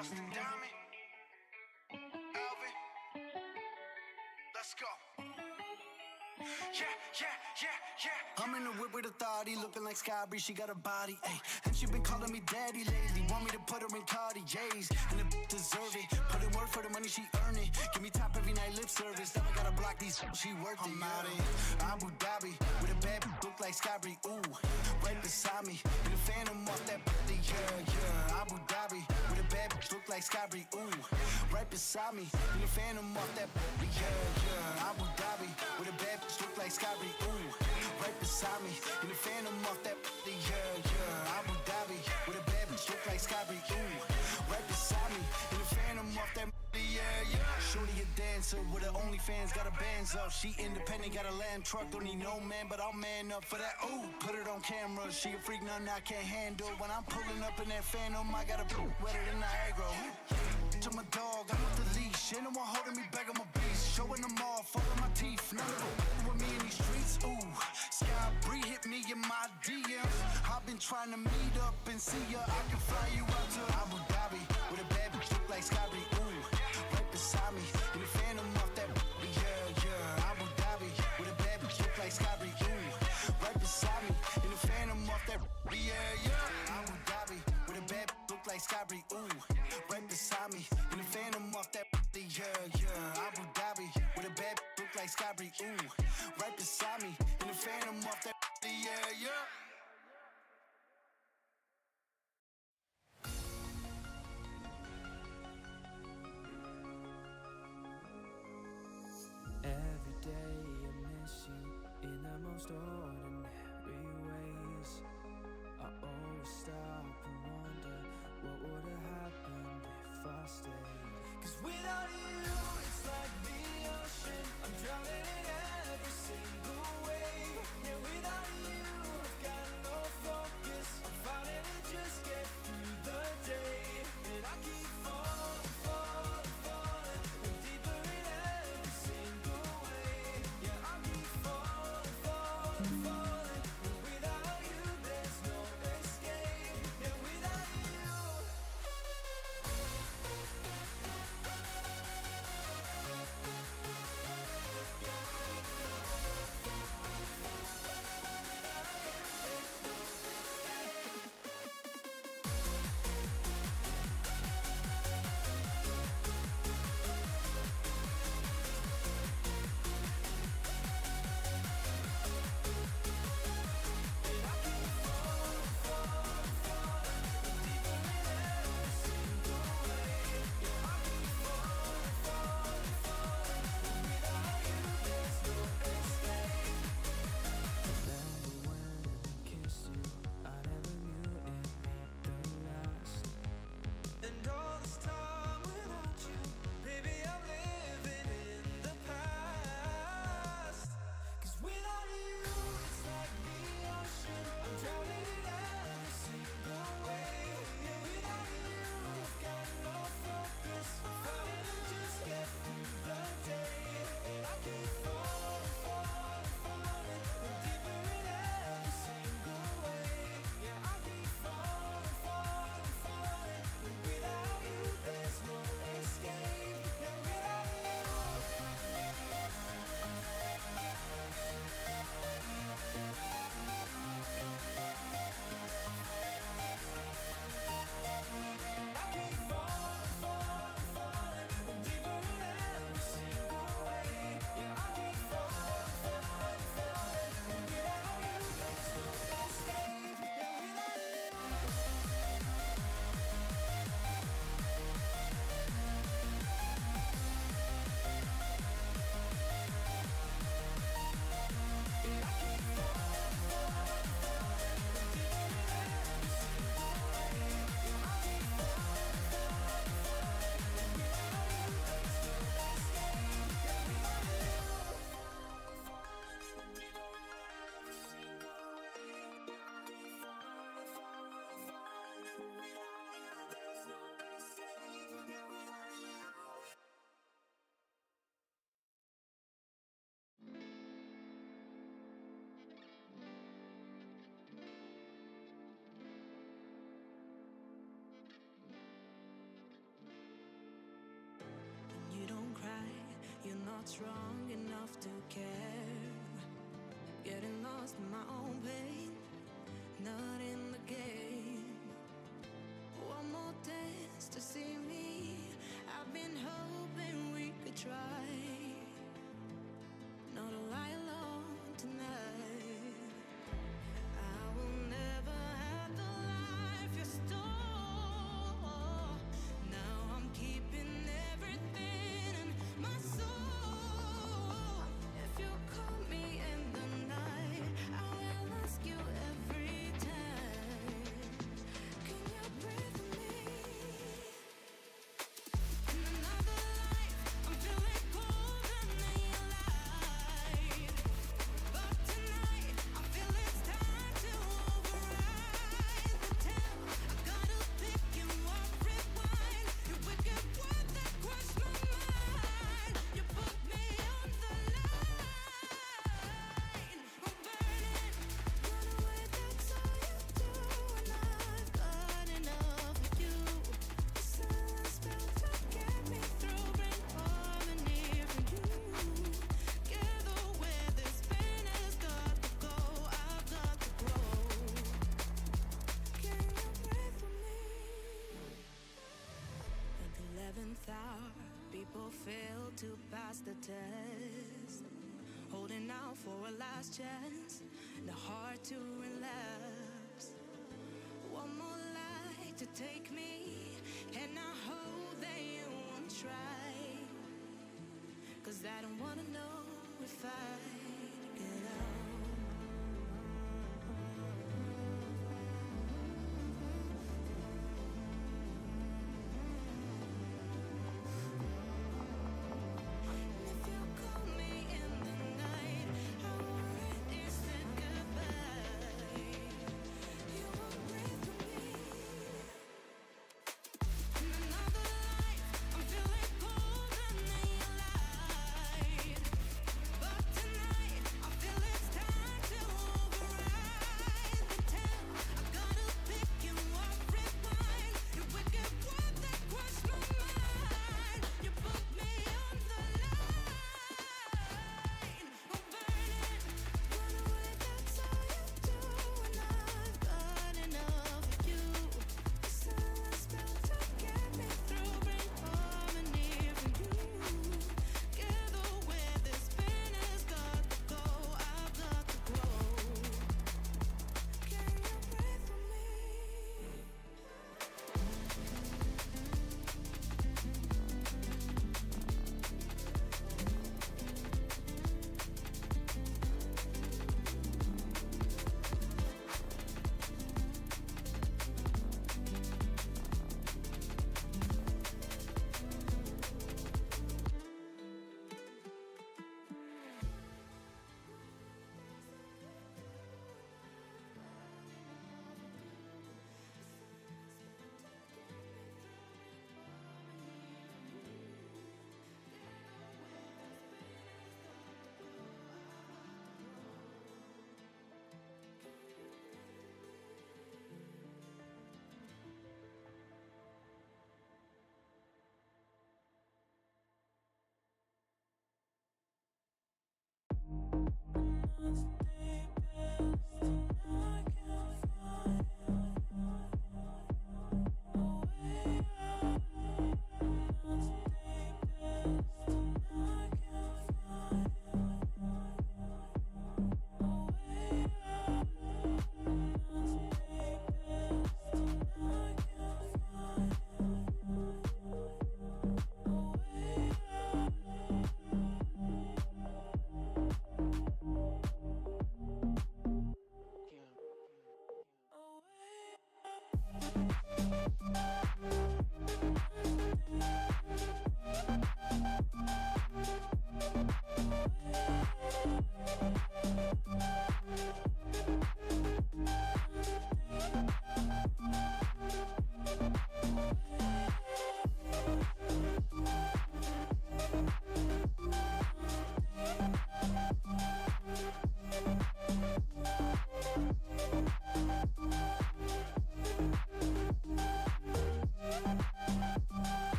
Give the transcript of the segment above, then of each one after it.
Justin Diamond, Alvin, let's go. I'm in the whip with a thotty, looking like Sky Bree, she got a body, ayy. And she been calling me daddy lately, want me to put her in Cartiers. And the deserve it, put in work for the money she earn it. Give me top every night, lip service, now I gotta block these, she worth it. I'm out in Abu Dhabi, with a bad look like Sky Bree, ooh. Right beside me, in the phantom off that yeah. Abu Dhabi, with a bad look like Sky Bree, ooh. Right beside me, in the phantom off that yeah. Abu Dhabi, with a bad look like Sky Bree, ooh. Right beside me, in the phantom off that yeah. Abu Dhabi, with a bad bitch look like Sky Bree, ooh. Right beside me, in the phantom off that yeah. Shorty a dancer with her OnlyFans, got her bands up. She independent, got a lamb truck, don't need no man, but I'll man up for that. Ooh, put it on camera, she a freak, nothing I can't handle. When I'm pulling up in that phantom, I got a wetter than Niagara. To my dog, I'm with the leash. Ain't no one holding me back, I'm a beast. Showing them off, all of my teeth. None of them with me in these streets. Ooh, Sky Bree hit me in my DMs. I've been trying to meet up and see ya. I can fly you out to Abu Dhabi with a bad bitch look like Sky Bree. Ooh, right beside me in the phantom off that yeah. Abu Dhabi with a bad bitch look like Sky Bree. Ooh, right beside me in the phantom off that yeah. Abu Dhabi with a bad bitch look like Sky Bree. Ooh, right beside me in the phantom off that yeah. Abu Dhabi with a bad look like Sky Bree. Ooh, right beside me in the phantom off that yeah. Every day I miss you in the most ordinary ways. I always stop and wonder what would have happened if I stayed. Cause without you, it's like the ocean, I'm drowning in every single wave. Yeah, without you, I've got not strong enough to care. Getting lost in my own pain, not in the game. One more dance to see me. I've been hoping we could try not to lie alone tonight. I will never have the life you stole. Now I'm keeping everything in my soul. If you call me in the night, I will ask you every time. Can you breathe with me? In another life, I'm feeling colder than your light. But tonight, I feel it's time to override the tale. I gotta pick you up, rewind. Your wicked word that crushed my mind. You put me on the line. I'm burning, run away, that's all you do. And I've got enough of you. The silence felt to get me through, bring harmony for you. Together where this pain has got to go, I've got to grow. Can you pray for me? At the 11th hour, people fail to pass the test. Holding out for a last chance, the heart to relapse. One more light to take me, and I hope that you won't try. 'Cause I don't wanna know if I get out. If you call me in the night, I already said goodbye. You won't breathe with me. In another life, I'm feeling colder than your light.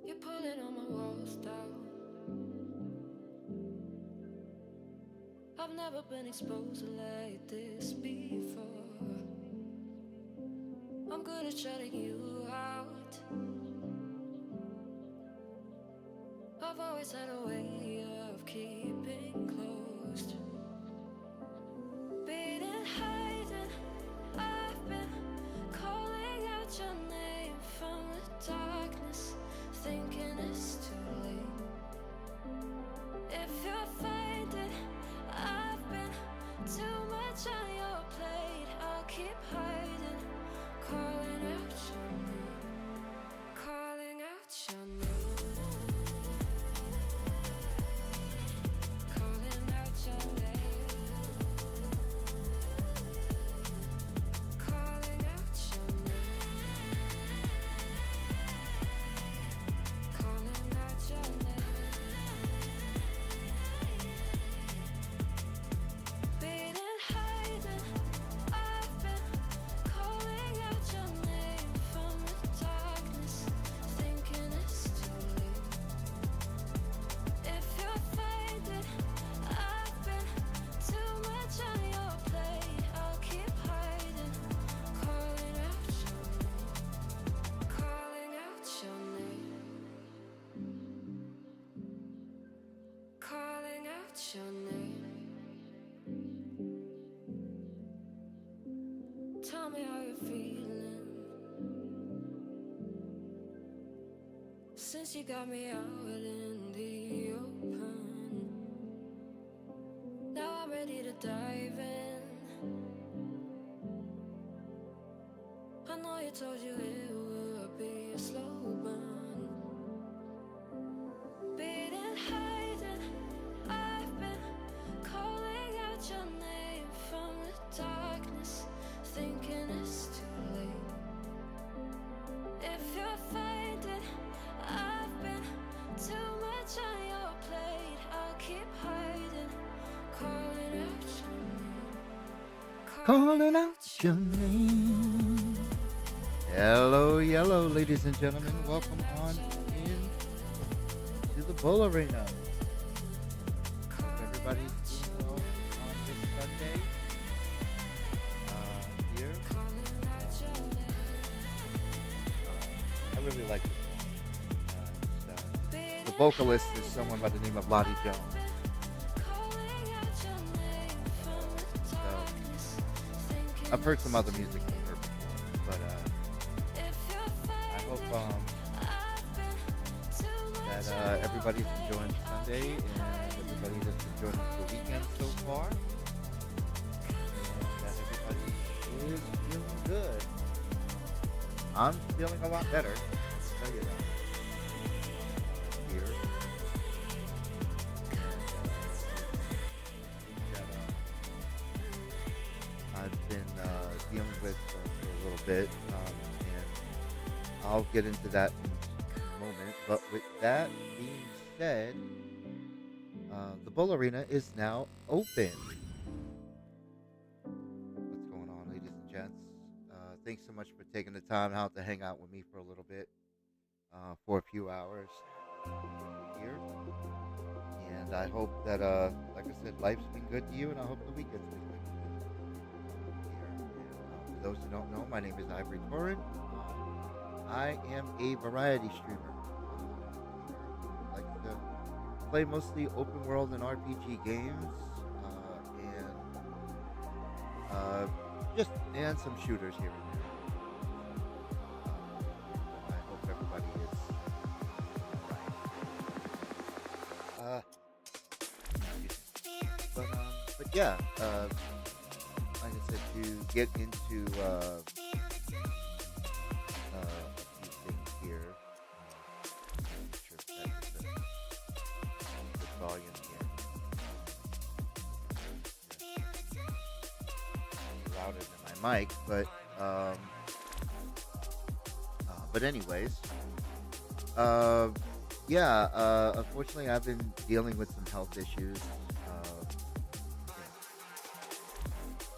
You're pulling on my walls down. I've never been exposed like this before. I'm good at shutting you out. I've always had a way of keeping closed. Being hiding, I've been calling out your name from the darkness, thinking it's too late. If you're finding I've been too much on your plate, I'll keep hiding, calling out your name, calling out your name. Your name. since you got me out in the open. Now I'm ready to dive in. I know you told you it would be a slow burn. Beating, hiding, I've been calling out your name from the darkness, thinking it's too late. If you're faded, I've been too much on your plate. I'll keep hiding, calling out your name, Calling out your name. Hello, yellow, ladies and gentlemen. Welcome on in to the Bull Arena. Hope everybody's doing well on this Sunday. Here. I really like this song. The vocalist is someone by the name of Lottie Jones. I've heard some other music from her before, but I hope that everybody's enjoying Sunday and everybody that's enjoying the weekend so far, and that everybody is feeling good. I'm feeling a lot better, I'll tell you that. Here. I've been dealing with for a little bit, and I'll get into that in a moment. But with that being said, the Bull Arena is now open. What's going on, ladies and gents? Thanks so much for taking the time out to hang out with me for a little bit, for a few hours here. And I hope that, like I said, life's been good to you, and I hope the weekend's been good to you. Here. And, for those who don't know, my name is Ivory Torrin. I am a variety streamer. I like to play mostly open world and RPG games, and some shooters here and there. I hope everybody is alright. But yeah, like I said, to get into a few things here. Make sure that's the volume here. Louder than my mic, but anyways, unfortunately I've been dealing with some health issues,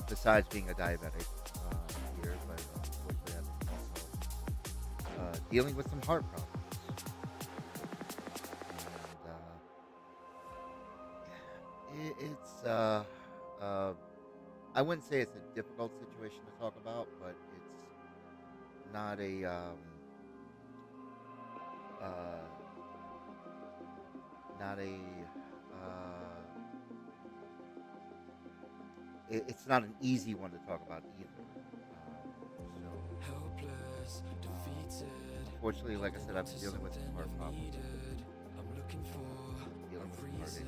besides being a diabetic here, but unfortunately I've been also dealing with some heart problems. And it's I wouldn't say it's a difficult situation to talk about, but it's not it's not an easy one to talk about either. Unfortunately, like I said, I've been dealing with some heart problems. Dealing with some heart issues.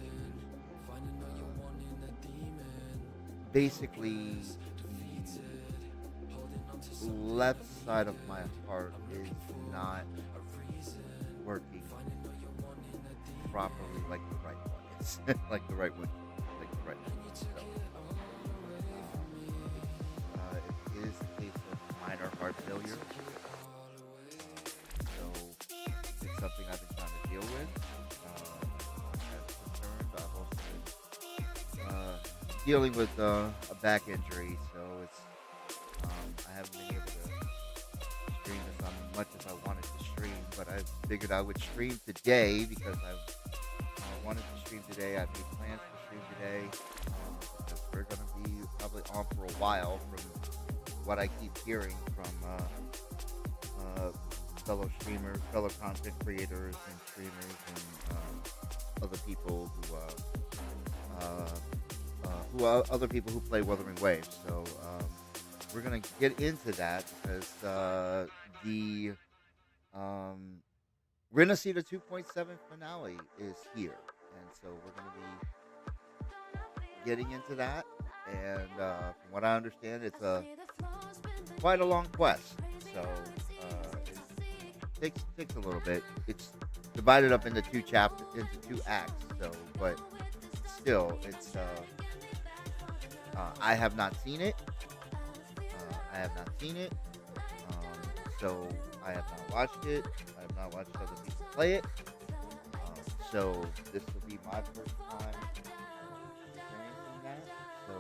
Basically, the left side of my heart is not working properly like the right one is. like the right one. So, it is a case of minor heart failure. So it's something I've been trying to deal with. As concerned, I've also been dealing with a back injury, so it's I haven't been able to stream as much as I wanted to stream, but I figured I would stream today because I wanted to stream today. I made plans to stream today because we're going to be probably on for a while from what I keep hearing from fellow streamers, fellow content creators and streamers and other people who other people who play Wuthering Waves. So we're gonna get into that because Rinascita 2.7 finale is here, and so we're going to be getting into that. And from what I understand, it's a quite a long quest, so it takes a little bit. It's divided up into into two acts. So, but still, it's I have not seen it. I have not seen it. So I have not watched it. I have not watched other people play it. So this will be my first time experiencing that. So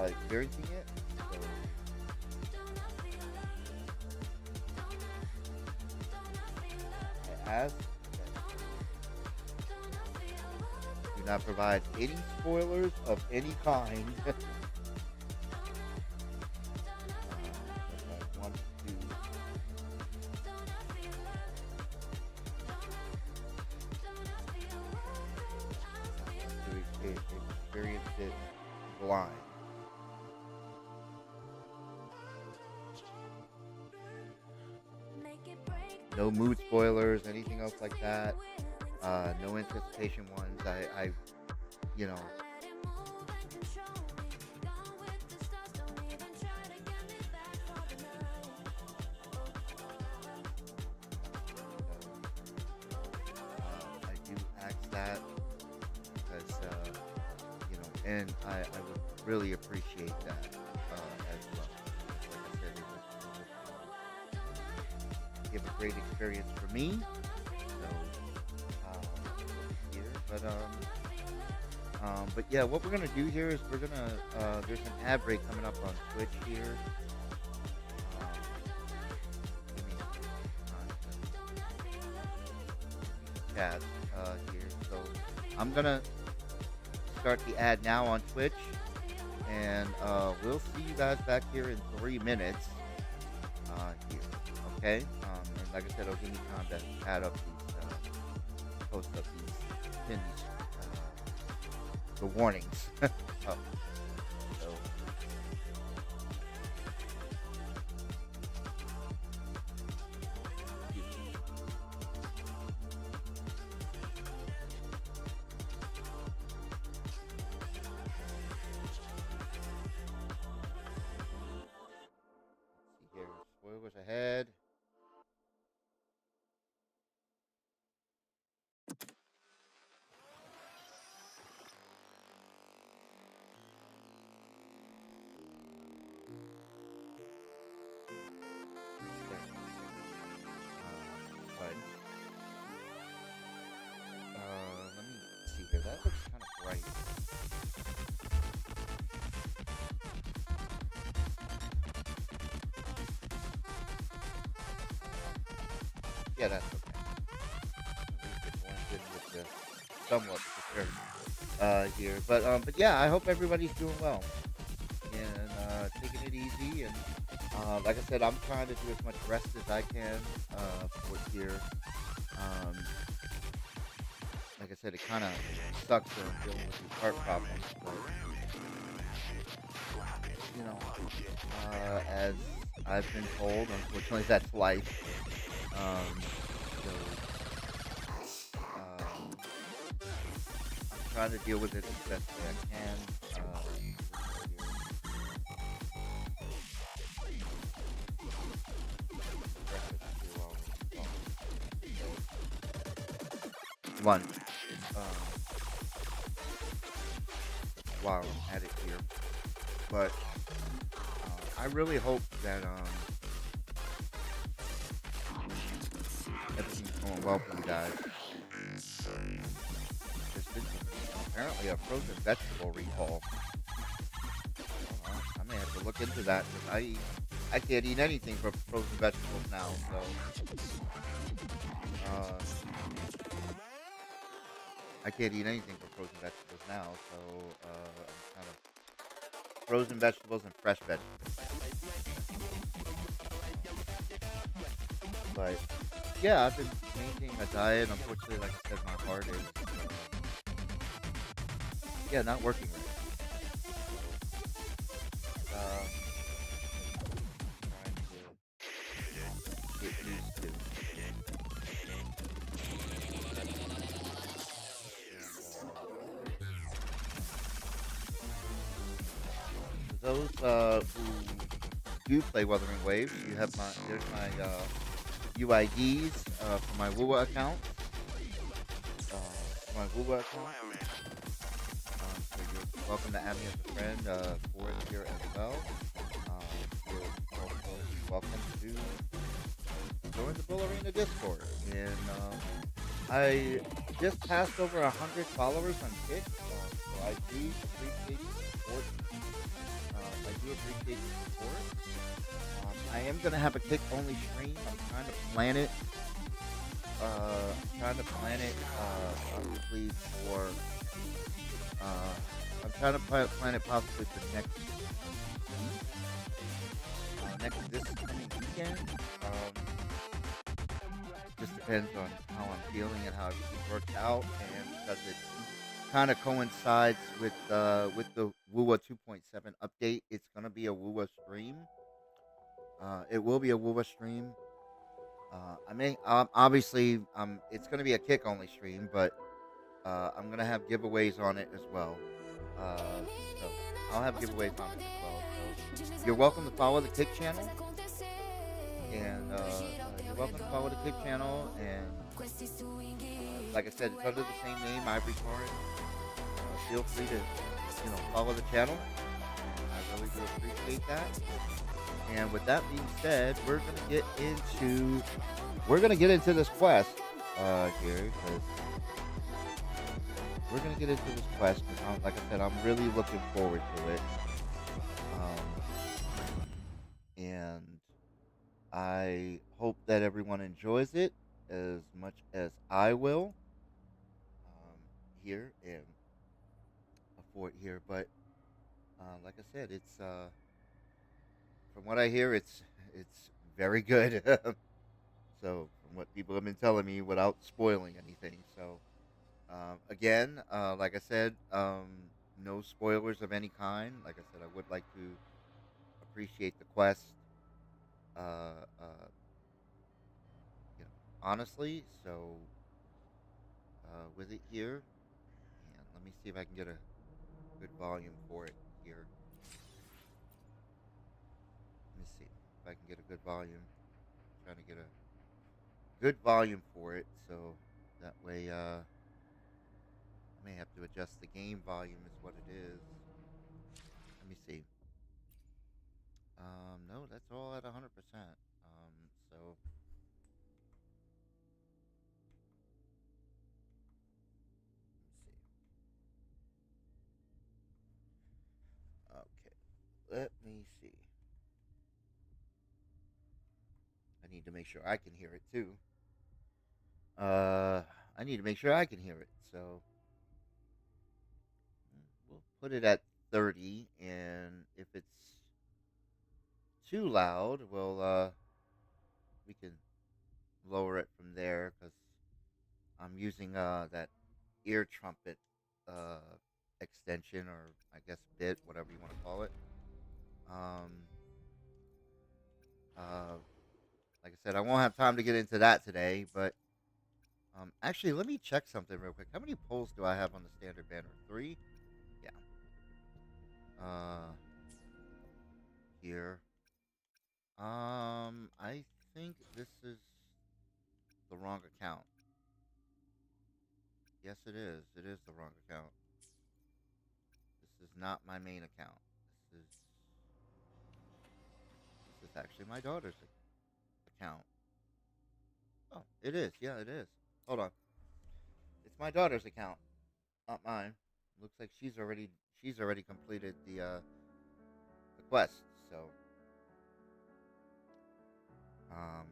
experiencing it. So I ask that do not provide any spoilers of any kind. I want to experience it blind. No mood spoilers, anything else like that. No anticipation ones. I you know, I do ask that because and I would really appreciate that as well. Like I said, it would give a great experience for me. So here, but yeah, what we're gonna do here is we're gonna there's an ad break coming up on Twitch here. Give me chat here, so I'm gonna start the ad now on Twitch, and we'll see you guys back here in 3 minutes. Here, okay? And like I said, I'll give me time to add up these, post up these, pin these, the warnings. So, see here, spoilers ahead. But let me see here. That looks kind of bright. Yeah, that's okay. At least it blends in with the somewhat prepared here. But yeah, I hope everybody's doing well and taking it easy. And like I said, I'm trying to do as much rest as I can for here. Like I said, it kind of sucks when I'm dealing with these heart problems, but as I've been told, unfortunately, that's life. So I'm trying to deal with it as best way I can. Lunch. While I'm at it here, but I really hope that everything's going well for you guys. There's been apparently a frozen vegetable recall. I may have to look into that because I can't eat anything from frozen vegetables now. So I can't eat anything from frozen vegetables now. So I'm kind of frozen vegetables and fresh vegetables. But yeah, I've been maintaining a diet. Unfortunately, like I said, my heart is not working right. Trying to get used to. those who do play Wuthering Waves, you have my there's my UIDs for my Wuwa account. My Wuwa account. So you're welcome to add me as a friend for it here as well. You're also welcome to join the Bull Arena Discord. And I just passed over 100 followers on Kick, so I do appreciate the support. I am gonna have a Kick only stream. I'm trying to plan it. Obviously for. I'm trying to plan it possibly for next week. This coming weekend. Just depends on how I'm feeling and how everything works out, and because it kind of coincides with the Wuwa 2.7 update, it's gonna be a Wuwa stream. It will be a Wuwa stream. Obviously it's gonna be a Kick only stream, but I'm gonna have giveaways on it as well. So I'll have giveaways on it as well. So you're welcome to follow the Kick channel, and like I said, it's under the same name, Ivory Torrent. Feel free to follow the channel. I really do appreciate that. And with that being said, we're gonna get into this quest here, because we're gonna get into this quest because, like I said, I'm really looking forward to it. And I hope that everyone enjoys it as much as I will here and for it here. But like I said, it's from what I hear, it's very good. So from what people have been telling me, without spoiling anything. So again, like I said, no spoilers of any kind. Like I said, I would like to appreciate the quest. Uh, uh, honestly. So with it here, and let me see if I can get a good volume for it here. Let me see if I can get a good volume. I'm trying to get a good volume for it, so that way I may have to adjust the game volume is what it is. Let me see. No, that's all at 100%. So okay. Let me see. I need to make sure I can hear it too. I need to make sure I can hear it. So we'll put it at 30, and if it's too loud, we can lower it from there because I'm using that ear trumpet uh extension, or I guess bit, whatever you want to call it. Um, uh, like I said, I won't have time to get into that today, but actually, let me check something real quick. How many polls do I have on the standard banner? 3? Yeah. Here. I think this is the wrong account. Yes, it is. It is the wrong account. This is not my main account. This is actually my daughter's account. Oh, it is. Yeah, it is. Hold on. It's my daughter's account, not mine. Looks like she's already completed the quest. So um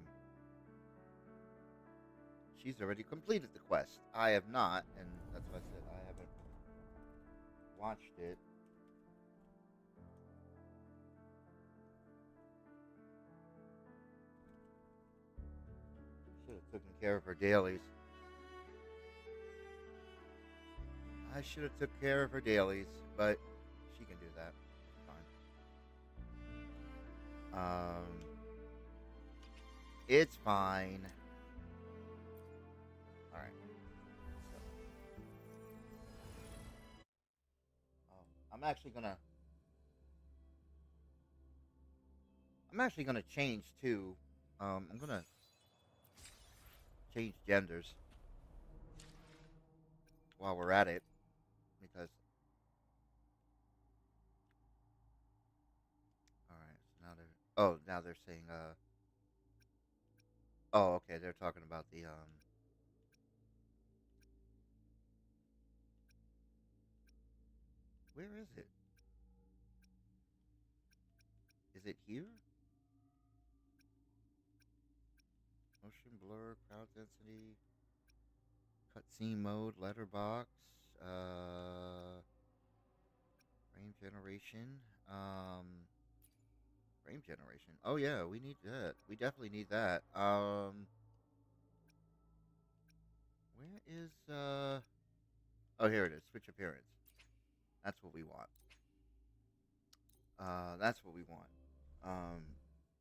she's already completed the quest. I have not, and that's why I said I haven't watched it. Should have taken care of her dailies. I should have took care of her dailies, but she can do that. It's fine. It's fine. All right. So, I'm actually gonna I'm actually gonna change too. I'm gonna change genders while we're at it because all right. So now they're saying oh okay they're talking about the where is it? Is it here? Motion blur, crowd density, cutscene mode, letterbox, frame generation, frame generation. Oh yeah, we need that. We definitely need that. Where is oh here it is. Switch appearance. That's what we want. That's what we want. Um,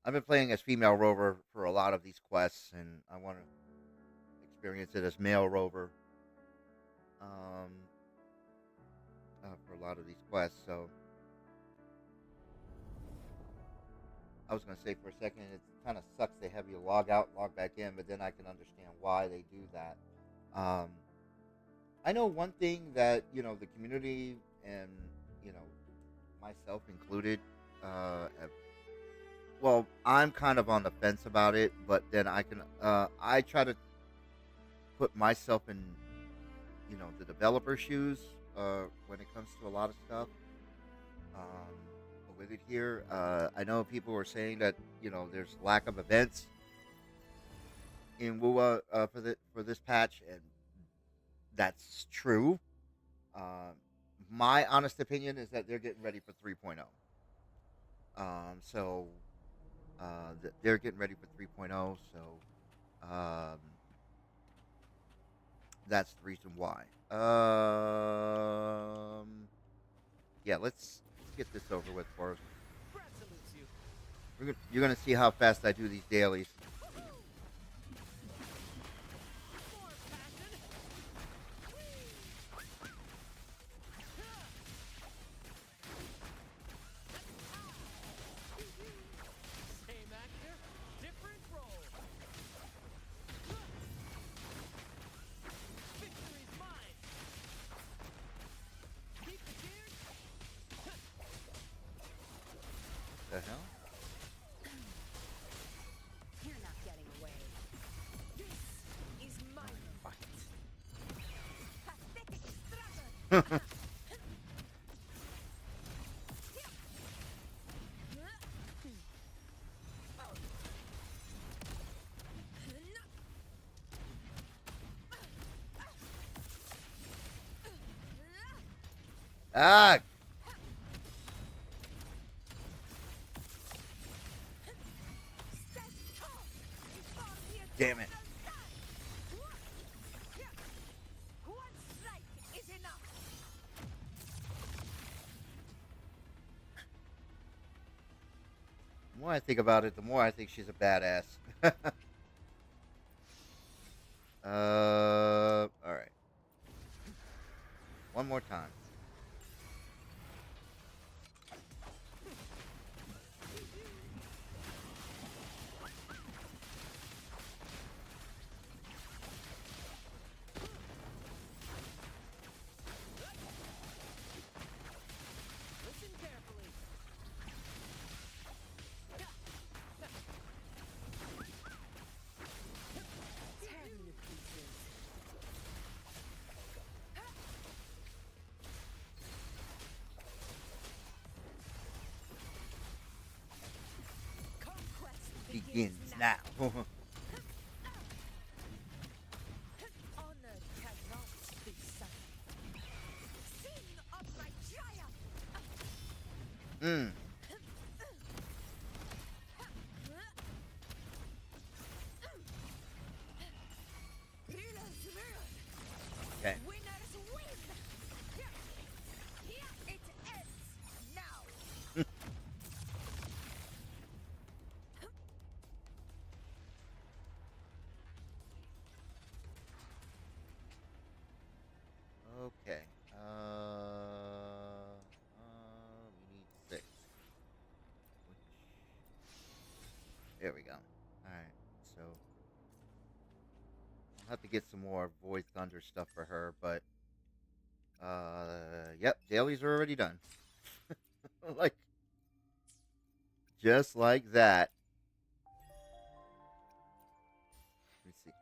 I've been playing as female Rover for a lot of these quests, and I want to experience it as male Rover um, for a lot of these quests. So I was going to say for a second, it kind of sucks they have you log out, log back in, but then I can understand why they do that. I know one thing that the community and you know myself included have well, I'm kind of on the fence about it, but then I try to put myself in the developer shoes when it comes to a lot of stuff um, with it here. I know people were saying that there's lack of events in Wuwa for this patch, and that's true. Um, my honest opinion is that they're getting ready for 3.0. So they're getting ready for 3.0. So that's the reason why. Yeah, let's get this over with first. You're gonna see how fast I do these dailies. The hell? You're not getting away. This is my fight. Pathetic struggle. Ah! Damn it. One strike is enough. The more I think about it, the more I think she's a badass. All right. One more time. Listen carefully. Tear me to pieces. Conquest Begins now. Honor cannot be sung. Sing of my triumph. Mm. Okay. Winners win. Here it ends now. Okay. We need 6. There we go. Alright, so I'll have to get some more Void Thunder stuff for her, but yep, dailies are already done. Like just like that. Let me see.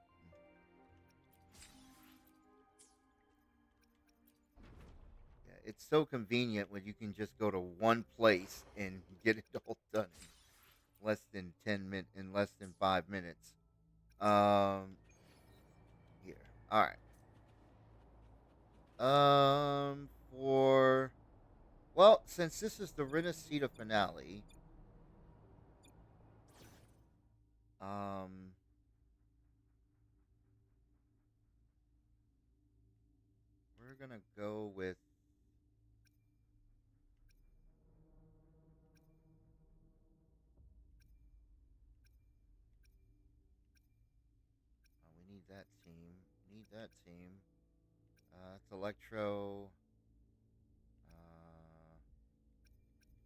Yeah, it's so convenient when you can just go to one place and get it all done in less than 5 minutes. Um, here. All right. For well, since this is the Rinascita finale, um, we're gonna go with. We need that team. Need that team. It's Electro.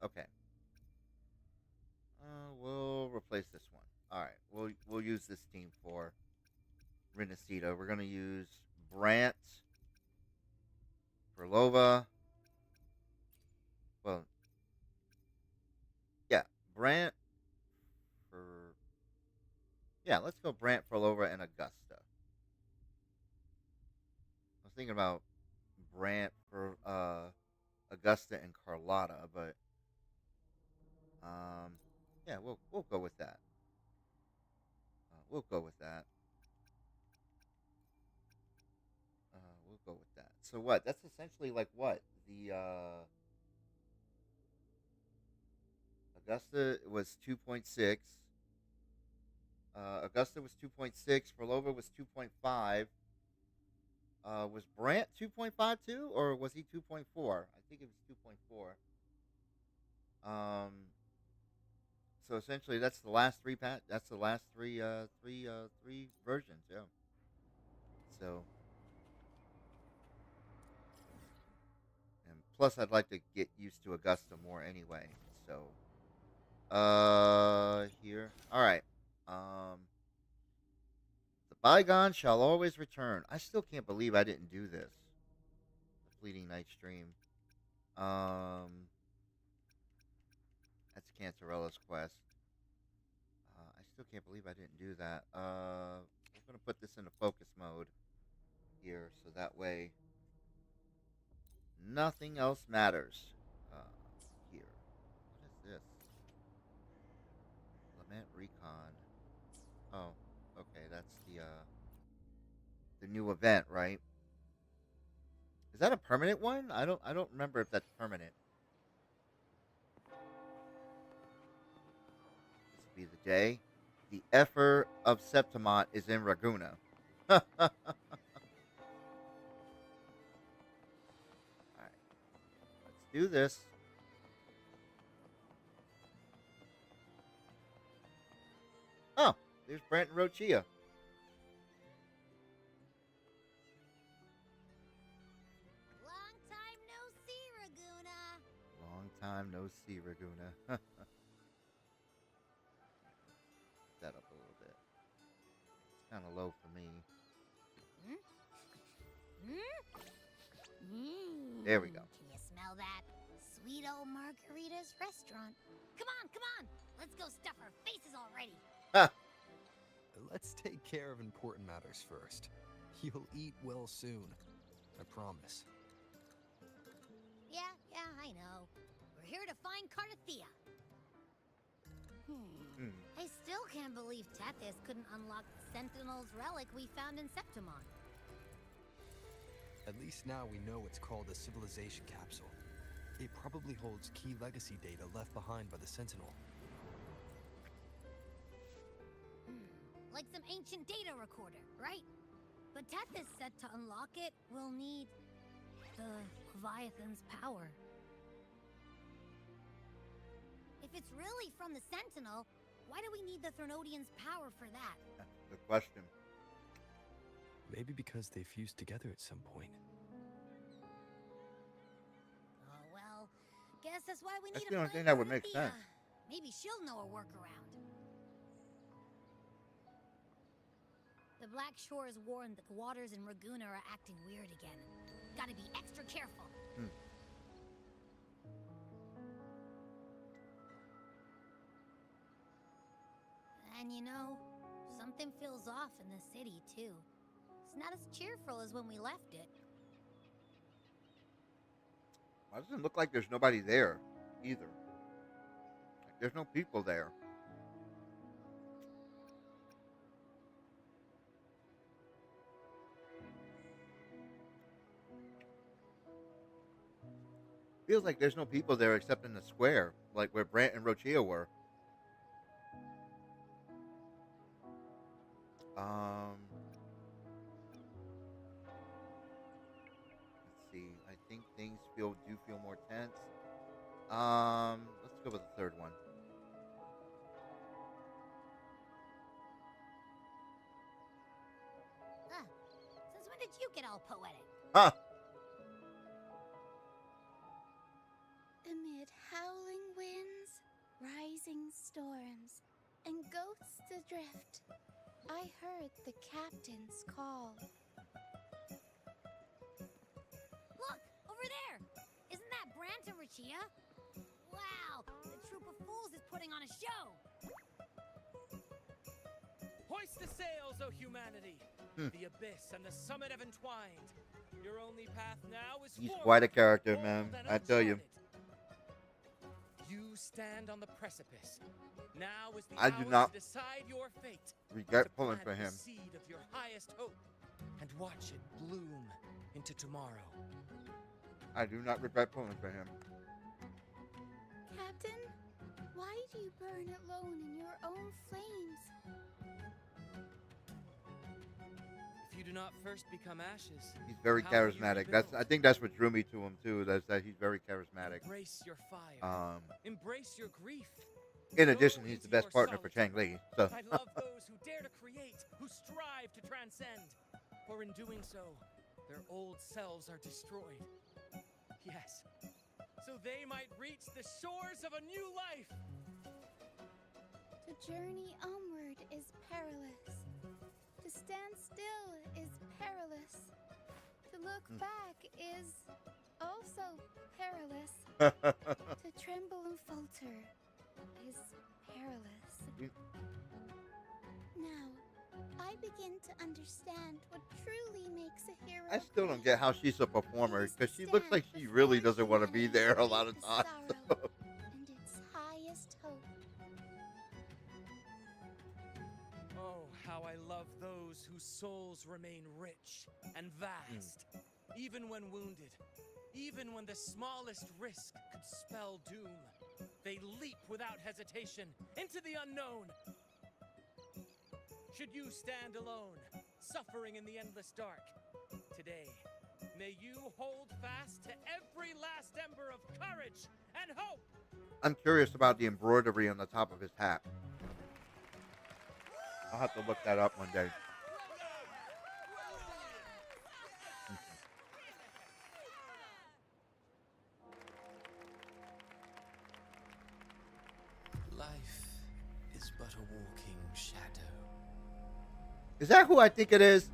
Okay. We'll replace this one. All right. We'll use this team for Rinascita. We're gonna use Brant for Lova. Well, yeah, Brant for yeah. Let's go Brant for Lova and Augusta. I was thinking about Brant for Augusta and Carlotta, but yeah, we'll go with that. We'll go with that. We'll go with that. So what? That's essentially like what the Augusta was 2.6. Augusta was 2.6. Perlova was 2.5. Was Brant 2.5 too, or was he 2.4? I think it was 2.4. So essentially, that's the last three That's the last three versions. Yeah. So, and plus, I'd like to get used to Augusta more anyway. So, here. All right. The bygone shall always return. I still can't believe I didn't do this. The fleeting night stream. That's Cancerella's quest. I still can't believe I didn't do that. We're gonna put this into focus mode here, so that way nothing else matters. Here. What is this? Lament Recon. Oh, okay, that's the new event, right? Is that a permanent one? I don't remember if that's permanent. This will be the day. The effort of Septimont is in Raguna. Alright. Let's do this. Oh, there's Brant and Rochia. Long time no see, Raguna. Long time no see, Raguna. That up a little bit. It's kind of low for me. There we go. Can you smell that? Sweet old Margarita's restaurant. Come on. Let's go stuff our faces already. Ha! Let's take care of important matters first. You'll eat well soon. I promise. Yeah, I know. We're here to find Cardathea. I still can't believe Tethys couldn't unlock the Sentinel's relic we found in Septimon. At least now we know it's called a civilization capsule. It probably holds key legacy data left behind by the Sentinel. Like some ancient data recorder, right? But Tethys said to unlock it, we'll need the Leviathan's power. If it's really from the Sentinel, why do we need the Threnodian's power for that? Good question. Maybe because they fused together at some point. Oh, well, guess that's why we That's need the to only find thing that would make Cardathea. sense. Maybe she'll know a workaround. The Black Shore is warned that the waters in Raguna are acting weird again. Gotta be extra careful. And you know, something feels off in the city, too. It's not as cheerful as when we left it. Why doesn't it look like there's nobody there either? Like, there's no people there. Feels like there's no people there except in the square, like where Brant and Rochia were. Let's see. I think things do feel more tense. Let's go with the third one. Since when did you get all poetic? Huh. Amid howling winds, rising storms, and ghosts adrift, I heard the captain's call. Look, over there! Isn't that Brant and Rachia? Wow, the troop of fools is putting on a show! Hoist the sails, O humanity! The abyss and the summit have entwined. Your only path now is He's forward, quite a character, bold man. and I tell you. uncharted. You stand on the precipice. Now is the I hour do not to decide your fate. regret To pulling plant for him. the seed of your highest hope and watch it bloom into tomorrow. I do not regret pulling for him. Captain, why do you burn alone in your own flames? If you do not first become ashes, He's very how will you charismatic. rebuild? I think that's what drew me to him too. That's that he's very charismatic. Embrace your fire. Um, Embrace your grief. in Go addition, he's the into best your partner for Chang solitude. Li. So I love those who dare to create, who strive to transcend. For in doing so, their old selves are destroyed. Yes, so they might reach the shores of a new life. To journey onward is perilous. To stand still is perilous. To look back is also perilous. To tremble and falter is perilous. Now, I begin to understand what truly makes a hero. I still don't great. get how she's a performer It is because to she looks like stand she really before doesn't want to be humanity there a with lot of the times. sorrow and its highest hope. Oh, how I love those whose souls remain rich and vast, even when wounded, even when the smallest risk could spell doom. They leap without hesitation into the unknown. Should you stand alone, suffering in the endless dark, today, may you hold fast to every last ember of courage and hope. I'm curious about the embroidery on the top of his hat. I'll have to look that up one day. Life is but a walking shadow. Is that who I think it is?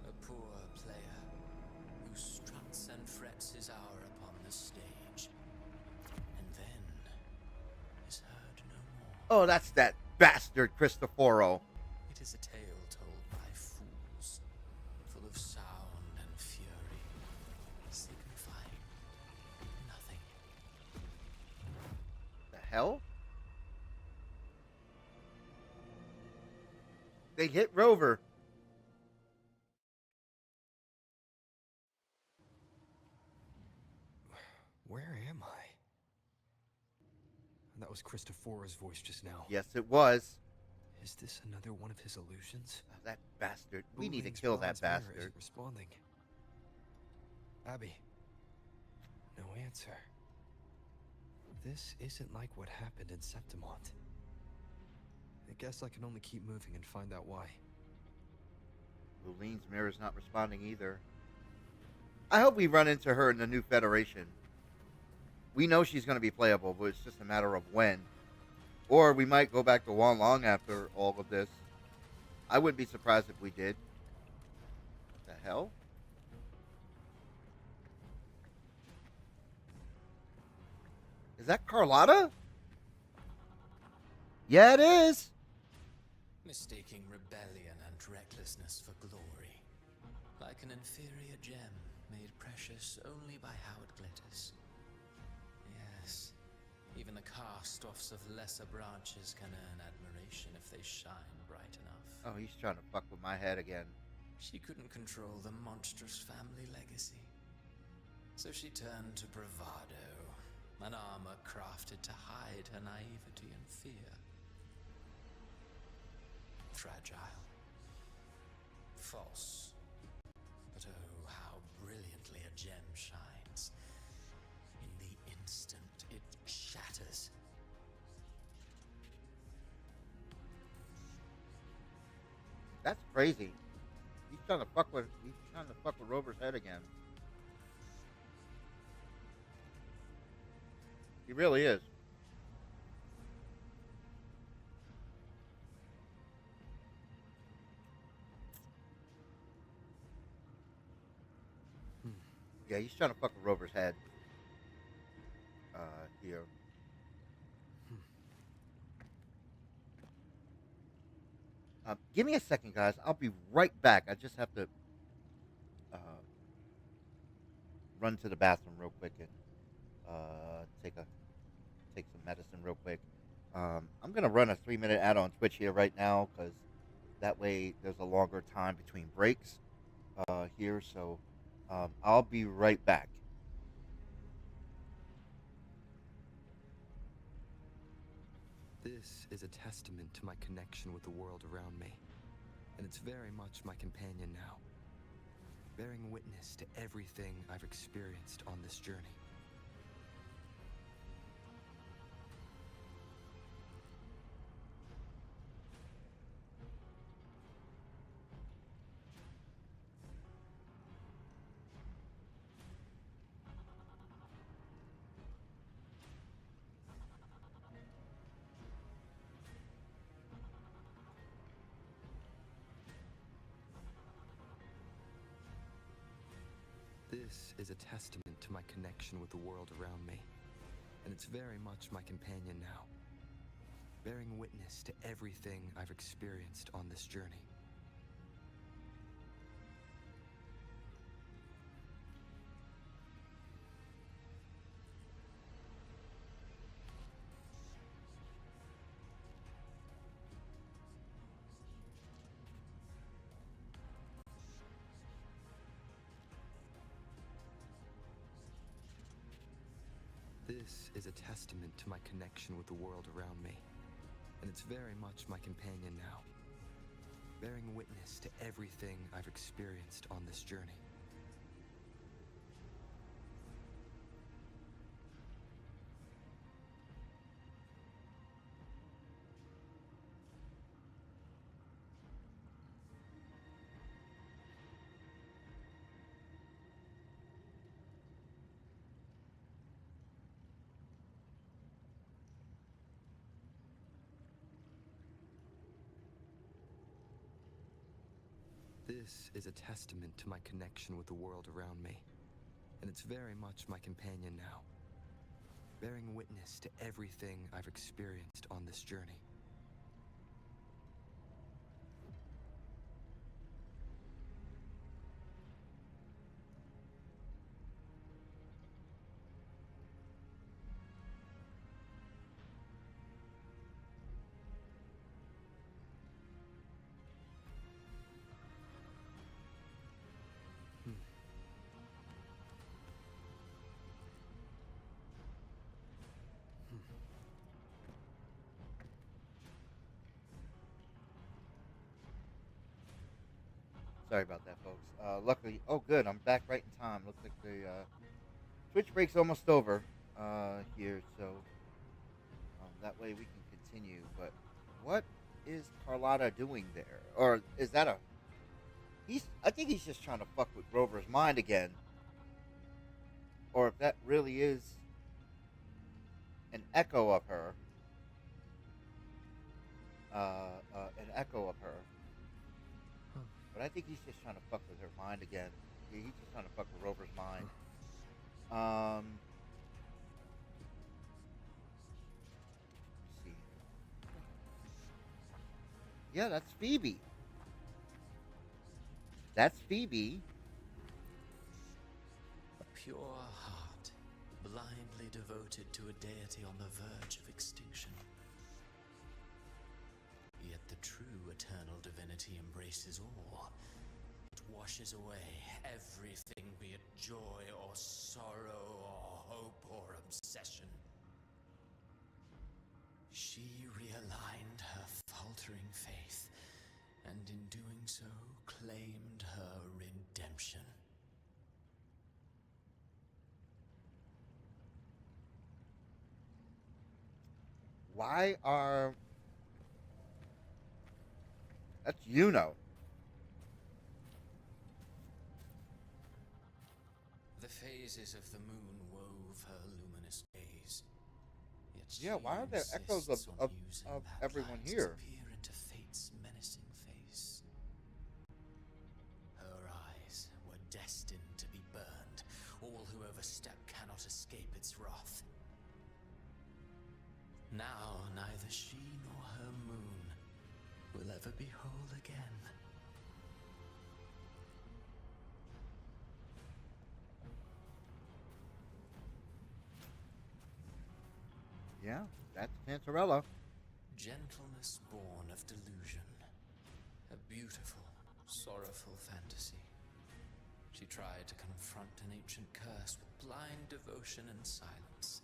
A poor player who struts and frets his hour upon the stage, and then is heard no more. Oh, that's that bastard Cristoforo. It is a tale told by fools, full of sound and fury, as they can find nothing. The hell? They hit Rover. Where am I? That was Cristoforo's voice just now. Yes, it was. Is this another one of his illusions? Oh, that bastard. We need to Bouling's kill that bronze mirror bastard. isn't responding. Abby. No answer. This isn't like what happened in Septimont. I guess I can only keep moving and find out why. Lulene's mirror's not responding either. I hope we run into her in the new Federation. We know she's going to be playable, but it's just a matter of when. Or we might go back to Wan Long after all of this. I wouldn't be surprised if we did. The hell? Is that Carlotta? Yeah, it is. Mistaking rebellion and recklessness for glory. Like an inferior gem made precious only by how it glitters. Yes, even the cast-offs of lesser branches can earn admiration if they shine bright enough. Oh, he's trying to fuck with my head again. She couldn't control the monstrous family legacy. So she turned to bravado, an armor crafted to hide her naivety and fear. Fragile. False. But oh, how brilliantly a gem shines. In the instant it shatters. That's crazy. He's trying to fuck with Rover's head again. He really is. Yeah, he's trying to fuck with Rover's head. Here. Give me a second, guys. I'll be right back. I just have to run to the bathroom real quick and take some medicine real quick. I'm gonna run a 3-minute ad on Twitch here right now because that way there's a longer time between breaks here. So I'll be right back. This is a testament to my connection with the world around me, and it's very much my companion now, bearing witness to everything I've experienced on this journey. This is a testament to my connection with the world around me, and it's very much my companion now, bearing witness to everything I've experienced on this journey. This is a testament to my connection with the world around me, and it's very much my companion now, bearing witness to everything I've experienced on this journey. This is a testament to my connection with the world around me, and it's very much my companion now, bearing witness to everything I've experienced on this journey. Sorry about that, folks. Luckily, oh good, I'm back right in time. Looks like the Twitch break's almost over here, so that way we can continue. But what is Carlotta doing there? Or is that I think he's just trying to fuck with Grover's mind again. Or if that really is an echo of her. But I think he's just trying to fuck with her mind again. Yeah, he's just trying to fuck with Rover's mind. Let's see. Yeah, that's Phoebe. That's Phoebe. A pure heart, blindly devoted to a deity on the verge of extinction. Yet the true eternal divinity embraces all. It washes away everything, be it joy or sorrow or hope or obsession. She realigned her faltering faith, and in doing so, claimed her redemption. Why are... That's Yuno. The phases of the moon wove her luminous gaze. Yet Yeah, why are there echoes insists on of using of that everyone light here? to peer into fate's menacing face. Her eyes were destined to be burned. All who overstep cannot escape its wrath. Now neither she nor her moon will ever be whole again. Yeah, that's Cantarella. Gentleness born of delusion. A beautiful, sorrowful fantasy. She tried to confront an ancient curse with blind devotion and silence.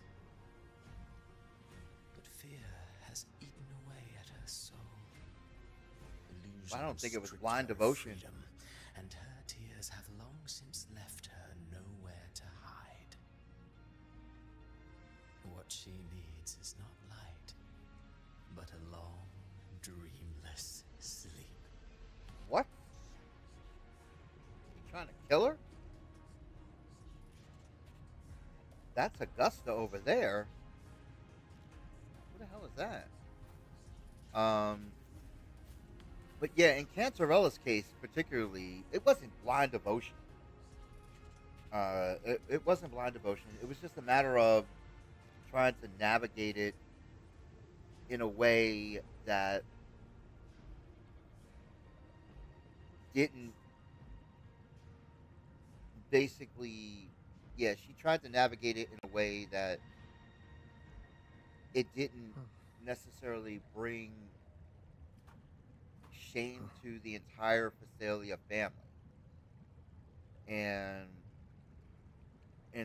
But fear has eaten away at her soul. I don't think it was stripped blind her of devotion. freedom, and her tears have long since left her nowhere to hide. What she needs is not light, but a long, dreamless sleep. What? You trying to kill her? That's Augusta over there. What the hell is that? But yeah, in Cantarella's case particularly, it wasn't blind devotion. It wasn't blind devotion. It was just a matter of trying to navigate it in a way that didn't basically, yeah, she tried to navigate it in a way that it didn't necessarily bring shame to the entire Phasalia family, and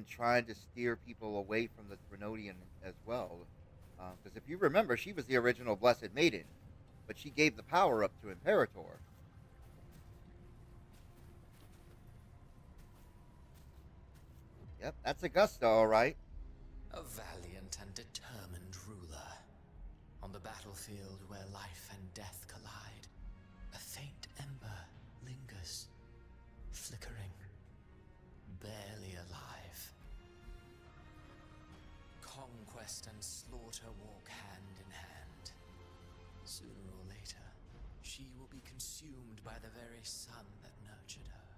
trying to steer people away from the Trinodian as well. Because if you remember, she was the original Blessed Maiden, but she gave the power up to Imperator. Yep, that's Augusta, all right. A valiant and determined ruler. On the battlefield where life and death collide, a faint ember lingers, flickering, barely alive. Conquest and slaughter walk hand in hand. Sooner or later, she will be consumed by the very sun that nurtured her.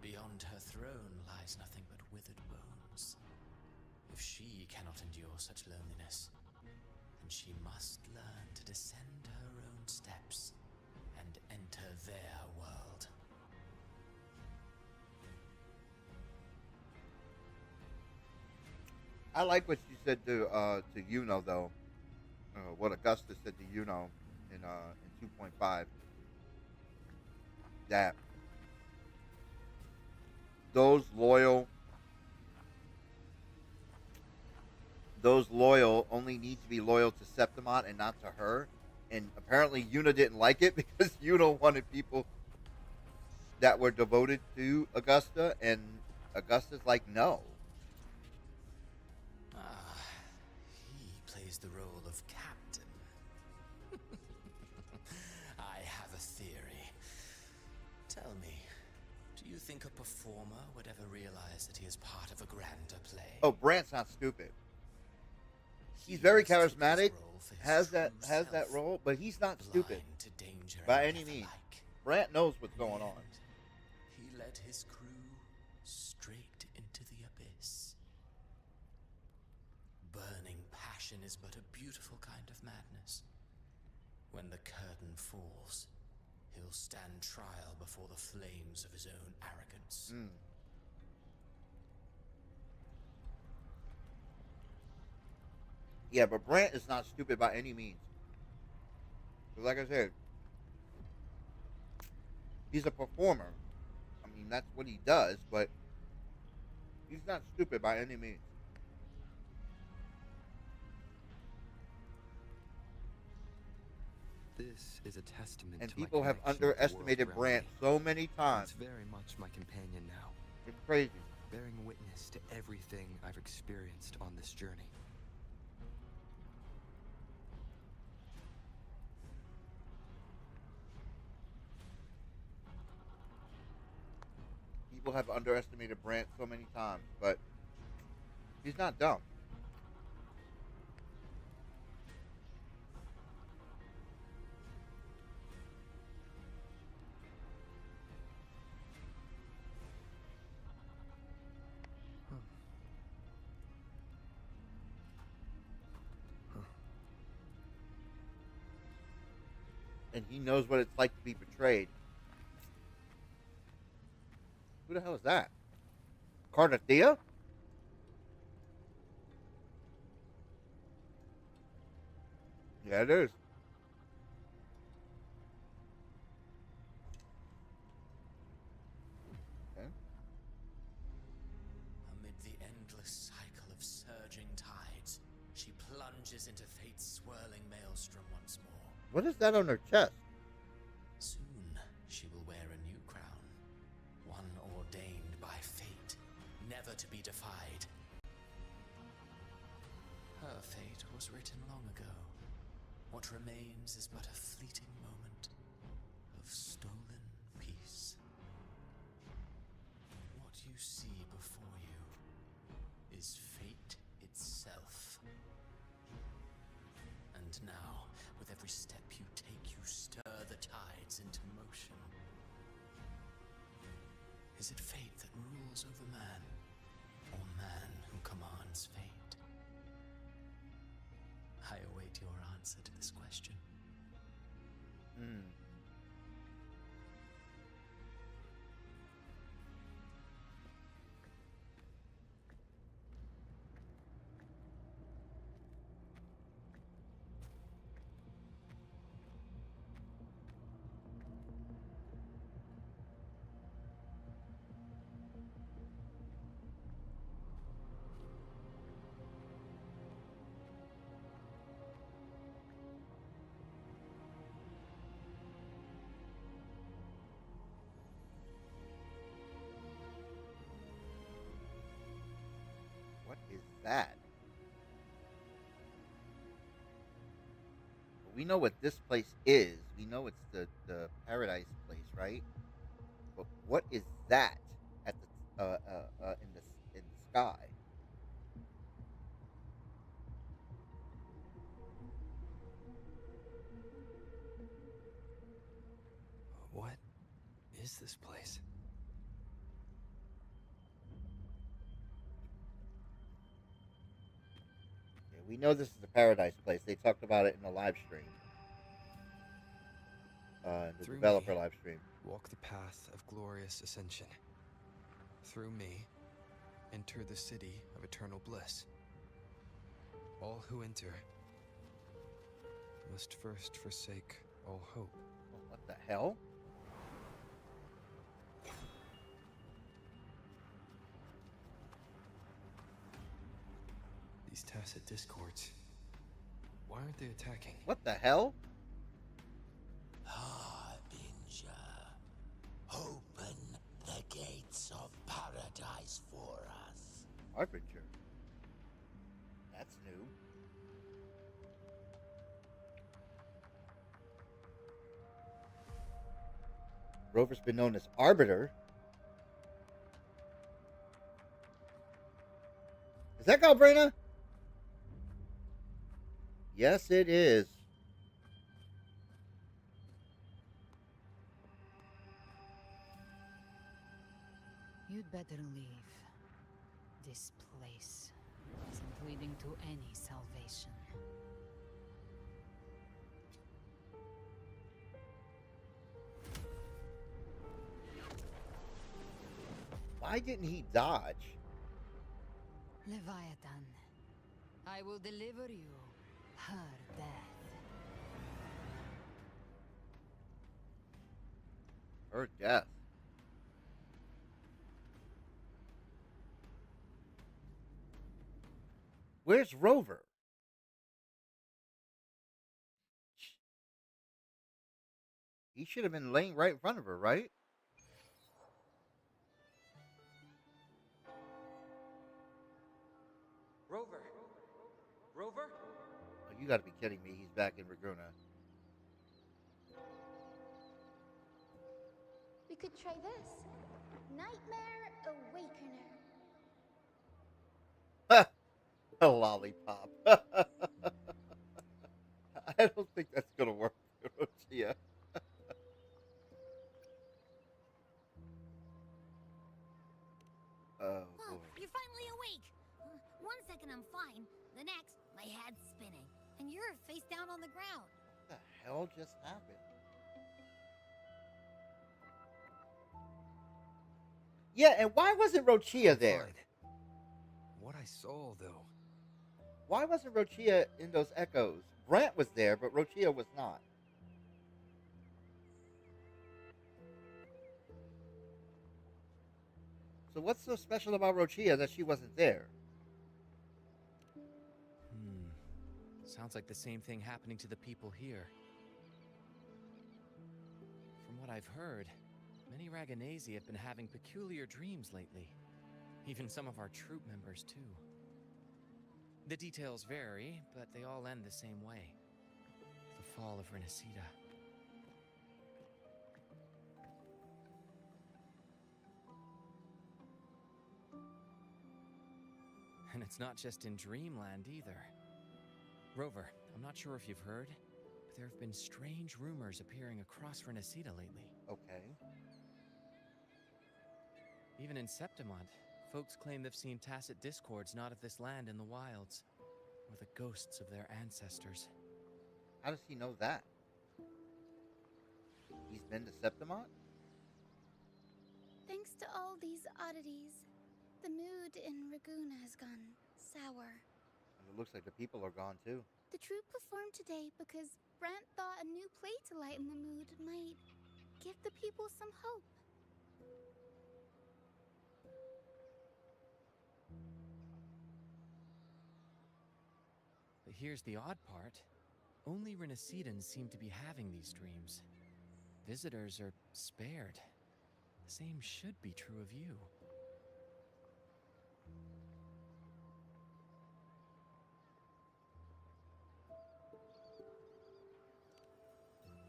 Beyond her throne lies nothing but withered bones. If she cannot endure such loneliness, then she must learn to descend her own steps and enter their world. I like what she said to Yuno though. What Augusta said to Yuno in 2.5. That those loyal only need to be loyal to Septimont and not to her. And apparently Yuna didn't like it because Yuna wanted people that were devoted to Augusta, and Augusta's like, no. He plays the role of captain. I have a theory. Tell me, do you think a performer would ever realize that he is part of a grander play? Oh, Brant's not stupid. He's very charismatic, has that role, but he's not stupid. Blind to danger by and any death means. alike. Brant knows what's going on. He led his crew straight into the abyss. Burning passion is but a beautiful kind of madness. When the curtain falls, he'll stand trial before the flames of his own arrogance. Yeah, but Brant is not stupid by any means. 'Cause like I said, he's a performer. I mean, that's what he does, but he's not stupid by any means. This is a testament And to my people have connection with the underestimated world around Brant me. so many It's times. very much my companion now, It's crazy. bearing witness to everything I've experienced on this journey. People have underestimated Brant so many times, but he's not dumb. And he knows what it's like to be betrayed. Who the hell is that? Cardathea? Yeah, it is. Okay. Amid the endless cycle of surging tides, she plunges into fate's swirling maelstrom once more. What is that on her chest? Soon, she will wear a new crown, one ordained by fate, never to be defied. Her fate was written long ago. What remains is but a fleeting moment of stolen peace. What you see before you is fate itself. And now, with every step you take, you stir the tides into motion. Is it fate that rules over man, or man who commands fate? I await your answer to this question. What is that? We know what this place is. We know it's the paradise place, right? But what is that at the in the sky? What is this place? Yeah, we know this is the paradise place. They talked about it in the live stream. The Through developer me, live stream. walk the path of glorious ascension. Through me, enter the city of eternal bliss. All who enter must first forsake all hope. Oh, what the hell? These tacit discords, why aren't they attacking? What the hell? Harbinger, open the gates of paradise for us. Harbinger. That's new. Rover's been known as Arbiter. Is that Galbrina? Yes, it is. better leave. This place isn't leading to any salvation. Why didn't he dodge? Leviathan, I will deliver you her death. Her death. Where's Rover? He should have been laying right in front of her, right? Rover! Rover? Oh, you gotta be kidding me. He's back in Raguna. We could try this. Nightmare Awakener. A lollipop. I don't think that's gonna work, Rochia. Oh Oh, boy. you're finally awake. One second I'm fine. The next, my head's spinning. And you're face down on the ground. What the hell just happened? Yeah, and why wasn't Rochia there? Fine. What I saw, though. Why wasn't Rochia in those echoes? Brant was there, but Rochia was not. So what's so special about Rochia that she wasn't there? Sounds like the same thing happening to the people here. From what I've heard, many Raganesi have been having peculiar dreams lately. Even some of our troop members, too. The details vary, but they all end the same way. The fall of Rinascita. And it's not just in Dreamland either. Rover, I'm not sure if you've heard, but there have been strange rumors appearing across Rinascita lately. Okay. Even in Septimont, folks claim they've seen tacit discords not of this land in the wilds, or the ghosts of their ancestors. How does he know that? He's been to Septimont? Thanks to all these oddities, the mood in Raguna has gone sour. And it looks like the people are gone too. The troupe performed today because Brant thought a new play to lighten the mood might give the people some hope. But here's the odd part. Only Rinascitans seem to be having these dreams. Visitors are spared. The same should be true of you.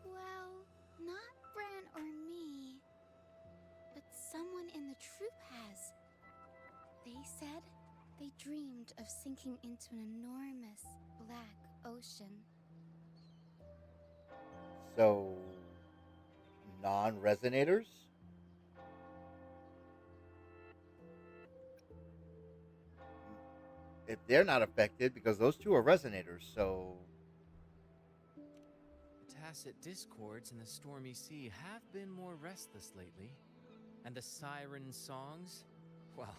Well, not Brant or me, but someone in the troupe has. They said they dreamed of sinking into an enormous black ocean. So, non-resonators? If they're not affected, because those two are resonators, so... The tacit discords in the stormy sea have been more restless lately. And the siren songs? Well,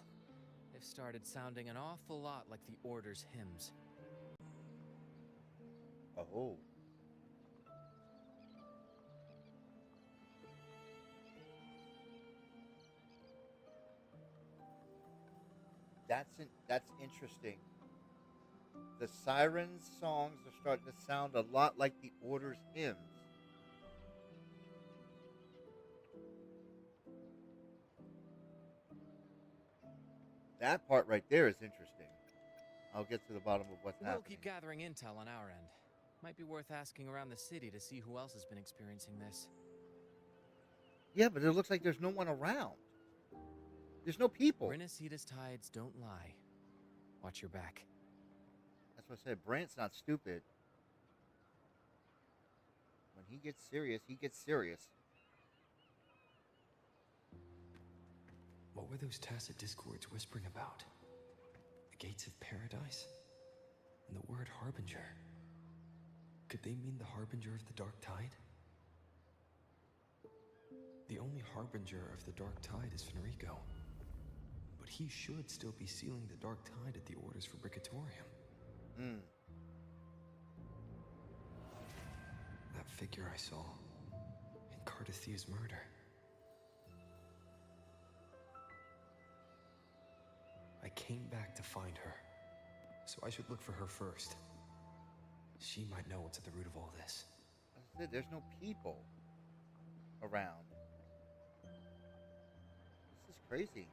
they've started sounding an awful lot like the Order's hymns. Oh. That's interesting. The sirens songs are starting to sound a lot like the Order's hymns. That part right there is interesting. I'll get to the bottom of what's We'll happening. keep gathering intel on our end. Might be worth asking around the city to see who else has been experiencing this. Yeah, but it looks like there's no one around. There's no people. Rinascita's tides don't lie. Watch your back. That's what I said. Brant's not stupid. When he gets serious, he gets serious. What were those tacit discords whispering about? The gates of paradise? And the word harbinger? Could they mean the harbinger of the dark tide? The only harbinger of the dark tide is Fenrico. But he should still be sealing the dark tide at the orders for Bricatorium. That figure I saw in Cardathia's murder. I came back to find her, so I should look for her first. She might know what's at the root of all this. I said there's no people around. This is crazy.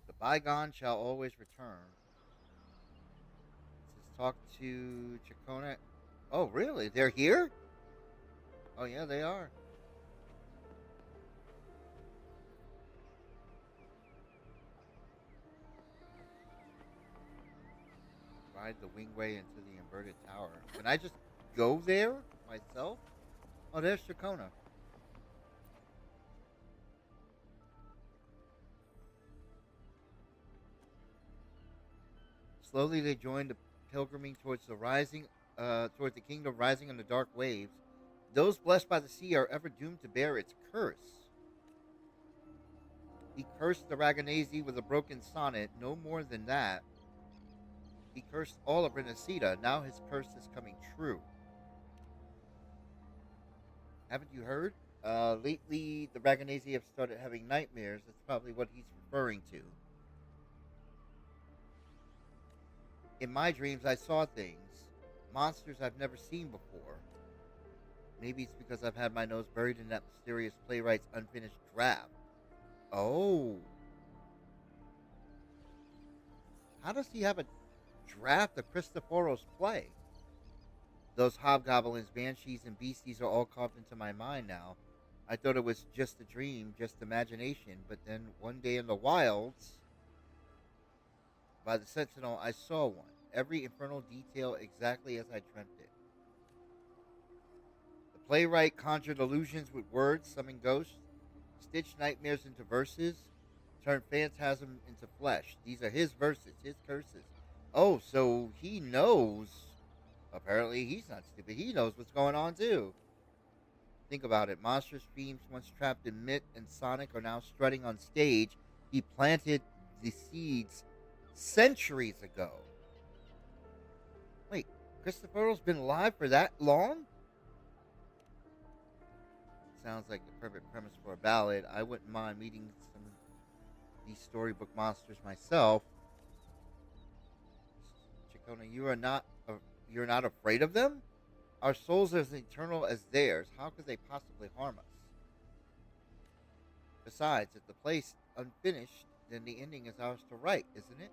The bygone shall always return. It says talk to Chacona. Oh, really? They're here? Oh, yeah, they are. Ride the wingway into the inverted tower. Can I just go there myself? Oh, there's Chacona. Slowly they joined the pilgriming towards the kingdom rising on the dark waves. Those blessed by the sea are ever doomed to bear its curse. He cursed the Raganese with a broken sonnet, no more than that. He cursed all of Rinascita. Now his curse is coming true. Haven't you heard? Lately, the Raganese have started having nightmares. That's probably what he's referring to. In my dreams, I saw things. Monsters I've never seen before. Maybe it's because I've had my nose buried in that mysterious playwright's unfinished draft. Oh. How does he have a draft of Cristoforo's play? Those hobgoblins, banshees, and beasties are all carved into my mind now. I thought it was just a dream, just imagination, but then one day in the wilds, by the Sentinel, I saw one. Every infernal detail exactly as I dreamt it. The playwright conjured illusions with words, summoned ghosts, stitched nightmares into verses, turned phantasm into flesh. These are his verses, his curses. Oh, so he knows. Apparently, he's not stupid. He knows what's going on, too. Think about it. Monstrous dreams once trapped in Mitt and Sonic are now strutting on stage. He planted the seeds centuries ago. Wait, Cristoforo's been alive for that long? Sounds like the perfect premise for a ballad. I wouldn't mind meeting some of these storybook monsters myself. Chacona, you're not afraid of them? Our souls are as eternal as theirs. How could they possibly harm us? Besides, if the play's unfinished, then the ending is ours to write, isn't it?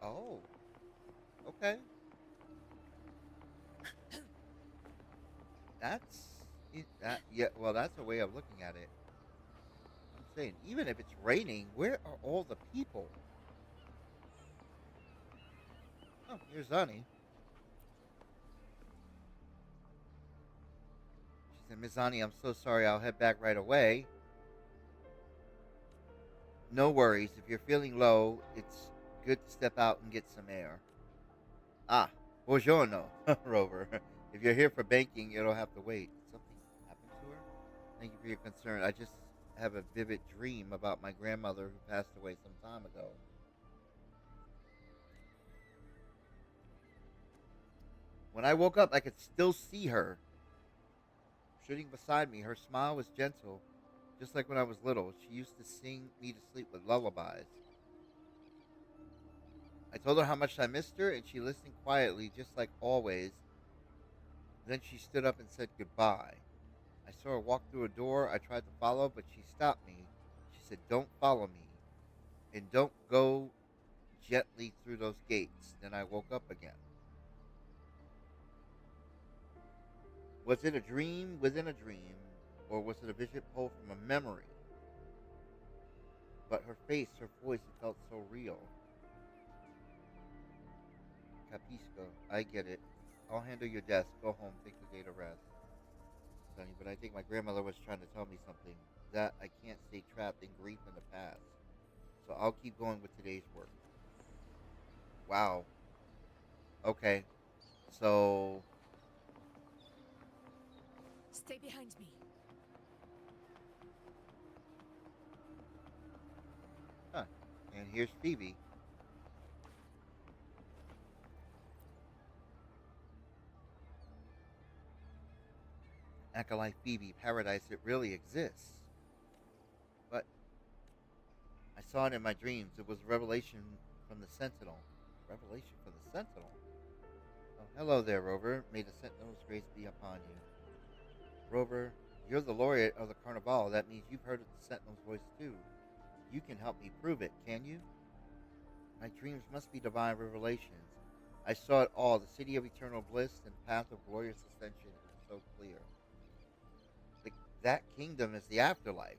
Oh. Okay. That's a way of looking at it. I'm saying, even if it's raining, where are all the people? Oh, here's Zani. She said, Miss Zani, I'm so sorry. I'll head back right away. No worries. If you're feeling low, it's good to step out and get some air. Ah, buongiorno, Rover. If you're here for banking, it'll have to wait. Did something happen to her? Thank you for your concern. I just have a vivid dream about my grandmother who passed away some time ago. When I woke up, I could still see her. Sitting beside me, her smile was gentle, just like when I was little. She used to sing me to sleep with lullabies. I told her how much I missed her, and she listened quietly, just like always. Then she stood up and said goodbye. I saw her walk through a door. I tried to follow, but she stopped me. She said, "Don't follow me, and don't go gently through those gates." Then I woke up again. Was it a dream within a dream, or was it a vision pulled from a memory? But her face, her voice, it felt so real. Capisco. I get it. I'll handle your desk. Go home. Take the day to rest. Sonny, but I think my grandmother was trying to tell me something. that I can't stay trapped in grief in the past. So I'll keep going with today's work. Wow. Okay. So, Stay behind me. huh. And here's Phoebe. Acolyte Phoebe, paradise, it really exists. But I saw it in my dreams. It was a revelation from the Sentinel. Revelation from the Sentinel? Oh, hello there, Rover. May the Sentinel's grace be upon you. Rover, you're the laureate of the Carnival. That means you've heard the Sentinel's voice too. You can help me prove it, can you? My dreams must be divine revelations. I saw it all. The city of eternal bliss and path of glorious ascension is so clear. That kingdom is the afterlife.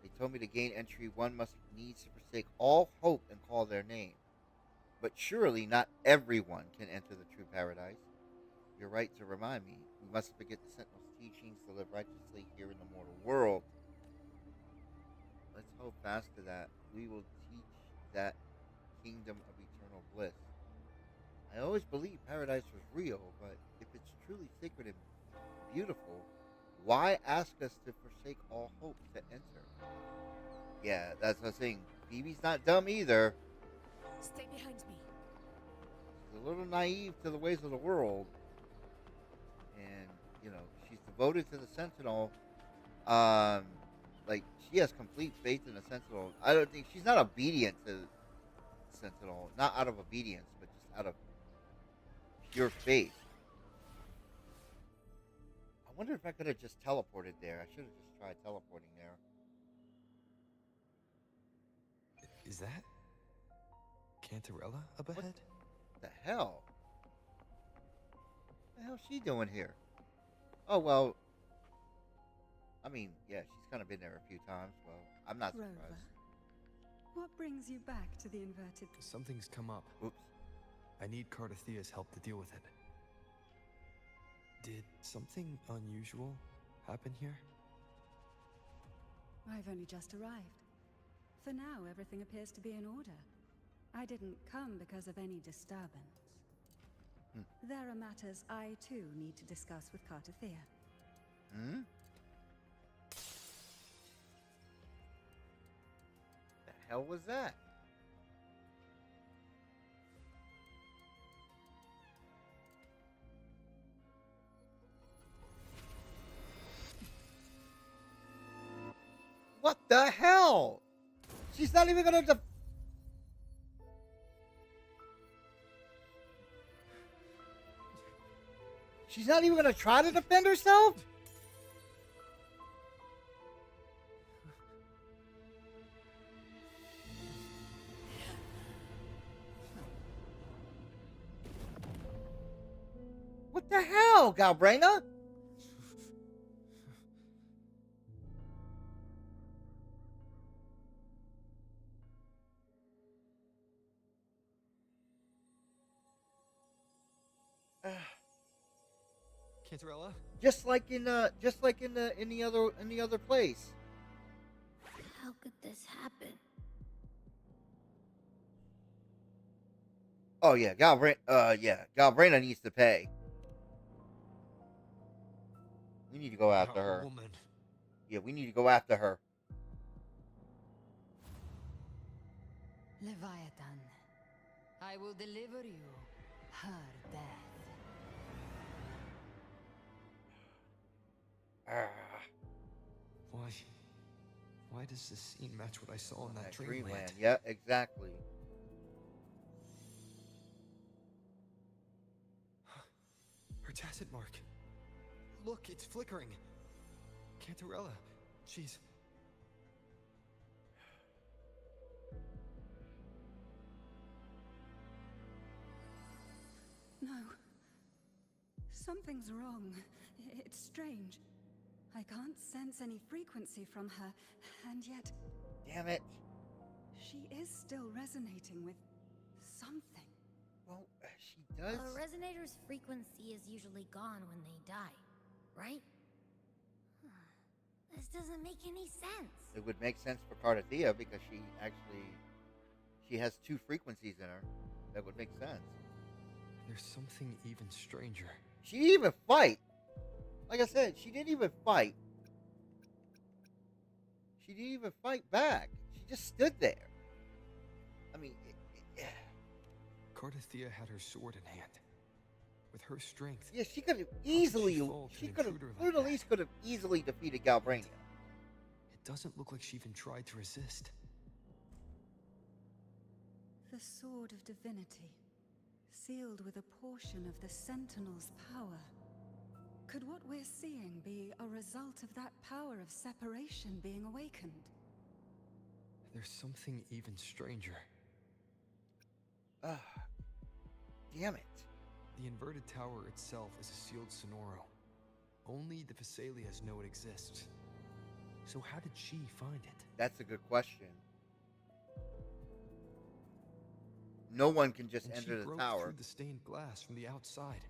They told me to gain entry, one must needs to forsake all hope and call their name. But surely not everyone can enter the true paradise. You're right to remind me. We mustn't forget the Sentinel's teachings to live righteously here in the mortal world. Let's hold fast to that. We will teach that kingdom of eternal bliss. I always believed paradise was real, but if it's truly sacred and beautiful, why ask us to forsake all hope to enter? Yeah, that's what I'm saying. Phoebe's not dumb either. Stay behind me. She's a little naive to the ways of the world. And, you know, she's devoted to the Sentinel. Like, she has complete faith in the Sentinel. I don't think she's not obedient to the Sentinel. Not out of obedience, but just out of pure faith. I wonder if I could have just teleported there. I should have just tried teleporting there. Is that Cantarella up ahead? What the hell? What the hell's she doing here? Oh, well. I mean, yeah, she's kind of been there a few times. Well, I'm not surprised. Rover, what brings you back to the inverted? Something's come up. Oops. I need Cardathea's help to deal with it. Did something unusual happen here? I've only just arrived. For now, everything appears to be in order. I didn't come because of any disturbance. There are matters I, too, need to discuss with Cardathea. Hmm? The hell was that? What the hell? She's not even gonna She's not even gonna try to defend herself? What the hell, Galbraina? Cantarella? Just like in the other place. How could this happen? Oh yeah, Galbraina needs to pay. We need to go after her. Woman. Yeah, we need to go after her. Leviathan, I will deliver you her death. Why does this scene match what I saw in that dreamland? Yeah, exactly. Her tacit mark. Look, it's flickering. Cantarella, she's... No. Something's wrong. It's strange. I can't sense any frequency from her, and yet... Damn it. She is still resonating with something. Well, she does... A resonator's frequency is usually gone when they die, right? This doesn't make any sense. It would make sense for Cardathea because she has two frequencies in her. That would make sense. There's something even stranger. She didn't even fight. Like I said, she didn't even fight. She didn't even fight back. She just stood there. I mean, Cardathea had her sword in hand. With her strength. Yeah, she could have easily. She could have. Literally, could have easily defeated Galbrania. It doesn't look like she even tried to resist. The Sword of Divinity, sealed with a portion of the Sentinel's power. Could what we're seeing be a result of that power of separation being awakened? There's something even stranger. Damn it. The inverted tower itself is a sealed Sonoro. Only the Vesalias know it exists. So how did she find it? That's a good question. No one can just enter the broke tower. Through the stained glass from the outside.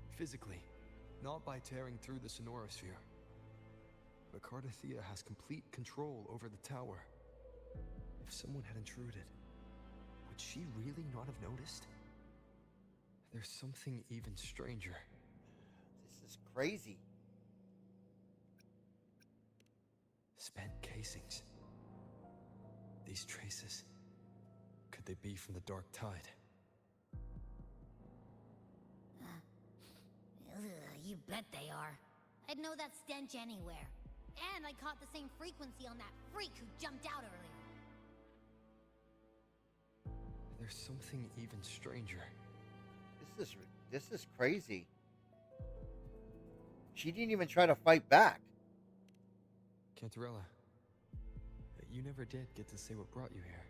Physically, not by tearing through the Sonorosphere. But Cardathea has complete control over the tower. If someone had intruded, would she really not have noticed? There's something even stranger. This is crazy. Spent casings. These traces. Could they be from the Dark Tide? You bet they are. I'd know that stench anywhere. And I caught the same frequency on that freak who jumped out earlier. There's something even stranger. This is crazy. She didn't even try to fight back. Cantarella, you never did get to say what brought you here.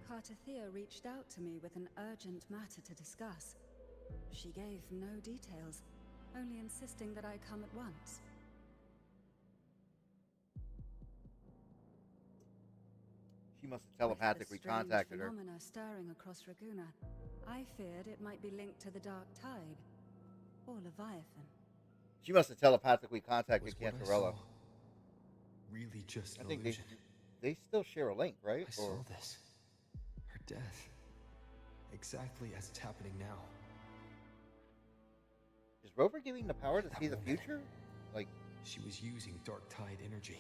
Cartathea reached out to me with an urgent matter to discuss. She gave no details, only insisting that I come at once. She must have telepathically contacted her. Phenomena stirring across Raguna. I feared it might be linked to the Dark Tide, or Leviathan. She must have telepathically contacted Cantarella. Really just an I think illusion. they still share a link, right? I saw this. Her death. Exactly as it's happening now. Is Rover giving the power to see the future? Like, she was using Dark Tide energy.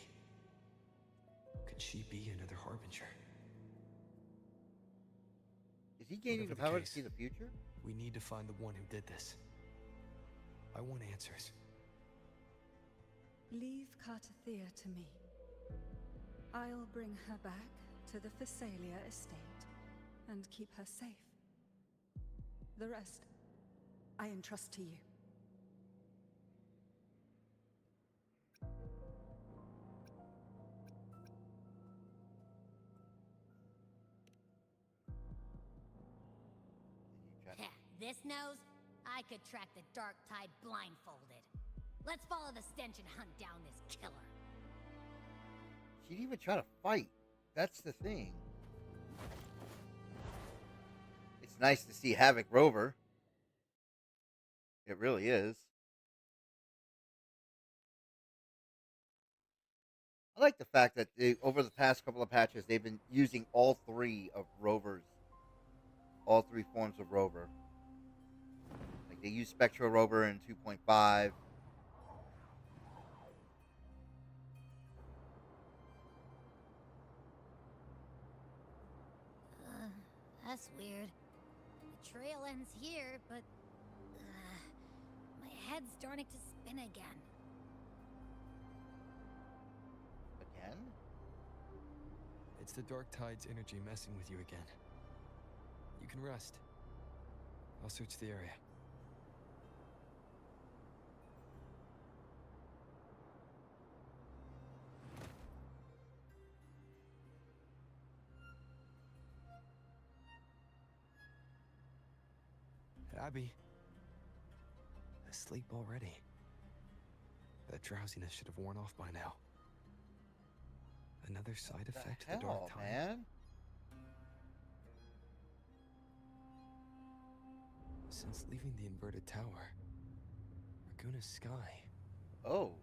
Could she be another Harbinger? Is he gaining the power to see the future? We need to find the one who did this. I want answers. Leave Cartathea to me. I'll bring her back to the Phasalia estate and keep her safe. The rest, I entrust to you. This nose, I could track the Dark Tide blindfolded. Let's follow the stench and hunt down this killer. She didn't even try to fight. That's the thing. It's nice to see Havoc Rover. It really is. I like the fact that over the past couple of patches, they've been using all three of Rover's, all three forms of Rover. Like they use Spectral Rover in 2.5. That's weird. The trail ends here, but my head's starting to spin again. Again? It's the Dark Tide's energy messing with you again. You can rest. I'll search the area. Abby. Asleep already. That drowsiness should have worn off by now. Another side effect of the Dark Tide. Man? Since leaving the inverted tower, Raguna's sky. Oh.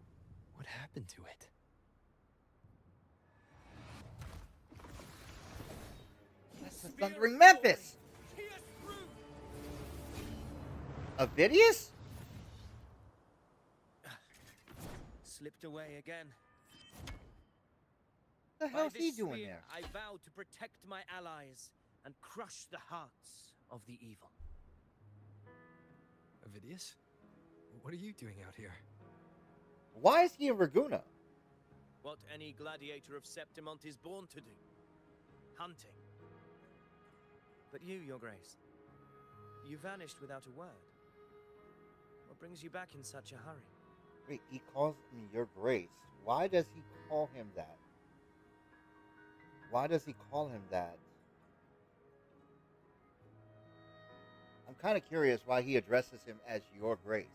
What happened to it? That's the Thundering Memphis. Avidius? Slipped away again. What the hell's he doing spear, there? I vow to protect my allies and crush the hearts of the evil. Avidius? What are you doing out here? Why is he in Raguna? What any gladiator of Septimont is born to do. Hunting. But you, Your Grace, you vanished without a word. What brings you back in such a hurry? Wait, he calls me Your Grace. Why does he call him that? Why does he call him that? I'm kind of curious why he addresses him as Your Grace.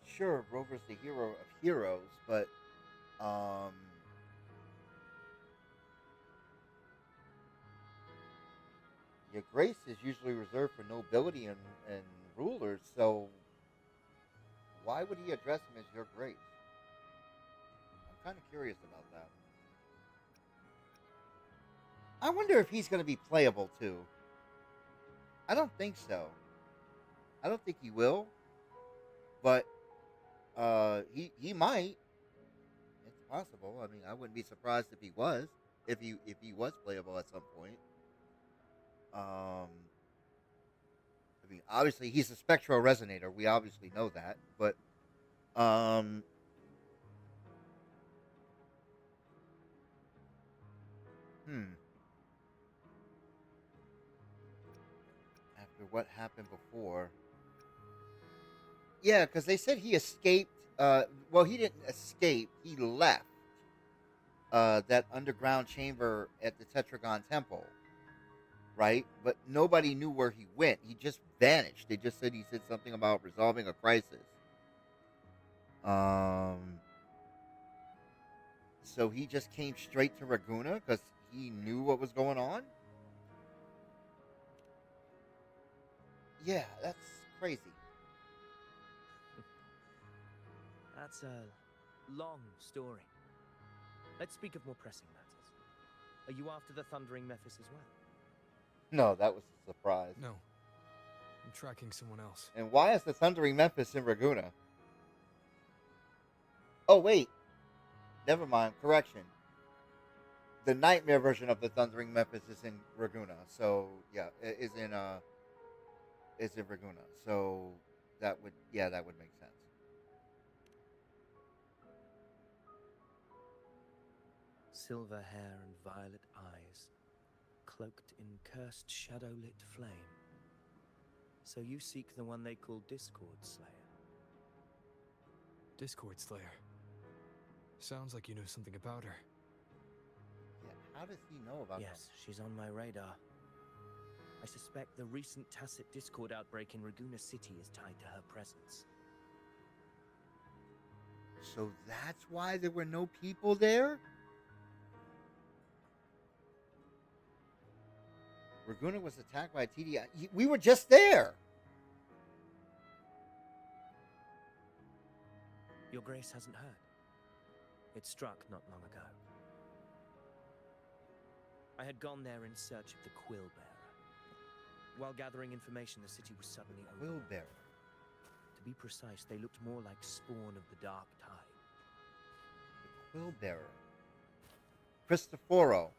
Sure, Rover's the hero of heroes, but Your Grace is usually reserved for nobility and rulers, so why would he address him as Your Grace? I'm kind of curious about that. I wonder if he's going to be playable too. I don't think so. I don't think he will, but he might. It's possible. I mean, I wouldn't be surprised if he was, if he was playable at some point. I mean, obviously he's a Spectro Resonator. We obviously know that, but after what happened before, yeah, because they said he escaped. Well, he didn't escape. He left that underground chamber at the Tetragon Temple, right? But nobody knew where he went. He just vanished. They just said he said something about resolving a crisis. So he just came straight to Raguna because he knew what was going on? Yeah, that's crazy. That's a long story. Let's speak of more pressing matters. Are you after the Thundering Memphis as well? No, that was a surprise. No. I'm tracking someone else. And why is the Thundering Memphis in Raguna? Oh, wait. Never mind. Correction. The Nightmare version of the Thundering Memphis is in Raguna. So, yeah, is in Raguna. So, that would make sense. Silver hair and violet eyes, cloaked in cursed shadow-lit flame. So you seek the one they call Discord Slayer. Discord Slayer. Sounds like you know something about her. Yeah, how does he know about her? Yes, she's on my radar. I suspect the recent tacit Discord outbreak in Raguna City is tied to her presence. So that's why there were no people there? Raguna was attacked by TDI. We were just there. Your Grace hasn't heard. It struck not long ago. I had gone there in search of the Quill Bearer. While gathering information, the city was suddenly overrun. Quill Bearer. To be precise, they looked more like spawn of the Dark Tide. The Quill Bearer. Cristoforo.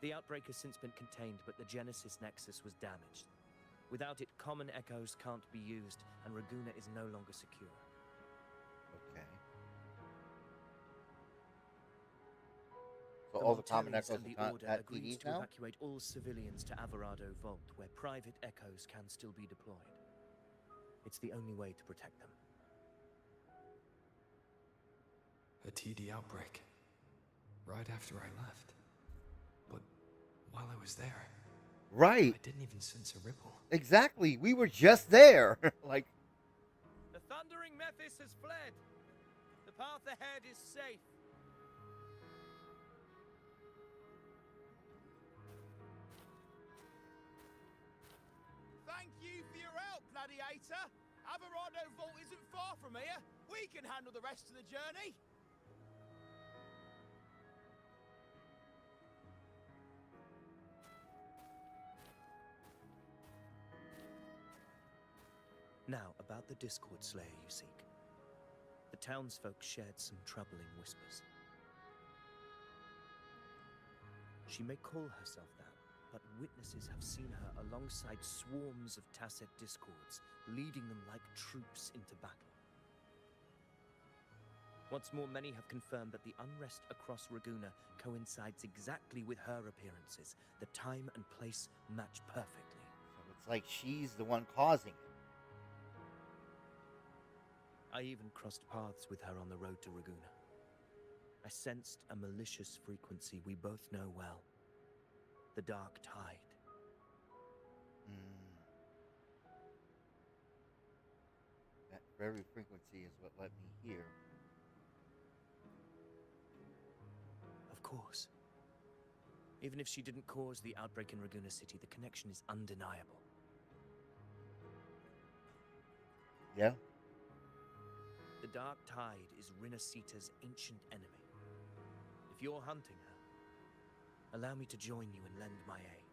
The outbreak has since been contained, but the Genesis Nexus was damaged. Without it, common echoes can't be used, and Raguna is no longer secure. Okay. So all the common Mortarians echoes and the are Order at agreed TDs to now? evacuate all civilians to Averado Vault, where private echoes can still be deployed. It's the only way to protect them. A TD outbreak. Right after I left. But while I was there, Right. I didn't even sense a ripple. Exactly. We were just there. Like, The Thundering Memphis has fled. The path ahead is safe. gladiator. Averado Vault isn't far from here. We can handle the rest of the journey. Now, about the Discord Slayer you seek. The townsfolk shared some troubling whispers. She may call herself that, but witnesses have seen her alongside swarms of Tacet discords, leading them like troops into battle. What's more, many have confirmed that the unrest across Raguna coincides exactly with her appearances. The time and place match perfectly. So it's like she's the one causing it. I even crossed paths with her on the road to Raguna. I sensed a malicious frequency we both know well. The Dark Tide. That very frequency is what led me here. Of course. Even if she didn't cause the outbreak in Raguna City, the connection is undeniable. Yeah? The Dark Tide is Rinascita's ancient enemy. If you're hunting her, allow me to join you and lend my aid.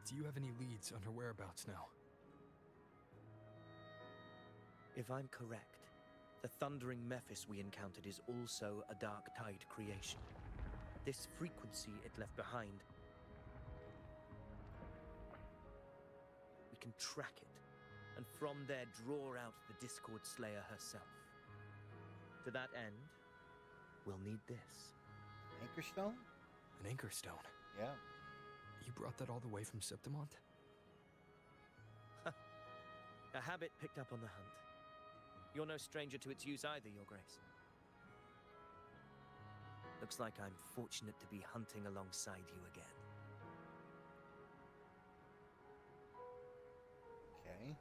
Do you have any leads on her whereabouts now? If I'm correct, the thundering Mephis we encountered is also a Dark Tide creation. This frequency it left behind, we can track it, and from there draw out the Discord Slayer herself. To that end, we'll need this. Anchor stone? An anchor stone? Yeah. You brought that all the way from Septimont? A habit picked up on the hunt. You're no stranger to its use either, Your Grace. Looks like I'm fortunate to be hunting alongside you again. Okay.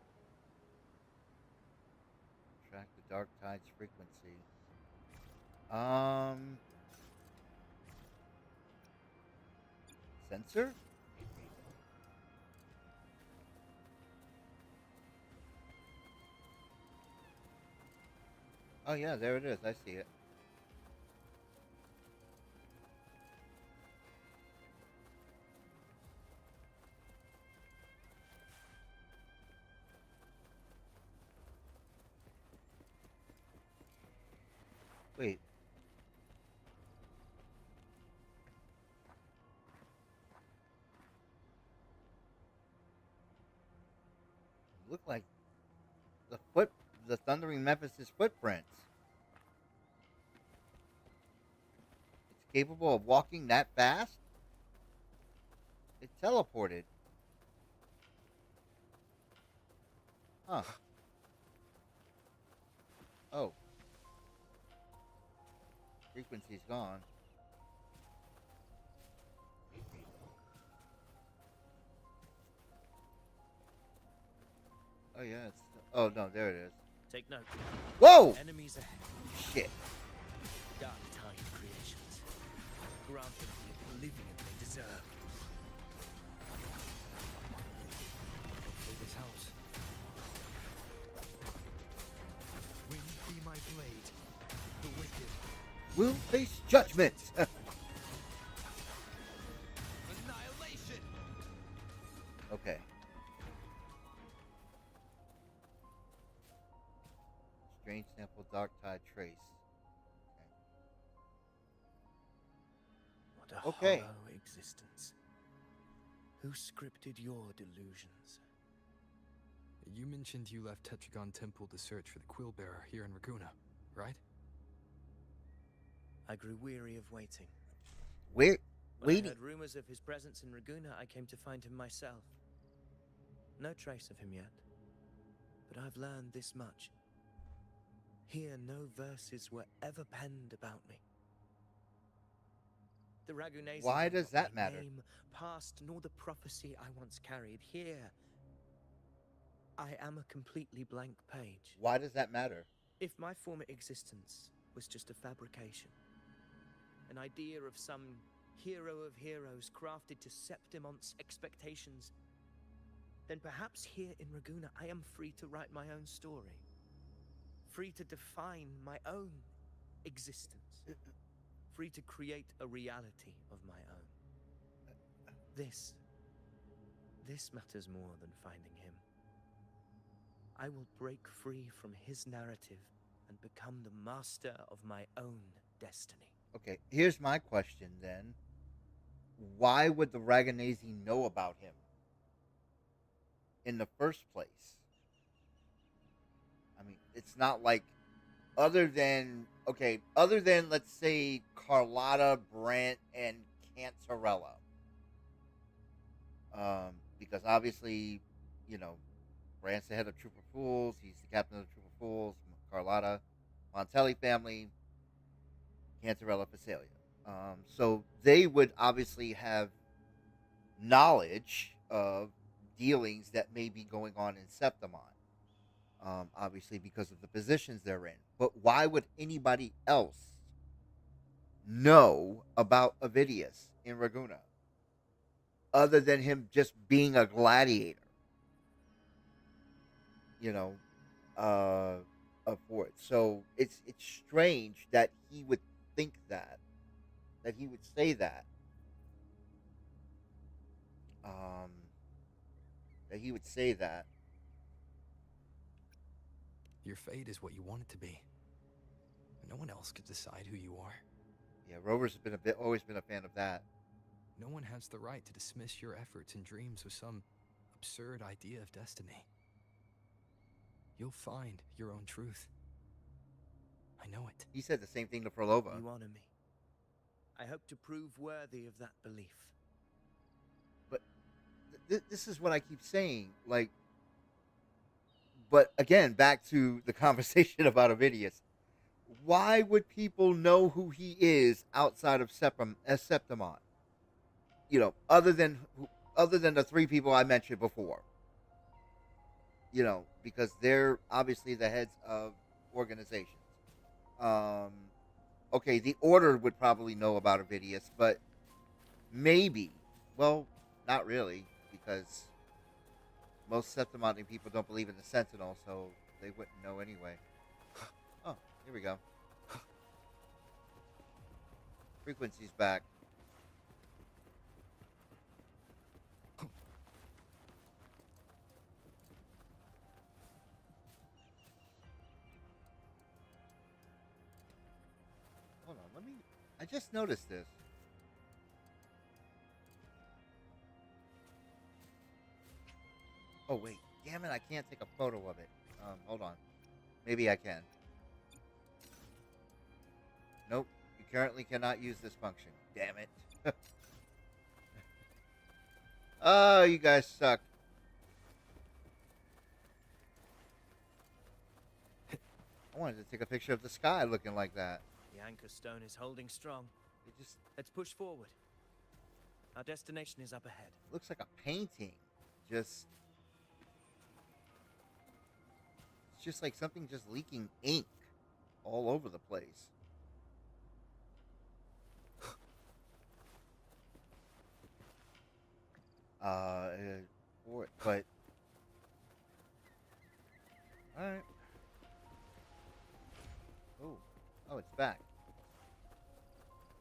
Track the Dark Tide's frequency. Sensor? Oh yeah, there it is. I see it. Wait. Look like the Thundering Memphis' footprints. It's capable of walking that fast? It teleported. Huh. Oh. Frequency's gone. Oh yeah, it's... Oh no, there it is. Take note. Whoa! Enemies ahead. Shit. Dark Tide creations. Granted the oblivion they deserve. Hopefully this helps. Wind be my blade. The wicked will face judgment. Annihilation. Okay. Strange sample, Dark Tide trace. What a Okay. hollow existence. Who scripted your delusions? You mentioned you left Tetragon Temple to search for the Quill Bearer here in Raguna, right? I grew weary of waiting. When I heard rumors of his presence in Raguna, I came to find him myself. No trace of him yet, but I've learned this much. Here, no verses were ever penned about me. The Ragunese. Why does that matter? Name, past, nor the prophecy I once carried. Here, I am a completely blank page. Why does that matter? If my former existence was just a fabrication, an idea of some hero of heroes crafted to Septimont's expectations, then perhaps here in Raguna I am free to write my own story. Free to define my own existence. Free to create a reality of my own. This matters more than finding him. I will break free from his narrative and become the master of my own destiny. Okay, here's my question then. Why would the Raganese know about him in the first place? I mean, it's not like other than let's say Carlotta, Brant, and Cantarella. Because obviously, you know, Brant's the head of Troop of Fools. He's the captain of the Troop of Fools. Carlotta, Montelli family, Cantarella, Phasalia. So they would obviously have knowledge of dealings that may be going on in Septimon. Obviously because of the positions they're in. But why would anybody else know about Avidius in Raguna other than him just being a gladiator? You know, for it. So it's strange that he would think that he would say that. That he would say that. Your fate is what you want it to be. No one else could decide who you are. Yeah, Rover's always been a fan of that. No one has the right to dismiss your efforts and dreams with some absurd idea of destiny. You'll find your own truth. I know it. He said the same thing to Frolova. You honor me. I hope to prove worthy of that belief. But this is what I keep saying. Like, but again, back to the conversation about Avidius. Why would people know who he is outside of Septimon? You know, other than the three people I mentioned before. You know, because they're obviously the heads of organizations. Okay, the Order would probably know about Avidius, but maybe, well, not really, because most Septimon people don't believe in the Sentinel, so they wouldn't know anyway. Oh, here we go. Frequency's back. Hold on, I just noticed this. Oh wait, damn it, I can't take a photo of it. Hold on. Maybe I can. Nope, you currently cannot use this function. Damn it. Oh, you guys suck. I wanted to take a picture of the sky looking like that. The anchor stone is holding strong. Let's push forward. Our destination is up ahead. Looks like a painting. It's just like something just leaking ink all over the place. But all right. Oh, it's back.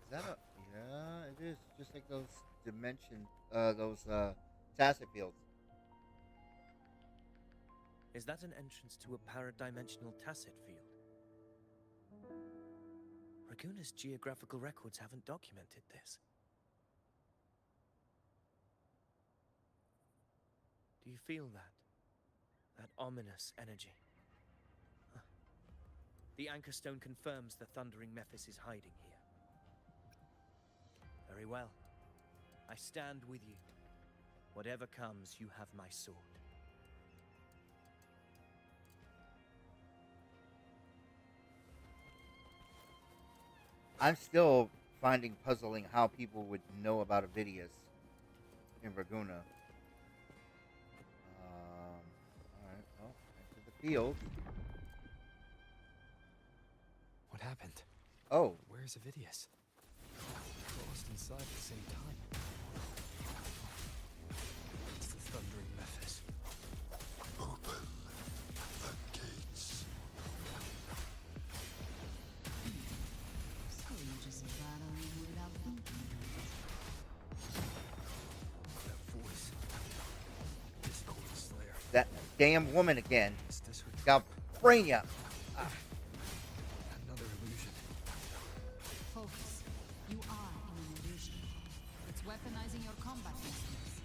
Is that a? Yeah, it is. Just like those tacit fields. Is that an entrance to a paradimensional tacit field? Raguna's geographical records haven't documented this. Do you feel that? That ominous energy? Huh. The anchor stone confirms the thundering Mephis is hiding here. Very well. I stand with you. Whatever comes, you have my sword. I'm still finding puzzling how people would know about Avidius in Raguna. Alright, well, into the field. What happened? Oh. Where's Avidius? Lost inside at the same time. It's the thundering Mephis. that damn woman again. Is this her Got brain ya. Another illusion. Focus. You are in an illusion. It's weaponizing your combat instincts.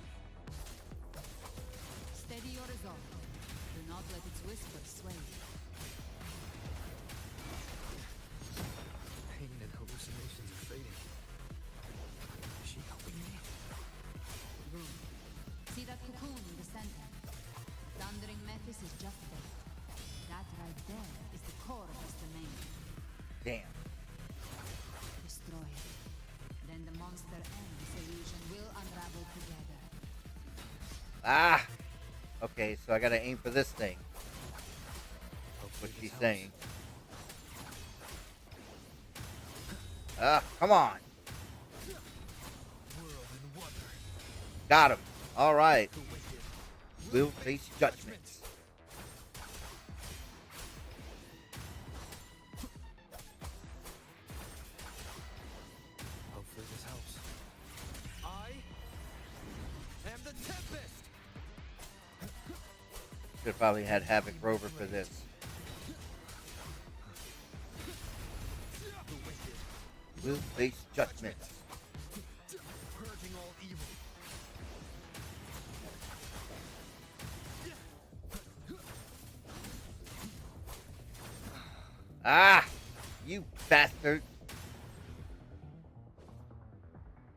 Steady your resolve. Do not let its whispers sway you. Pain and hallucinations are fading. Is she helping me? Good. See that cocoon in the center? Thundering Mephis is just there. That right there is the core of this domain. Damn. Destroy it. Then the monster and this illusion will unravel together. Ah! Okay, so I gotta aim for this thing. What she's saying. Ah, come on! Got him. Alright. We'll face judgments. Hopefully this helps. I am the Tempest! Should have probably had Havoc Rover for this. We'll face judgments. Purging all evil. Ah! You bastard!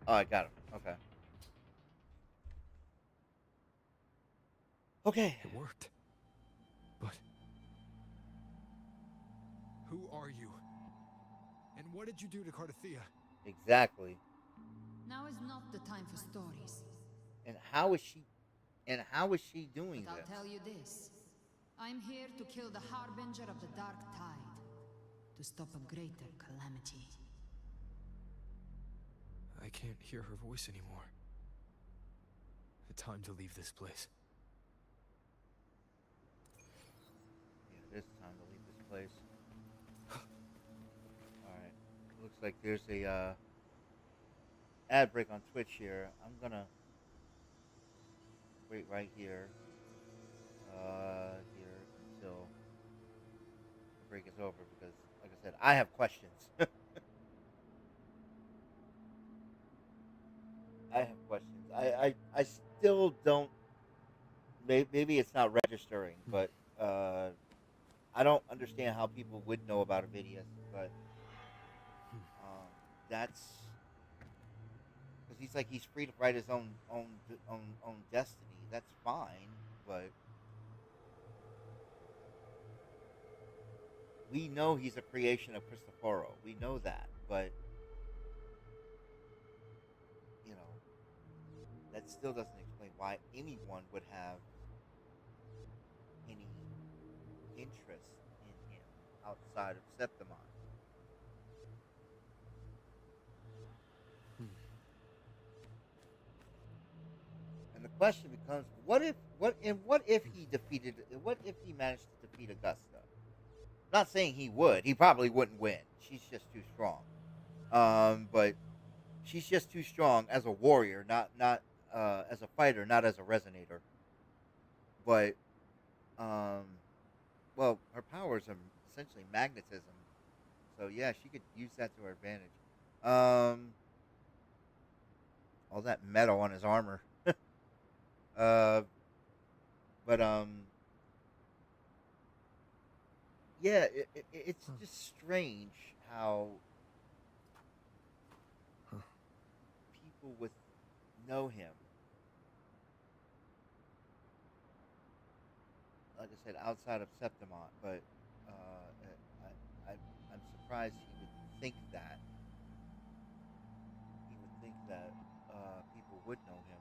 Oh, I got him. Okay. Okay. It worked. But who are you? And what did you do to Cardathea? Exactly. Now is not the time for stories. And how is she? And how is she doing But this? I'll tell you this. I'm here to kill the harbinger of the dark tide. To stop a greater calamity. I can't hear her voice anymore. It's time to leave this place. Yeah, it is time to leave this place. Alright. Looks like there's a ad break on Twitch here. I'm gonna wait right here. Here until the break is over because, like I said, I have questions. I have questions. I still don't. Maybe it's not registering, but I don't understand how people would know about Avidius. But that's because he's free to write his own destiny. That's fine, but we know he's a creation of Cristoforo. We know that, but you know, that still doesn't explain why anyone would have any interest in him outside of Septimon. And the question becomes, what if he managed to defeat Augusta? I'm not saying he would. He probably wouldn't win. She's just too strong. But she's just too strong as a warrior, not as a fighter, not as a resonator. But well, her powers are essentially magnetism. So yeah, she could use that to her advantage. All that metal on his armor. But yeah, it's just strange how people would know him. Like I said, outside of Septimon, but I'm surprised he would think that. He would think that people would know him.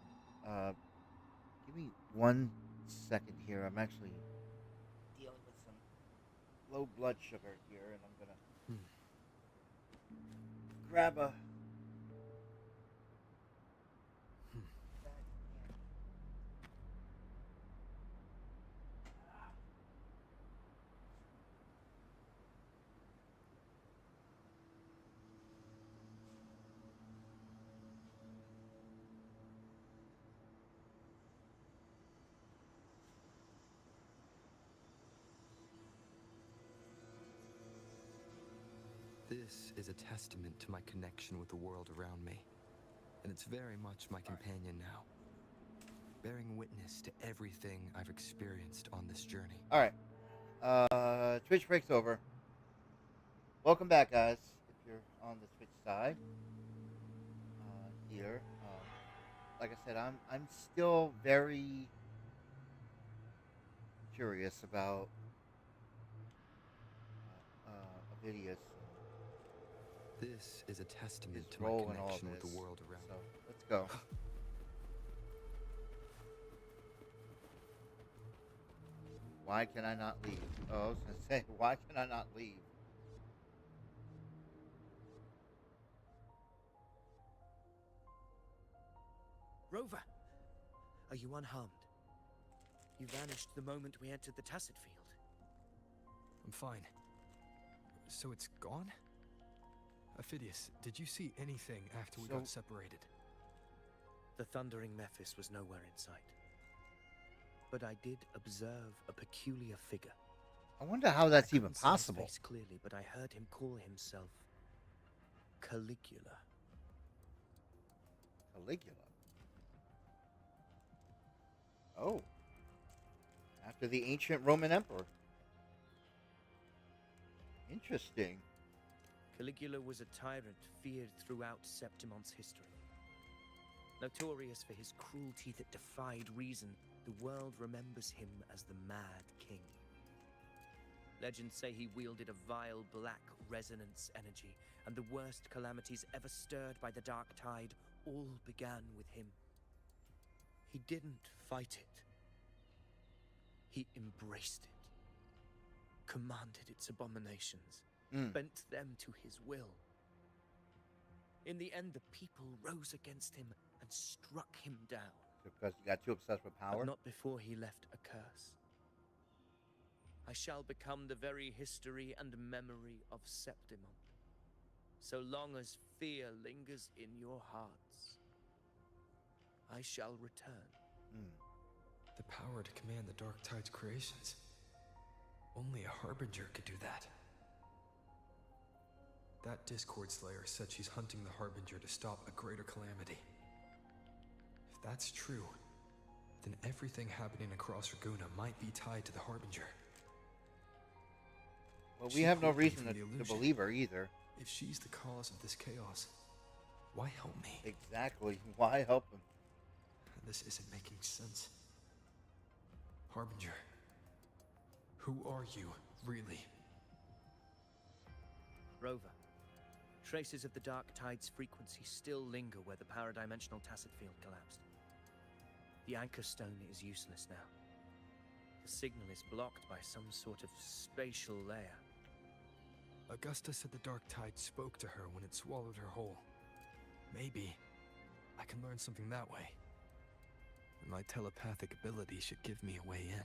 Give me 1 second here. I'm actually dealing with some low blood sugar here, and I'm gonna grab a. This is a testament to my connection with the world around me. And it's very much my companion now, bearing witness to everything I've experienced on this journey. All right. Twitch breaks over. Welcome back, guys. If you're on the Twitch side, here, like I said, I'm still very curious about Avidius. This is a testament to my role in all connection of with the this. world around So me. let's go. Why can I not leave? Oh, I was gonna say, why can I not leave? Rover, are you unharmed? You vanished the moment we entered the Tacit Field. I'm fine. So it's gone? Aphidius, did you see anything after we got separated? The thundering Mephis was nowhere in sight. But I did observe a peculiar figure. I wonder how that's even couldn't see his possible. face clearly, but I heard him call himself Caligula. Caligula. Oh. After the ancient Roman emperor. Interesting. Caligula was a tyrant feared throughout Septimon's history. Notorious for his cruelty that defied reason, the world remembers him as the Mad King. Legends say he wielded a vile black resonance energy, and the worst calamities ever stirred by the Dark Tide all began with him. He didn't fight it. He embraced it, commanded its abominations, bent them to his will. In the end, the people rose against him and struck him down. Because he got too obsessed with power? But not before he left a curse. I shall become the very history and memory of Septimon, so long as fear lingers in your hearts. I shall return. The power to command the Dark Tide's creations. Only a Harbinger could do that. That Discord Slayer said she's hunting the Harbinger to stop a greater calamity. If that's true, then everything happening across Raguna might be tied to the Harbinger. Well, we have no reason to believe her either. If she's the cause of this chaos, why help me? Exactly. Why help him? This isn't making sense. Harbinger, who are you, really? Rover, traces of the Dark Tide's frequency still linger where the paradimensional Tacit Field collapsed. The Anchor Stone is useless now. The signal is blocked by some sort of spatial layer. Augusta said the Dark Tide spoke to her when it swallowed her whole. Maybe I can learn something that way. My telepathic ability should give me a way in.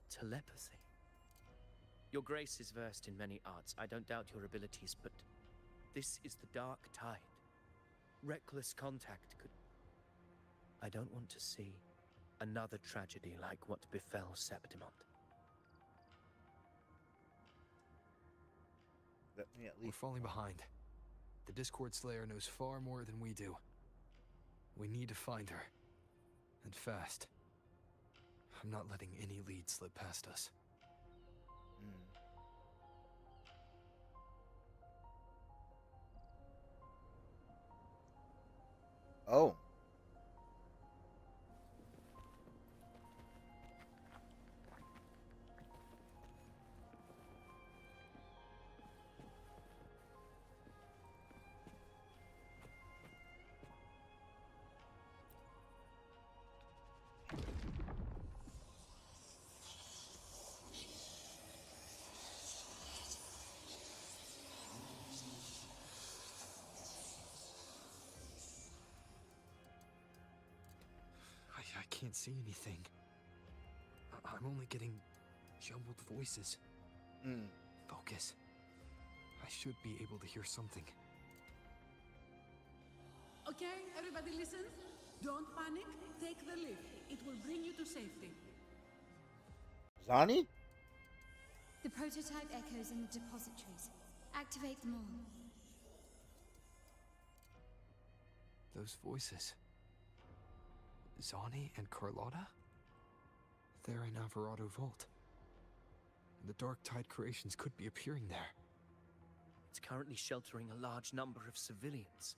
Telepathy? Your Grace is versed in many arts. I don't doubt your abilities, but this is the Dark Tide. Reckless contact could... I don't want to see another tragedy like what befell Septimon. We're falling behind. The Discord Slayer knows far more than we do. We need to find her. And fast. I'm not letting any lead slip past us. Oh. I can't see anything. I'm only getting jumbled voices. Focus. I should be able to hear something. Okay, everybody listen. Don't panic. Take the lift. It will bring you to safety. Zani? The prototype echoes in the depositories. Activate them all. Those voices. Zani and Carlotta? They're in Alvarado Vault. The Dark Tide creations could be appearing there. It's currently sheltering a large number of civilians.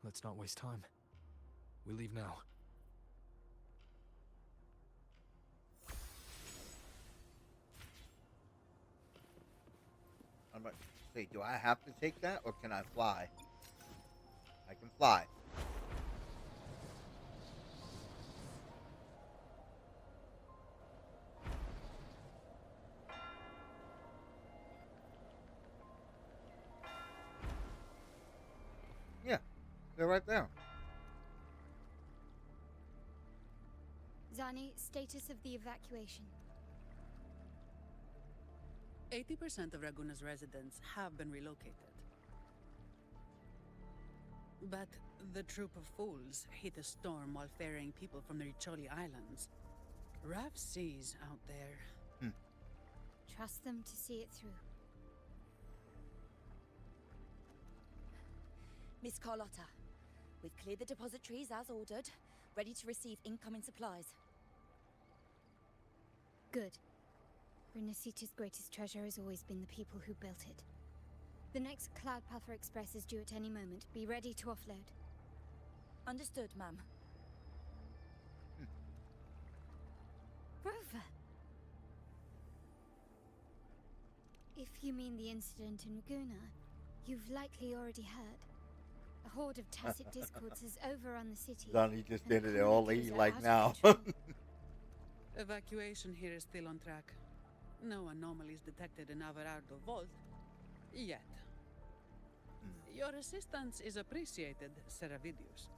Let's not waste time. We leave now. I'm about to say, do I have to take that or can I fly? I can fly. Yeah, they're right there. Zani, status of the evacuation. 80% of Raguna's residents have been relocated. But the troop of fools hit a storm while ferrying people from the Riccioli Islands. Rough seas out there. Trust them to see it through. Miss Carlotta, we've cleared the depositories as ordered, ready to receive incoming supplies. Good. Rinascita's greatest treasure has always been the people who built it. The next Cloudpuffer Express is due at any moment. Be ready to offload. Understood, ma'am. Rover! If you mean the incident in Raguna, you've likely already heard. A horde of tacit discords has overrun the city. He just did it all like now. Evacuation here is still on track. No anomalies detected in Alvarado Vault. Yet. Your assistance is appreciated, Seravidius.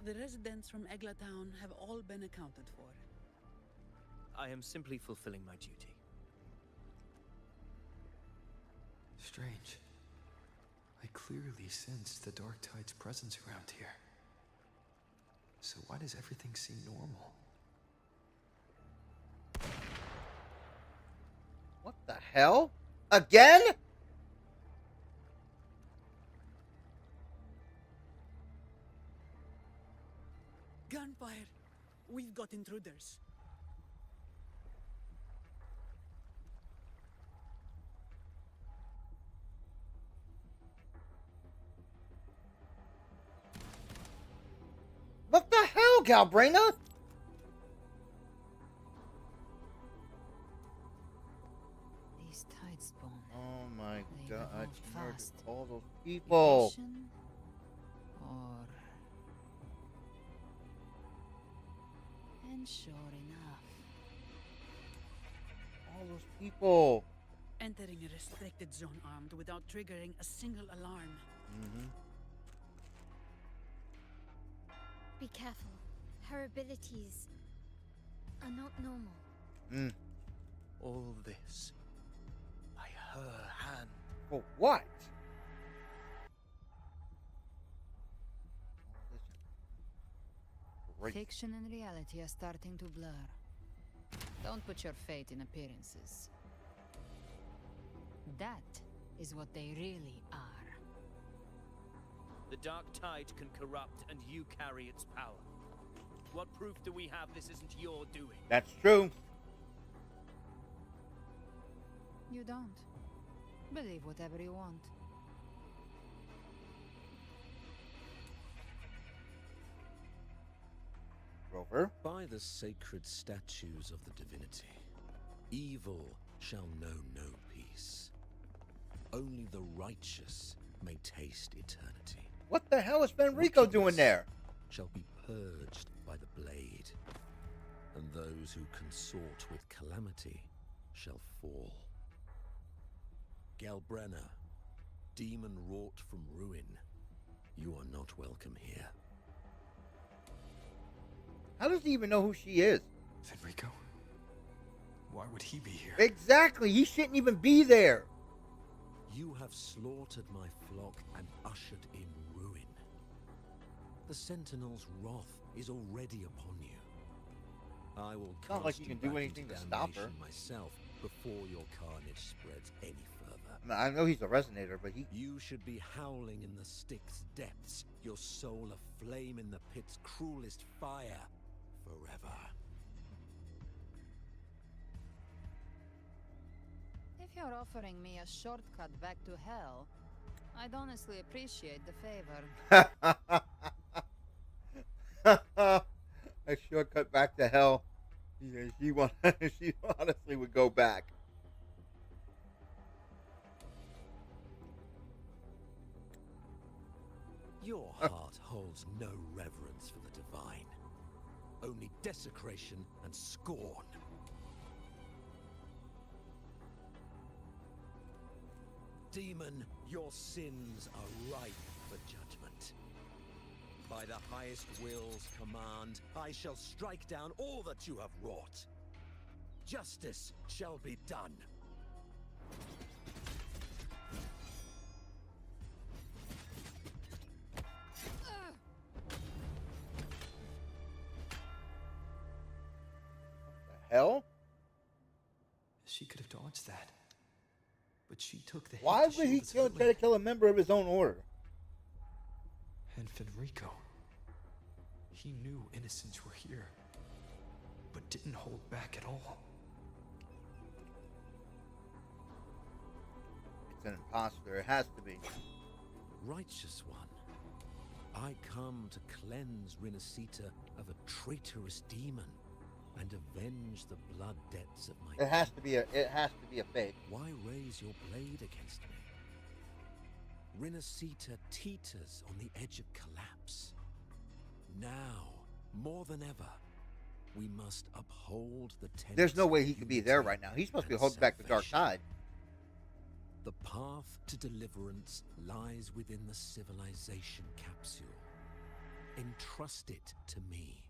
The residents from Eglatown have all been accounted for. I am simply fulfilling my duty. Strange. I clearly sensed the Dark Tide's presence around here. So why does everything seem normal? What the hell? Again? Gunfire! We've got intruders. What the hell, Galbraina? These tide spawn. Oh my They god, I evolved murdered fast. all those people. Mutation? Or... And sure enough. All those people. Entering a restricted zone armed without triggering a single alarm. Be careful. Her abilities are not normal. All this by her hand. For what? Fiction and reality are starting to blur. Don't put your fate in appearances. That is what they really are. The Dark Tide can corrupt, and you carry its power. What proof do we have this isn't your doing? That's true. You don't. Believe whatever you want. Rover? By the sacred statues of the divinity, evil shall know no peace. Only the righteous may taste eternity. What the hell is Benrico doing there? Shall be purged by the blade, and those who consort with calamity shall fall. Galbrenna, demon wrought from ruin, you are not welcome here. How does he even know who she is? Federico? Why would he be here? Exactly, he shouldn't even be there. You have slaughtered my flock and ushered in ruin. The Sentinel's wrath is already upon you. I will It's not like cast you can back do anything into to stop her. damnation myself before your carnage spreads any further. I mean, I know he's a resonator, but he... You should be howling in the Styx depths, your soul aflame in the pit's cruelest fire, forever. If you're offering me a shortcut back to hell, I'd honestly appreciate the favor. A shortcut back to hell. Yeah, she honestly would go back. Your heart holds no reverence for the divine, only desecration and scorn. Demon, your sins are ripe for judgment. By the highest will's command, I shall strike down all that you have wrought. Justice shall be done. Hell? She could have dodged that. But she took the hit. Why to would he shield his try to kill a member of his own order? And Fenrico. He knew innocents were here, but didn't hold back at all. It's an imposter. It has to be. Righteous one, I come to cleanse Rinascita of a traitorous demon and avenge the blood debts of my It has to be a fake. Why raise your blade against me? Rinascita teeters on the edge of collapse. Now, more than ever, we must uphold the tenets. There's no way he could be there right now. He's supposed to be holding back the dark side. The path to deliverance lies within the civilization capsule. Entrust it to me.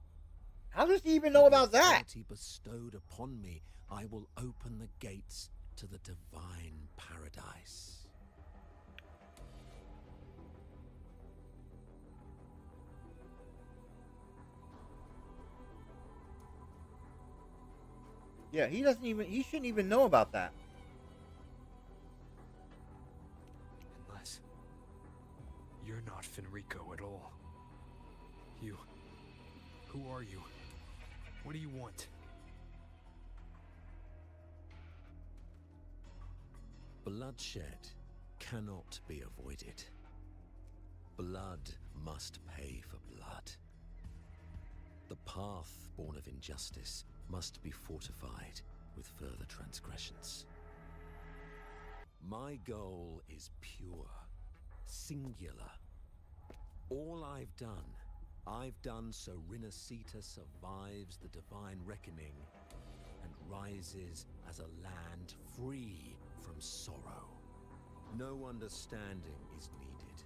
How does he even know about that? Bestowed upon me, I will open the gates to the divine paradise. Yeah, he shouldn't even know about that. Unless you're not Fenrico at all. Who are you? What do you want? Bloodshed cannot be avoided. Blood must pay for blood. The path born of injustice must be fortified with further transgressions. My goal is pure, singular. All I've done so Rinascita survives the divine reckoning and rises as a land free from sorrow. No understanding is needed,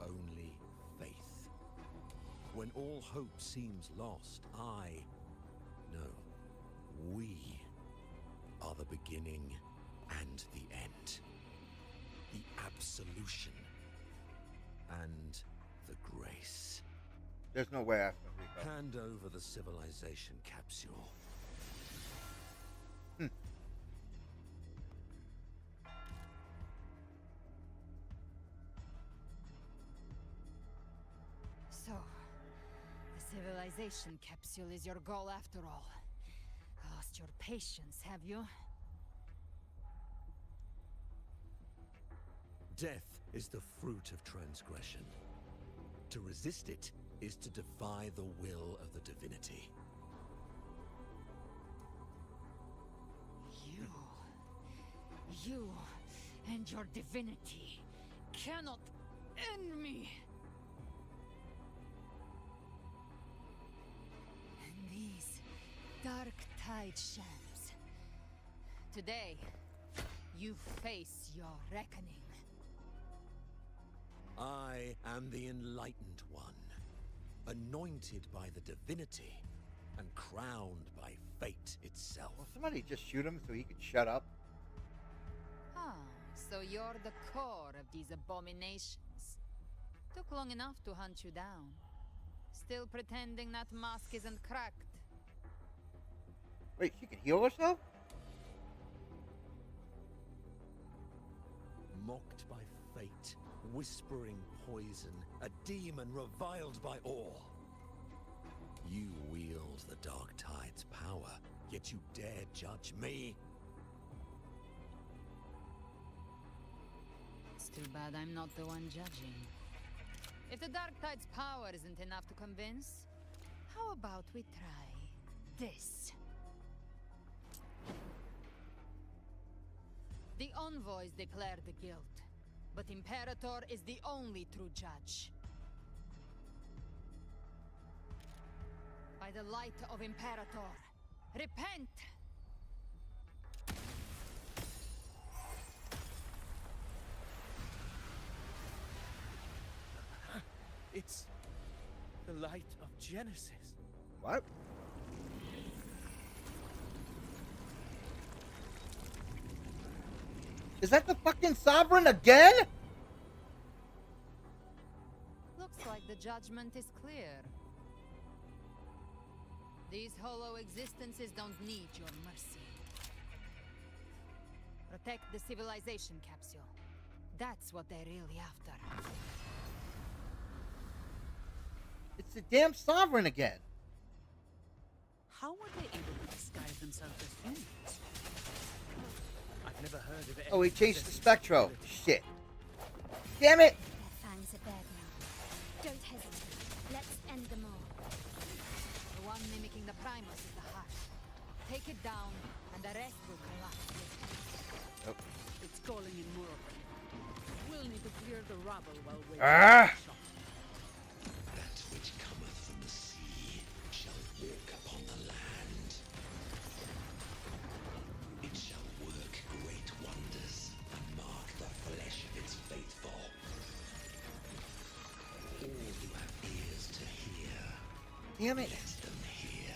only faith. When all hope seems lost, we are the beginning and the end. The absolution and the grace. There's no way I can read that. Hand over the civilization capsule. So, the civilization capsule is your goal after all. Lost your patience, have you? Death is the fruit of transgression. To resist it is to defy the will of the divinity. You and your divinity cannot end me. And these dark tide shams. Today, you face your reckoning. I am the enlightened one, anointed by the divinity and crowned by fate itself. Well, somebody just shoot him so he could shut up. Ah, so you're the core of these abominations. Took long enough to hunt you down. Still pretending that mask isn't cracked. Wait, she can heal herself? Mocked by fate, whispering poison, a demon reviled by all. You wield the Dark Tide's power, yet you dare judge me? It's too bad I'm not the one judging. If the Dark Tide's power isn't enough to convince, how about we try this? The envoys declare the guilt, but Imperator is the only true judge. By the light of Imperator, repent! It's the light of Genesis. What? Is that the fucking Sovereign again? Looks like the judgment is clear. These hollow existences don't need your mercy. Protect the civilization capsule. That's what they're really after. It's the damn Sovereign again. How were they able to disguise themselves as humans? I've never heard of it. Oh, he changed the Spectro. Shit. Damn it! Their fangs are bared now. Don't hesitate. Let's end them all. The one mimicking the Primus is the heart. Take it down, and the rest will collapse. Oh. It's calling in more of them. We'll need to clear the rubble while waiting. Ah! That which cometh from the sea shall walk upon the land. It shall work great wonders and mark the flesh of its faithful. All who have ears to hear, damn it, let them hear.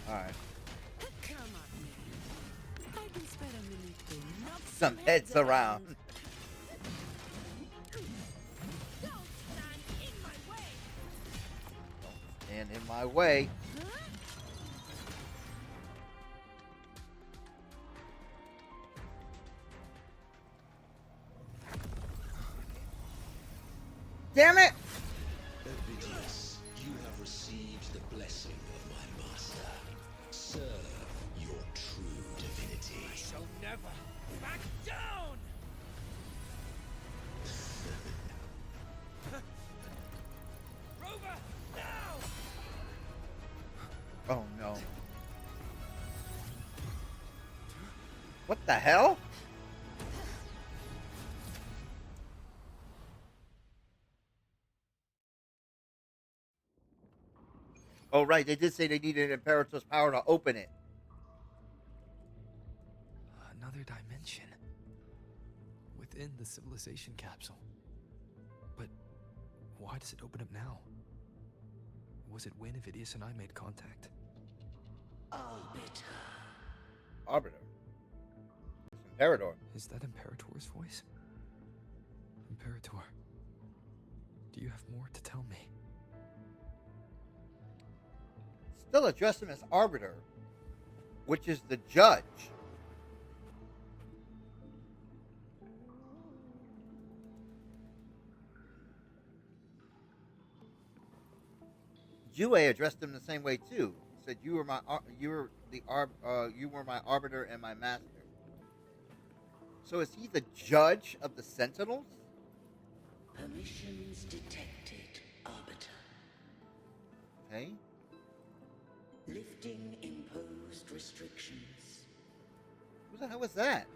Alright. Come on, me. I can spare a minute to knock Some heads around. Don't stand in my way. And in my way. Damn it! Ovidius, you have received the blessing of my master. Serve your true divinity. I shall never back down! Rover, now! Oh no. What the hell? Oh right, they did say they needed Imperator's power to open it. Another dimension. Within the civilization capsule. But why does it open up now? Was it when Ovidius and I made contact? Arbiter. Arbiter. It's Imperator. Is that Imperator's voice? Imperator, do you have more to tell me? Still address him as Arbiter, which is the judge. Jue addressed him the same way too. Said you were my arbiter and my master. So is he the judge of the Sentinels? Permissions detected, Arbiter. Okay. Lifting imposed restrictions. Who the hell was that?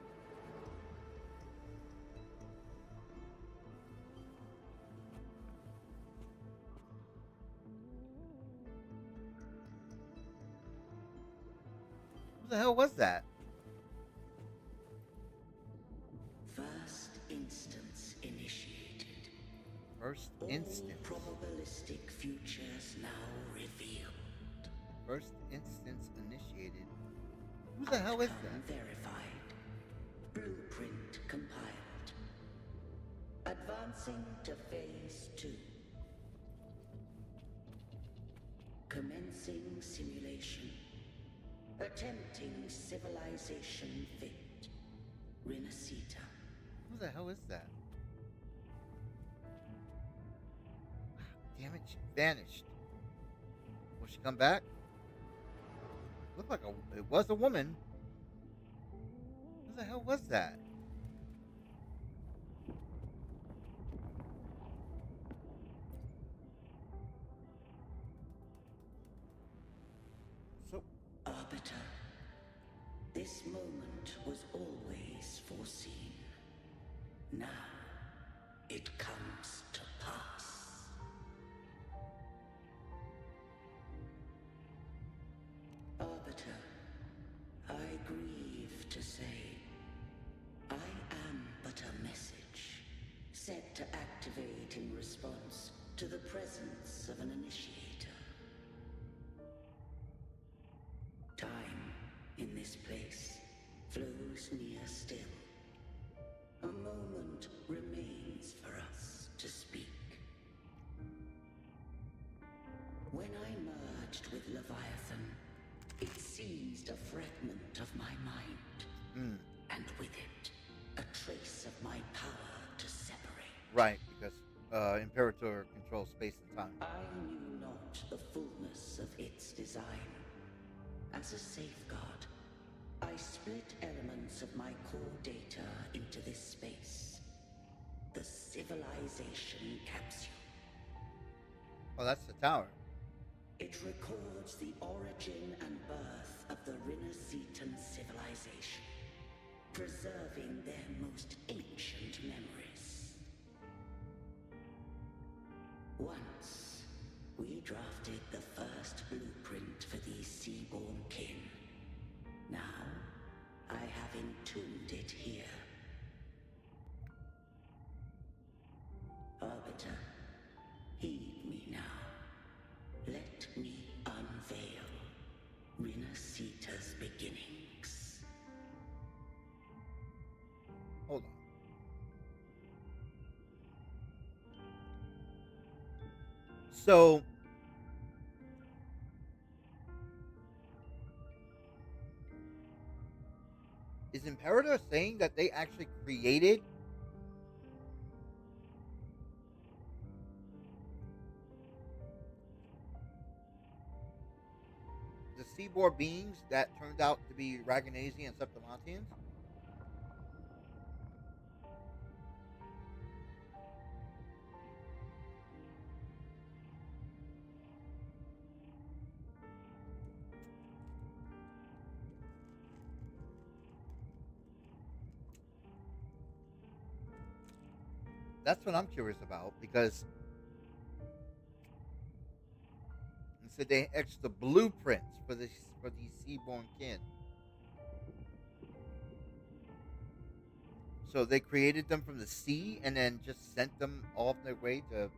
Who the hell was that? First instance initiated. First instance. All probabilistic futures now revealed. First instance initiated. Who the hell is that? Verified. Blueprint compiled. Advancing to phase 2. Commencing simulation. Attempting civilization fit. Rinascita. Who the hell is that? Damn it, she vanished. Will she come back? Looked like it was a woman. Who the hell was that? So, Arbiter, this moment was always foreseen. Now, it comes to pass. Arbiter, I grieve to say, I am but a message, set to activate in response to the presence of an initiator. Time, in this place, flows near still. A moment remains for us to speak. When I merged with Leviathan, it seized a fragment of my mind, and with it, a trace of my power to separate. right, because Imperator controls space and time. I knew not the fullness of its design. As a safeguard, I split elements of my core data into this space. The civilization capsule. Oh, that's the tower. It records the origin and birth of the Rinascitan civilization, preserving their most ancient memories. Once, we drafted the first blueprint for these seaborn kin. Now, I have entombed it here. Arbiter, heed me now. Let me unveil Rinascita's beginnings. Hold on. So, is Imperator saying that they actually created the seaboard beings that turned out to be Raganesi and Septimontians? That's what I'm curious about, because instead they etched the blueprints for these seaborn kin. So they created them from the sea and then just sent them off their way to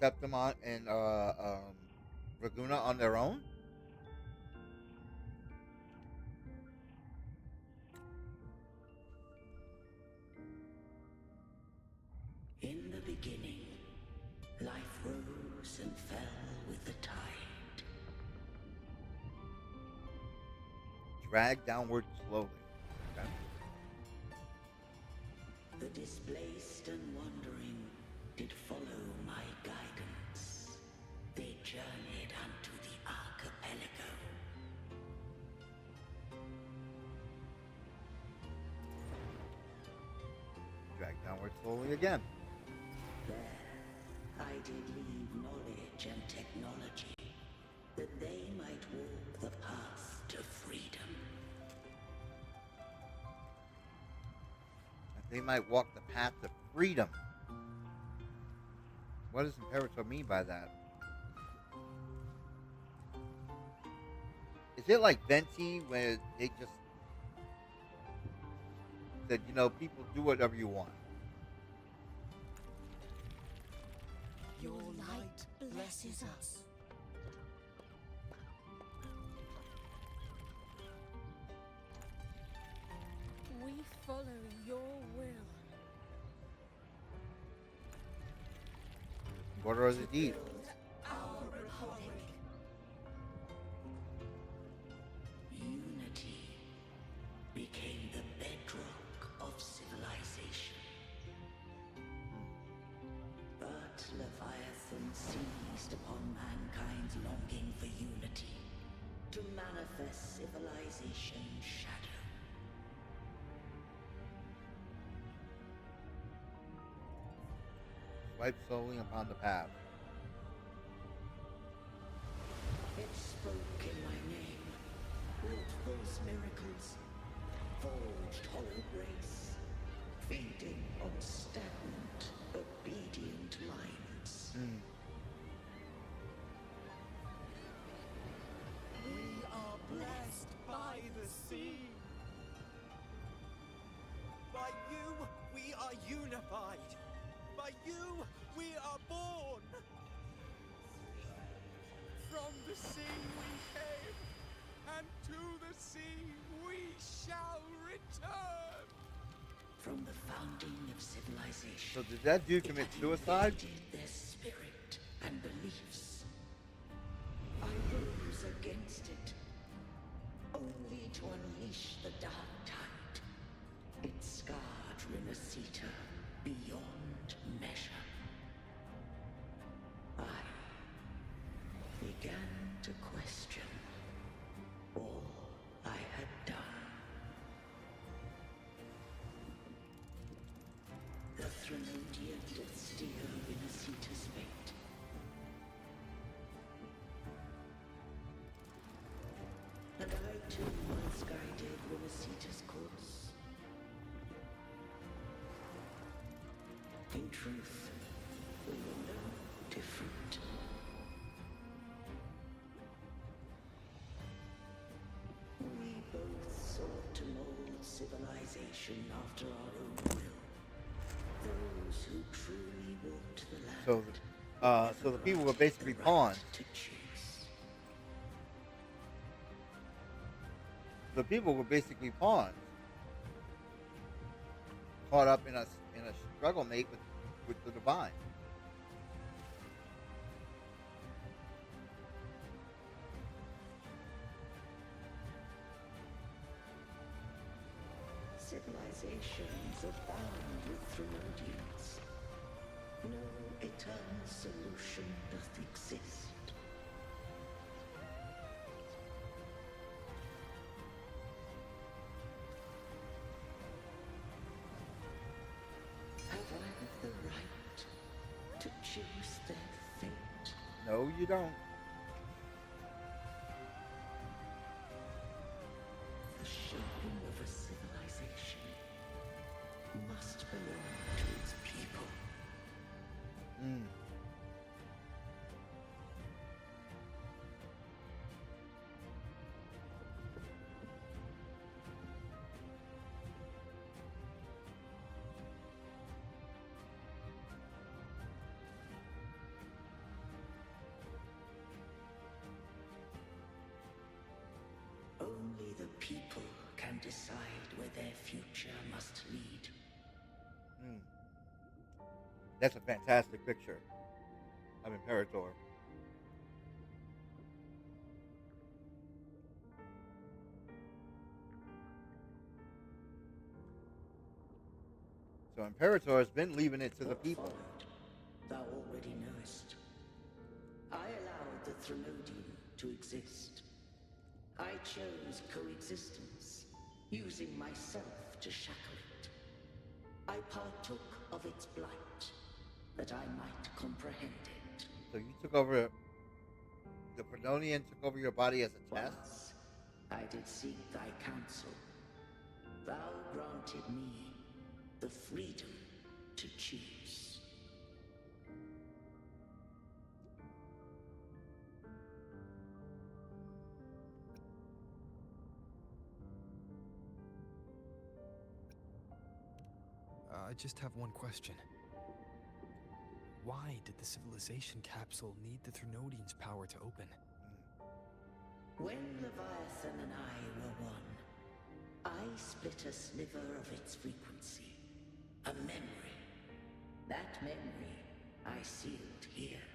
Septimont and Raguna on their own. In the beginning, life rose and fell with the tide. Drag downward slowly. Okay. The displaced and wandering did follow my guidance. They journeyed unto the archipelago. Drag downward slowly again. There, I did leave knowledge and technology, that they might walk the path to freedom. That they might walk the path to freedom. What does Imperator mean by that? Is it like Venti, where they just said, you know, people do whatever you want? Your light blesses us. We follow your will. What are the deeds? Our seized upon mankind's longing for unity, to manifest civilization's shadow. Swipe slowly upon the path. It spoke in my name, wrought false miracles, forged hollow grace, feeding on stagnant, obedient minds. We are blessed by the sea. By you, we are unified. By you, we are born. From the sea we came, and to the sea we shall return. From the founding of civilization. So did that dude commit suicide? Their spirit and beliefs. I rose against it, only to unleash the dark tide. It scarred Rinascita beyond measure. I began to question all I had done. The Threnodian did steal Rinascita's fate. And I too once guided Rinascita's course. In truth, we were no different. We both sought to mold civilization after our own will. Those who truly walked the land. So the people were basically pawns. To choose. The people were basically pawns, caught up in a struggle mate with the divine. Civilizations abound with Threnodians. No eternal solution doth exist. Have I the right to choose their fate? No, you don't. The shaping of a civilization must belong to its people. Only the people can decide where their future must lead. That's a fantastic picture of Imperator. So Imperator has been leaving it to the people. Thou already knowest. I allowed the Threnodian to exist. I chose coexistence, using myself to shackle it. I partook of its blight, that I might comprehend it. So you took over, the Perdonian took over your body as a test? Once I did seek thy counsel. Thou granted me the freedom to choose. I just have one question. Why did the civilization capsule need the Threnodian's power to open? When Leviathan and I were one, I split a sliver of its frequency. A memory. That memory I sealed here.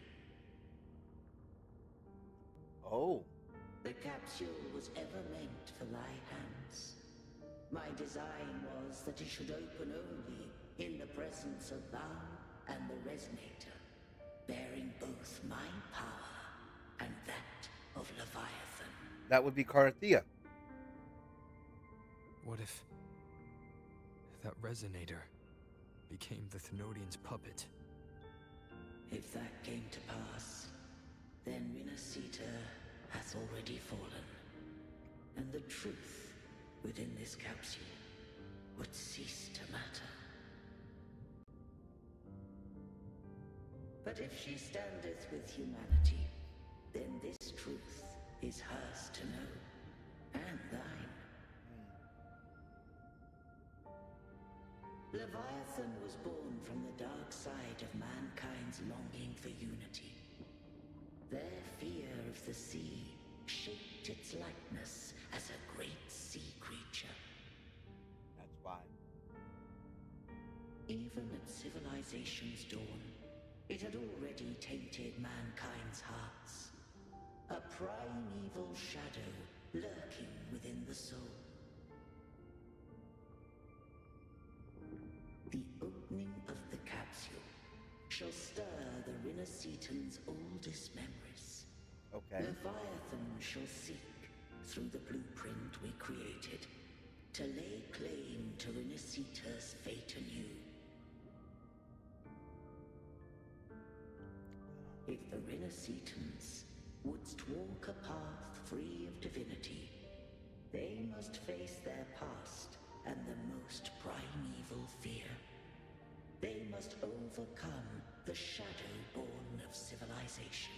Oh. The capsule was ever meant for thy hands. My design was that it should open only in the presence of thou and the Resonator, bearing both my power and that of Leviathan. That would be Carthea. What if that resonator became the Thenodian's puppet? If that came to pass, then Rinascita has already fallen, and the truth within this capsule would cease to matter. But if she standeth with humanity, then this truth is hers to know, and thine. Leviathan was born from the dark side of mankind's longing for unity. Their fear of the sea shaped its likeness as a great sea creature. That's why. Even at civilization's dawn, it had already tainted mankind's hearts. A primeval shadow lurking within the soul. The opening of the capsule shall stir the Rinascitan's oldest memories. Okay. Leviathan shall seek, through the blueprint we created, to lay claim to Rinascita's fate anew. If the Rinascitans wouldst walk a path free of divinity, they must face their past and the most primeval fear. They must overcome the shadow born of civilization.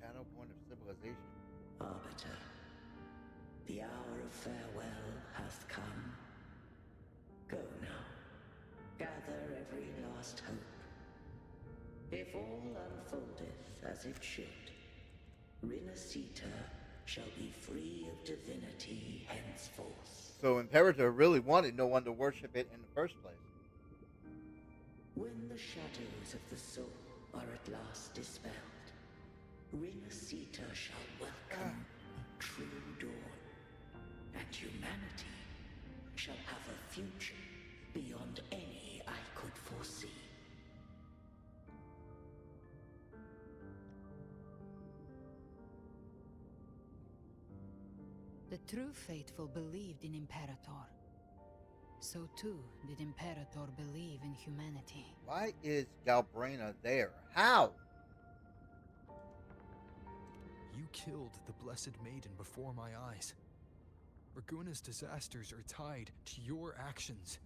Shadow born of civilization. Arbiter, the hour of farewell hath come. Go now. Gather every last hope. If all unfoldeth as it should, Rinascita shall be free of divinity henceforth. So Imperator really wanted no one to worship it in the first place. When the shadows of the soul are at last dispelled, Rinascita shall welcome true dawn, and humanity shall have a future beyond any I could foresee. The true faithful believed in Imperator. So too did Imperator believe in humanity. Why is Galbrena there? How? You killed the Blessed Maiden before my eyes. Raguna's disasters are tied to your actions.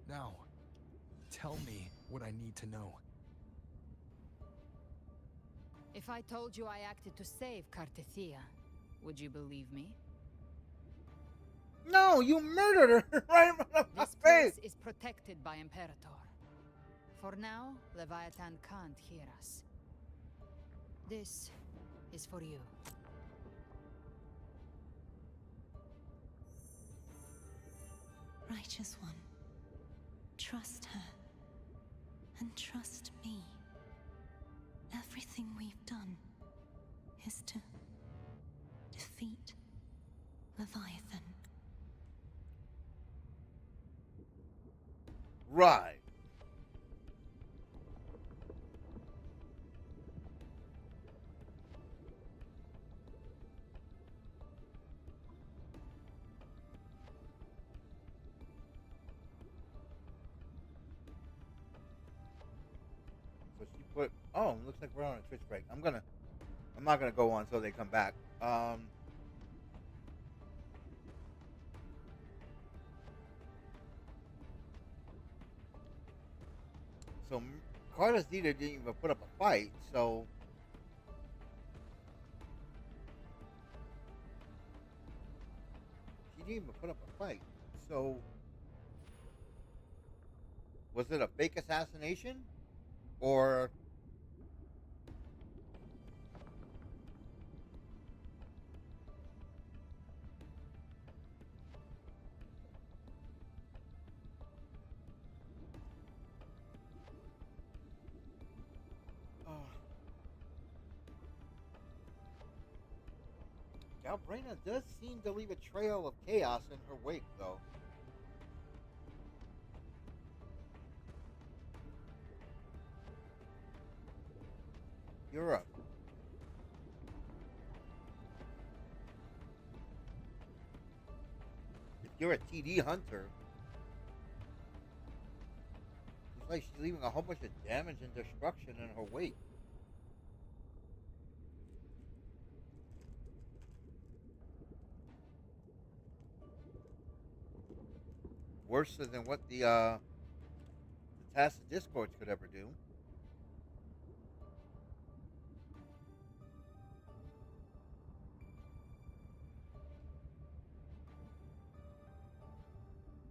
Now, tell me what I need to know. If I told you I acted to save Cartethia, would you believe me? No, you murdered her right in front of my This face. place is protected by Imperator. For now, Leviathan can't hear us. This is for you. Righteous One, trust her, and trust me. Everything we've done is to defeat Leviathan. Right. So she put. Oh, looks like we're on a Twitch break. I'm not gonna go on until they come back. So Carlos Dita didn't even put up a fight. So she didn't even put up a fight. So was it a fake assassination, or? Galbrena does seem to leave a trail of chaos in her wake, though. you're a TD hunter, it's like she's leaving a whole bunch of damage and destruction in her wake. Worse than what the Task of Discords could ever do.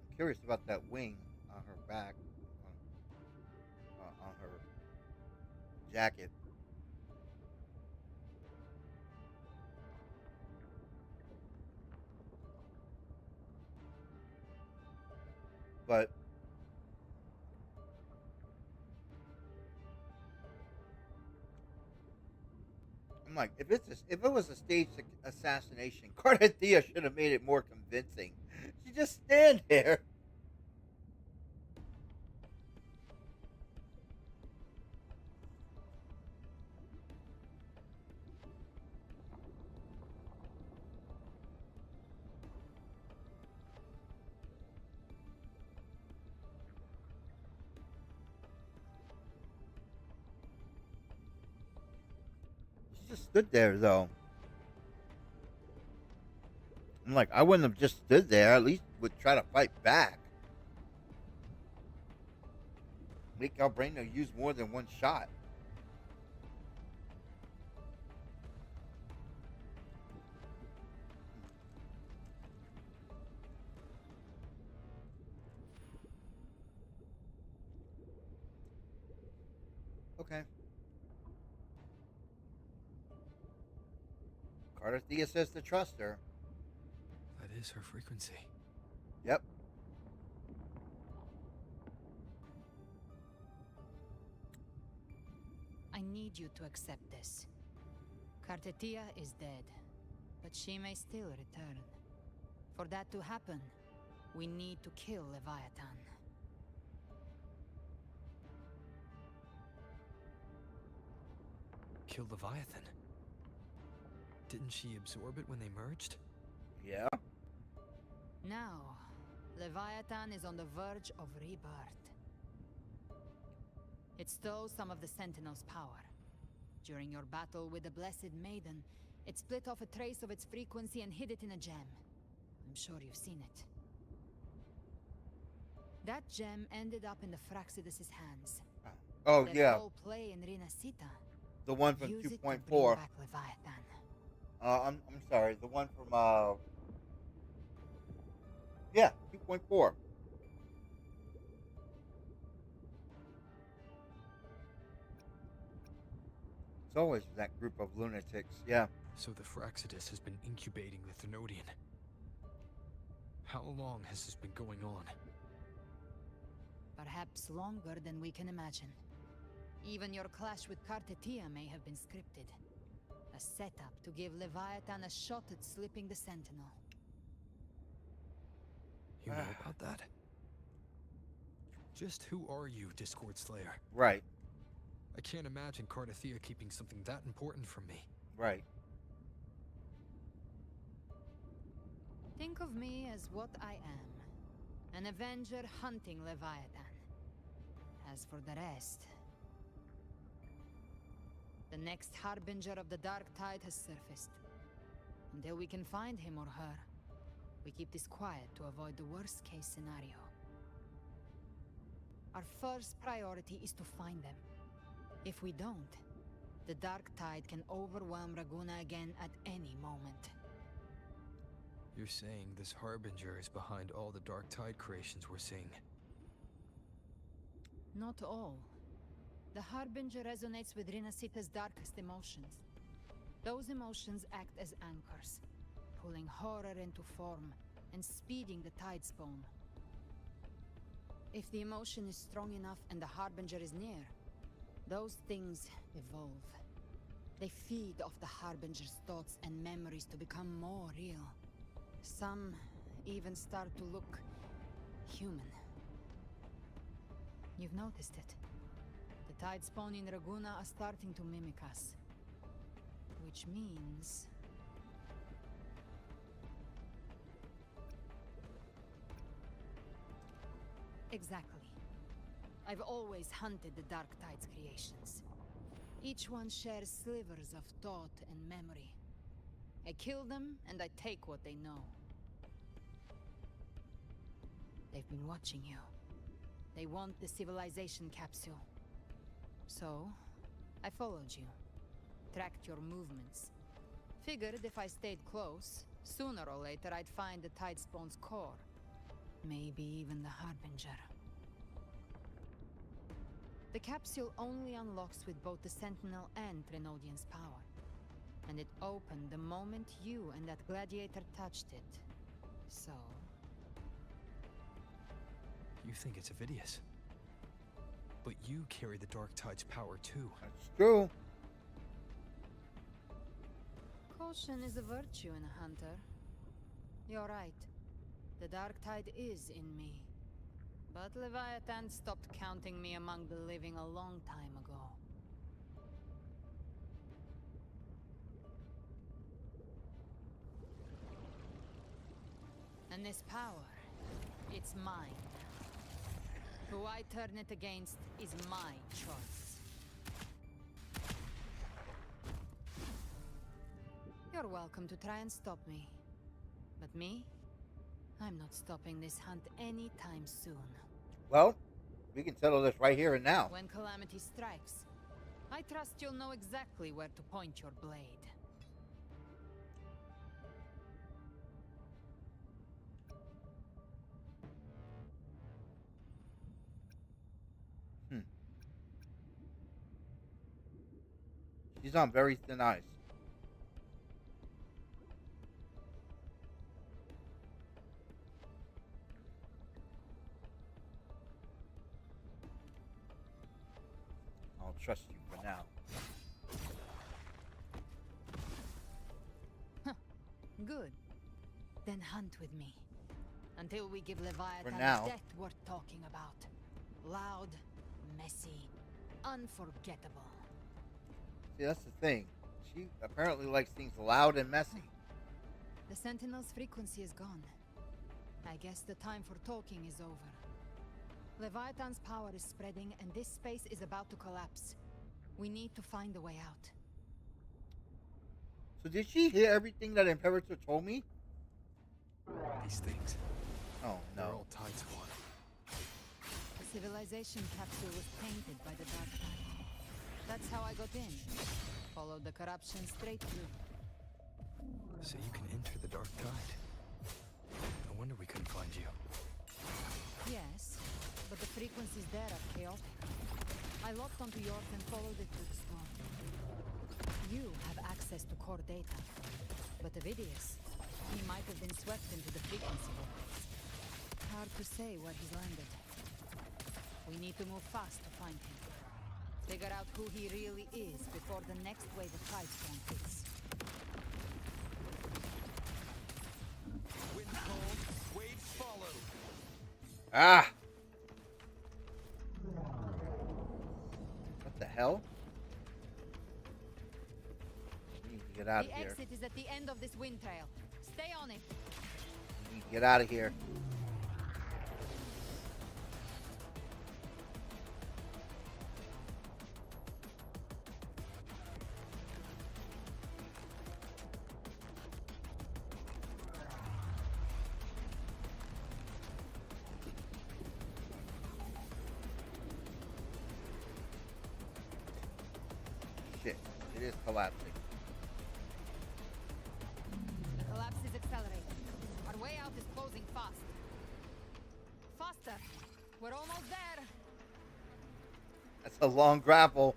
I'm curious about that wing on her back, on her jacket. But I'm like, if it was a staged assassination, Cardathea should have made it more convincing. She just stand there. She just stood there though. I'm like, I wouldn't have just stood there. At least would try to fight back. Make Albreno use more than one shot. Okay. Cardathea says to trust her. That is her frequency. Yep. I need you to accept this. Cardathea is dead, but she may still return. For that to happen, we need to kill Leviathan. Kill Leviathan? Didn't she absorb it when they merged? Yeah. Now, Leviathan is on the verge of rebirth. It stole some of the Sentinel's power. During your battle with the Blessed Maiden, it split off a trace of its frequency and hid it in a gem. I'm sure you've seen it. That gem ended up in the Fraxidus' hands. Oh, Let yeah. Paul play in Rinascita. The one from Use it to 2.4. bring back Leviathan. I'm sorry. The one from yeah, 2.4. It's always that group of lunatics. Yeah. So the Fraxidus has been incubating the Thenodian. How long has this been going on? Perhaps longer than we can imagine. Even your clash with Cardathea may have been scripted. A setup to give Leviathan a shot at slipping the Sentinel. You know about that? Just who are you, Discord Slayer? Right. I can't imagine Cardathea keeping something that important from me. Right. Think of me as what I am. An Avenger hunting Leviathan. As for the rest... The next Harbinger of the Dark Tide has surfaced. Until we can find him or her, we keep this quiet to avoid the worst-case scenario. Our first priority is to find them. If we don't, the Dark Tide can overwhelm Raguna again at any moment. You're saying this Harbinger is behind all the Dark Tide creations we're seeing? Not all. The Harbinger resonates with Rinascita's darkest emotions. Those emotions act as anchors, pulling horror into form and speeding the tide spawn. If the emotion is strong enough and the Harbinger is near, those things evolve. They feed off the Harbinger's thoughts and memories to become more real. Some even start to look human. You've noticed it. The The tide spawn in Raguna are starting to mimic us. Which means... Exactly. I've always hunted the Dark Tide's creations. Each one shares slivers of thought and memory. I kill them, and I take what they know. They've been watching you. They want the civilization capsule. So, I followed you. Tracked your movements. Figured if I stayed close, sooner or later I'd find the Tide Spawn's core. Maybe even the Harbinger. The capsule only unlocks with both the Sentinel and Trinodian's power. And it opened the moment you and that gladiator touched it. So... You think it's Avidius. But you carry the Dark Tide's power too. That's true. Caution is a virtue in a hunter. You're right. The Dark Tide is in me. But Leviathan stopped counting me among the living a long time ago. And this power, it's mine. Who I turn it against is my choice. You're welcome to try and stop me. But me? I'm not stopping this hunt anytime soon. Well, we can settle this right here and now. When calamity strikes, I trust you'll know exactly where to point your blade. She's on very thin ice. I'll trust you for now. Good. Then hunt with me. Until we give Leviathan the now. death worth talking about. Loud, messy, unforgettable. See, that's the thing. She apparently likes things loud and messy. The Sentinel's frequency is gone. I guess the time for talking is over. Leviathan's power is spreading, and this space is about to collapse. We need to find a way out. So did she hear everything that Imperator told me? These things. Oh, They're no. all Tide Spawn. The civilization capsule was painted by the Dark Tide. That's how I got in. Followed the corruption straight through. So you can enter the Dark Tide. No wonder we couldn't find you. Yes, but the frequencies there are chaotic. I locked onto yours and followed it to the storm. You have access to core data. But Avidius, he might have been swept into the frequency vortex. Hard to say where he's landed. We need to move fast to find him. Figure out who he really is before the next wave of Tide Spawn hits. Wind cold, waves follow. Ah! What the hell? We need to get out of The here. exit is at the end of this wind trail. Stay on it. We need to get out of here. Shit, it is collapsing. The collapse is accelerating. Our way out is closing fast. Faster. We're almost there. That's a long grapple.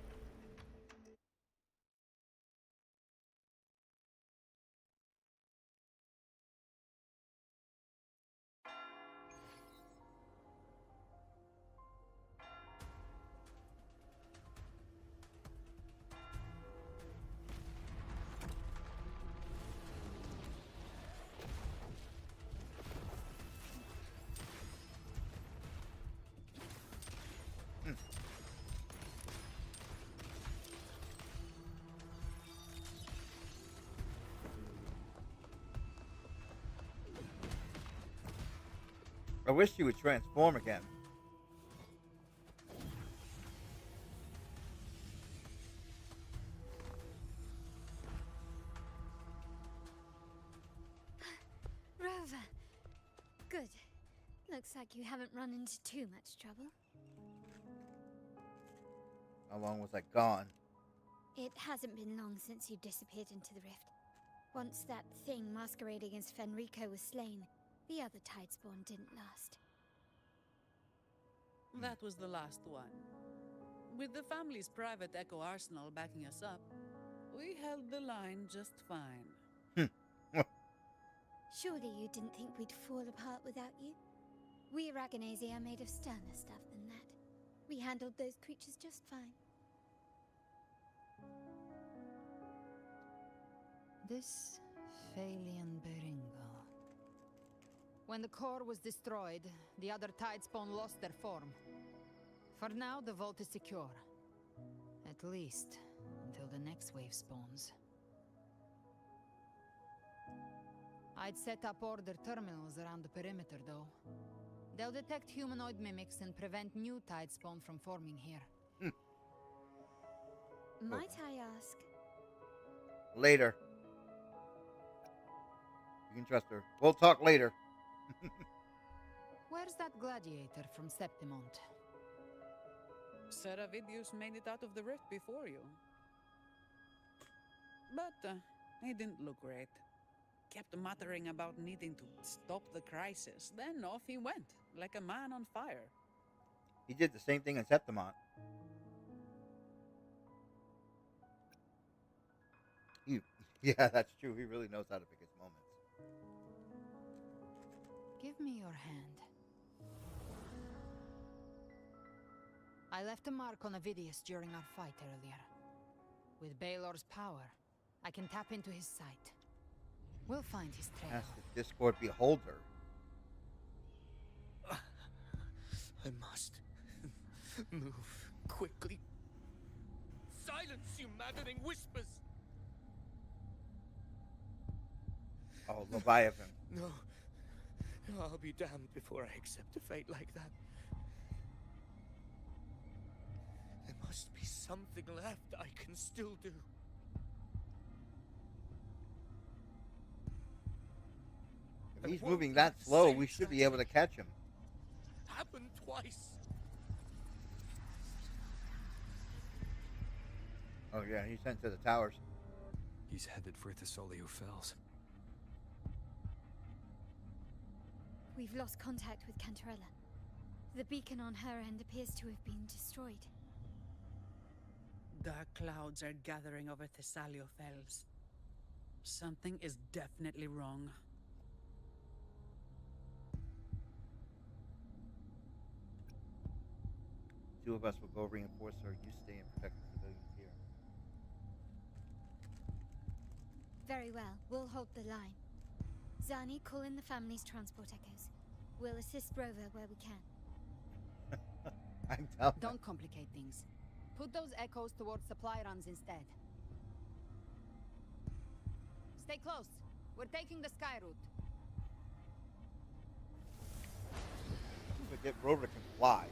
I wish she would transform again. Rover. Good. Looks like you haven't run into too much trouble. How long was I gone? It hasn't been long since you disappeared into the rift. Once that thing masquerading as Fenrico was slain, the other Tidespawn didn't last. That was the last one. With the family's private Echo arsenal backing us up, we held the line just fine. Surely you didn't think we'd fall apart without you? We Raganese are made of sterner stuff than that. We handled those creatures just fine. This Phalian Beringal. When the core was destroyed, the other Tidespawn lost their form. For now, the vault is secure. At least, until the next wave spawns. I'd set up order terminals around the perimeter, though. They'll detect humanoid mimics and prevent new Tidespawn from forming here. Might I ask? Later. You can trust her. We'll talk later. Where's that gladiator from Septimont? Seravidius made it out of the rift before you. But he didn't look great. Kept muttering about needing to stop the crisis. Then off he went, like a man on fire. He did the same thing in Septimont. Yeah, that's true. He really knows how to pick his moments. Give me your hand. I left a mark on Avidius during our fight earlier. With Baelor's power, I can tap into his sight. We'll find his trail. Ask the Discord beholder. I must move quickly. Silence, you maddening whispers! Oh, Leviathan. No. I'll be damned before I accept a fate like that. There must be something left I can still do. If he's moving that slow, we should be able to catch him. Happened twice. Oh yeah, he's sent to the towers. He's headed for Thessalio Fells. We've lost contact with Cantarella. The beacon on her end appears to have been destroyed. Dark clouds are gathering over Thessalio Fells. Something is definitely wrong. Two of us will go reinforce her. You stay and protect the civilians here. Very well. We'll hold the line. Zani, call in the family's transport echoes. We'll assist Rover where we can. I'm telling you. Don't complicate things. Put those echoes towards supply runs instead. Stay close. We're taking the sky route. Forget Rover can fly.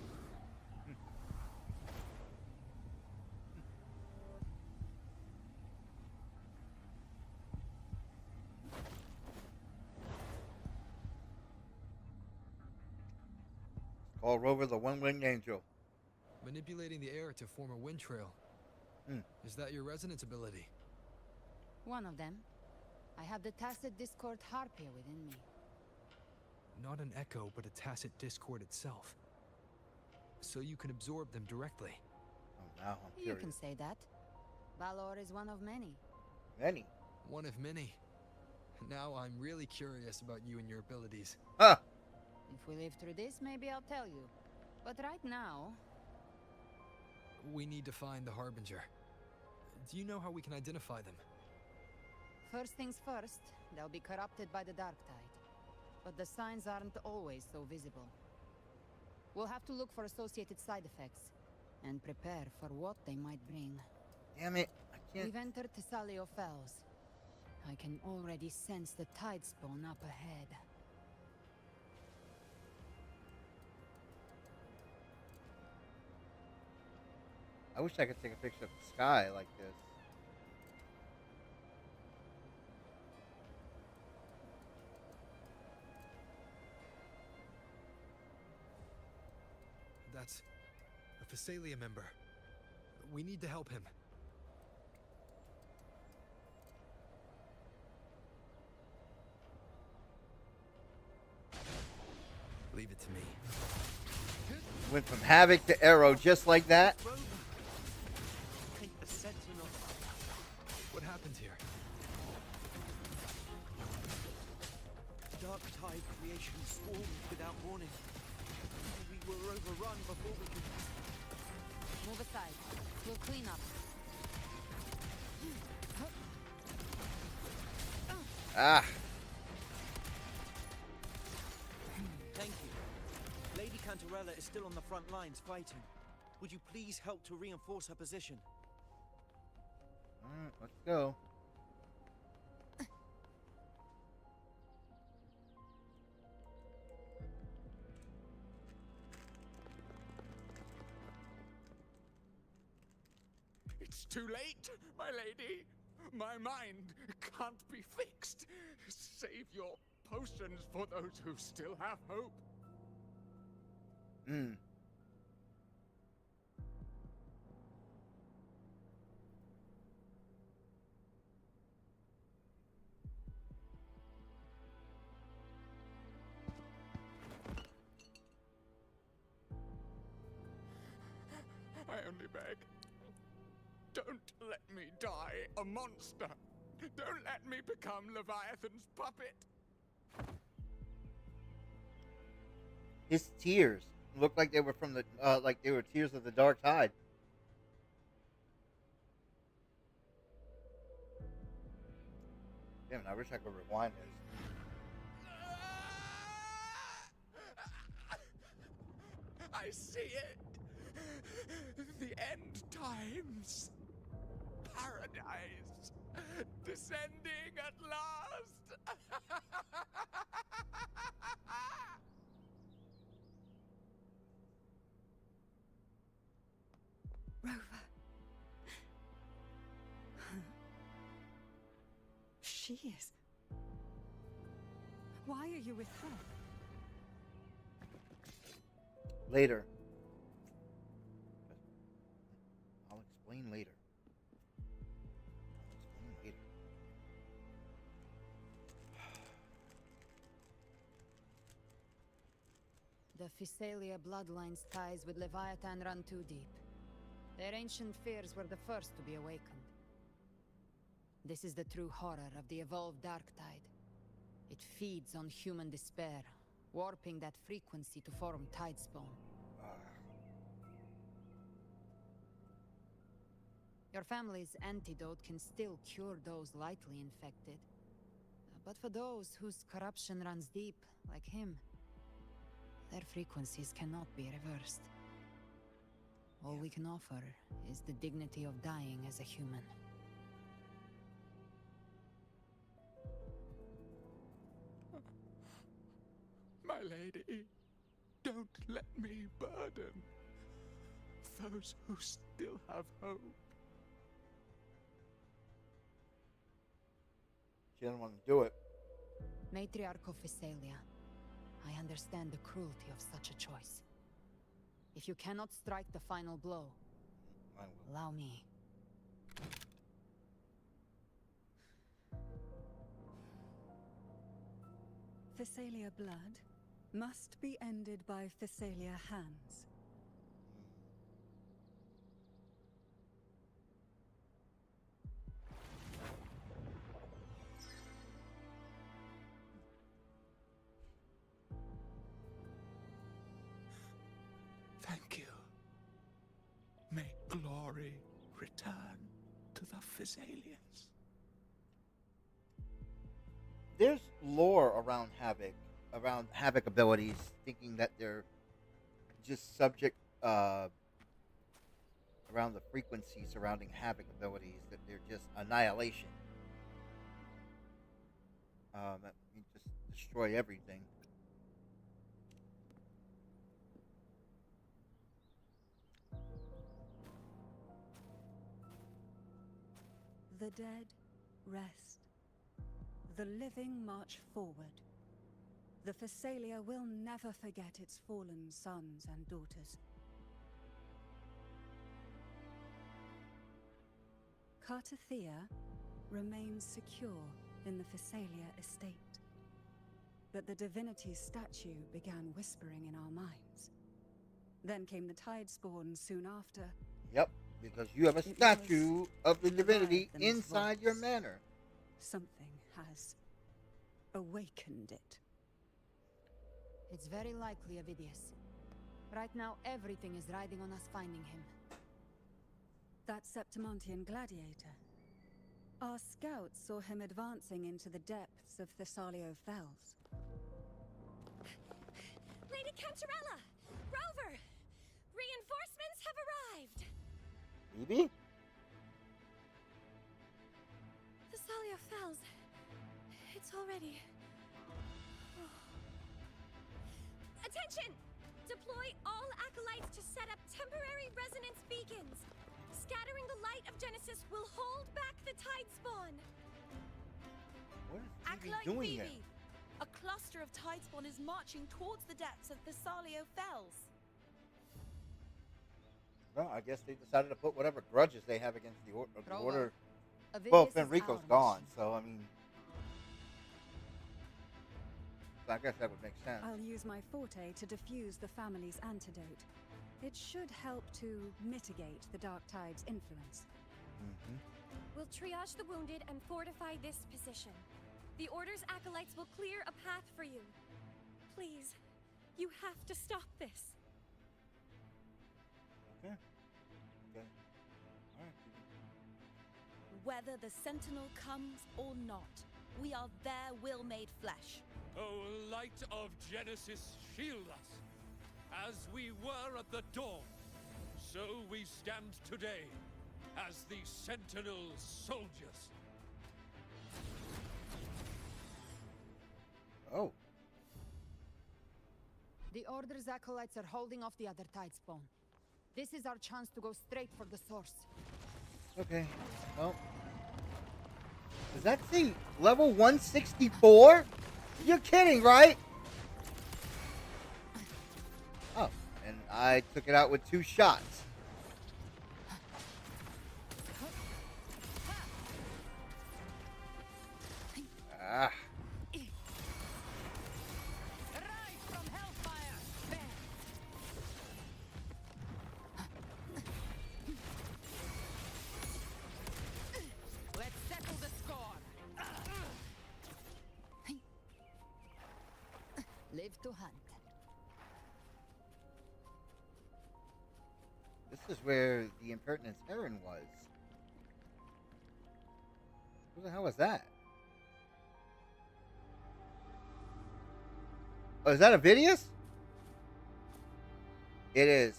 Call Rover the one-winged angel. Manipulating the air to form a wind trail. Is that your resonance ability? One of them. I have the tacit discord harpia within me. Not an echo, but a tacit discord itself. So you can absorb them directly. Oh, now I'm You curious. can say that. Valor is one of many. Many? One of many. Now I'm really curious about you and your abilities. Ah! If we live through this, maybe I'll tell you. But right now... We need to find the Harbinger. Do you know how we can identify them? First things first, they'll be corrupted by the Dark Tide. But the signs aren't always so visible. We'll have to look for associated side effects, and prepare for what they might bring. Damn it, I can't... We've entered Thessalio Fells. I can already sense the Tidespawn up ahead. I wish I could take a picture of the sky like this. That's a Phasalia member. We need to help him. Leave it to me. Went from Havoc to Arrow just like that. The Sentinel. What happened here? Dark Tide creation swarmed without warning. We were overrun before we could... Move aside. We'll clean up. Ah. Thank you. Lady Cantarella is still on the front lines fighting. Would you please help to reinforce her position? Alright, let's go. It's too late, my lady. My mind can't be fixed. Save your potions for those who still have hope. I only beg. Don't let me die a monster. Don't let me become Leviathan's puppet. His tears looked like they were from the like they were tears of the Dark Tide. Damn, I wish I could rewind this. I see it. The end times. Paradise. Descending at last. Rover. She is. Why are you with her? Later. I'll explain later. The Phasalia bloodline's ties with Leviathan run too deep. Their ancient fears were the first to be awakened. This is the true horror of the evolved Dark Tide. It feeds on human despair, warping that frequency to form Tidespawn. Your family's antidote can still cure those lightly infected. But for those whose corruption runs deep, like him, their frequencies cannot be reversed. All we can offer is the dignity of dying as a human. My lady, don't let me burden those who still have hope. She doesn't want to do it. Matriarch of Phasalia, I understand the cruelty of such a choice. If you cannot strike the final blow, allow me. Phasalia blood must be ended by Phasalia hands. Thank you. May glory return to the Phasalians. There's lore around Havoc abilities, thinking that they're just subject around the frequency surrounding Havoc abilities, that they're just annihilation. That you just destroy everything. The dead rest. The living march forward. The Phasalia will never forget its fallen sons and daughters. Cartathea remains secure in the Phasalia estate. But the divinity's statue began whispering in our minds. Then came the Tidespawn soon after. Yep, because you have a statue of the divinity inside your manor. Something has awakened it. It's very likely, Avidius. Right now, everything is riding on us finding him. That Septimontian gladiator. Our scouts saw him advancing into the depths of Thessalio Fells. Lady Cantarella! Rover! Reinforcements have arrived! Maybe? Thessalio Fells. It's already... Attention! Deploy all acolytes to set up temporary resonance beacons. Scattering the light of Genesis will hold back the Tidespawn. What is Acolyte doing Phoebe, a cluster of Tidespawn is marching towards the depths of Thessalio Fells. Well, I guess they decided to put whatever grudges they have against the order. Avidius Well, is Fenrico's our gone, mission. so I mean, so I guess that would make sense. I'll use my forte to diffuse the family's antidote. It should help to mitigate the Dark Tide's influence. We'll triage the wounded and fortify this position. The Order's acolytes will clear a path for you. Please, you have to stop this. Okay. Okay. All right. Whether the Sentinel comes or not, we are their will made flesh. Oh, light of Genesis, shield us. As we were at the dawn, so we stand today as the Sentinel soldiers. Oh. The Order's acolytes are holding off the other Tidespawn. This is our chance to go straight for the source. Okay. Well. Does that say level 164? You're kidding, right? Oh, and I took it out with 2 shots. Ah. Let's settle the score. Live to hunt. This is where the impertinence Aaron was. Who the hell was that? Oh, is that Avidius? It is.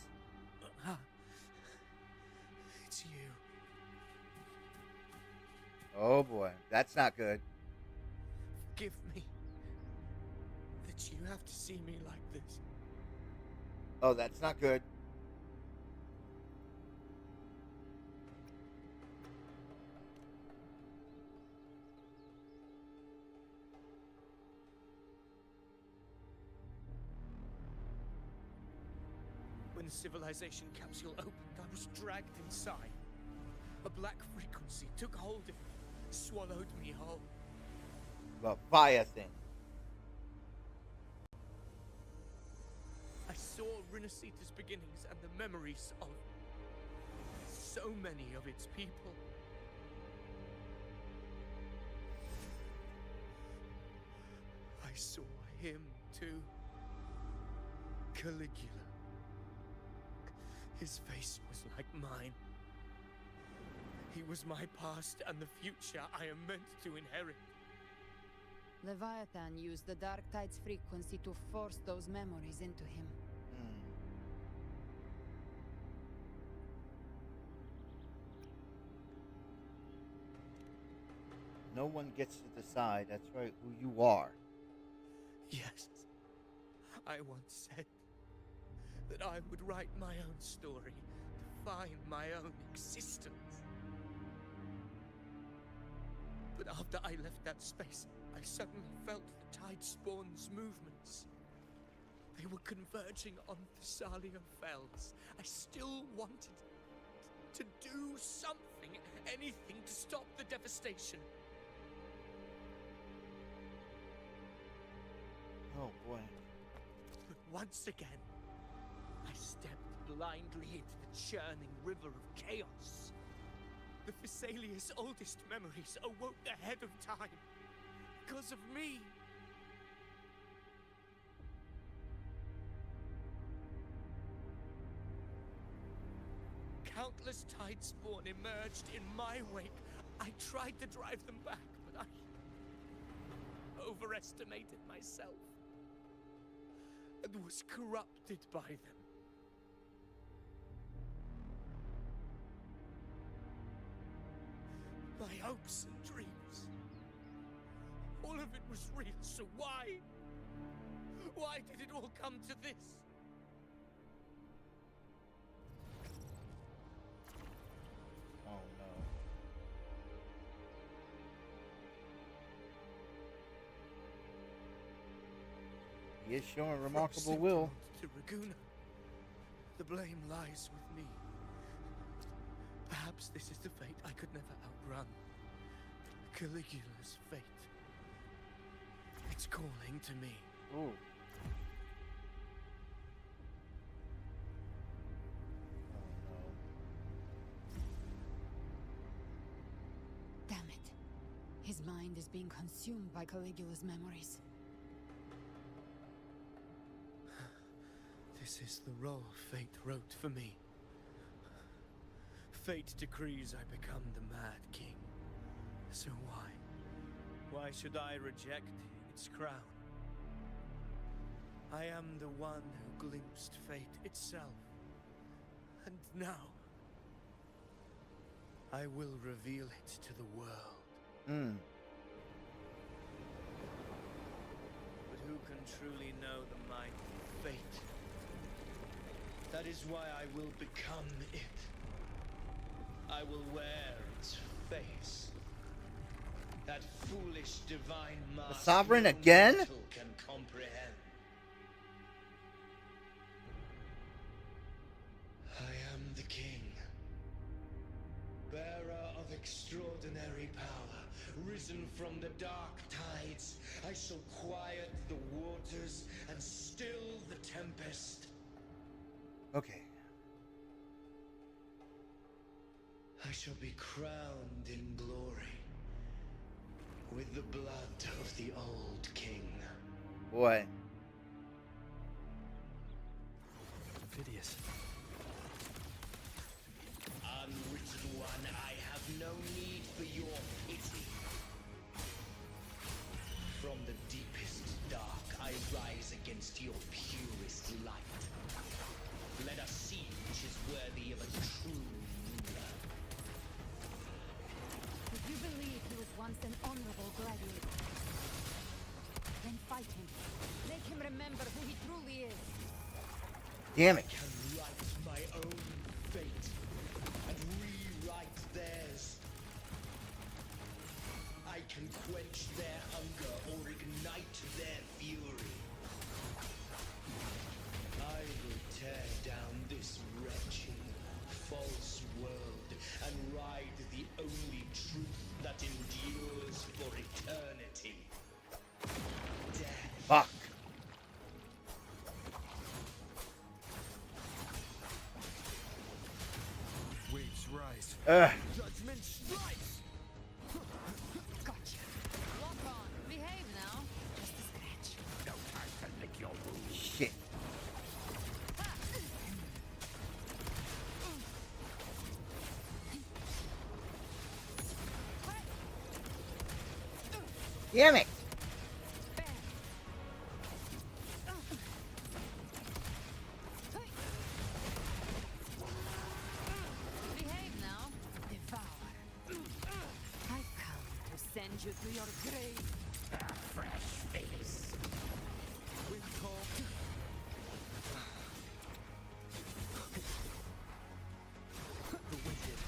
It's you. Oh boy, that's not good. Forgive me. That you have to see me like this. Oh, that's not good. When the civilization capsule opened, I was dragged inside. A black frequency took hold of me, swallowed me whole. Leviathan. I saw Rinascita's beginnings and the memories of so many of its people. I saw him too. Caligula. His face was like mine. He was my past and the future I am meant to inherit. Leviathan used the Dark Tide's frequency to force those memories into him. No one gets to decide, that's right, who you are. Yes. I once said that I would write my own story, define my own existence. But after I left that space, I suddenly felt the Tide Spawn's movements. They were converging on Thessalia Fells. I still wanted to do something, anything to stop the devastation. Oh boy. But once again, I stepped blindly into the churning river of chaos. The Thessalia's oldest memories awoke ahead of time. Because of me. Countless Tide Spawn emerged in my wake. I tried to drive them back, but I overestimated myself and was corrupted by them. My hopes and dreams. All of it was real, so why? Why did it all come to this? Oh no. He is showing remarkable will. To Raguna, the blame lies with me. Perhaps this is the fate I could never outrun. Caligula's fate. It's calling to me. Ooh. Damn it. His mind is being consumed by Caligula's memories. This is the role fate wrote for me. Fate decrees I become the Mad King. So why? Why should I reject its crown? I am the one who glimpsed fate itself. And now, I will reveal it to the world. But who can truly know the might of fate? That is why I will become it. I will wear its face. That foolish divine mask. The Sovereign no again? mortal can comprehend. I am the king, bearer of extraordinary power, risen from the dark tides. I shall quiet the waters and still the tempest. Okay. I shall be crowned in glory with the blood of the old king. Boy. Phidias. Unwritten one, I have no need for your pity. From the deepest dark, I rise against your purest light. Let us see which is worthy of a true ruler. If you believe he was once an honorable gladiator, then fight him. Make him remember who he truly is. Damn it. I can write my own fate and rewrite theirs. I can quench their hunger or ignite their fury. I will tear down this wretched, false world and ride the only truth that endures for eternity. Death. Fuck. Waves rise. Judgment strikes. Gotcha. Walk on. Behave now. Just a scratch. No time to lick your wounds. Shit. Damn it. Behave now. Devour. I've come to send you to your grave. A fresh face. Wind call. The wicked.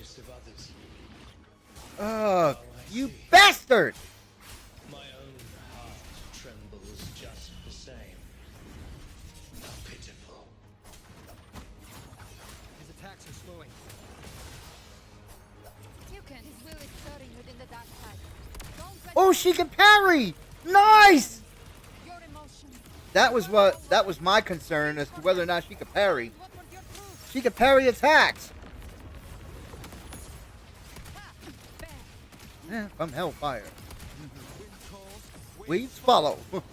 most of others. Oh, you bastard! My own heart trembles just the same. How pitiful. His attacks are slowing. His will is stirring within the dark side. Oh, she can parry! Nice! Your emotions. That was my concern as to whether or not she could parry. She could parry attacks. Yeah, from Hellfire. Weeds follow. Hopefully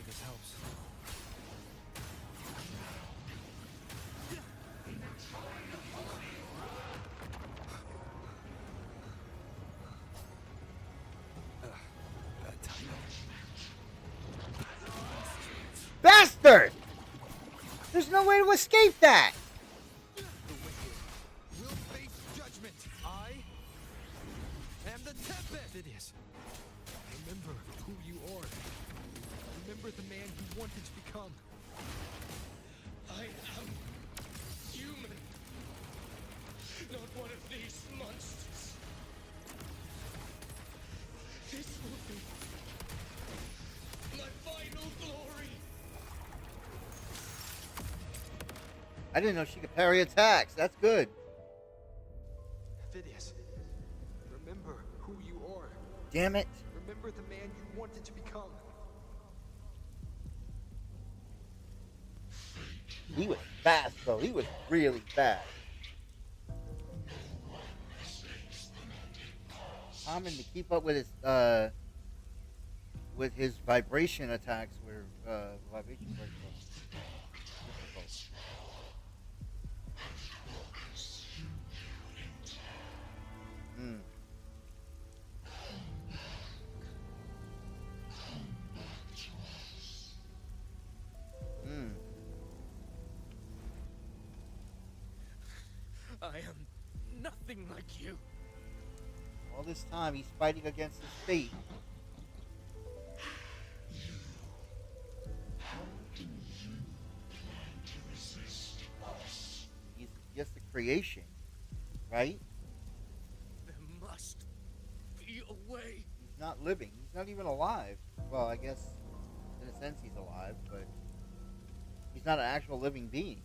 this helps. Bastard! There's no way to escape that. The wicked will face judgment. I am the Tempest. Phidias, remember who you are. Remember the man you wanted to become. I am human. Not one of these monsters. This will be my final glory. I didn't know she could parry attacks. That's good. Phidias, remember who you are. Damn it. Remember the man you wanted to become. He was fast, though. He was really fast. Common to keep up with his vibration attacks were vibration breaks. Hmm. Hmm. I am nothing like you. All this time, he's fighting against his fate. He's just a creation, right? There must be a way. He's not living. He's not even alive. Well, I guess in a sense he's alive, but he's not an actual living being.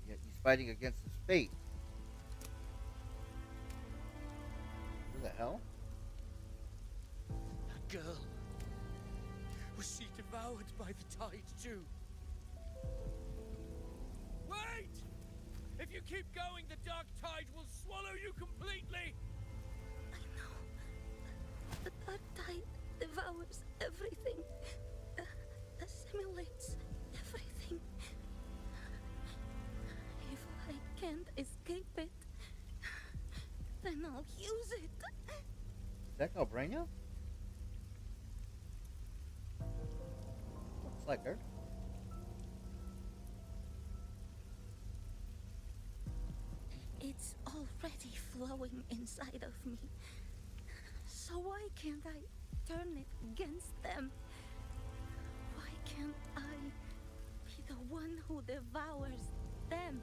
Yet he's fighting against his fate. Who the hell? That girl. Was she devoured by the tide too? Wait! If you keep going, the dark tide will swallow you completely! The dark tide devours everything, assimilates everything. If I can't escape it, then I'll use it. Is that Galbraithia? Looks like her. It's already flowing inside of me. So why can't I turn it against them? Why can't I be the one who devours them?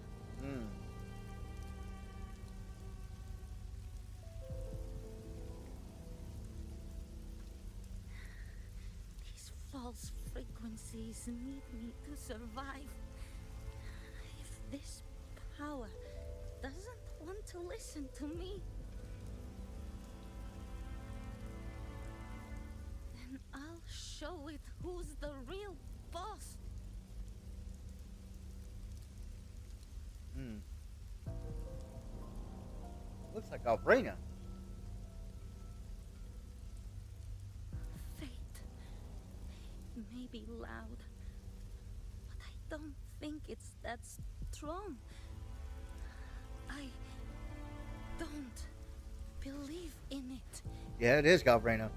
These false frequencies need me to survive. If this power doesn't want to listen to me, then I'll show it who's the real boss. Looks like Galbraithia. Fate may be loud, but I don't think it's that strong. I don't believe in it. Yeah, it is Galbraithia.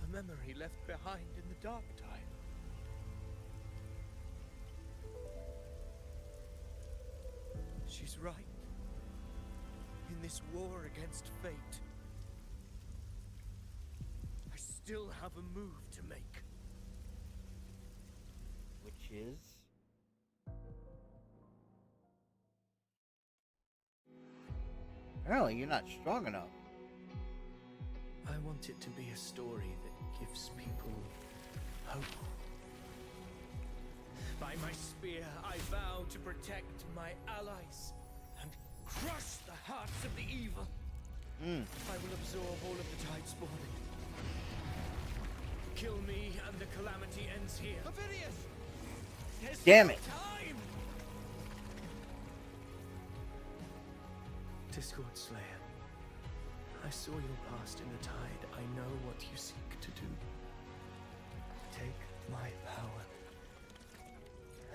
A memory left behind in the dark tide. She's right. In this war against fate, I still have a move to make. Which is? Apparently, you're not strong enough. I want it to be a story that gives people hope. By my spear, I vow to protect my allies and crush the hearts of the evil. I will absorb all of the tide spawning. Kill me and the calamity ends here. Avidius! Damn it! Time! Discord Slayer, I saw your past in the tide. I know what you seek to do. Take my power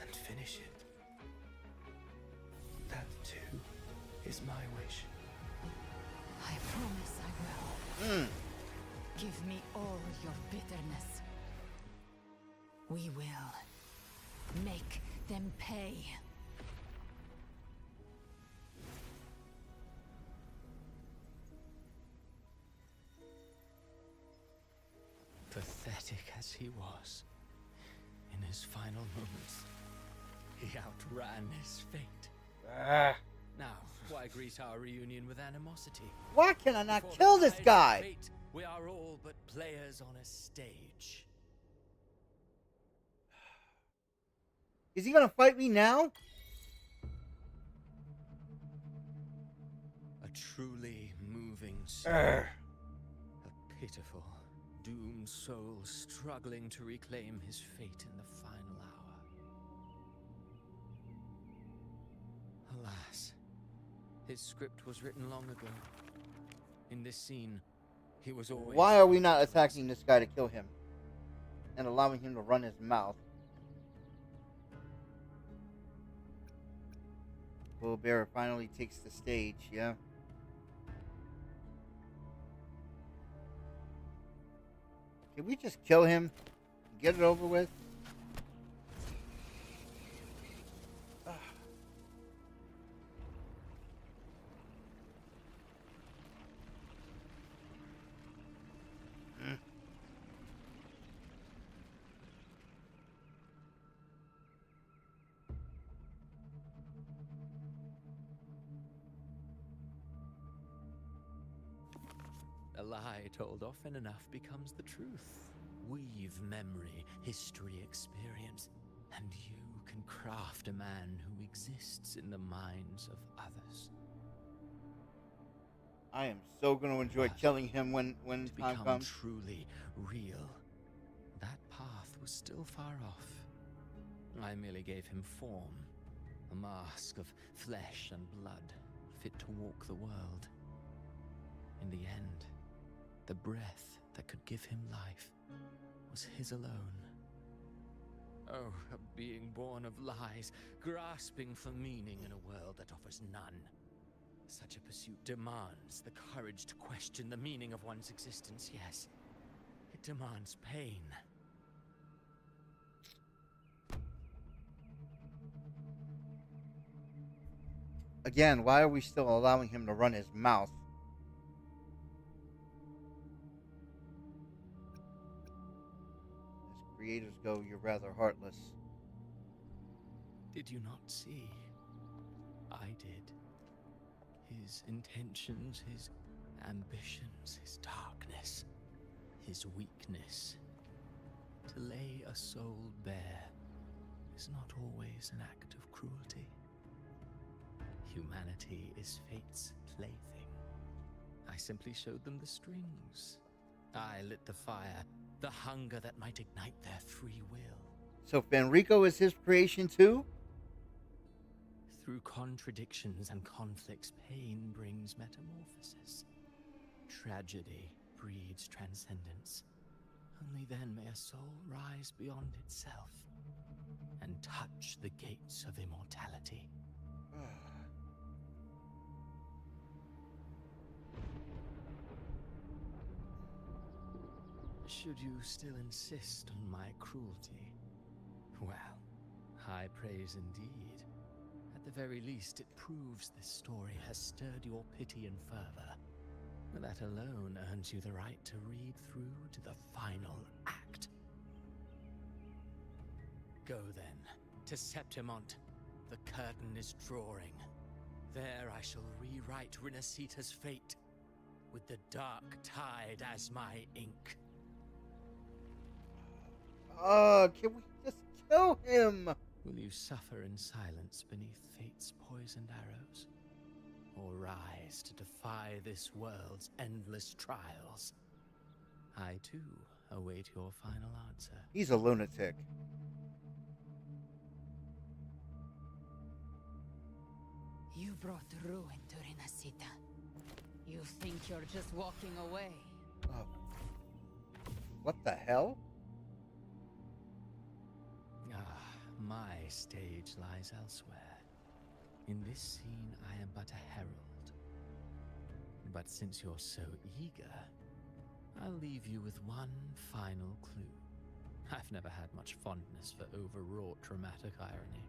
and finish it. That too is my wish. I promise I will. Give me all your bitterness. We will make them pay. Pathetic as he was, in his final moments, he outran his fate. Now, why greet our reunion with animosity? Why can I not Before kill the this tide of guy? fate, we are all but players on a stage. Is he gonna fight me now? A truly moving story. A pitiful, doomed soul struggling to reclaim his fate in the final hour. Alas, his script was written long ago. In this scene, he was always... Why are we not attacking this guy to kill him? And allowing him to run his mouth? Will Bear finally takes the stage, yeah? Can we just kill him? And get it over with? A lie told often enough becomes the truth. Weave memory, history, experience, and you can craft a man who exists in the minds of others. I am so going to enjoy killing him when To time become comes. truly real, that path was still far off. I merely gave him form, a mask of flesh and blood, fit to walk the world. In the end, the breath that could give him life was his alone. Oh, a being born of lies, grasping for meaning in a world that offers none. Such a pursuit demands the courage to question the meaning of one's existence, yes. It demands pain. Again, why are we still allowing him to run his mouth? As creators go, you're rather heartless. Did you not see? I did. His intentions, his ambitions, his darkness, his weakness. To lay a soul bare is not always an act of cruelty. Humanity is fate's plaything. I simply showed them the strings. I lit the fire, the hunger that might ignite their free will. So Fenrico is his creation too? Through contradictions and conflicts, pain brings metamorphosis. Tragedy breeds transcendence. Only then may a soul rise beyond itself and touch the gates of immortality. Should you still insist on my cruelty? Well, high praise indeed. At the very least, it proves this story has stirred your pity and fervor. That alone earns you the right to read through to the final act. Go then, to Septimont. The curtain is drawing. There I shall rewrite Rinascita's fate, with the dark tide as my ink. Can we just kill him? Will you suffer in silence beneath fate's poisoned arrows? Or rise to defy this world's endless trials? I, too, await your final answer. He's a lunatic. You brought ruin to Rinascita. You think you're just walking away? Oh. What the hell? My stage lies elsewhere. In this scene, I am but a herald. But since you're so eager, I'll leave you with one final clue. I've never had much fondness for overwrought dramatic irony.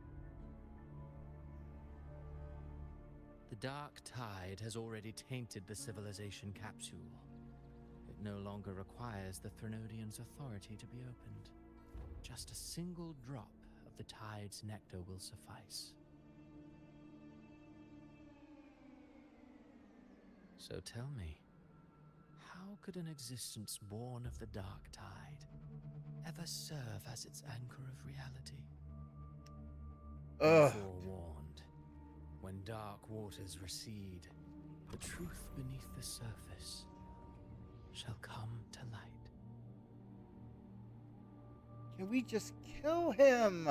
The dark tide has already tainted the civilization capsule. It no longer requires the Threnodians' authority to be opened. Just a single drop of the tide's nectar will suffice. So tell me, how could an existence born of the dark tide ever serve as its anchor of reality? Forewarned, when dark waters recede, the truth beneath the surface shall come to light. Can we just kill him?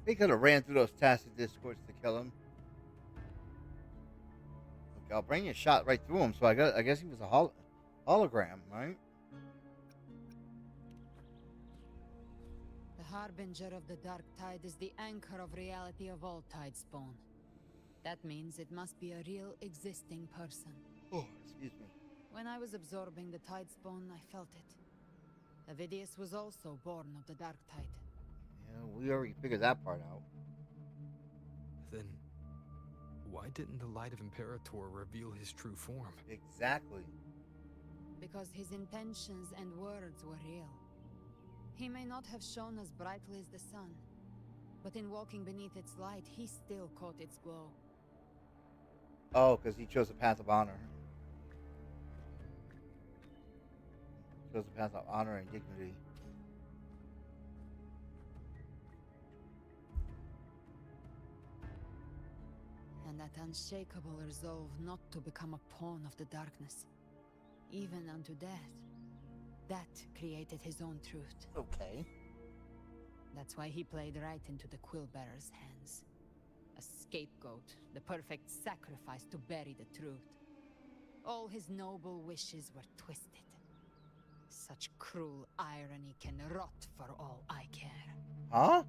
They could have ran through those tacit discords to kill him. Look, I'll bring a shot right through him, so I guess he was a hologram, right? The Harbinger of the Dark Tide is the anchor of reality of all tide spawn. That means it must be a real existing person. Oh, excuse me. When I was absorbing the tide spawn, I felt it. Avidius was also born of the Dark Tide. Yeah, we already figured that part out. Then, why didn't the Light of Imperator reveal his true form? Exactly. Because his intentions and words were real. He may not have shone as brightly as the sun, but in walking beneath its light, he still caught its glow. Oh, because he chose the path of honor. Chose the path of honor and dignity. And that unshakable resolve not to become a pawn of the darkness, even unto death. That created his own truth. Okay. That's why he played right into the Quillbearer's hands. A scapegoat, the perfect sacrifice to bury the truth. All his noble wishes were twisted. Such cruel irony can rot for all I care. Huh?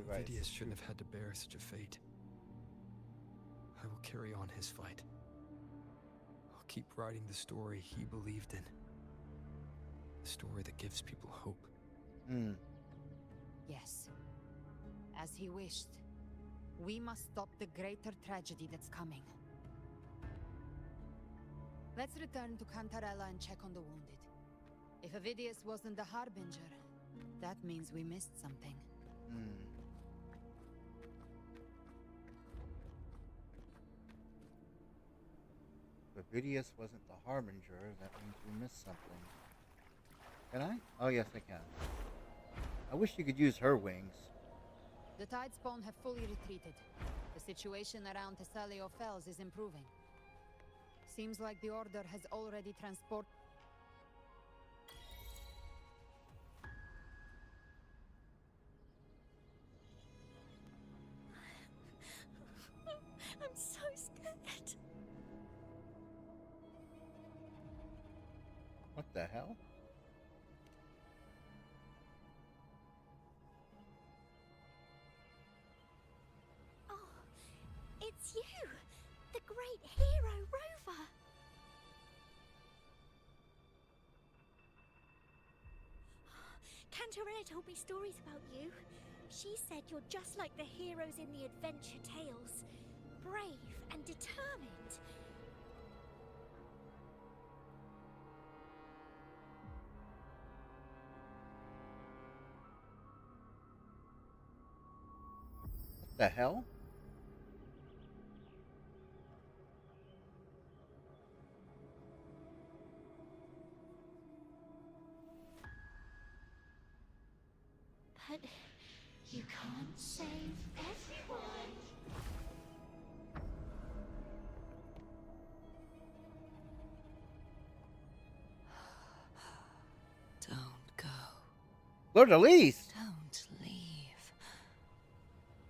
Avidius shouldn't have had to bear such a fate. I will carry on his fight. I'll keep writing the story he believed in. The story that gives people hope. Yes. As he wished. We must stop the greater tragedy that's coming. Let's return to Cantarella and check on the wounded. If Avidius wasn't the Harbinger, that means we missed something. If Avidius wasn't the Harbinger, that means we missed something. Can I? Oh, yes, I can. I wish you could use her wings. The tide spawn have fully retreated. The situation around Thessalio Fells is improving. Seems like the Order has already transported... I'm so scared. What the hell? Cantarella told me stories about you. She said you're just like the heroes in the adventure tales. Brave and determined. What the hell? But you can't save everyone. Don't go. Lord Elise! Don't leave.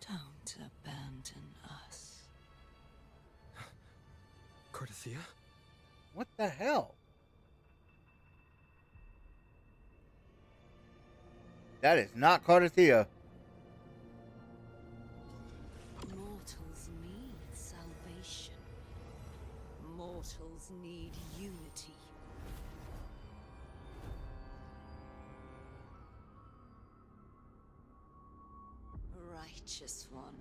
Don't abandon us. Cardathia? What the hell? That is not Cardathia. Mortals need salvation. Mortals need unity. Righteous one,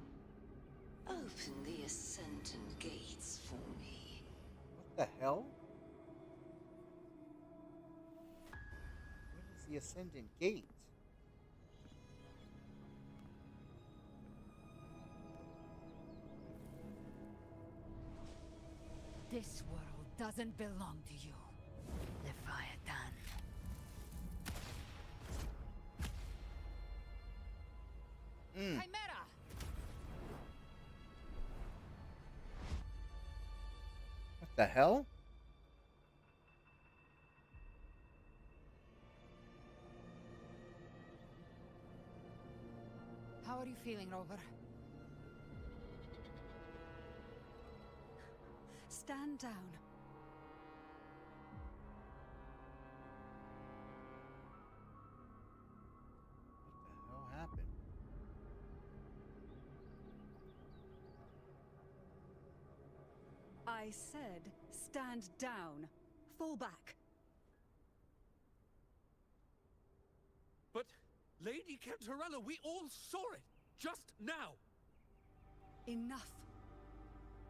open the Ascendant gates for me. What the hell? What is the Ascendant Gate? This world doesn't belong to you, Leviathan. Chimera! What the hell? How are you feeling, Rover? Stand down. What the hell happened? I said, stand down. Fall back. But, Lady Cantarella, we all saw it! Just now! Enough.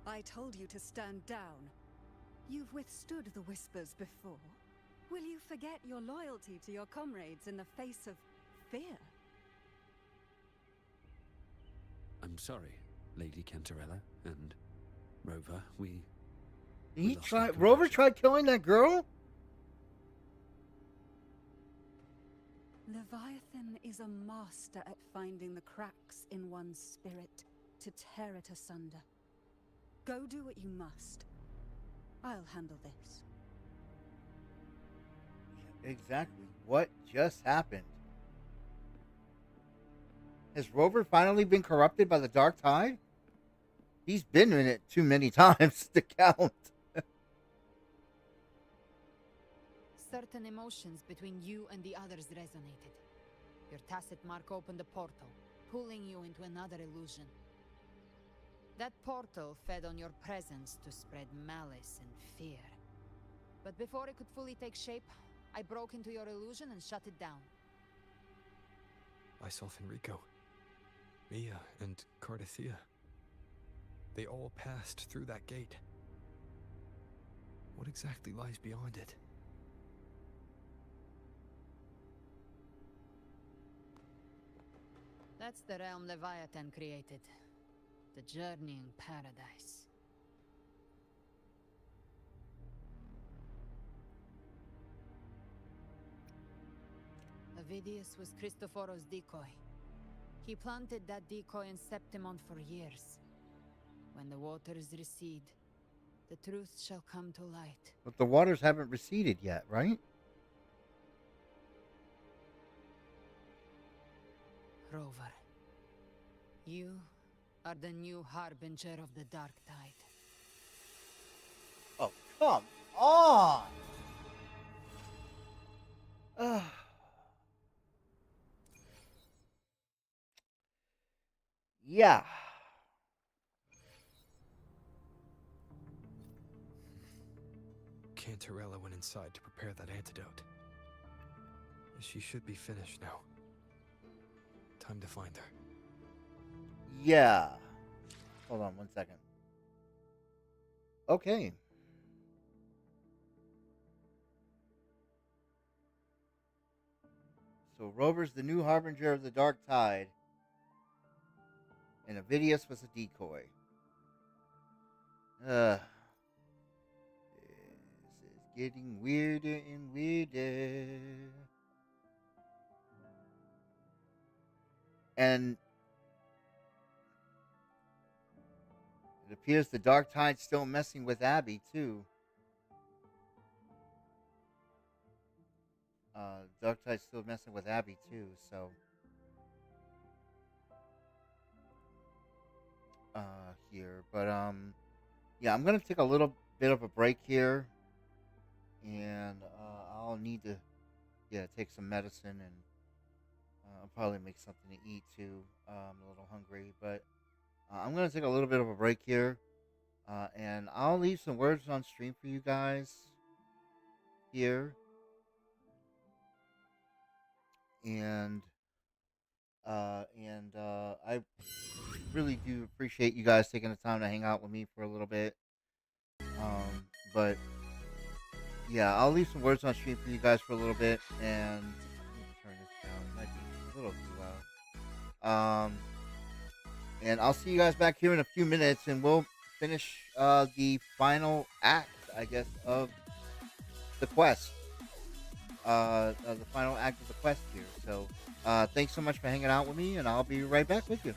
I told you to stand down. You've withstood the whispers before. Will you forget your loyalty to your comrades in the face of fear? I'm sorry, Lady Cantarella and Rover. Rover tried killing that girl? Leviathan is a master at finding the cracks in one's spirit to tear it asunder. Go do what you must. I'll handle this. Exactly. What just happened? Has Rover finally been corrupted by the Dark Tide? He's been in it too many times to count. Certain emotions between you and the others resonated. Your tacit mark opened a portal, pulling you into another illusion. That portal fed on your presence to spread malice and fear. But before it could fully take shape, I broke into your illusion and shut it down. I saw Fenrico, Mia, and Cardathia. They all passed through that gate. What exactly lies beyond it? That's the realm Leviathan created. The journeying paradise. Avidius was Cristoforo's decoy. He planted that decoy in Septimont for years. When the waters recede, the truth shall come to light. But the waters haven't receded yet, right? Rover, you are the new harbinger of the Dark Tide. Oh, come on! Yeah. Cantarella went inside to prepare that antidote. She should be finished now. Time to find her. Yeah. Hold on 1 second. Okay. So Rover's the new harbinger of the dark tide, and Avidius was a decoy. This is getting weirder and weirder. And it appears the dark tide's still messing with Abby too. Dark tide's still messing with Abby too, so here. But yeah, I'm gonna take a little bit of a break here, and I'll need to take some medicine, and I'll probably make something to eat too. I'm a little hungry, but I'm gonna take a little bit of a break here, and I'll leave some words on stream for you guys here, and I really do appreciate you guys taking the time to hang out with me for a little bit. But yeah, I'll leave some words on stream for you guys for a little bit, and let me turn this down. It might be a little too loud. And I'll see you guys back here in a few minutes, and we'll finish the final act, I guess, of the quest. The final act of the quest here. So, thanks so much for hanging out with me, and I'll be right back with you.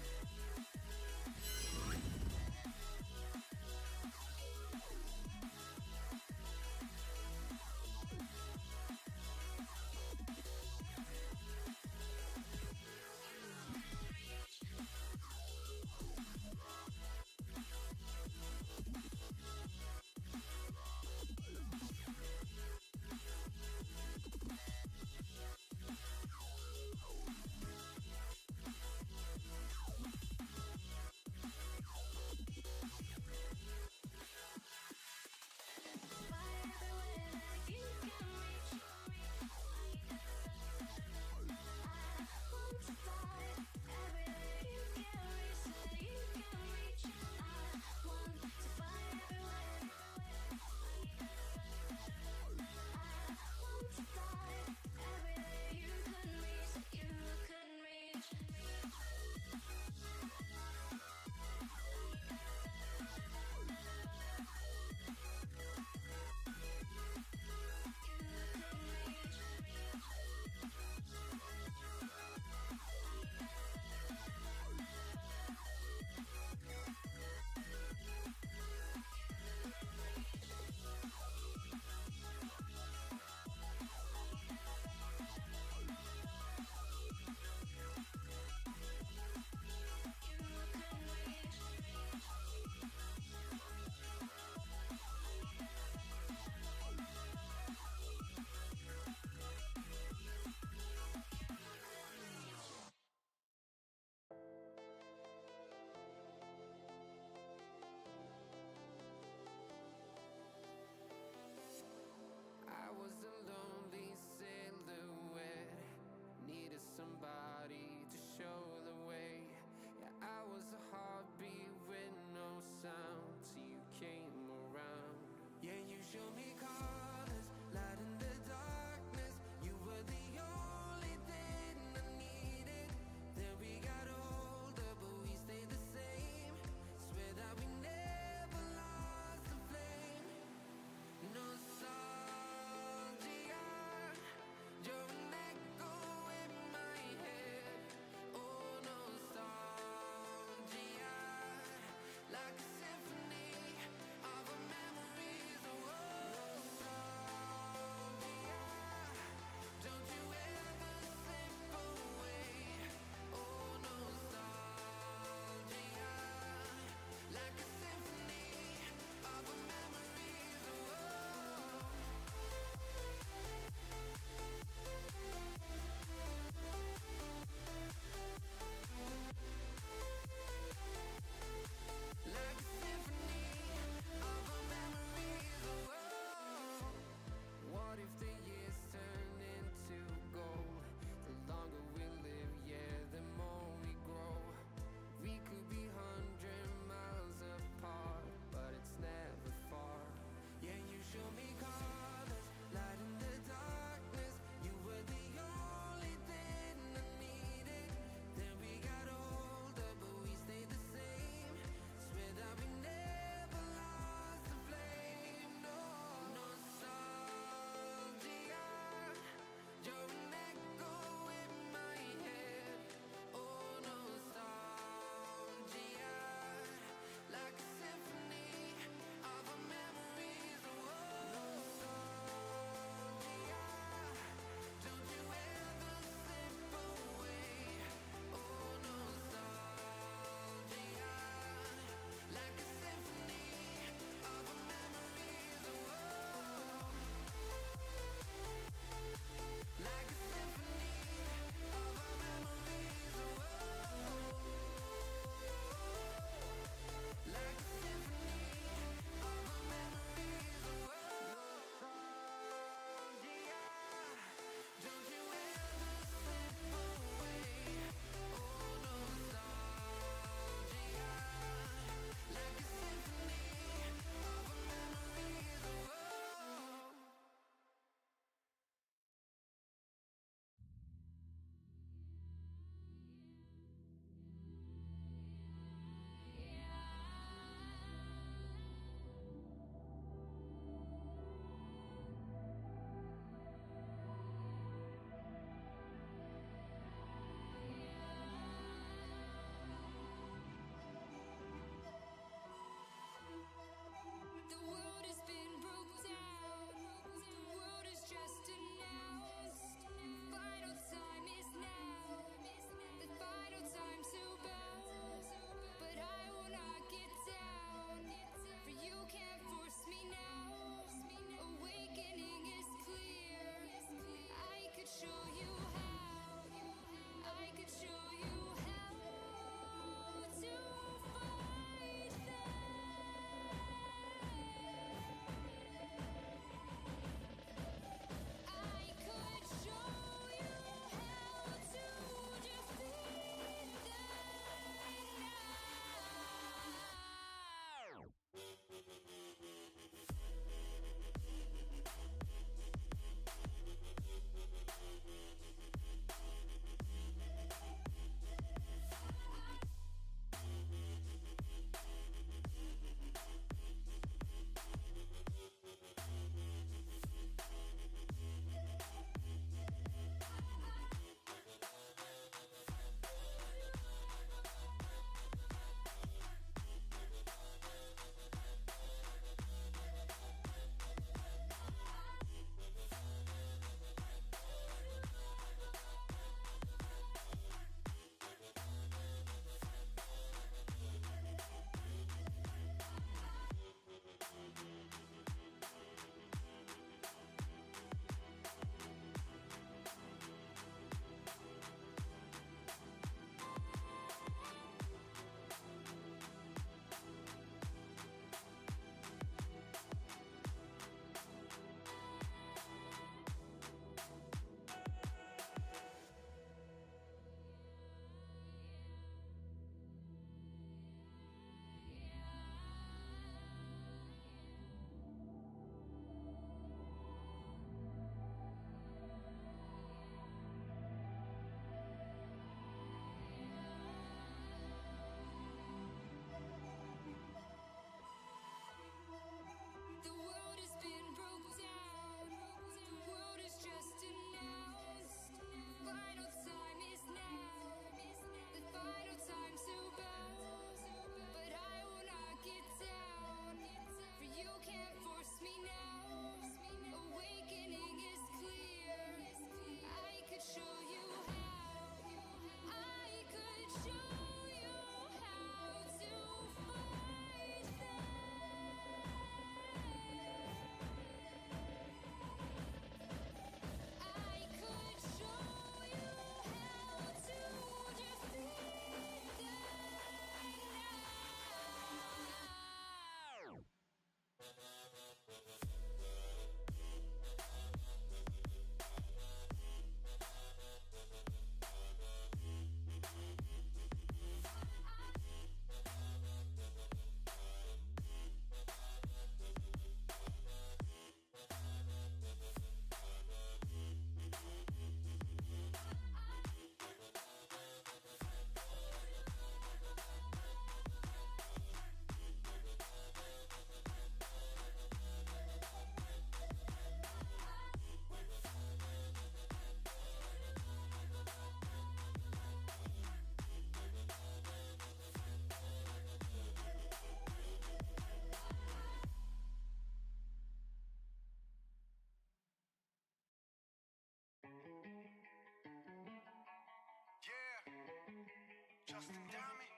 Justin Diamond,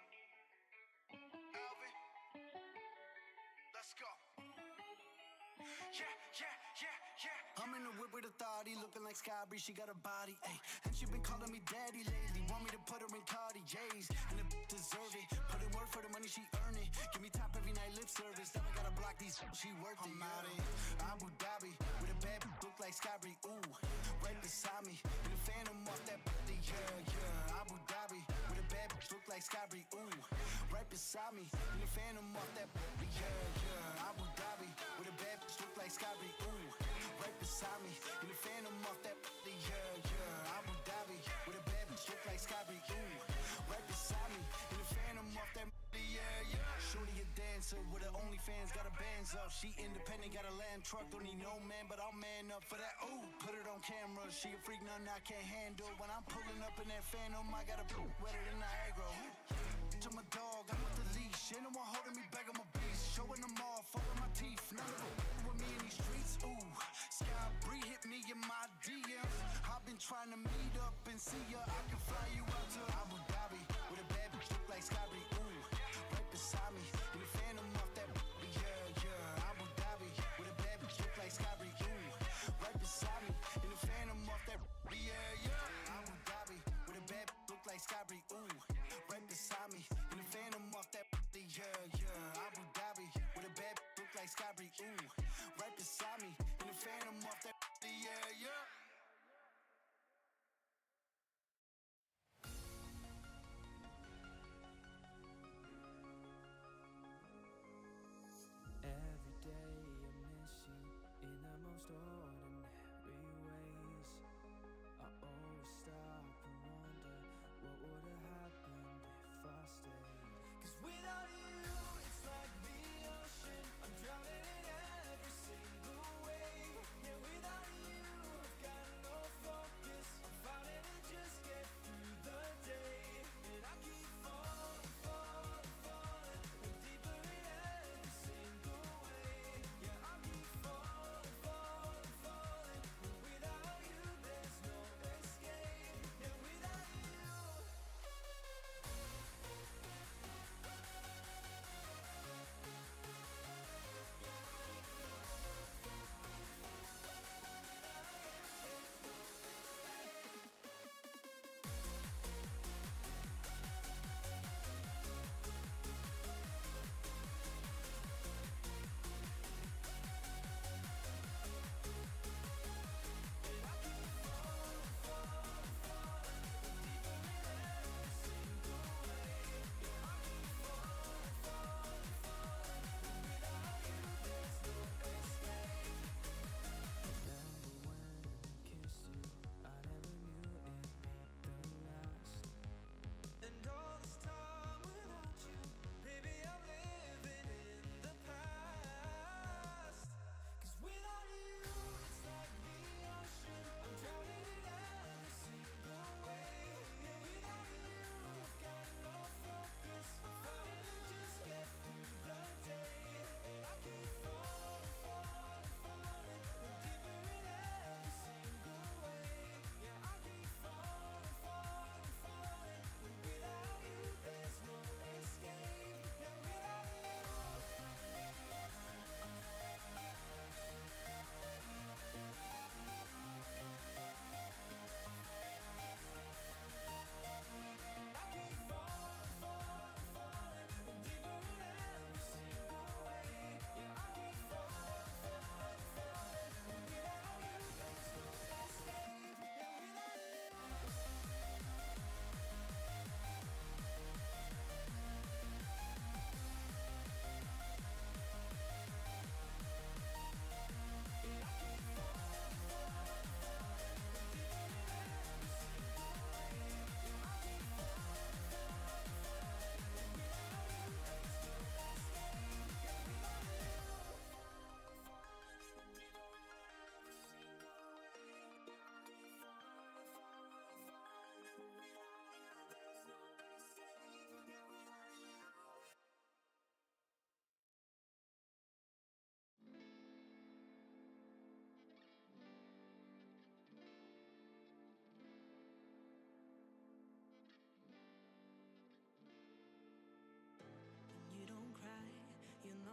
Alvin, let's go. I'm in the whip with authority, looking like Sky Breeze, she got a body, ayy. And she been calling me daddy lately, want me to put her in Cartiers. And the deserve it, put in work for the money she earn it. Give me top every night, lip service, never gotta block these, she worth it. I'm out in Abu Dhabi, with a bad look like Sky Breeze, ooh. Right beside me, in the phantom off that body, yeah. Abu Dhabi, with a bad look like Sky Breeze, ooh. Right beside me, in the phantom off that body, yeah. Abu Dhabi, with a bad look like Sky Breeze, ooh. Right beside me, in the phantom off that body, yeah. Abu Dhabi, with a bad bitch look like Sky Breeze, ooh. Right beside me, in the phantom off that body, yeah. Shorty a dancer with her OnlyFans, got her bands up. She independent, got a land truck, don't need no man, but I'll man up for that. Ooh, put it on camera, she a freak, nothing I can't handle. When I'm pulling up in that phantom, I got a wetter than Niagara. To my dog, I'm with the leash. Ain't no one holding me back, I'm a beast. Showing them off, falling my teeth. None of them with me in these streets. Ooh, Sky Bree hit me in my DMs. I've been trying to meet up and see ya. I can fly you out to Abu Dhabi with a bad bitch look like Sky Bree. Ooh, right beside me in the phantom off that. Yeah. Abu Dhabi with a bad bitch look like Sky Bree. Ooh, right beside me in the phantom off that. Yeah. Abu Dhabi with a bad bitch look like Sky Bree. Ooh. Right beside me, in the phantom off that, yeah. Abu Dhabi, with a bad look like Sky Breeze, ooh. Right beside me, in the phantom off that, yeah.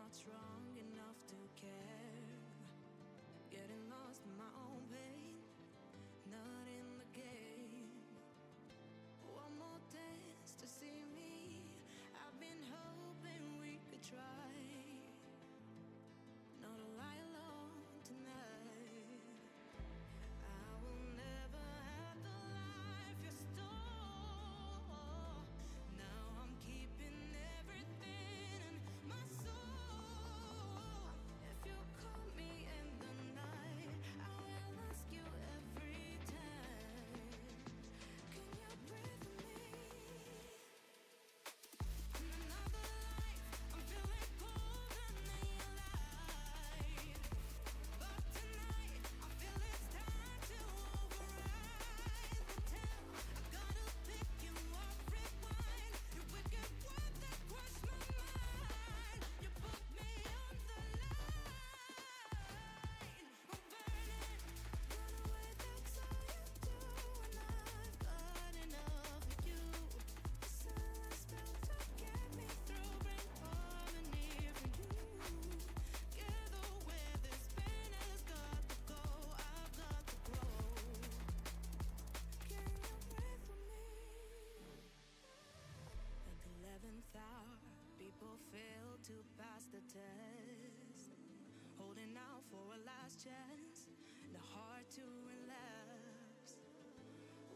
not strong enough to care. Getting lost in my own pain, not in the game. One more dance to see me. I've been hoping we could try. Not a lie alone tonight. I will never have the life you stole. Now I'm keeping everything in my soul. If you call me in the night, I will ask you every time. Can you breathe with me? In another life, I'm feeling colder than your light. But tonight, I feel it's time to override the tale. I gotta pick you up, rewind. Your wicked word that crushed my mind. You put me on the line. I'm burning, run away, that's all you do. And I've got enough of you. The silence spell to get me through, bring harmony for you. Together where this pain has got to go, I've got to grow. Can you breathe with me? At the 11th hour, people fail to pass the test. Holding out for a last chance, the heart to relapse.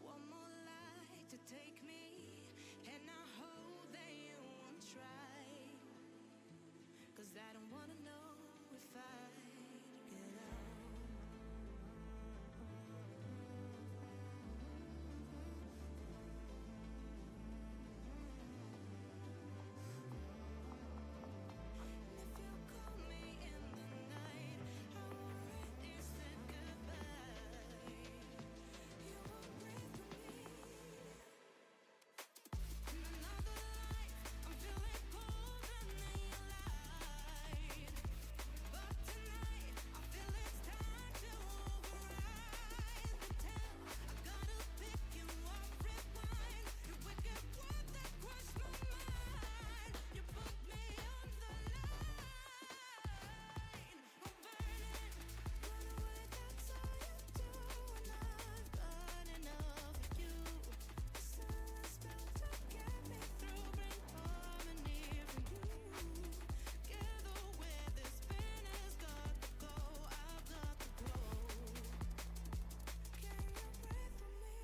One more light to take me, and I hope that you won't try. 'Cause I don't wanna know if I get out. If you call me in the night, I already said goodbye. You won't breathe with me. In another life, I'm feeling colder than your light. But tonight, I feel it's time to override the tale. I gotta pick you up, rewind. Your wicked word that crushed my mind. You put me on the line. I'm burning, run away, that's all you do. And I've got enough of you. The silence spell to get me through, bring harmony for you. Together where this pain has got to go, I've got to grow. Can you breathe with me?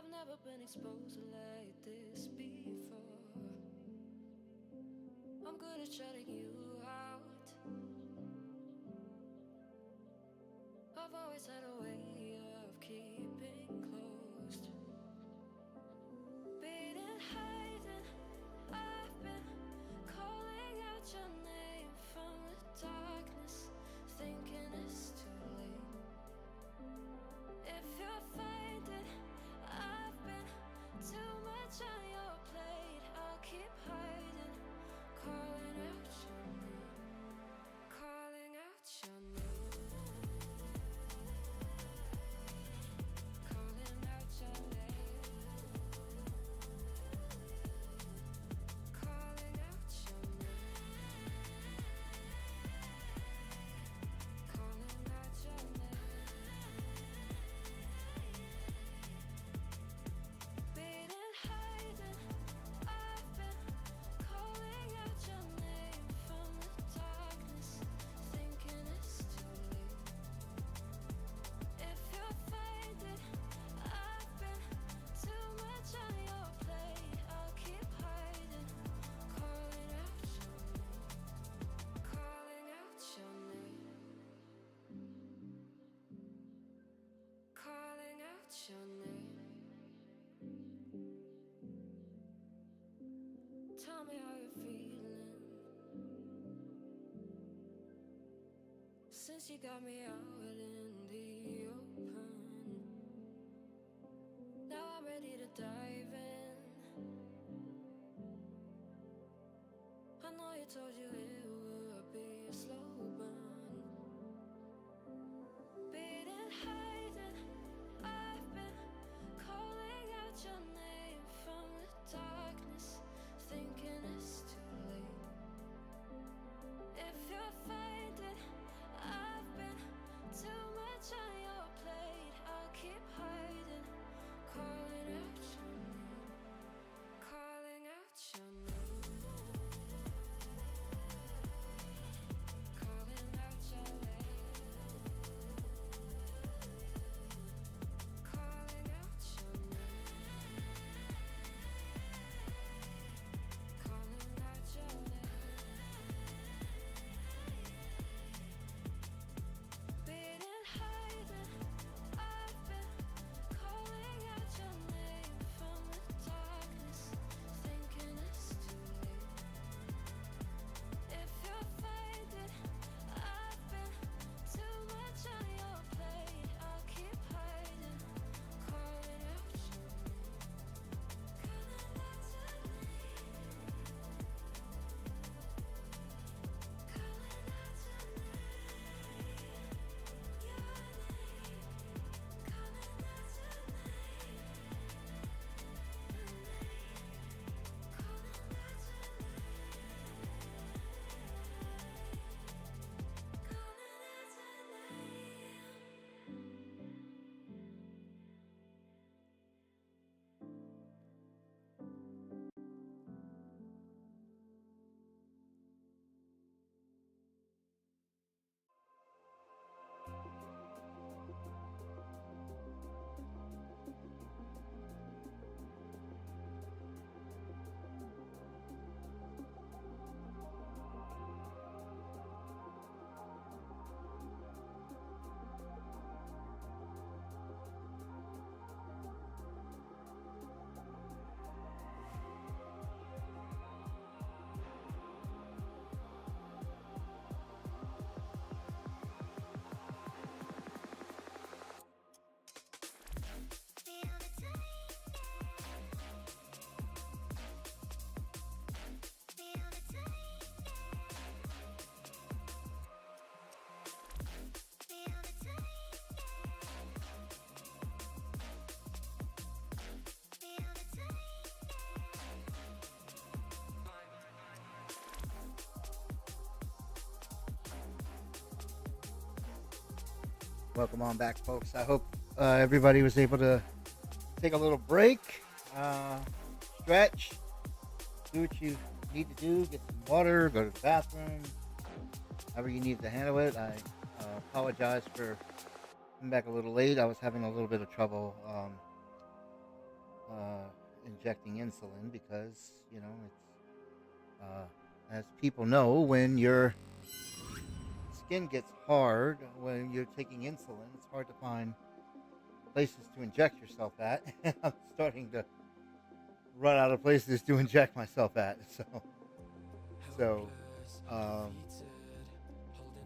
I've never been exposed like this before. I'm good at shutting you out. I've always had a way of keeping closed. Beating, hiding, I've been calling out your name from the darkness, thinking it's too late. If you're finding I've been too much on your plate, I'll keep hiding, calling out your name, calling out your name, calling out your name, calling out your name, calling out your name. Beating, hiding, I've been calling out your name from the darkness, thinking it's too late. If you're finding I've been too much on your plate, I'll keep hiding, calling out your name, calling out your name, calling out your name. Tell me how you're feeling since you got me out in the open. Now I'm ready to dive in. I know you told you it would be a slow burn. Beating, hiding, I've been calling out your name from the darkness, thinking it's too late. If you're finding I've been too much on your plate, I'll keep hiding, calling out your name, calling out your name, calling out your name, calling out your name, calling out your name. Beating, hiding, I've been calling out your name from the darkness, thinking it's too late. If you're finding I've been too much on your plate, I'll keep hiding, calling out your name, calling out your name, calling out your name. Welcome on back, folks. I hope everybody was able to take a little break, stretch, do what you need to do, get some water, go to the bathroom, however you need to handle it. I apologize for coming back a little late. I was having a little bit of trouble injecting insulin because it's as people know, when your skin gets hard when you're taking insulin, it's hard to find places to inject yourself at. And I'm starting to run out of places to inject myself at. So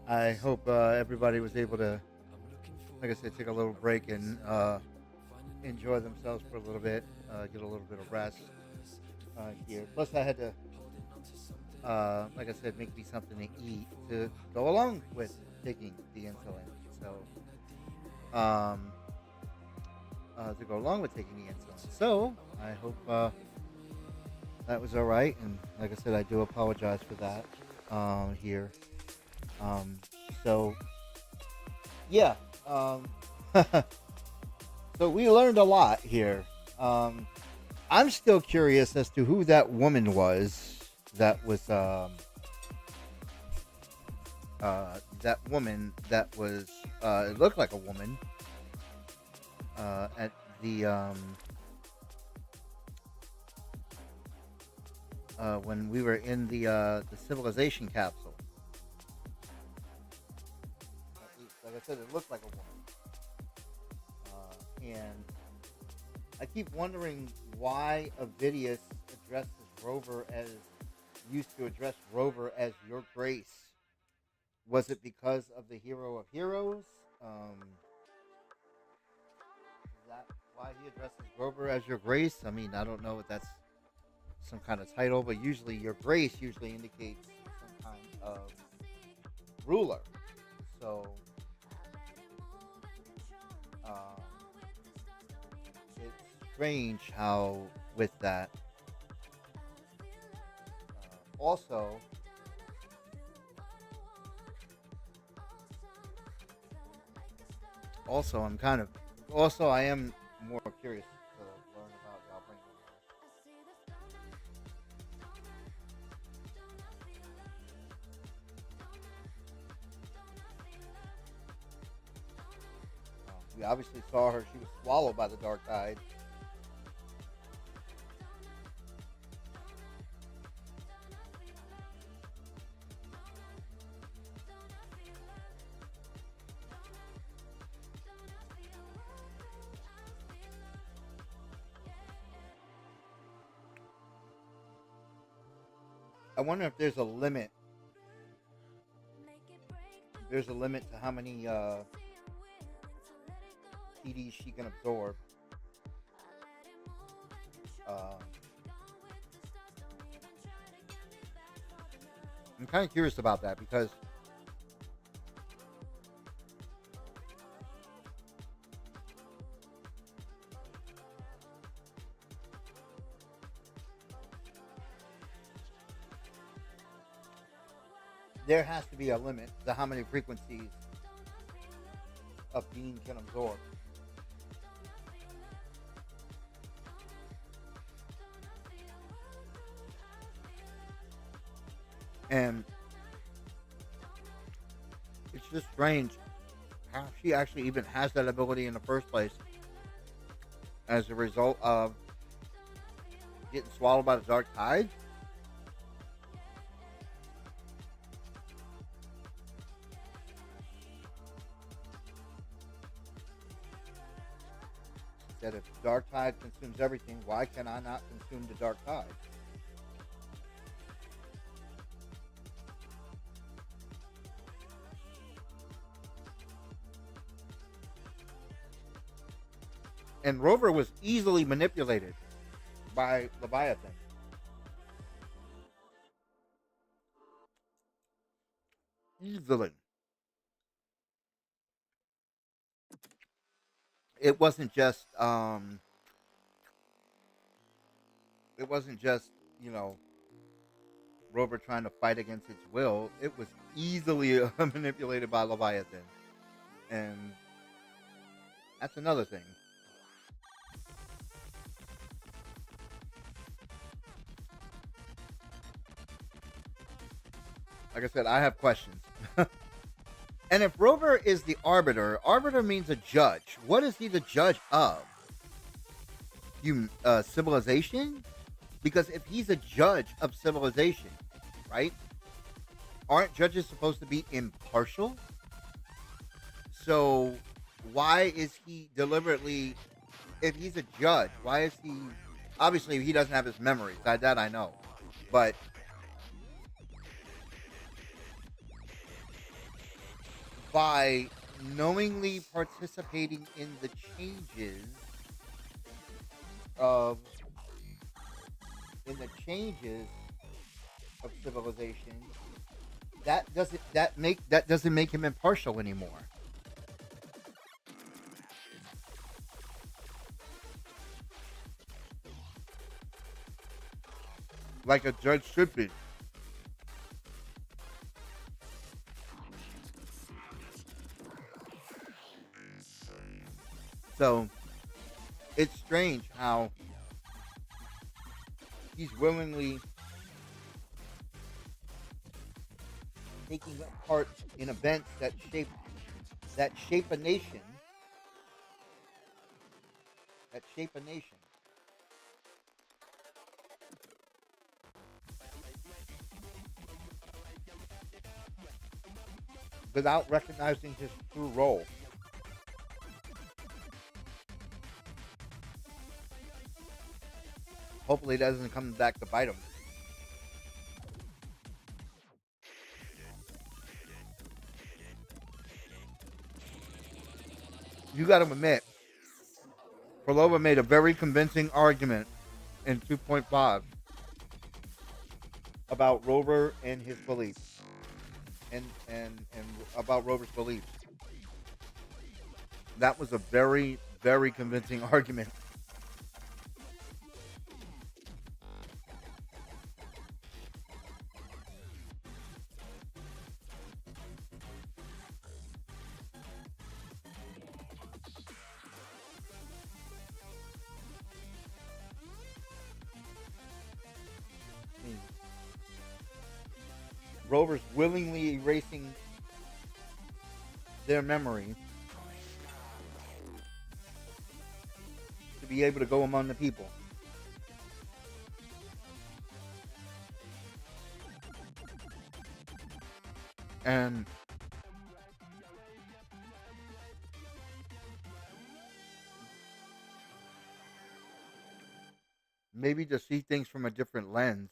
I hope everybody was able to, like I said, take a little break and enjoy themselves for a little bit, get a little bit of rest here. Plus, I had to, like I said, make me something to eat to go along with taking the insulin. So, to go along with taking the insulin. So, I hope that was all right. And like I said, I do apologize for that here. So, yeah. So we learned a lot here. I'm still curious as to who that woman was that was that woman that was it looked like a woman at the when we were in the civilization capsule. Like I said, it looked like a woman. And I keep wondering why Avidius addresses Rover as used to address Rover as Your Grace. Was it because of the Hero of Heroes? Is that why he addresses Rover as Your Grace? I mean, I don't know if that's some kind of title, but usually Your Grace usually indicates some kind of ruler. So it's strange how with that also I'm kind of I am more curious to learn about the we obviously saw her. She was swallowed by the Dark Tide. I wonder if there's a limit. There's a limit to how many TDs she can absorb. I'm kind of curious about that because there has to be a limit to how many frequencies a being can absorb. And it's just strange how she actually even has that ability in the first place as a result of getting swallowed by the Dark Tide. That if the Dark Tide consumes everything, why can I not consume the Dark Tide? And Rover was easily manipulated by Leviathan. Easily. It wasn't just Rover trying to fight against its will. It was easily manipulated by Leviathan. And that's another thing. Like I said, I have questions. And if Rover is the arbiter, arbiter means a judge. What is he the judge of? civilization? Because if he's a judge of civilization, right? Aren't judges supposed to be impartial? So why is he deliberately, if he's a judge, why is he, obviously he doesn't have his memories, that I know, but by knowingly participating in the changes of civilization, that doesn't make him impartial anymore. Like a judge should be. So it's strange how he's willingly taking part in events that shape a nation. Without recognizing his true role. Hopefully it doesn't come back to bite him. You got to admit, Prolova made a very convincing argument in 2.5 about Rover and his beliefs, and about Rover's beliefs. That was a very, very convincing argument. Rover's willingly erasing their memory to be able to go among the people. And maybe to see things from a different lens.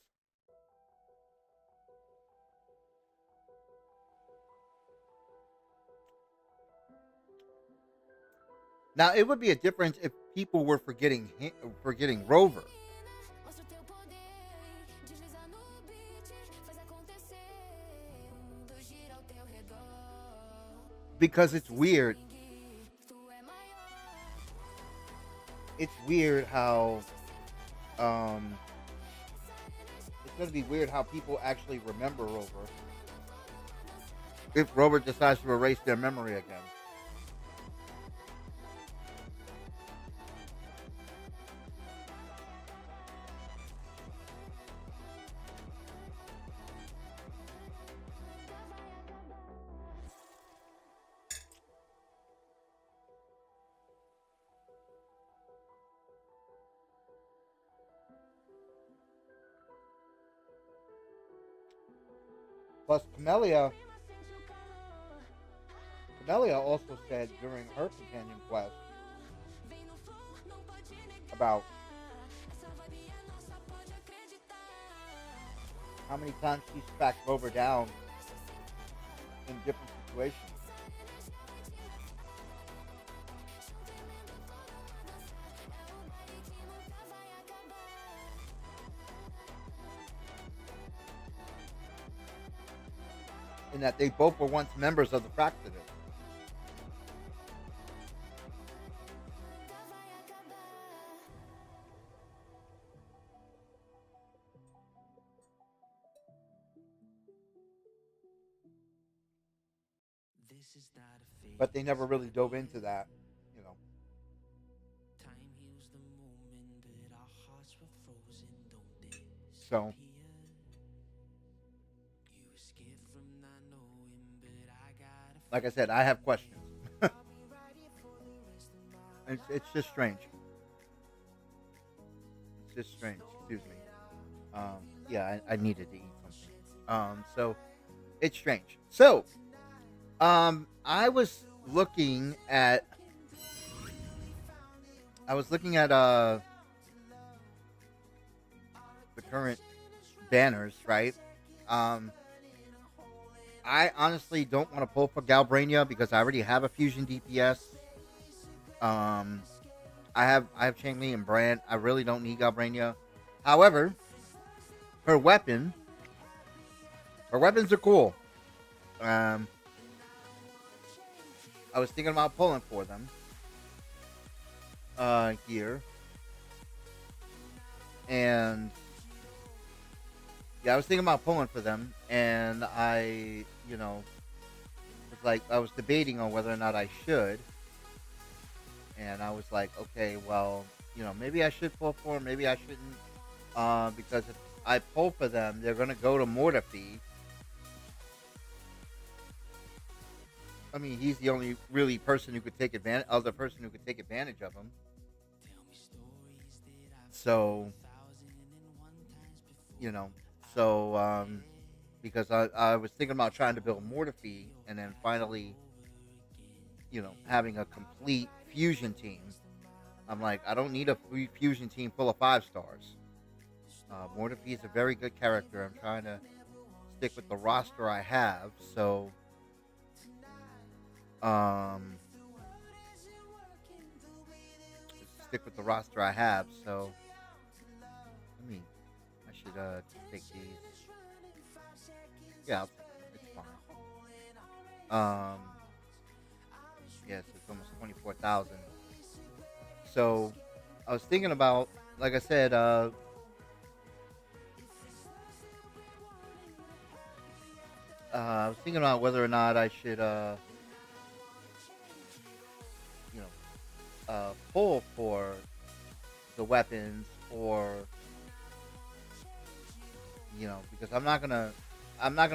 Now, it would be a difference if people were forgetting Rover. Because it's weird. It's weird how it's going to be weird how people actually remember Rover if Rover decides to erase their memory again. Plus, Camellia also said during her companion quest about how many times she's tracked Rover down in different situations. And that they both were once members of the Fractidus. But they never really dove into that, you know. So like I said, I have questions. It's just strange. It's strange. Excuse me. Yeah, I needed to eat something. So it's strange. So, I was looking at the current banners, right? Um, I honestly don't want to pull for Galbrania because I already have a fusion DPS. Um, I have Changli and Brand. I really don't need Galbrania. However, her weapons are cool. Um, I was thinking about pulling for them. Here. And yeah, I was thinking about pulling for them, and I was debating on whether or not I should. And I was like, okay, well, maybe I should pull for them, maybe I shouldn't. Because if I pull for them, they're gonna go to Mortefi. I mean, he's the only really person who could take advantage of him. So, you know, because I was thinking about trying to build Mortefi, and then finally, having a complete fusion team. I'm like, I don't need a fusion team full of 5 stars. Mortefi is a very good character. I'm trying to stick with the roster I have, so I should take these. Yeah, it's fine. Yes, it's almost 24,000. So I was thinking about, like I said, I was thinking about whether or not I should, pull for the weapons, or because I'm not gonna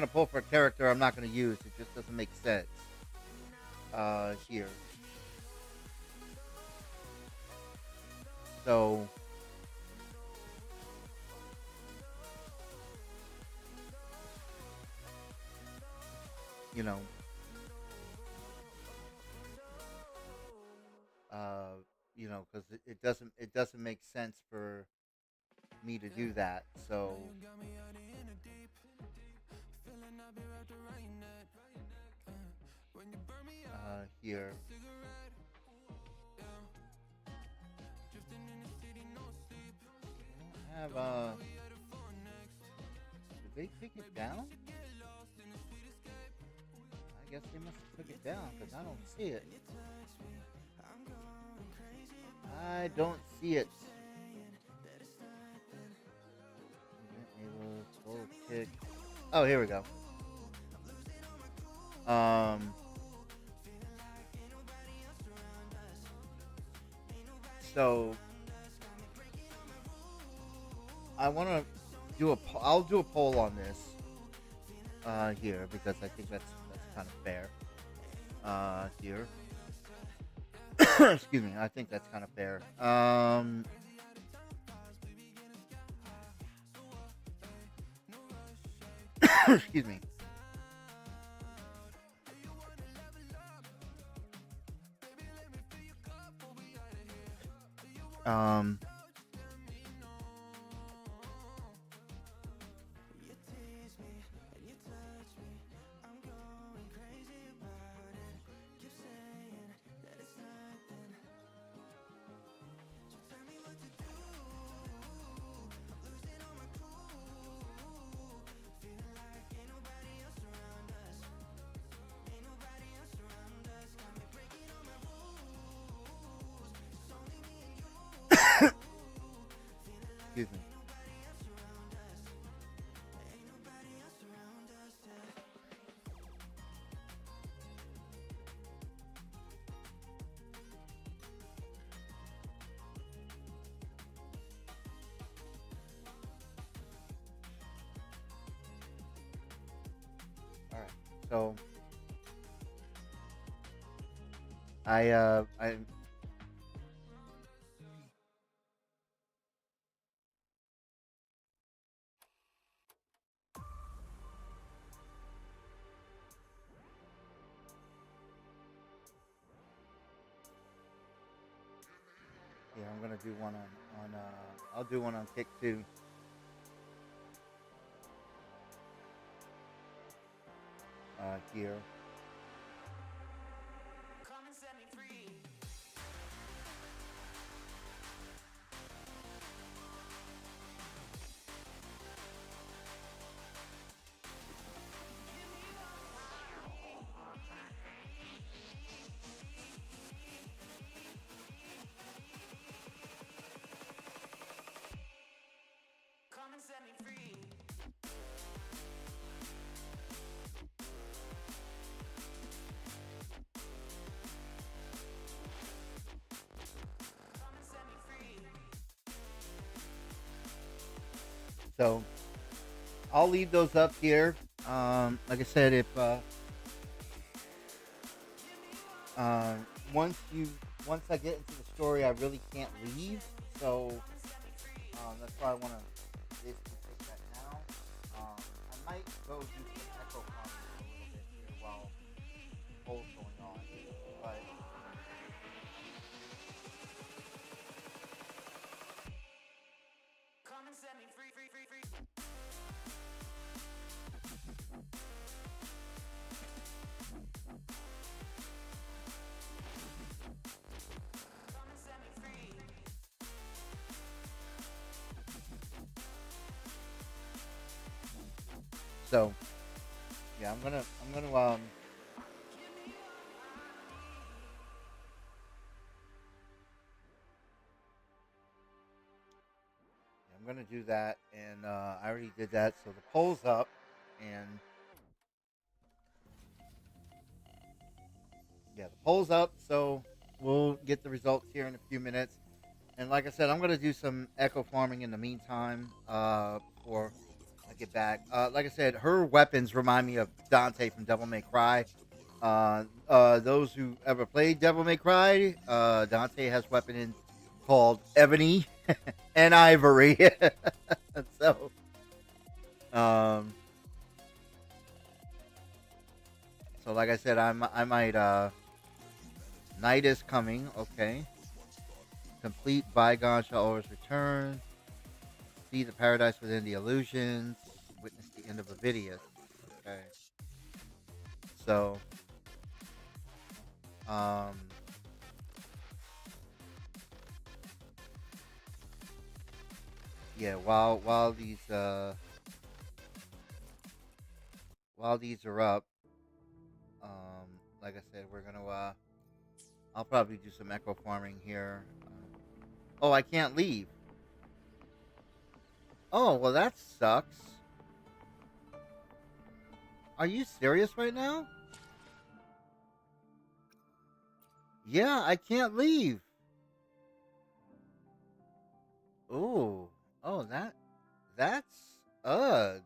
pull for a character I'm not gonna use. It just doesn't make sense. Here. So. Because it doesn't make sense for me to do that. So, here. I have did they take it down? I guess they must have took it down because I don't see it. I don't see it. Full kick. Oh, here we go. So I want to I'll do a poll on this here, because I think that's kind of fair. Here. Excuse me. I think that's kind of fair. Excuse me. Excuse me. All right. So I Yeah, I'm gonna do one on I'll do one on Kick too. Here. So I'll leave those up here. Like I said, if uh, once I get into the story, I really can't leave. So that's why I want to basically take that now. I might go do some echo farming for a little bit here while polls going on, but. So, yeah, I'm gonna do that, and I already did that. So the poll's up, and yeah, the poll's up. So we'll get the results here in a few minutes. And like I said, I'm gonna do some echo farming in the meantime. Before I get back. Like I said, her weapons remind me of Dante from Devil May Cry. Those who ever played Devil May Cry, Dante has weapon called Ebony and Ivory. So, so like I said, I might. Night is coming. Okay. Complete bygone shall always return. See the paradise within the illusions. Witness the end of Avidius. Okay. So, yeah. While these are up, like I said, we're gonna. I'll probably do some echo farming here. Oh, I can't leave. Oh, well, that sucks. Are you serious right now? Yeah, I can't leave. Ooh. Oh, that's ugh.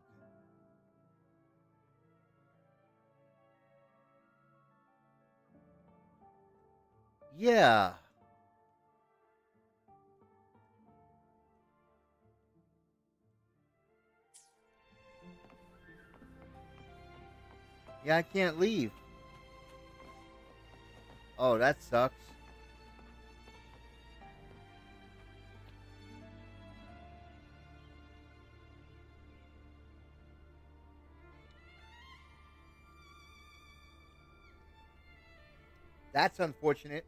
Yeah. Yeah, I can't leave. Oh, that sucks. That's unfortunate.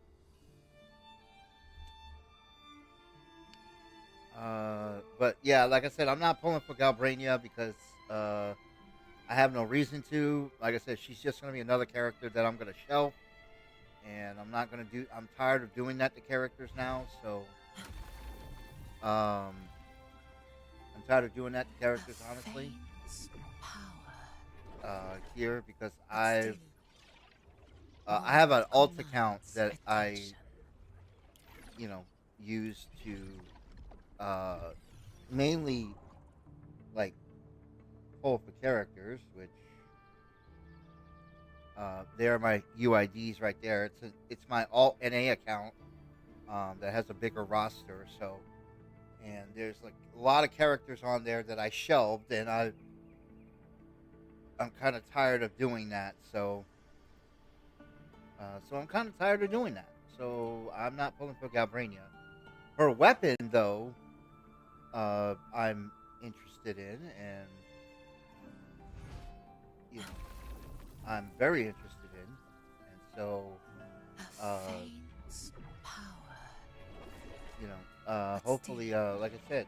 But yeah, like I said, I'm not pulling for Galbrania because I have no reason to. Like I said, she's just gonna be another character that I'm gonna shelf, and I'm not gonna do. I'm tired of doing that to characters now. So, I'm tired of doing that to characters, honestly. Here because I have an alt account that I, use to mainly like pull for characters, which there are my UIDs right there. It's my alt NA account that has a bigger roster. So, and there's like a lot of characters on there that I shelved, and I'm kind of tired of doing that. So, I'm kind of tired of doing that. So I'm not pulling for Galbrania. Her weapon, though, I'm interested in, and you know, I'm very interested in, and so, you know, hopefully, like I said,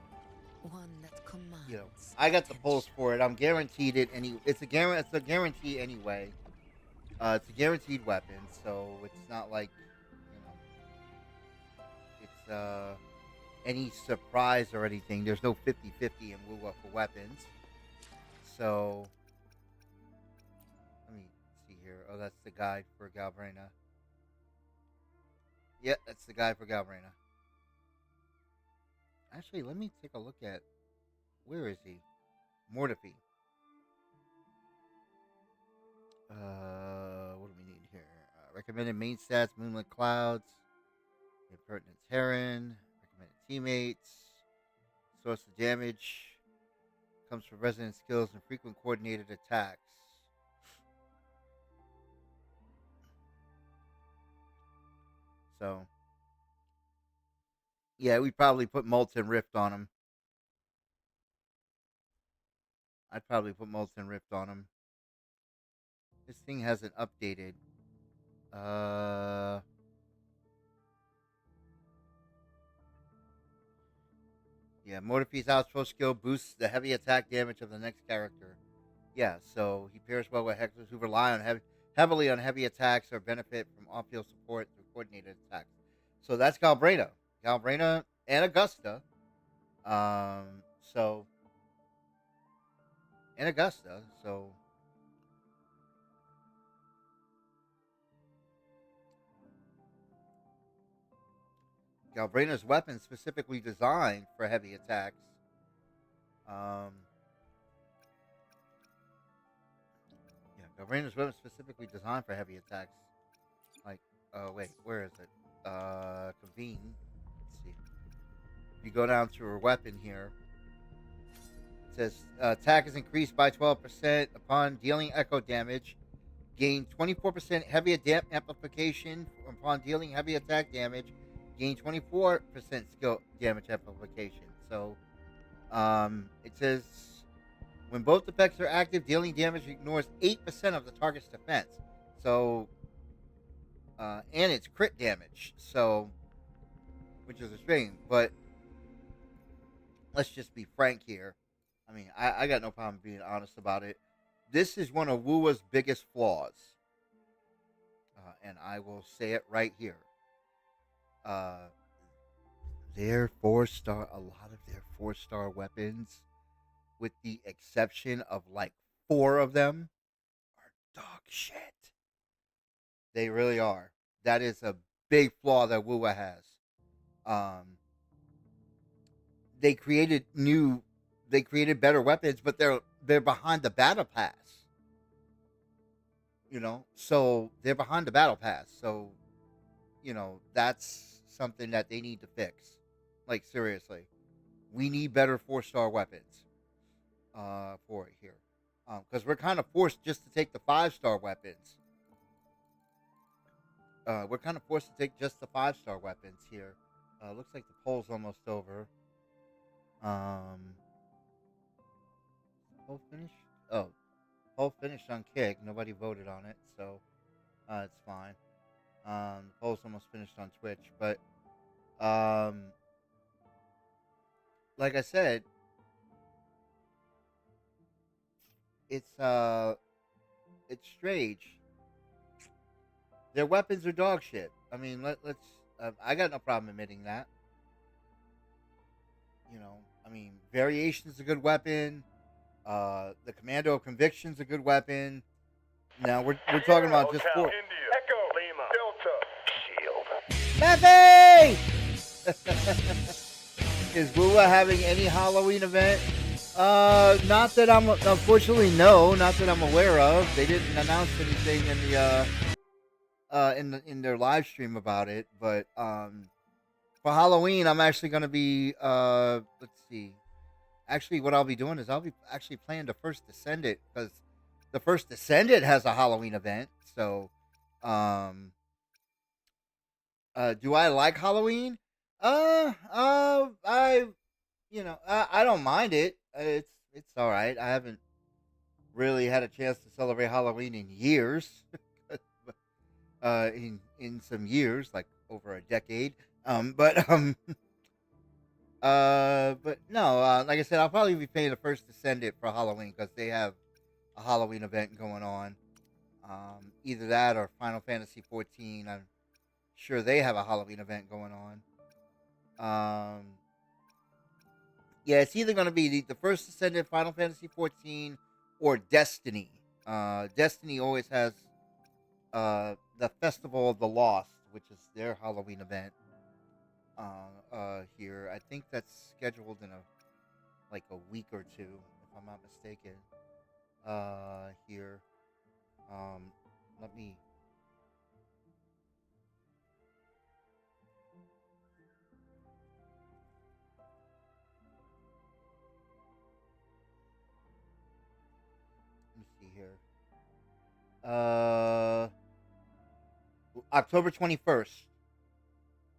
One that commands. you know, I got the pulse for it. I'm guaranteed it. It's a guarantee anyway. It's a guaranteed weapon, so it's not like, you know, it's any surprise or anything. There's no 50-50 in Wuwa for weapons. So let me see here. Oh, that's the guide for Galbrena. Yeah, that's the guide for Galbrena. Actually, let me take a look at, where is he? Mortefi. What do we need here? Recommended main stats: Moonlit Clouds, Impertinence Heron, recommended teammates, source of damage, comes from resonant skills and frequent coordinated attacks. So, yeah, we probably put Molten Rift on him. I'd probably put Molten Rift on him. This thing hasn't updated. Yeah, Mortefi's outro skill boosts the heavy attack damage of the next character. Yeah, so he pairs well with hexers who rely on heavily on heavy attacks or benefit from off-field support through coordinated attacks. So that's Galbrena and Augusta. So and Augusta. So Galbrena's weapon specifically designed for heavy attacks. Yeah, Galbrena's weapon specifically designed for heavy attacks. Like, oh wait, where is it? Convene. Let's see. If you go down to her weapon here, it says attack is increased by 12% upon dealing echo damage. Gain 24% heavy amplification upon dealing heavy attack damage. Gain 24% skill damage amplification. So, it says when both effects are active, dealing damage ignores 8% of the target's defense. So, and it's crit damage. So, which is a shame. But let's just be frank here. I mean, I got no problem being honest about it. This is one of Wuwa's biggest flaws. And I will say it right here. Their 4-star, a lot of their 4-star weapons, with the exception of like 4 of them, are dog shit. They really are. That is a big flaw that Wuwa has. They created better weapons, but they're behind the battle pass. You know, so they're behind the battle pass. So, you know, that's something that they need to fix. Like, seriously, we need better 4-star weapons for it here, because we're kind of forced just to take the 5-star weapons. We're kind of forced to take just the 5-star weapons here. Looks like the poll's almost over. Poll finished? Oh, poll finished on Kick. Nobody voted on it, so it's fine. The poll's almost finished on Twitch, but like I said, it's strange. Their weapons are dog shit. I mean, let's. I got no problem admitting that. You know, I mean, Variation's a good weapon. The Commando of Conviction's a good weapon. Now we're talking about just 4. India. Echo Lima. Delta. Shield. Pepe! Is Wuwa having any Halloween event? Not that I'm. Unfortunately, no. Not that I'm aware of. They didn't announce anything in the in their live stream about it. But for Halloween, I'm actually going to be. Let's see. Actually, what I'll be doing is I'll be actually playing the First Descendant, because the First Descendant has a Halloween event. So, do I like Halloween? I, I don't mind it. It's all right. I haven't really had a chance to celebrate Halloween in years. In some years, like over a decade. But but no, like I said, I'll probably be paying the first Descendant for Halloween because they have a Halloween event going on. Either that or Final Fantasy 14. I'm sure they have a Halloween event going on. Yeah, it's either going to be the first Descendant, Final Fantasy 14, or Destiny. Destiny always has the Festival of the Lost, which is their Halloween event. Here, I think that's scheduled in a week or two, if I'm not mistaken. Here, let me. Let me see here. October 21st,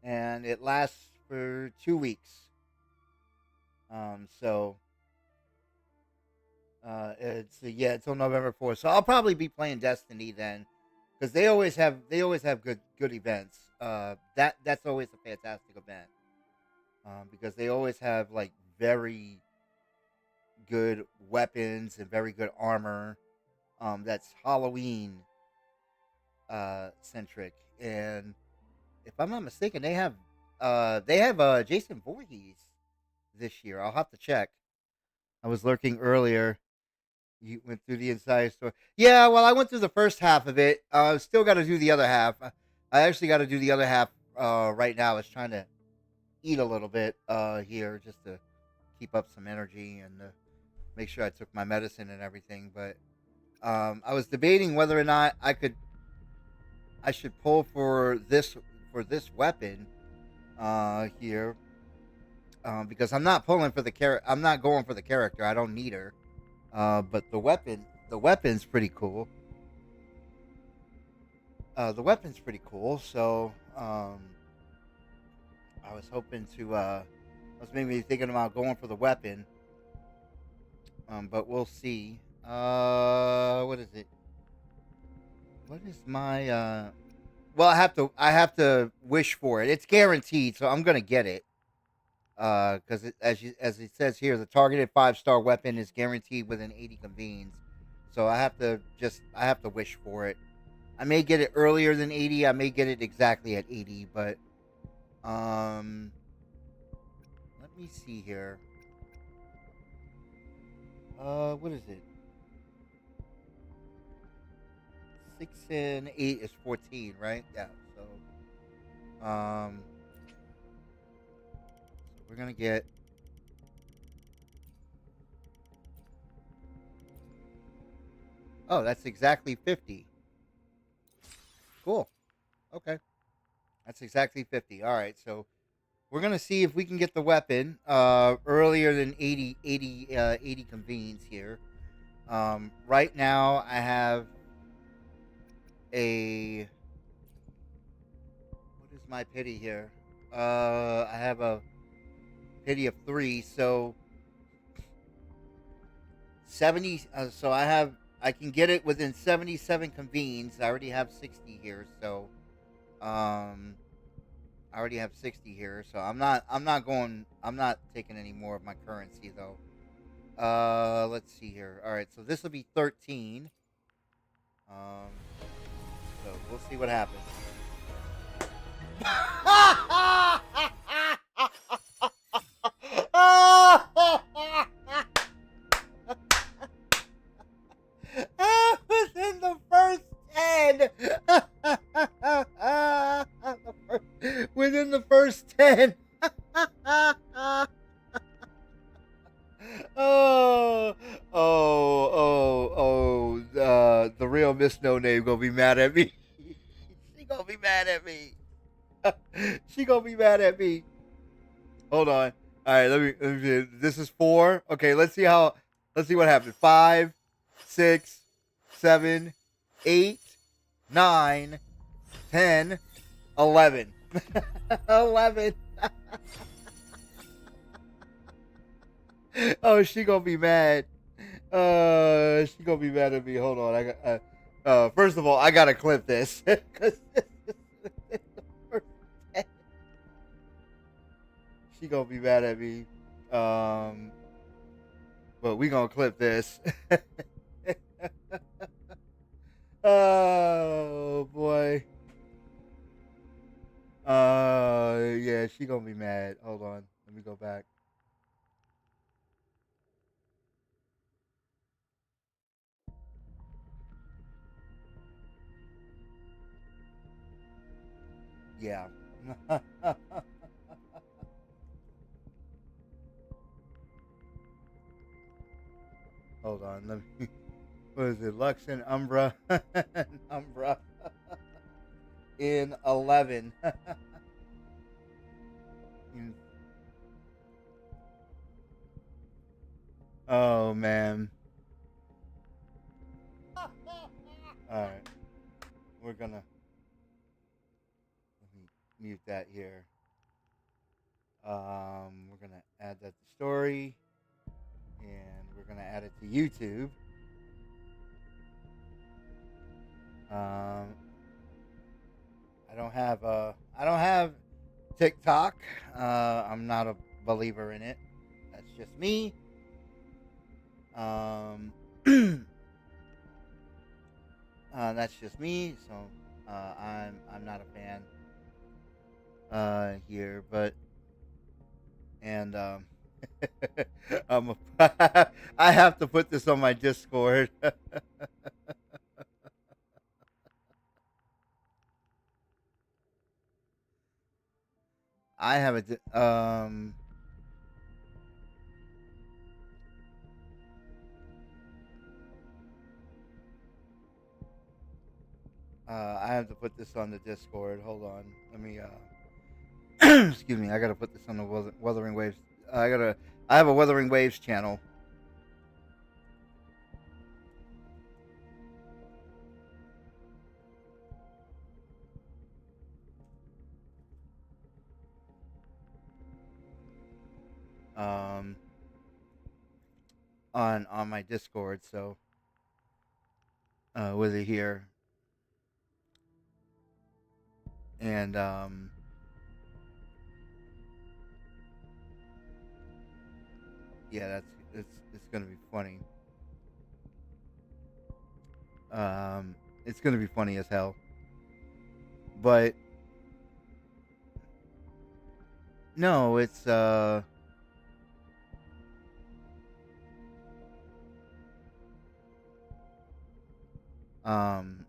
and it lasts for 2 weeks. So it's until November 4th. So I'll probably be playing Destiny then, because they always have good events. That's always a fantastic event. Because they always have like very good weapons and very good armor. That's Halloween centric, and if I'm not mistaken, they have Jason Voorhees this year. I'll have to check. I was lurking earlier. You went through the inside story. Yeah, well, I went through the first half of it. Still got to do the other half. I actually got to do the other half right now. I was trying to eat a little bit here just to keep up some energy and make sure I took my medicine and everything. But I was debating whether or not I should pull for this weapon here because I'm not pulling for the character. I'm not going for the character. I don't need her. But the weapon's pretty cool. The weapon's pretty cool. So I was hoping to. I was maybe thinking about going for the weapon. But we'll see. What is it? What is my well, I have to wish for it. It's guaranteed, so I'm gonna get it. Because as it says here, the targeted 5-star weapon is guaranteed within 80 convenes. So I have to wish for it. I may get it earlier than 80. I may get it exactly at 80, but let me see here. What is it? 6 and 8 is 14, right? Yeah. So we're gonna get. Oh, that's exactly 50. Cool. Okay. That's exactly 50. All right. So we're gonna see if we can get the weapon earlier than 80 convenes here. Right now I have what is my pity here? I have a pity of 3, so 70. So I can get it within 77 convenes. I already have 60 here, so I already have 60 here, so I'm not taking any more of my currency though. Let's see here. All right, so this will be 13. So we'll see what happens. Within the first 10. Within the first 10. The real Miss No Name gonna be mad at me. She gonna be mad at me. She gonna be mad at me. Hold on. All right, let me. This is 4. Okay, let's see what happens. 5, 6, 7, 8, 9, 10, 11. 11. Oh, she gonna be mad. She gonna be mad at me. Hold on, I got. First of all, I gotta clip this. 'Cause she gonna be mad at me. But we gonna clip this. Oh boy. Yeah, she gonna be mad. Hold on, let me go back. Yeah. Hold on, let me. What is it? Lux and Umbra. Umbra. In 11. Oh man. All right, we're gonna let me mute that here. We're gonna add that to story, and we're gonna add it to YouTube. I don't have TikTok. I'm not a believer in it. That's just me. That's just me. So I'm not a fan here, but and I have to put this on my Discord. I have I have to put this on the Discord. Hold on. Let me excuse me. I gotta put this on the Wuthering Waves. I have a Wuthering Waves channel. On my Discord, so with it here, and yeah, it's gonna be funny. It's gonna be funny as hell, but no, it's um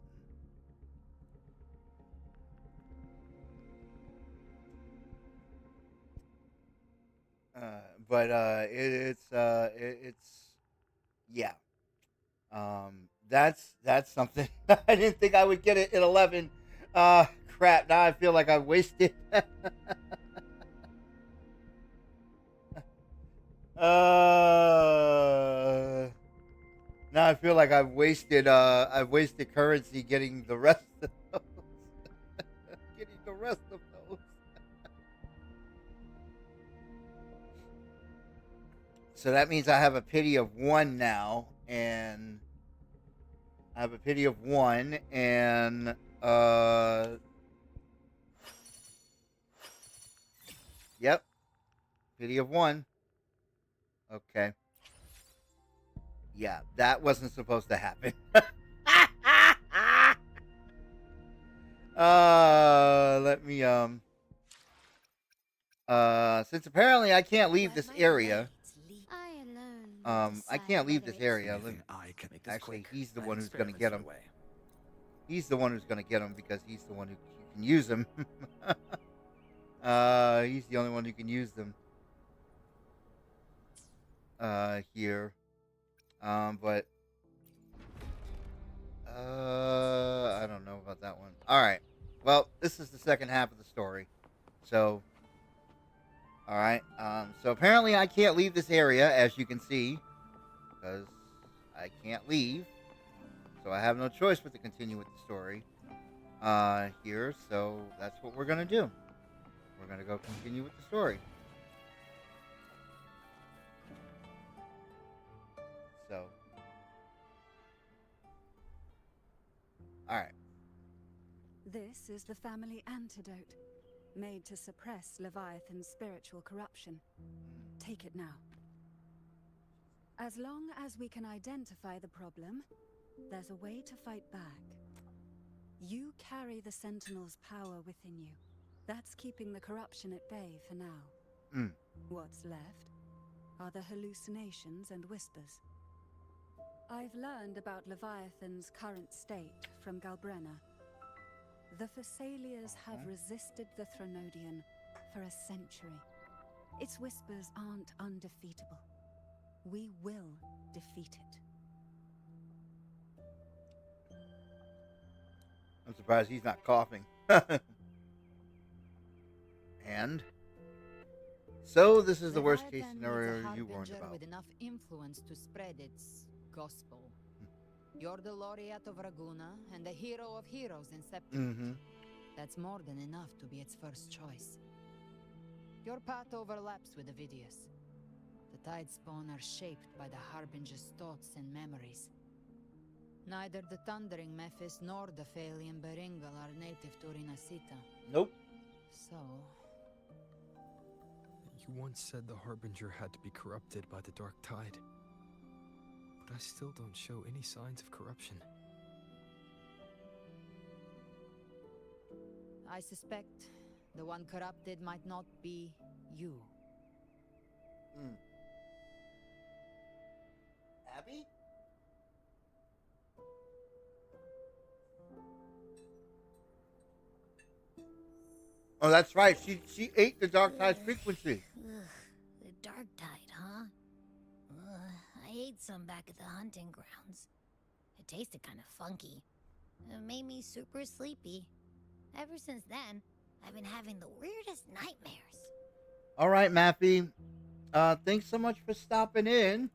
but it's yeah. That's something I didn't think I would get it at 11. Crap. Now I feel like I wasted. Now I feel like I've wasted currency getting the rest of those. Getting the rest of those. So that means I have a pity of 1 now, and I have a pity of 1, and yep, pity of 1. Okay. Yeah, that wasn't supposed to happen. Let me since apparently I can't leave this area. I can't leave this area. Actually, he's the one who's gonna get him. He's the one who's gonna get him because he's the one who can use them. He's the only one who can use them. Here. But I don't know about that one. All right. Well, this is the second half of the story. So, all right. So apparently I can't leave this area, as you can see, because I can't leave. So I have no choice but to continue with the story here. So that's what we're gonna do. we're gonna go continue with the story. So, all right. This is the family antidote, made to suppress Leviathan's spiritual corruption. Take it now. As long as we can identify the problem, there's a way to fight back. You carry the Sentinel's power within you. That's keeping the corruption at bay for now. What's left are the hallucinations and whispers. I've learned about Leviathan's current state from Galbrenna. The Thessalians have resisted the Threnodian for a century. Its whispers aren't undefeatable. We will defeat it. I'm surprised he's not coughing. And so this is the worst case scenario you warned about. With enough influence to spread its gospel. You're the laureate of Raguna and the hero of heroes in Septim. That's more than enough to be its first choice. Your path overlaps with Ovidius. The Tidespawn are shaped by the Harbinger's thoughts and memories. Neither the Thundering Mephis nor the Phalian Beringal are native to Rinascita. Nope. So... You once said the Harbinger had to be corrupted by the Dark Tide. But I still don't show any signs of corruption. I suspect the one corrupted might not be you. Abby? Oh, that's right. She ate the Dark Tide's frequency. The Dark Tide, huh? I ate some back at the hunting grounds. It tasted kind of funky. It made me super sleepy. Ever since then, I've been having the weirdest nightmares. All right, Mappy. Thanks so much for stopping in.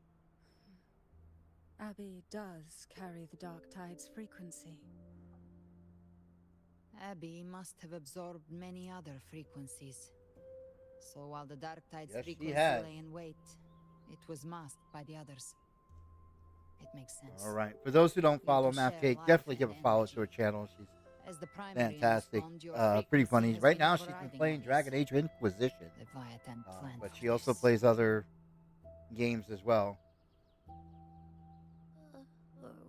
Abby does carry the Dark Tide's frequency. Abby must have absorbed many other frequencies. So while the Dark Tide's frequency lay in wait, it was masked by the others. It makes sense. All right. For those who don't follow Mapcake, definitely give a follow to her channel. She's fantastic. Pretty funny. Right now, she's been playing Dragon Age Inquisition. But she also plays other games as well.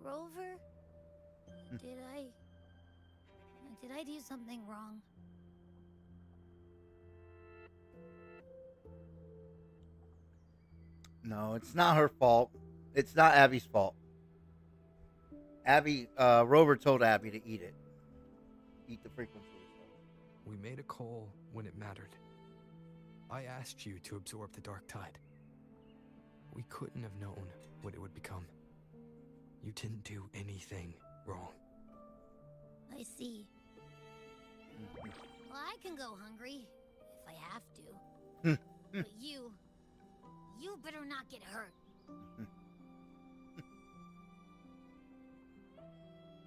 Rover? Did I do something wrong? No, it's not her fault. It's not Abby's fault. Rover told Abby to eat it. Eat the frequency. We made a call when it mattered. I asked you to absorb the Dark Tide. We couldn't have known what it would become. You didn't do anything wrong. I see. Well, I can go hungry, if I have to. But you better not get hurt.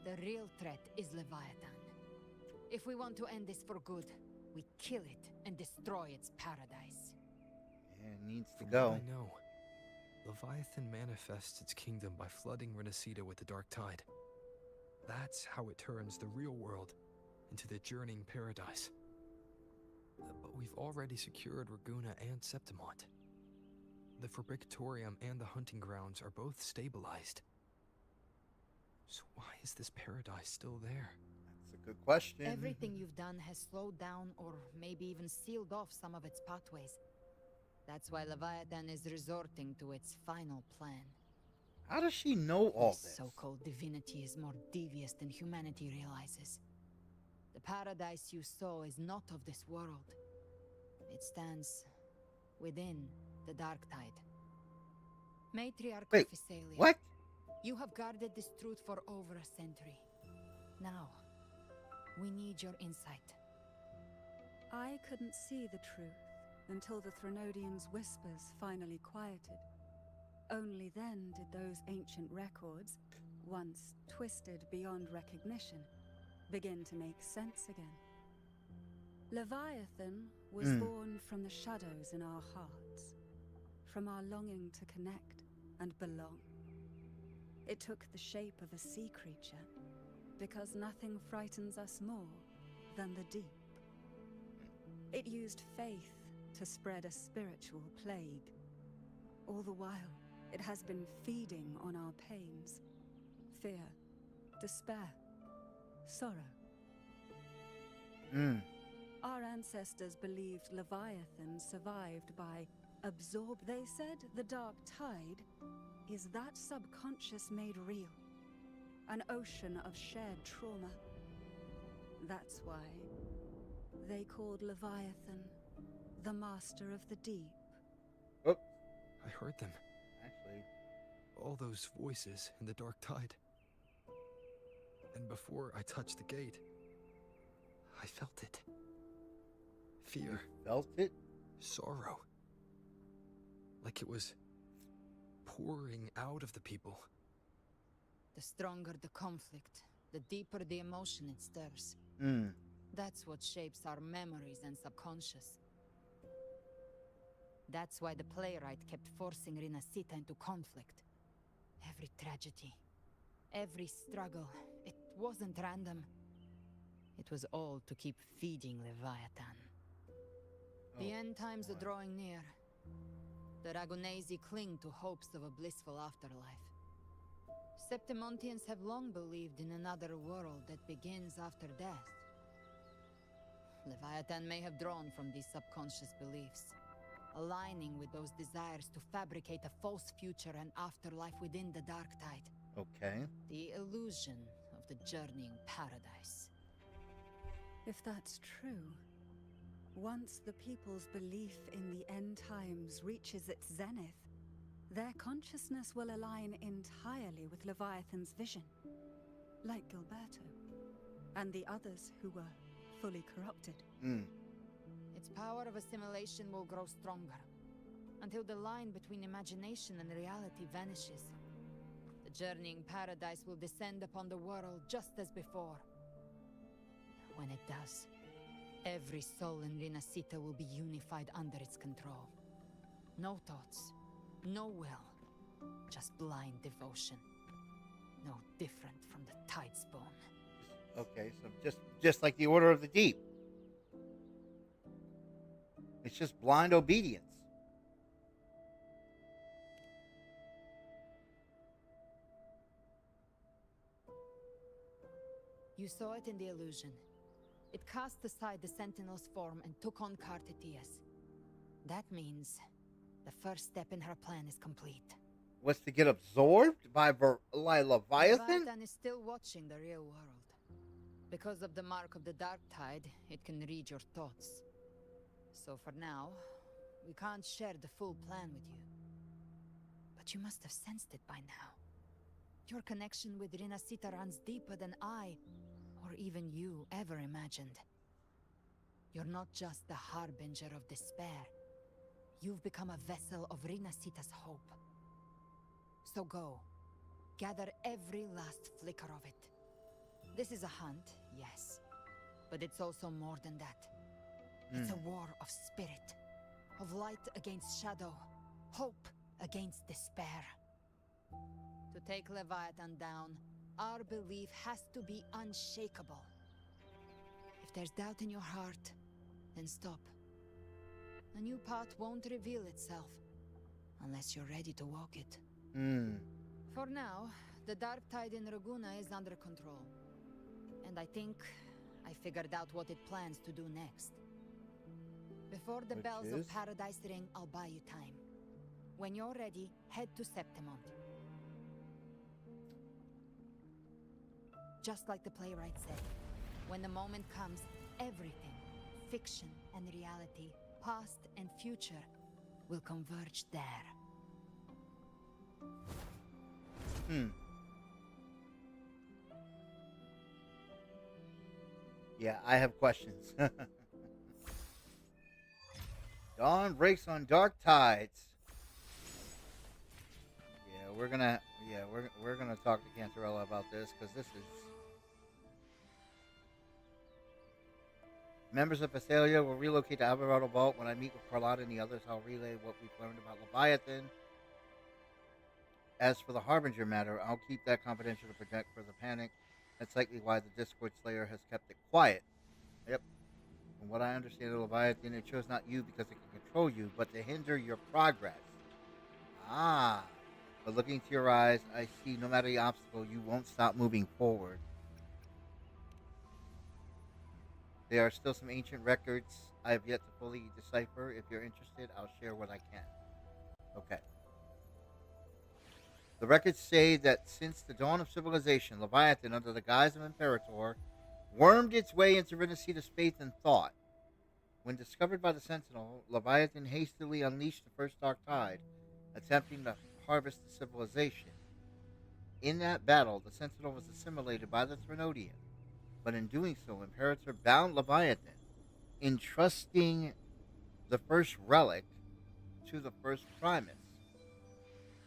The real threat is Leviathan. If we want to end this for good, we kill it and destroy its paradise. Yeah, it needs to From go. what I know, Leviathan manifests its kingdom by flooding Rinascita with the Dark Tide. That's how it turns the real world into the journeying paradise. But we've already secured Raguna and Septimont. The Fabricatorium and the hunting grounds are both stabilized. So why is this paradise still there? That's a good question. Everything you've done has slowed down or maybe even sealed off some of its pathways. That's why Leviathan is resorting to its final plan. How does she know all this? So-called divinity is more devious than humanity realizes. The paradise you saw is not of this world. It stands within the Dark Tide. Matriarch of Thessalia. What? You have guarded this truth for over a century. Now, we need your insight. I couldn't see the truth until the Threnodian's whispers finally quieted. Only then did those ancient records, once twisted beyond recognition, begin to make sense again. Leviathan was born from the shadows in our hearts, from our longing to connect and belong. It took the shape of a sea creature, because nothing frightens us more than the deep. It used faith to spread a spiritual plague. All the while, it has been feeding on our pains, fear, despair, sorrow. Our ancestors believed Leviathan survived by they said the dark tide is that subconscious made real. An ocean of shared trauma. That's why they called Leviathan the master of the deep. I heard them. Actually. All those voices in the dark tide. And before I touched the gate, I felt it. Fear. You felt it? Sorrow. Like it was pouring out of the people. The stronger the conflict, the deeper the emotion it stirs. That's what shapes our memories and subconscious. That's why the playwright kept forcing Rinascita into conflict. Every tragedy, every struggle, it wasn't random. It was all to keep feeding Leviathan. The end times are drawing near. The Ragonesi cling to hopes of a blissful afterlife. Septimontians have long believed in another world that begins after death. Leviathan may have drawn from these subconscious beliefs, aligning with those desires to fabricate a false future and afterlife within the dark tide. Okay. The illusion of the journeying paradise. If that's true, once the people's belief in the end times reaches its zenith, their consciousness will align entirely with Leviathan's vision, like Gilberto, and the others who were fully corrupted. Its power of assimilation will grow stronger, until the line between imagination and reality vanishes. The journeying paradise will descend upon the world just as before. When it does, every soul in Rinascita will be unified under its control. No thoughts, no will, just blind devotion. No different from the Tidespawn. Okay, so just like the Order of the Deep. It's just blind obedience. You saw it in the illusion. It cast aside the Sentinel's form and took on Cartitius. That means the first step in her plan is complete. Was to get absorbed by Leviathan? Leviathan is still watching the real world. Because of the mark of the Dark Tide, it can read your thoughts. So for now, we can't share the full plan with you. But you must have sensed it by now. Your connection with Rinascita runs deeper than I, or even you, ever imagined. You're not just the harbinger of despair. You've become a vessel of Rinascita's hope. So go. Gather every last flicker of it. This is a hunt, yes. But it's also more than that. It's a war of spirit. Of light against shadow. Hope against despair. To take Leviathan down, our belief has to be unshakable. If there's doubt in your heart, then stop. A new path won't reveal itself unless you're ready to walk it. For now, the dark tide in Raguna is under control. And I think I figured out what it plans to do next. Before the bells of Paradise ring, I'll buy you time. When you're ready, head to Septimont. Just like the playwright said, when the moment comes, everything, fiction and reality, past and future, will converge there. Yeah, I have questions. Dawn breaks on dark tides. Yeah, we're gonna talk to Cantarella about this because this is Members of Phasalia will relocate to Alvarado Vault. When I meet with Carlotta and the others, I'll relay what we've learned about Leviathan. As for the Harbinger matter, I'll keep that confidential to prevent further panic. That's likely why the Discord Slayer has kept it quiet. Yep. From what I understand of Leviathan, it chose not you because it can control you, but to hinder your progress. Ah. But looking into your eyes, I see no matter the obstacle, you won't stop moving forward. There are still some ancient records I have yet to fully decipher. If you're interested, I'll share what I can. Okay. The records say that since the dawn of civilization, Leviathan, under the guise of Imperator, wormed its way into Rinascita's faith and thought. When discovered by the Sentinel, Leviathan hastily unleashed the first Dark Tide, attempting to harvest the civilization. In that battle, the Sentinel was assimilated by the Threnodian, but in doing so, Imperator bound Leviathan, entrusting the first relic to the first Primus.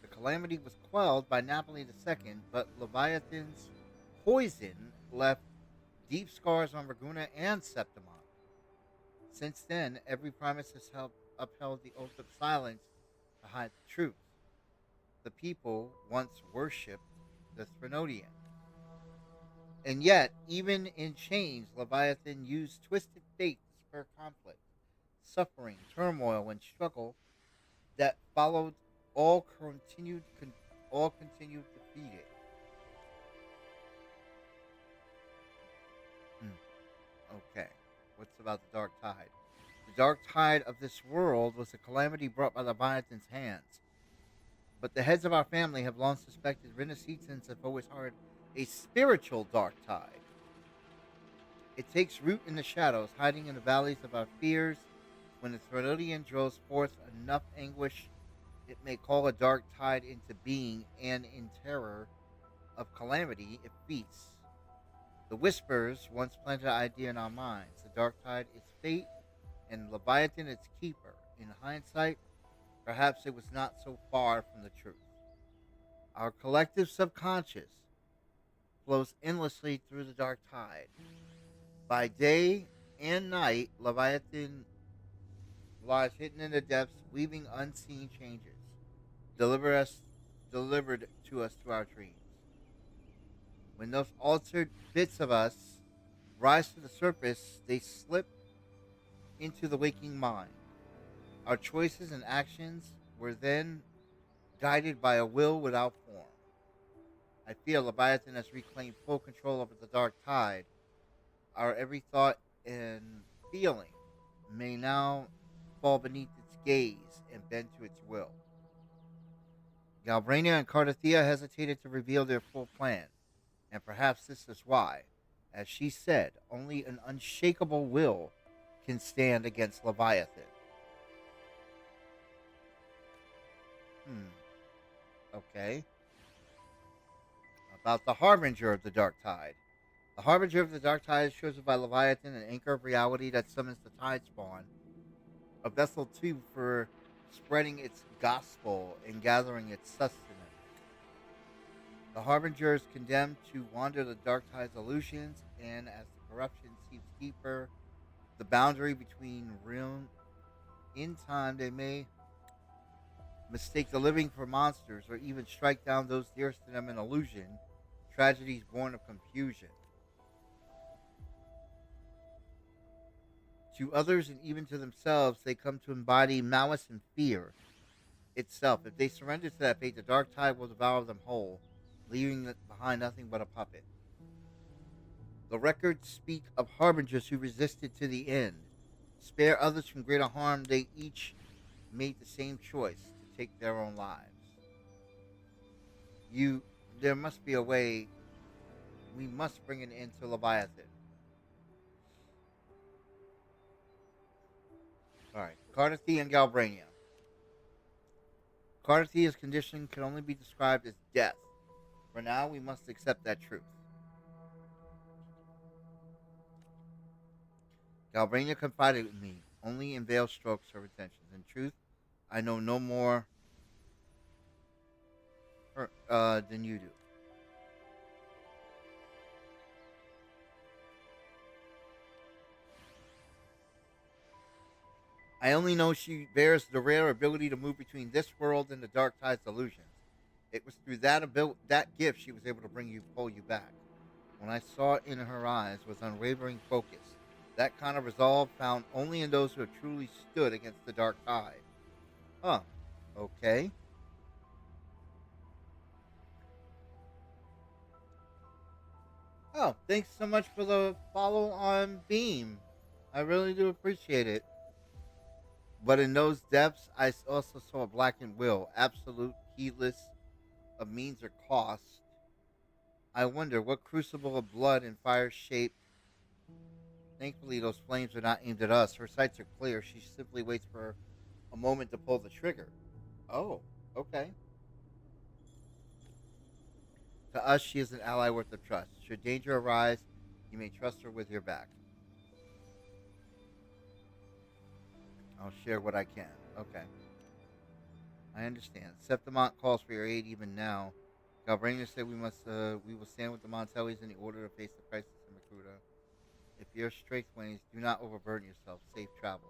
The calamity was quelled by Napoli II, but Leviathan's poison left deep scars on Raguna and Septimon. Since then, every Primus has upheld the oath of silence to hide the truth. The people once worshipped the Threnodian. And yet, even in chains, Leviathan used twisted fate to spur conflict, suffering, turmoil, and struggle that followed all continued defeated. Okay, what's about the Dark Tide? The Dark Tide of this world was a calamity brought by Leviathan's hands. But the heads of our family have long suspected Rinascitans have always harbored a spiritual Dark Tide. It takes root in the shadows, hiding in the valleys of our fears. When the Threnodian draws forth enough anguish, it may call a Dark Tide into being, and in terror of calamity, it feasts. The Whispers once planted an idea in our minds. The Dark Tide is fate, and Leviathan its keeper. In hindsight, perhaps it was not so far from the truth. Our collective subconscious flows endlessly through the Dark Tide. By day and night, Leviathan lies hidden in the depths, weaving unseen changes, delivered to us through our dreams. When those altered bits of us rise to the surface, they slip into the waking mind. Our choices and actions were then guided by a will without form. I feel Leviathan has reclaimed full control over the Dark Tide. Our every thought and feeling may now fall beneath its gaze and bend to its will. Galbrania and Cardathea hesitated to reveal their full plan, and perhaps this is why. As she said, only an unshakable will can stand against Leviathan. Okay. About the Harbinger of the Dark Tide. The Harbinger of the Dark Tide is chosen by Leviathan, an anchor of reality that summons the Tide Spawn, a vessel too for spreading its gospel and gathering its sustenance. The Harbinger is condemned to wander the Dark Tide's illusions, and as the corruption seeps deeper, the boundary between realm in time, they may mistake the living for monsters or even strike down those dearest to them in illusion, tragedies born of confusion. To others and even to themselves, they come to embody malice and fear itself. If they surrender to that fate, the Dark Tide will devour them whole, leaving behind nothing but a puppet. The records speak of harbingers who resisted to the end. Spare others from greater harm, they each made the same choice to take their own lives. There must be a way. We must bring an end to Leviathan. Alright, Cardathea and Galbrania. Cardathea's condition can only be described as death. For now, we must accept that truth. Galbrania confided with me, only in veiled strokes, her intentions. In truth, I know no more than you do. I only know she bears the rare ability to move between this world and the Dark Tide's illusions. It was through that gift she was able to pull you back. When I saw it in her eyes was unwavering focus. That kind of resolve found only in those who have truly stood against the Dark Tide. Huh. Okay. Oh, thanks so much for the follow on Beam. I really do appreciate it. But in those depths, I also saw a blackened will, absolute, heedless of means or cost. I wonder what crucible of blood and fire shaped. Thankfully, those flames are not aimed at us. Her sights are clear. She simply waits for a moment to pull the trigger. Oh, okay. To us, she is an ally worth the trust. Should danger arise, you may trust her with your back. I'll share what I can. Okay. I understand. Septimont calls for your aid even now. Galbrainer said we will stand with the Montellis in the order to face the crisis in Makuta. If your strength wanes, do not overburden yourself. Safe travels.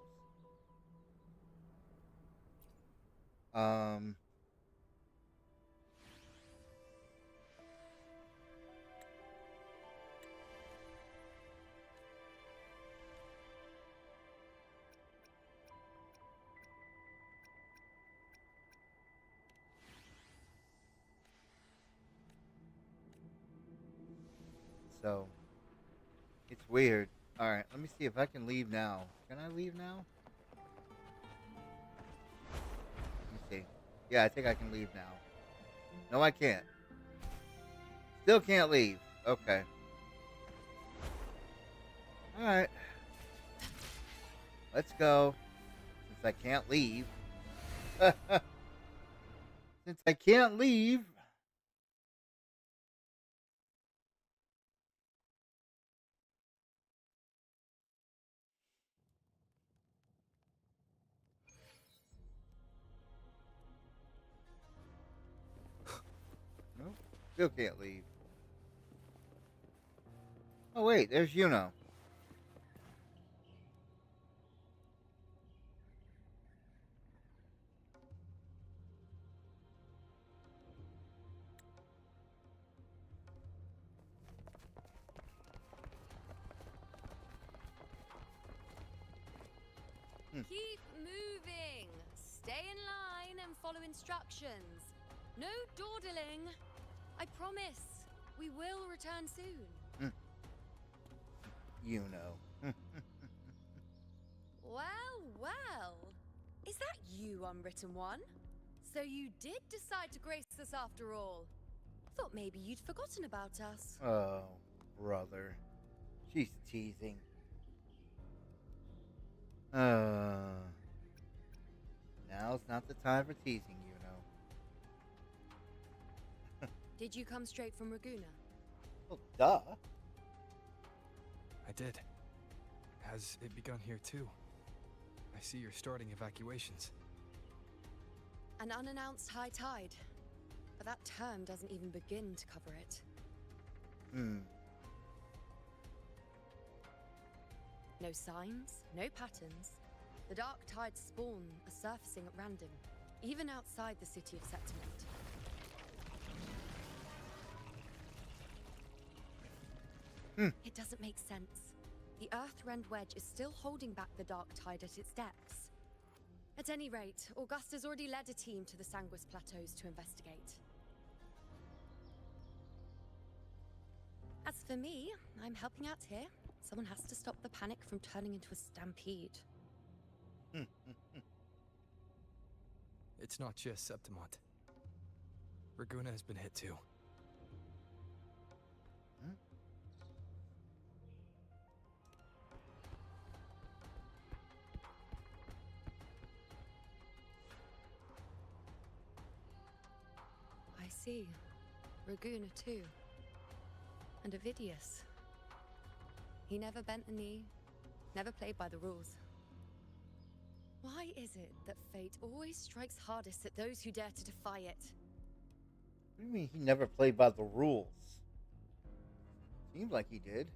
So, it's weird. Alright, let me see if I can leave now. Can I leave now? Let me see. Yeah, I think I can leave now. No, I can't. Still can't leave. Okay. Alright. Let's go. Since I can't leave. Since I can't leave. Nope. Still can't leave. Oh, wait. There's Yuno. Keep moving. Stay in line and follow instructions. No dawdling. I promise. We will return soon. Yuno. Well, well. Is that you, Unwritten One? So you did decide to grace us after all. Thought maybe you'd forgotten about us. Oh, brother. She's teasing. Now's not the time for teasing, Did you come straight from Raguna? Well, duh. I did. Has it begun here too? I see you're starting evacuations. An unannounced high tide. But that term doesn't even begin to cover it. No signs, no patterns. The dark tide's spawn are surfacing at random, even outside the city of Septimont. It doesn't make sense. The Earth-rend wedge is still holding back the dark tide at its depths. At any rate, Augusta's already led a team to the Sanguis Plateaus to investigate. As for me, I'm helping out here. Someone has to stop the panic from turning into a stampede. It's not just Septimont. Raguna has been hit too. I see. Raguna too. And Ovidius. He never bent the knee, never played by the rules. Why is it that fate always strikes hardest at those who dare to defy it? What do you mean he never played by the rules? Seemed like he did.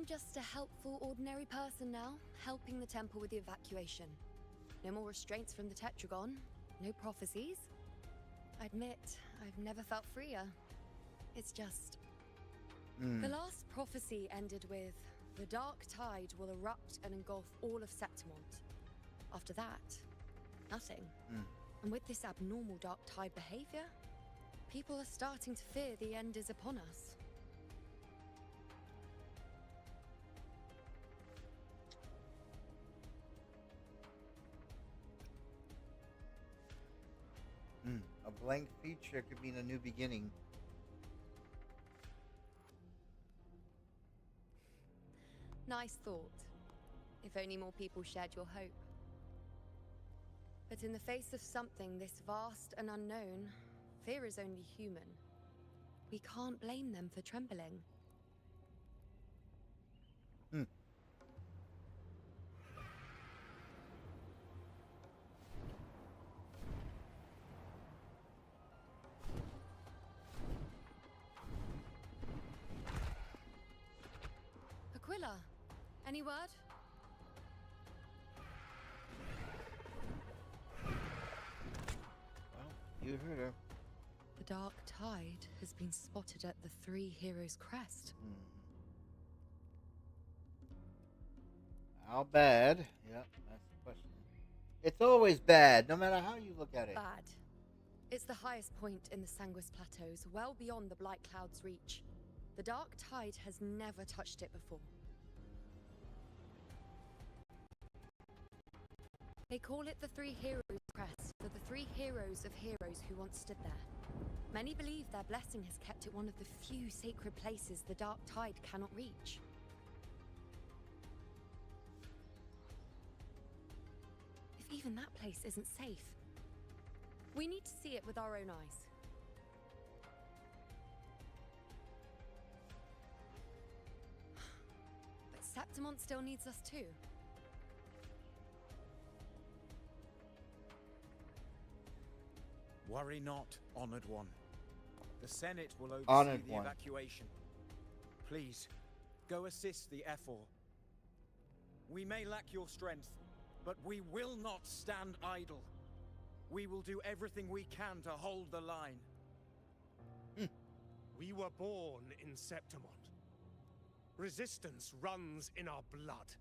just a helpful, ordinary person now, helping the temple with the evacuation. No more restraints from the Tetragon, no prophecies. I admit, I've never felt freer. It's just... The last prophecy ended with, the dark tide will erupt and engulf all of Septimont. After that, nothing. And with this abnormal dark tide behavior, people are starting to fear the end is upon us. A blank future could mean a new beginning. Nice thought. If only more people shared your hope. But in the face of something this vast and unknown, fear is only human. We can't blame them for trembling. Aquila, any word? Well, you heard her. The dark tide has been spotted at the Three Heroes' crest. How bad? Yep, that's the question. It's always bad, no matter how you look at it. Bad. It's the highest point in the Sanguis Plateaus, well beyond the Blight Cloud's reach. The dark tide has never touched it before. They call it the Three Heroes' Crest for the three heroes of heroes who once stood there. Many believe their blessing has kept it one of the few sacred places the dark tide cannot reach. If even that place isn't safe, we need to see it with our own eyes. But Septimont still needs us too. Worry not, Honored One. The Senate will oversee Honored the One. evacuation. Please, go assist the Ephor. We may lack your strength, but we will not stand idle. We will do everything we can to hold the line. We were born in Septimont. Resistance runs in our blood.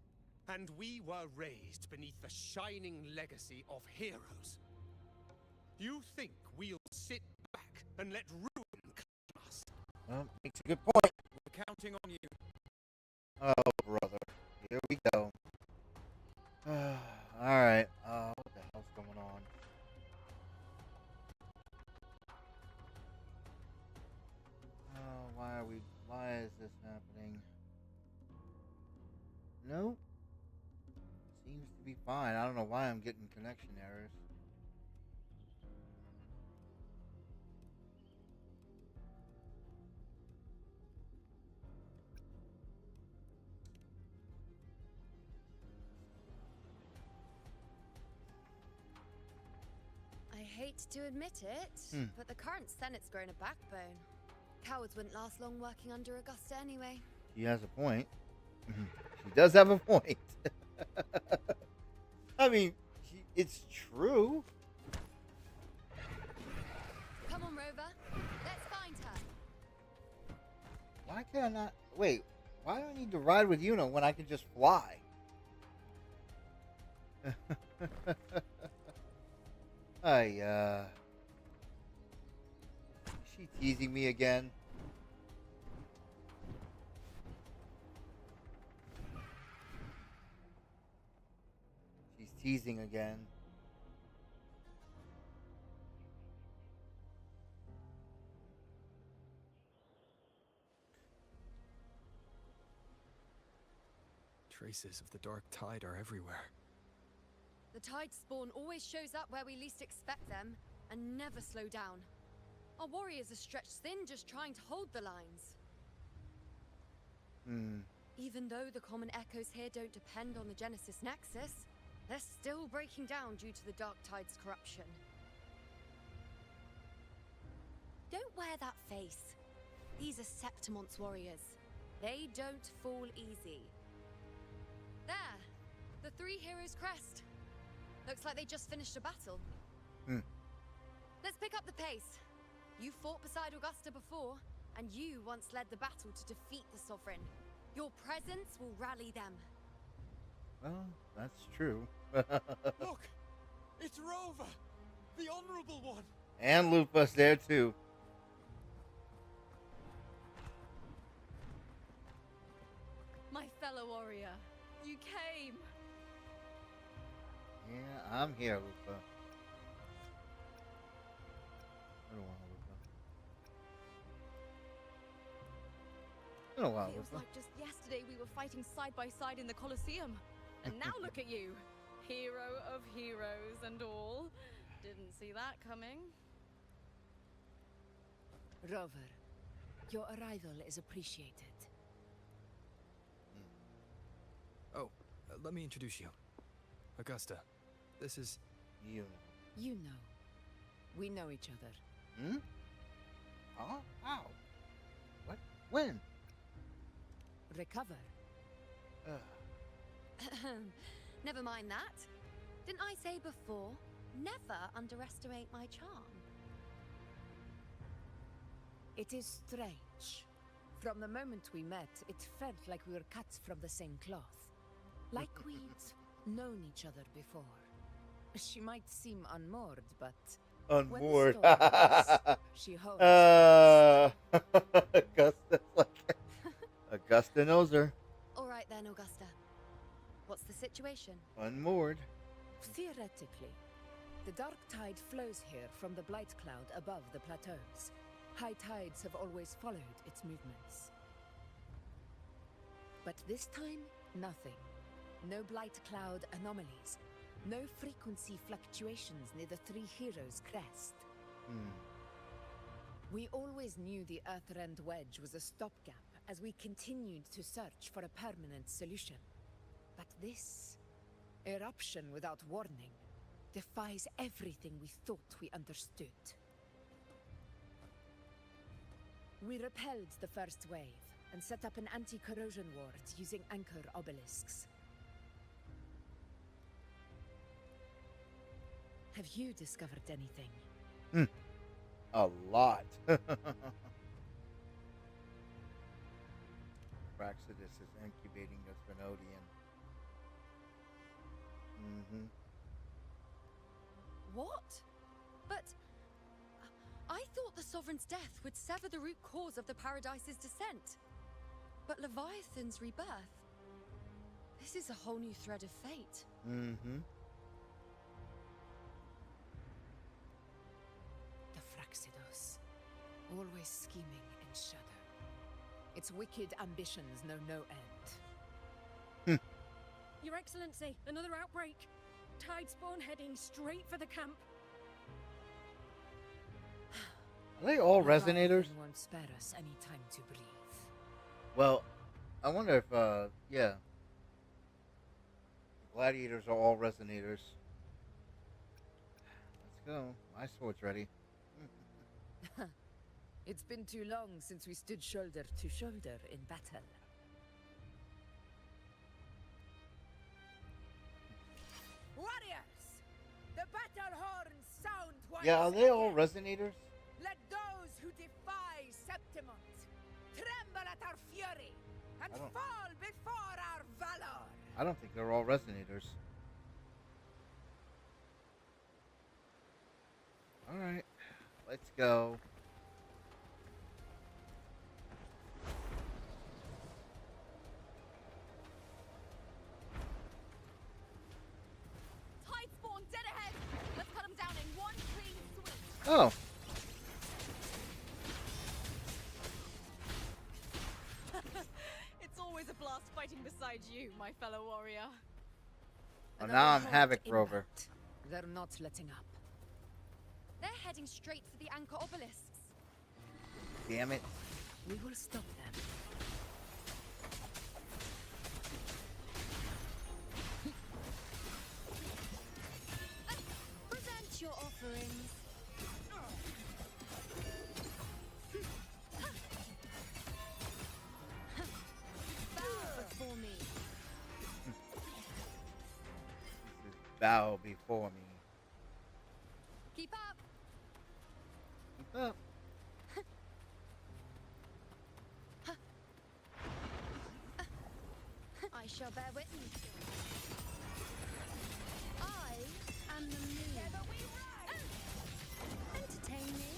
And we were raised beneath the shining legacy of heroes. You think we'll sit back and let ruin claim us? Well, makes a good point. We're counting on you. Oh, brother. Here we go. Alright. What the hell's going on? Why is this happening? Nope. Seems to be fine. I don't know why I'm getting connection errors. I hate to admit it, but the current Senate's grown a backbone. Cowards wouldn't last long working under Augusta anyway. She has a point. She does have a point. I mean, it's true. Come on, Rover. Let's find her. Why can I not... Wait, why do I need to ride with Yuna when I can just fly? She teasing me again? She's teasing again. Traces of the dark tide are everywhere. The tide spawn always shows up where we least expect them, and never slow down. Our warriors are stretched thin just trying to hold the lines. Even though the common echoes here don't depend on the Genesis Nexus, they're still breaking down due to the Dark Tide's corruption. Don't wear that face. These are Septimont's warriors. They don't fall easy. There! The Three Heroes crest. Looks like they just finished a battle. Let's pick up the pace. You fought beside Augusta before, and you once led the battle to defeat the Sovereign. Your presence will rally them. Well, that's true. Look! It's Rover! The Honorable One! And Lupa's there too. My fellow warrior, you came! Yeah, I'm here, Lupa. I don't want Lupa. Been a while, Feels Lupa. like just yesterday we were fighting side by side in the Colosseum. And now look at you. Hero of heroes and all. Didn't see that coming. Rover, your arrival is appreciated. Oh, let me introduce you. Augusta, this is... You. You know. We know each other. Hmm? Huh? How? What? When? Recover. Never mind that. Didn't I say before? Never underestimate my charm. It is strange. From the moment we met, it felt like we were cut from the same cloth. Like we'd known each other before. She might seem unmoored, but... Unmoored. when the storm comes, she holds Augusta's like... Augusta knows her. All right then, Augusta. What's the situation? Unmoored. Theoretically, the dark tide flows here from the blight cloud above the plateaus. High tides have always followed its movements. But this time, nothing. No blight cloud anomalies. No frequency fluctuations near the Three Heroes crest. We always knew the Earthrend Wedge was a stopgap as we continued to search for a permanent solution. But this eruption without warning defies everything we thought we understood. We repelled the first wave and set up an anti-corrosion ward using anchor obelisks. Have you discovered anything? A lot. Praxidus is incubating the Spinodian. What? But I thought the Sovereign's death would sever the root cause of the Paradise's descent. But Leviathan's rebirth... This is a whole new thread of fate. The Fraxidos, always scheming in shadow. Its wicked ambitions know no end. Your Excellency, another outbreak. Tide spawn heading straight for the camp. Are they all resonators? Won't spare us any time to breathe. Well, I wonder if, yeah. Gladiators are all resonators. Let's go. My sword's ready. It's been too long since we stood shoulder to shoulder in battle. Warriors! The battle horns sound once Yeah, are they all again. resonators? Let those who defy Septimont tremble at our fury and I don't- fall before our valor. I don't think they're all resonators. Alright, let's go. Tide spawn dead ahead! Let's cut them down in one clean sweep! Oh. It's always a blast fighting beside you, my fellow warrior. Well, now I'm Another Havoc halt Rover. inbound. They're not letting up. They're heading straight for the anchor obelisks. Damn it. We will stop them. Present your offerings. bow before me. Keep up. Keep up. I shall bear witness. I am the moon. Entertain me.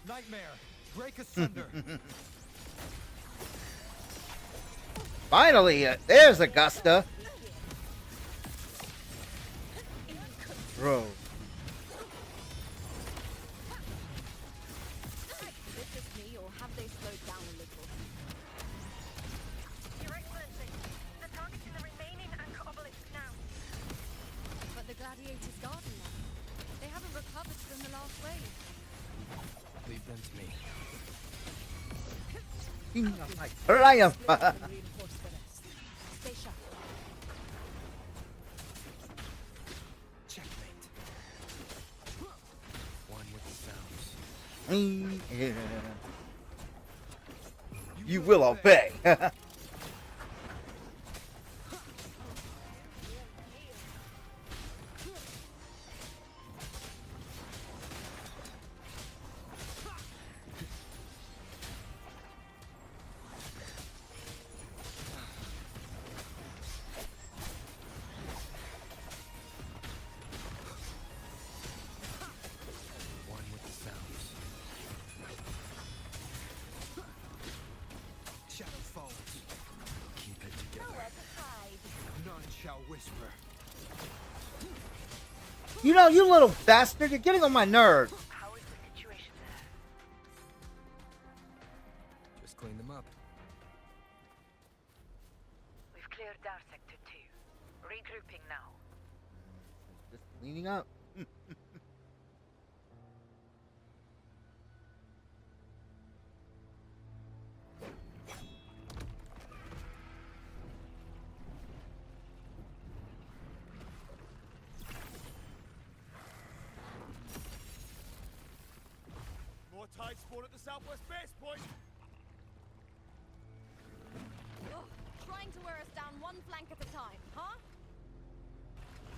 Nightmare, break asunder. Finally, there's Augusta. Bro. Is it just me, or have they slowed down a little? Your Excellency, the target is the remaining anchor obelisk now. But the gladiators garden now. They haven't recovered from the last wave. Leave them to me. Triumph. Stay sharp. Checkmate. One with the sounds. You will obey. One with the sounds. Shadow falls. Keep it together. None shall whisper. You know, you little bastard, you're getting on my nerves. How is the situation there? Just clean them up. We've cleared Dar Sector 2. Regrouping now. Just cleaning up. More tide spawn at the southwest base point. Ugh, trying to wear us down one flank at a time, huh?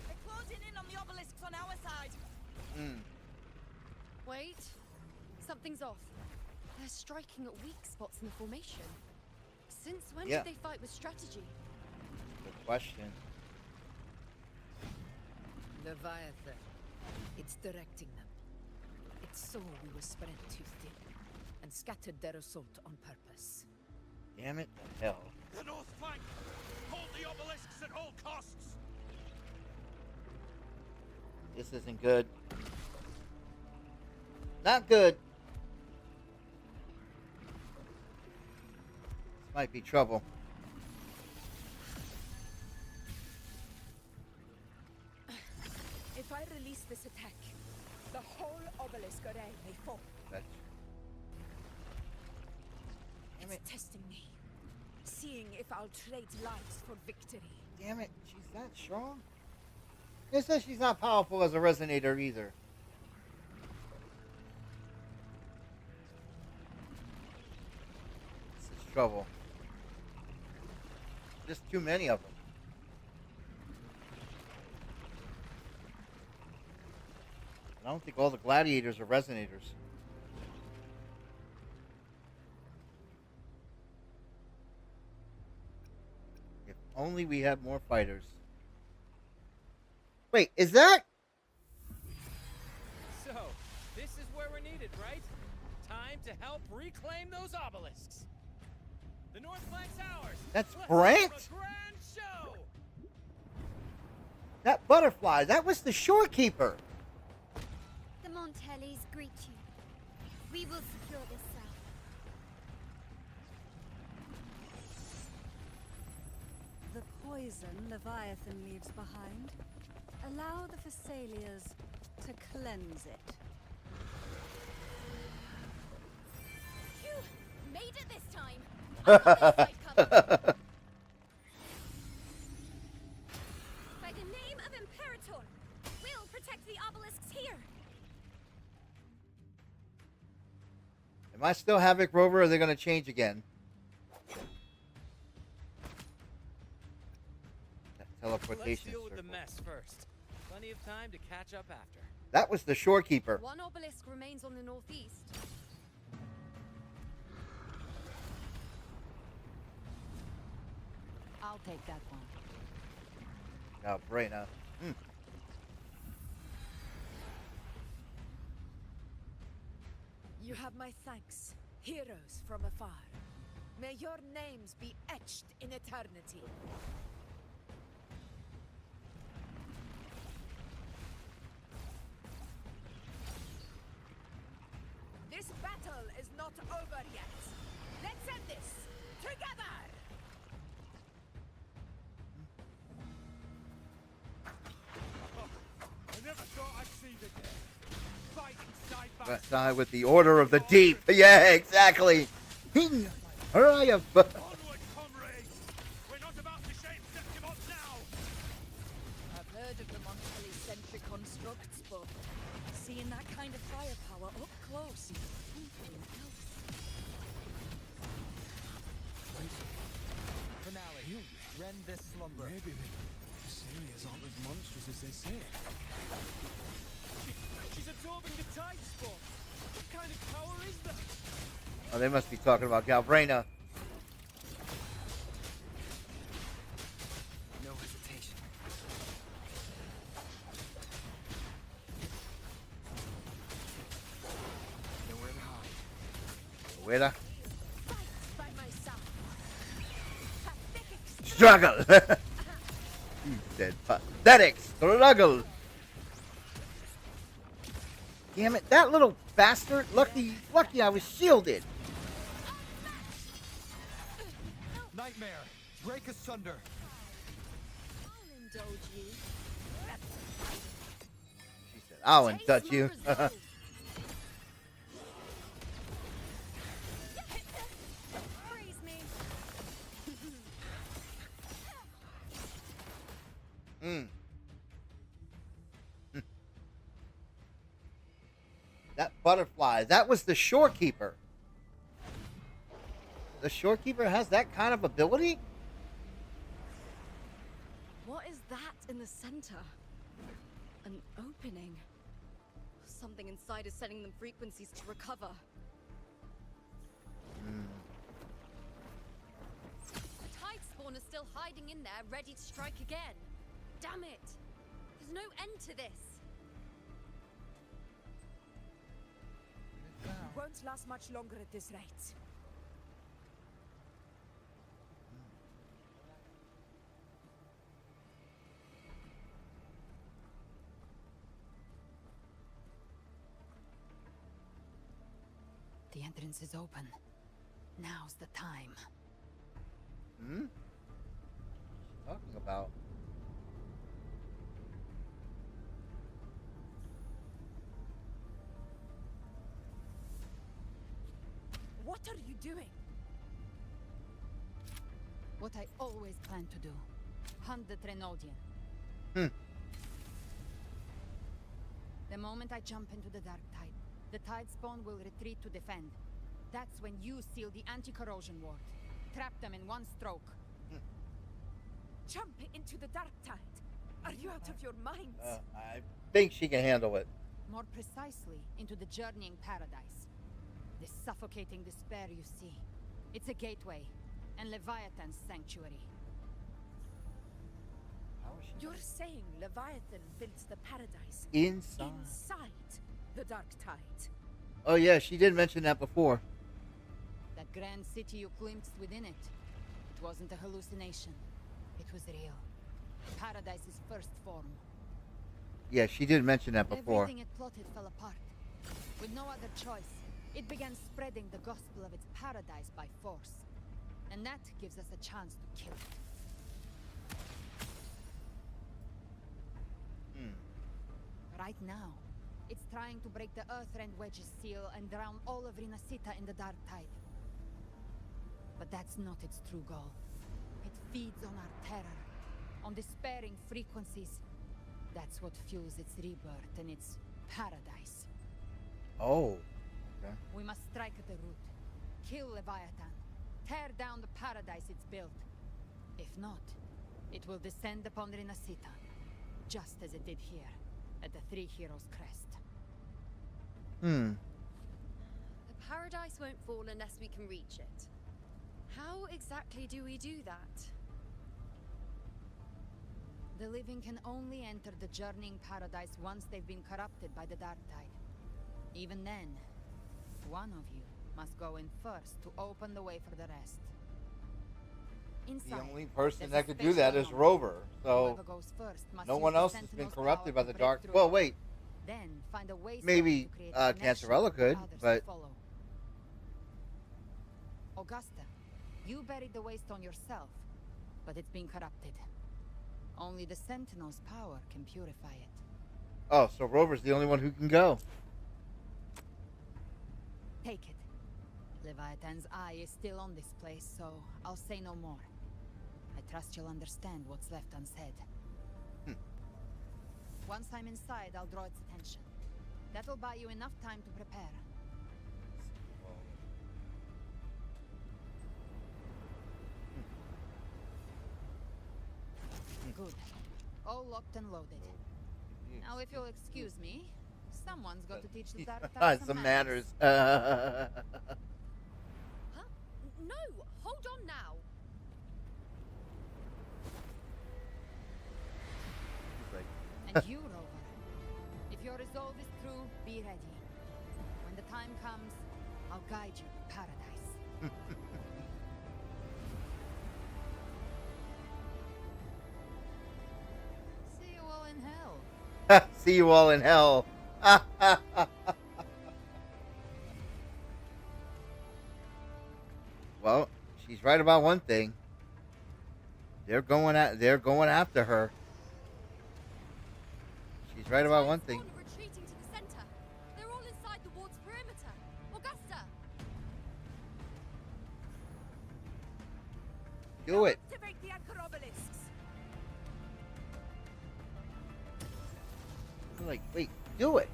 They're closing in on the obelisks on our side. Wait. Something's off. They're striking at weak spots in the formation. Since when Yeah. did they fight with strategy? Good question. Leviathan. It's directing them. It's so we were spread too thin and scattered their assault on purpose. Damn it to hell. The north flank! Hold the obelisks at all costs! This isn't good. Not good. This might be trouble. If I release this attack, the whole obelisk array may fall. That's... It's testing me, seeing if I'll trade lives for victory. Damn it, she's that strong? It says she's not powerful as a resonator either. This is trouble. Just too many of them. I don't think all the gladiators are resonators. If only we had more fighters. Wait, is that? So, this is where we're needed, right? Time to help reclaim those obelisks. The north flank's ours. That's Let's Brant? have a grand show. That butterfly, that was the shorekeeper. The Montellis greet you. We will secure this south. The poison Leviathan leaves behind, allow the Thessalians to cleanse it. Phew! Made it this time! I've got this side covered. By the name of Imperator, we'll protect the obelisks here! Am I still Havoc Rover or are they going to change again? Let's teleportation deal with the circle. mess first. Plenty of time to catch up after. That was the shorekeeper. One obelisk remains on the northeast. I'll take that one. Galbraina. You have my thanks, heroes from afar. May your names be etched in eternity. This battle is not over yet. Let's end this together! I never thought I'd see the day. Fighting side by That side with the Order of the Deep. Yeah, exactly. Hurry up. Onward, comrades! We're not about to shame Septimont now! I've heard of the monthly sentry constructs, but seeing that kind of firepower up close is something else. Finale. Rend this slumber. Maybe the Syrians aren't as monstrous as they say. She's absorbing the tide spawn. What kind of power is that? Oh, they must be talking about Galbraina. No hesitation. Nowhere to hide. Where By my side. struggle. He said pathetic struggle. Damn it, that little bastard. Lucky I was shielded. Nightmare, break asunder. I'll indulge you. She said, I'll indulge you. Freeze me. That butterfly, that was the shorekeeper. The shorekeeper has that kind of ability? What is that in the center? An opening. Something inside is sending them frequencies to recover. The tide spawn is still hiding in there, ready to strike again. Damn it! There's no end to this. Won't last much longer at this rate. The entrance is open. Now's the time. What's she talking about? What are you doing? What I always planned to do. Hunt the Trenodian. The moment I jump into the dark tide, the tide spawn will retreat to defend. That's when you seal the anti-corrosion ward. Trap them in one stroke. Jump into the dark tide. Are you out of your minds? I think she can handle it. More precisely, into the journeying paradise. This suffocating despair you see. It's a gateway, and Leviathan's sanctuary. You're saying Leviathan built the paradise Inside the dark tide. Oh yeah, she did mention that before. That grand city you glimpsed within it. It wasn't a hallucination. It was real. Paradise's first form. Yeah, she did mention that before. Everything it plotted fell apart. With no other choice, it began spreading the gospel of its paradise by force. And that gives us a chance to kill it. Right now, it's trying to break the Earthrend Wedge's seal and drown all of Rinascita in the dark tide. But that's not its true goal. It feeds on our terror, on despairing frequencies. That's what fuels its rebirth and its paradise. Oh. Okay. We must strike at the root. Kill Leviathan. Tear down the paradise it's built. If not, It will descend upon Rinascita, just as it did here, at the Three Heroes Crest. The paradise won't fall unless we can reach it. How exactly do we do that? The living can only enter the journeying paradise once they've been corrupted by the Dark Tide. Even then, one of you must go in first to open the way for the rest. The Inside, only person there's that a could do that special is room. Rover. So Whoever goes first must no use one the else has been Sentinel's corrupted by power the to dark. break Well, through. wait. Then find a way Maybe to create a connection Cancerella for could, others but to follow. Augusta, you buried the waystone yourself, but it's been corrupted. Only the Sentinel's power can purify it. oh, so Rover's the only one who can go. Take it. Leviathan's eye is still on this place, so I'll say no more. I trust you'll understand what's left unsaid. Once I'm inside, I'll draw its attention. That'll buy you enough time to prepare. Good. All locked and loaded. Now, if you'll excuse me, someone's got to teach the Dark Tide Some manners. Huh? No! Hold on now! And you, Rover, if your resolve is true, be ready. When the time comes, I'll guide you to paradise. See you all in hell. See you all in hell. Well, she's right about one thing. They're going after her. She's right about one thing. Retreating to the center. They're all inside the ward's perimeter. Augusta! Do it. Activate the anchor obelisks. I'm like, wait, do it.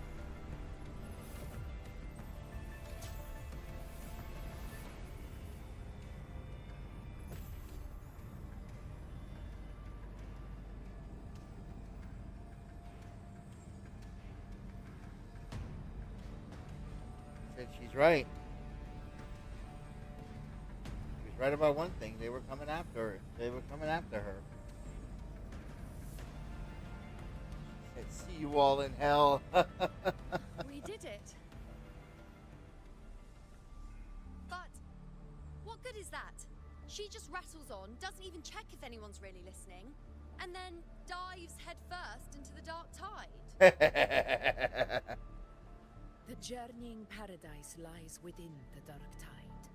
Said she's right. She's right about one thing. They were coming after her. They were coming after her. She said, see you all in hell. We did it. But what good is that? She just rattles on, doesn't even check if anyone's really listening, and then dives headfirst into the dark tide. The journeying paradise lies within the Dark Tide.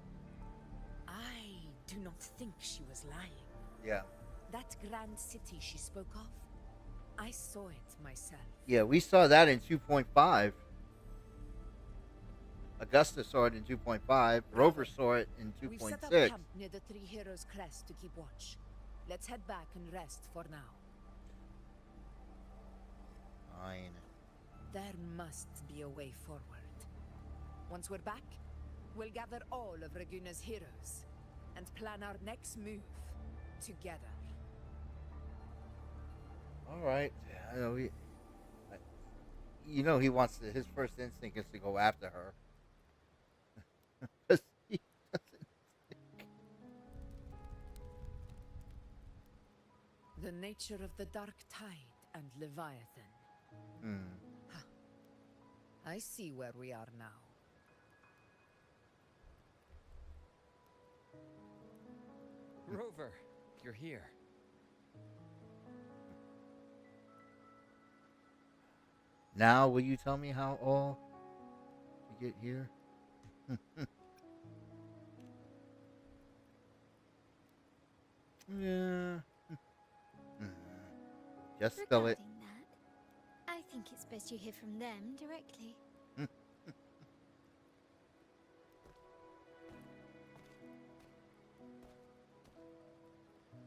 I do not think she was lying. Yeah. That grand city she spoke of, I saw it myself. Yeah, we saw that in 2.5. Augusta saw it in 2.5. Rover saw it in We've set up 2.6. camp near the Three Heroes Crest to keep watch. Let's head back and rest for now. Fine. There must be a way forward. Once we're back, we'll gather all of Raguna's heroes and plan our next move together. All right. I know he wants to. His first instinct is to go after her. 'Cause he doesn't think. The nature of the Dark Tide and Leviathan. I see where we are now. Rover, you're here. Now, will you tell me how all to get here? Yeah. Just spell it. Regarding that, I think it's best you hear from them directly.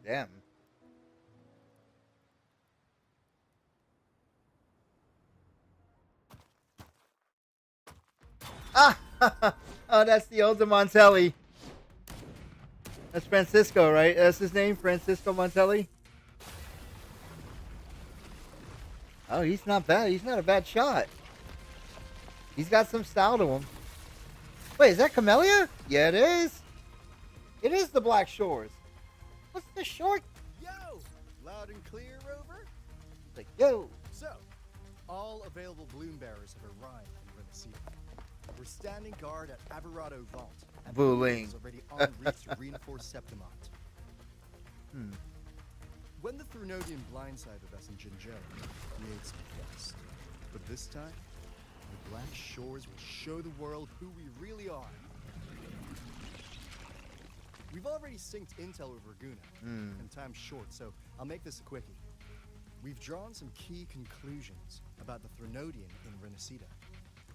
Them. Ah! Oh, that's the older Montelli. That's Francisco, right? That's his name, Francisco Montelli? Oh, he's not bad. He's not a bad shot. He's got some style to him. Wait, is that Camellia? Yeah, it is. It is the Black Shores. What's the short? Yo! Loud and clear, Rover? He's like, yo. So, all available bloom bearers have arrived in Rinascita. We're standing guard at Averado Vault. And Booling. is already en route to reinforce Septimont. When the Thrunodian blindsided us in Jinzhou, we made some quest. But this time, the Black Shores will show the world who we really are. We've already synced intel with Raguna, and time's short, so I'll make this a quickie. We've drawn some key conclusions about the Thrunodian in Rinascita.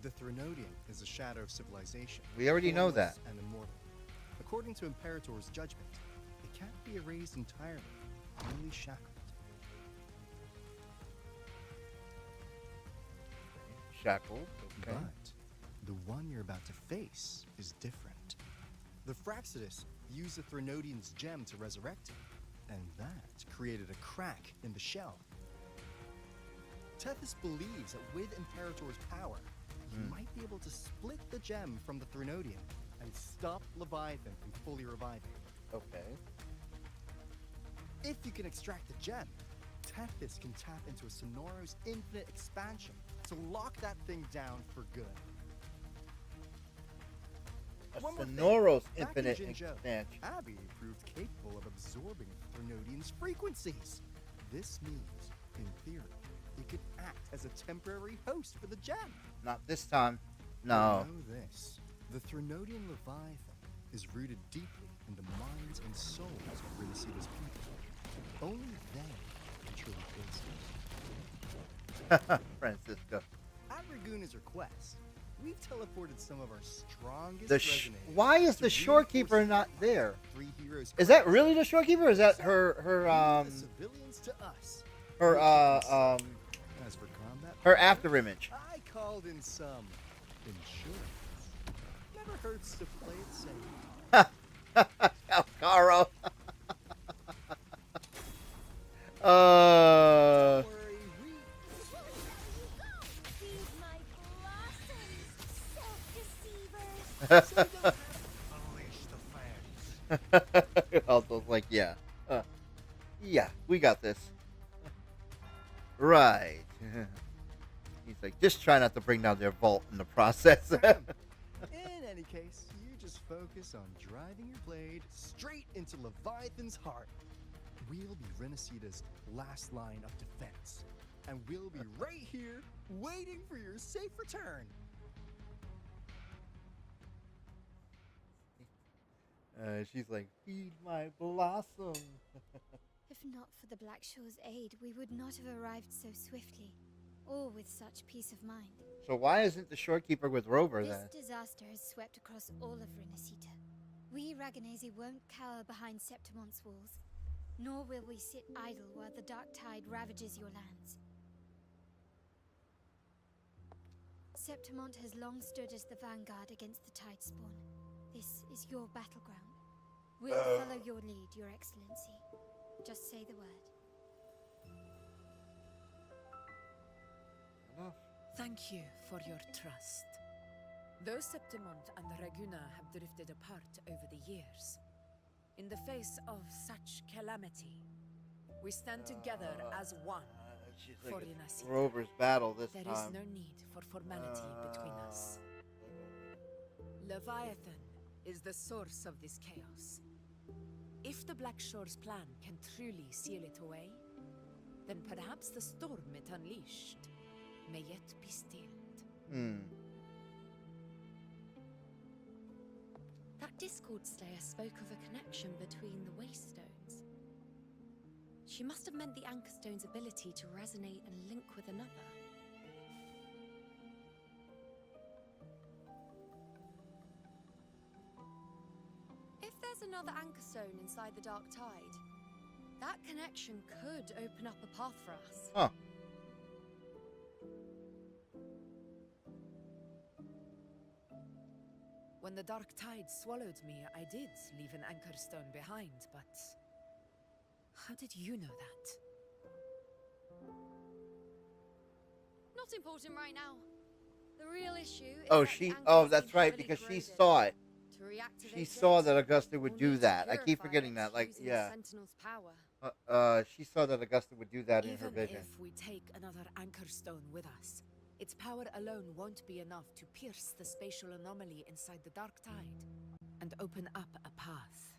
The Thrunodian is a shadow of civilization. We already know that. And immortal. According to Imperator's judgment, it can't be erased entirely, only shackled. Shackled, okay. But the one you're about to face is different. The Fraxidus used the Thrunodian's gem to resurrect him, and that created a crack in the shell. Tethys believes that with Imperator's power, he might be able to split the gem from the Thrunodian and stop Leviathan from fully reviving. Okay. If you can extract the gem, Tethys can tap into a Sonoro's infinite expansion to lock that thing down for good. One more thing. Sonoro's Back infinite in Jinzhou, expansion. Abby proved capable of absorbing Thrunodian's frequencies. This means, in theory, it could act as a temporary host for the gem. Not this time. No. Know this. The Thrunodian Leviathan is rooted deeply in the minds and souls of Rinascita's people. Only they can truly face it. Francisco. At Raguna's request, we've teleported some of our strongest The resonators why is to the shorekeeper reinforce not Septimont. there? 3 heroes Is that class. really the shorekeeper? Or is that her The civilians to us. her As for combat, her after image? I called in some insurance. Never hurts to play it safe. Alcaro. Alto's like, yeah. Yeah, we got this. Right. He's like, just try not to bring down their vault in the process. In any case, you just focus on driving your blade straight into Leviathan's heart. We'll be Rinascita's last line of defense. And we'll be right here, waiting for your safe return. She's like, feed my blossom. If not for the Black Shore's aid, we would not have arrived so swiftly, or with such peace of mind. So why isn't the shorekeeper with Rover This then? disaster has swept across all of Rinascita. We Raganese won't cower behind Septimont's walls, nor will we sit idle while the dark tide ravages your lands. Septimont has long stood as the vanguard against the tide spawn. This is your battleground. We'll follow your lead, Your Excellency. Just say the word. Thank you for your trust. Though Septimont and Raguna have drifted apart over the years, in the face of such calamity, we stand together as one for Rinascita. Rover's battle this There time. is no need for formality between us. Leviathan is the source of this chaos. If the Black Shore's plan can truly seal it away, then perhaps the storm it unleashed may yet be stilled. That Discord Slayer spoke of a connection between the Wastestones. She must have meant the Anchor Stone's ability to resonate and link with another. If there's another Anchor Stone inside the Dark Tide, that connection could open up a path for us. Huh. When the dark tide swallowed me, I did leave an anchor stone behind, but how did you know that? Not important right now. The real issue is Oh, that the she. anchor Oh, has that's been right, heavily because she corroded. saw it. To reactivate She saw it, that Augusta would we'll do need to that. I keep purify forgetting it that. Like, using the yeah. Sentinel's power. She saw that Augusta would do that in her Even vision. if we take another anchor stone with us, its power alone won't be enough to pierce the spatial anomaly inside the Dark Tide and open up a path.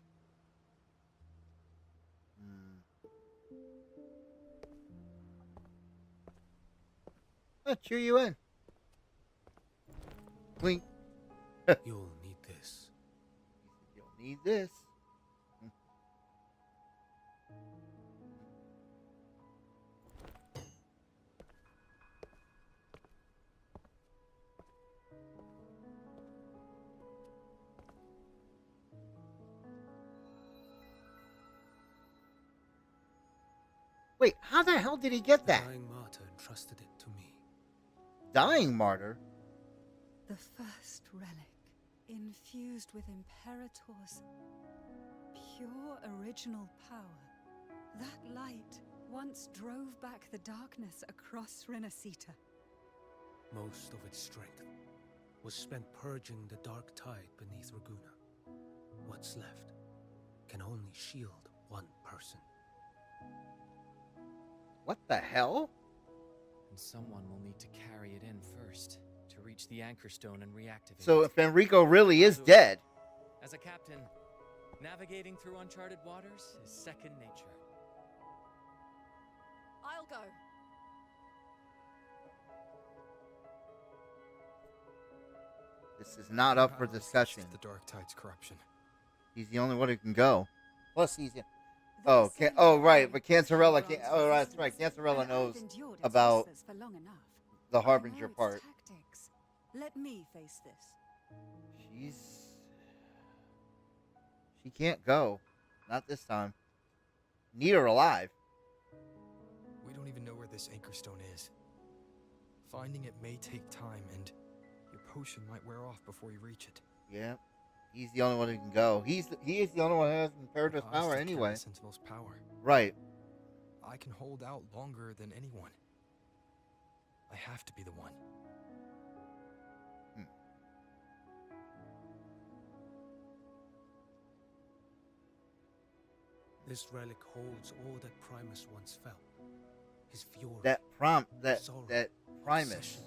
I'll cheer you in. Blink. You'll need this. You'll need this. Wait, how the hell did he get that? The dying martyr entrusted it to me. Dying martyr? The first relic, infused with Imperator's pure original power. That light once drove back the darkness across Rinascita. Most of its strength was spent purging the dark tide beneath Raguna. What's left can only shield one person. What the hell? And someone will need to carry it in first to reach the anchor stone and reactivate So it. if Enrico really is dead. As a captain, navigating through uncharted waters is second nature. I'll go. This is not up for discussion. The dark tide's corruption. He's the only one who can go. Plus, he's. Oh, oh, right. But Cancerella can't. Oh, that's right. Cancerella knows about the Harbinger part. Let me face this. She can't go. Not this time. Need her alive. We don't even know where this anchor stone is. Finding it may take time, and your potion might wear off before you reach it. Yeah. He's the only one who can go. He is the only one who has Imperator's power anyway. Sentinel's power. Right. I can hold out longer than anyone. I have to be the one. This relic holds all that Primus once felt. His fury. That Primus. obsession.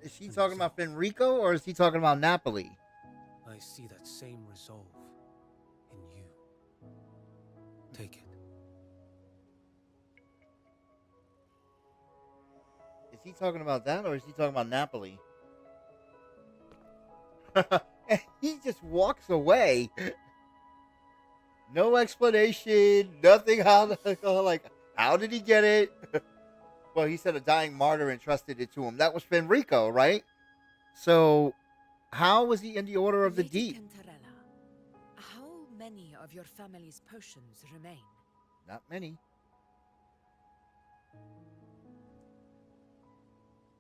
Is she talking about Fenrico or is he talking about Napoli? I see that same resolve in you. Take it. Is he talking about that or is he talking about Napoli? He just walks away. No explanation, nothing. How did he get it? Well, he said a dying martyr entrusted it to him. That was Fenrico, right? So, how was he in the Order of the Deep? Cantarella, how many of your family's potions remain? Not many.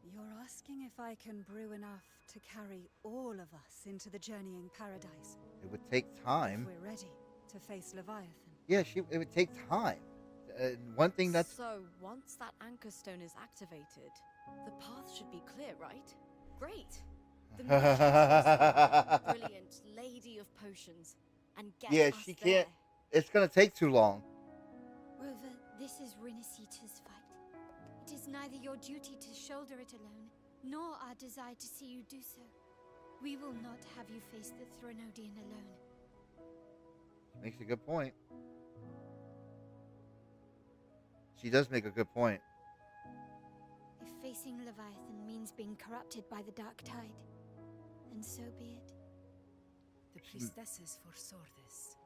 You're asking if I can brew enough to carry all of us into the journeying paradise. It would take time. If we're ready to face Leviathan. Yeah, it would take time. One thing that's... So, once that anchor stone is activated, the path should be clear, right? Great! The brilliant lady of potions. And get Yeah, us she there. can't... It's going to take too long. Rover, this is Rinascita's fight. It is neither your duty to shoulder it alone, nor our desire to see you do so. We will not have you face the Threnodian alone. Makes a good point. She does make a good point. If facing Leviathan means being corrupted by the Dark Tide, then so be it. The priestesses foresaw this.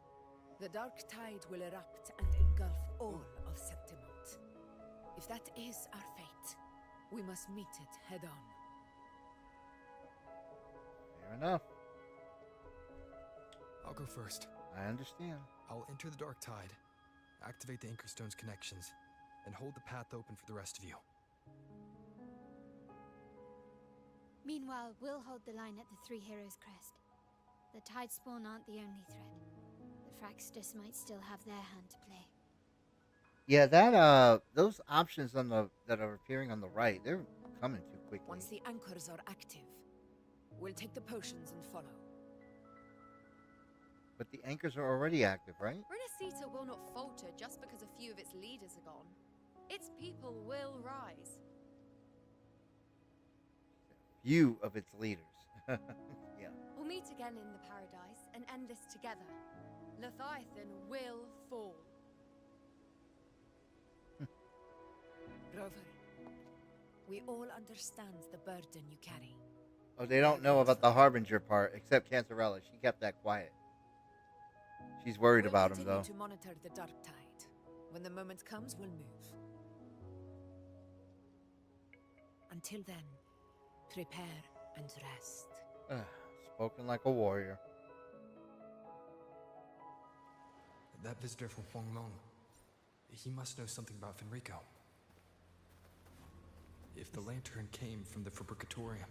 The Dark Tide will erupt and engulf all of Septimont. If that is our fate, we must meet it head on. Fair enough. I'll go first. I understand. I'll enter the Dark Tide, activate the Anchorstone's connections, and hold the path open for the rest of you. Meanwhile, we'll hold the line at the Three Heroes Crest. The Tide Spawn aren't the only threat. The Fraxtus might still have their hand to play. Yeah, that those options on that are appearing on the right, they're coming too quickly. Once the anchors are active, we'll take the potions and follow. But the anchors are already active, right? Rinascita will not falter just because a few of its leaders are gone. Its people will rise. Few of its leaders. Yeah. We'll meet again in the paradise and end this together. Leviathan will fall. Rover, we all understand the burden you carry. Oh, they don't know about the Harbinger part, except Cancerella. She kept that quiet. She's worried about him, though. We'll continue to monitor the dark tide. When the moment comes, we'll move. Until then, prepare and rest. Spoken like a warrior. That visitor from Huanglong, he must know something about Fenrico. If the lantern came from the Fabricatorium,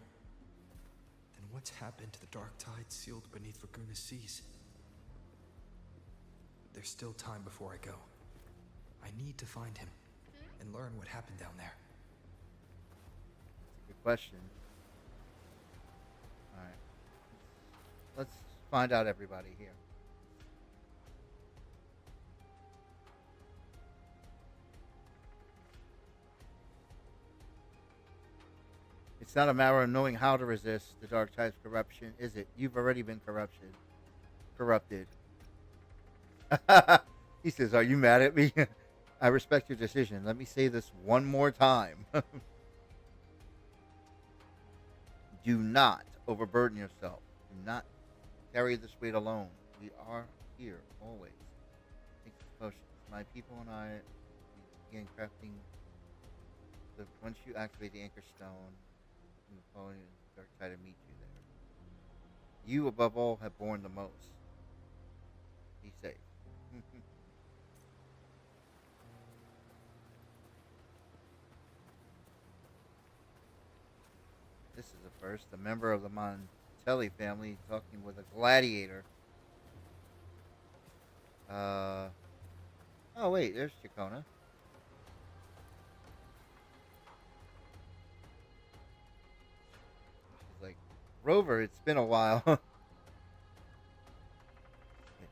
then what's happened to the dark tide sealed beneath Raguna's seas? There's still time before I go. I need to find him and learn what happened down there. Good question. Alright. Let's find out everybody here. It's not a matter of knowing how to resist the dark tide's corruption, is it? You've already been corrupted. He says, "Are you mad at me?" I respect your decision. Let me say this one more time. Do not overburden yourself. Do not carry this weight alone. We are here always. Take the potions. My people and I begin crafting. Once you activate the anchor stone, the following dark tide to meet you there. You, above all, have borne the most. Be safe. This is a first. A member of the Montelli family talking with a gladiator. Oh wait, there's Chacona. She's like, Rover, it's been a while. It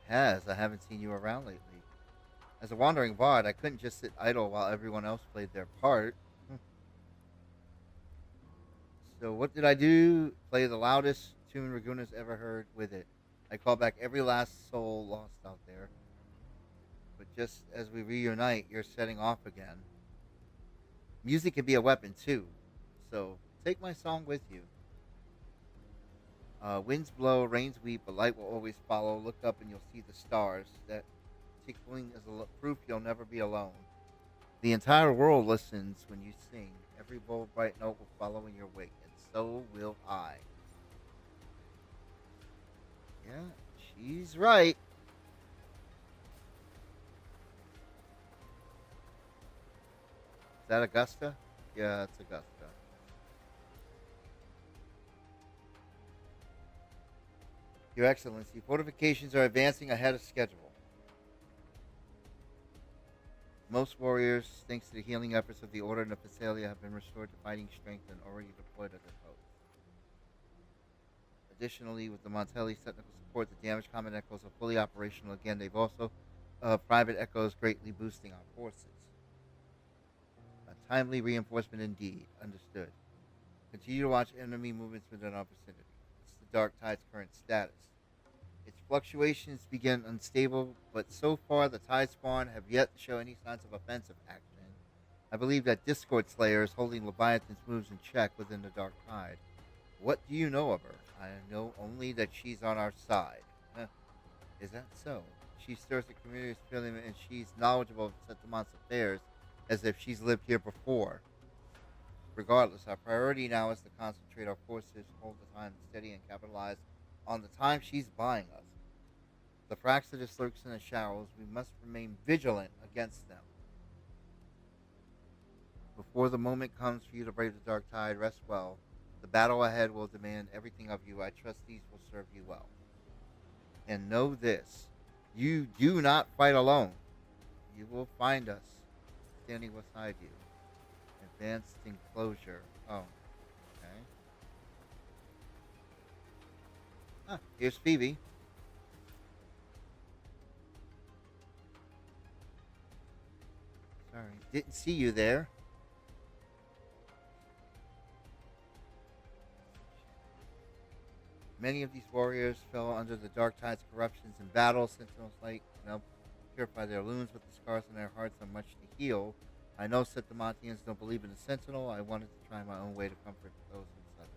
has. I haven't seen you around lately. As a wandering bard, I couldn't just sit idle while everyone else played their part. So what did I do? Play the loudest tune Raguna's ever heard with it. I call back every last soul lost out there. But just as we reunite, you're setting off again. Music can be a weapon too. So take my song with you. Winds blow, rains weep, but light will always follow. Look up and you'll see the stars. That tickling is a proof you'll never be alone. The entire world listens when you sing. Every bold, bright note will follow in your wake, and so will I. Yeah, she's right. Is that Augusta? Yeah, it's Augusta. Your Excellency, fortifications are advancing ahead of schedule. Most warriors, thanks to the healing efforts of the Order and the Phasalia, have been restored to fighting strength and already deployed at their posts. Additionally, with the Montelli's technical support, the damaged combat echoes are fully operational again. They've also private echoes greatly boosting our forces. A timely reinforcement indeed. Understood. Continue to watch enemy movements within our vicinity. This is the Dark Tide's current status. Its fluctuations begin unstable, but so far the Tide Spawn have yet to show any signs of offensive action. I believe that Discord Slayer is holding Leviathan's moves in check within the Dark Tide. What do you know of her? I know only that she's on our side. Is that so? She stirs the community's feeling and she's knowledgeable of Sentiment's affairs as if she's lived here before. Regardless, our priority now is to concentrate our forces, hold the time steady, and capitalize on the time she's buying us. The Fraxidus lurks in the shadows. We must remain vigilant against them. Before the moment comes for you to brave the Dark Tide, rest well. The battle ahead will demand everything of you. I trust these will serve you well. And know this, you do not fight alone. You will find us standing beside you. Advanced enclosure. Oh, okay. Ah, here's Phoebe. Sorry, didn't see you there. Many of these warriors fell under the Dark Tide's corruptions in battle. Sentinels light can help purify their wounds, but the scars on their hearts are much to heal. I know Septimontians don't believe in the Sentinel. I wanted to try my own way to comfort those who suffer.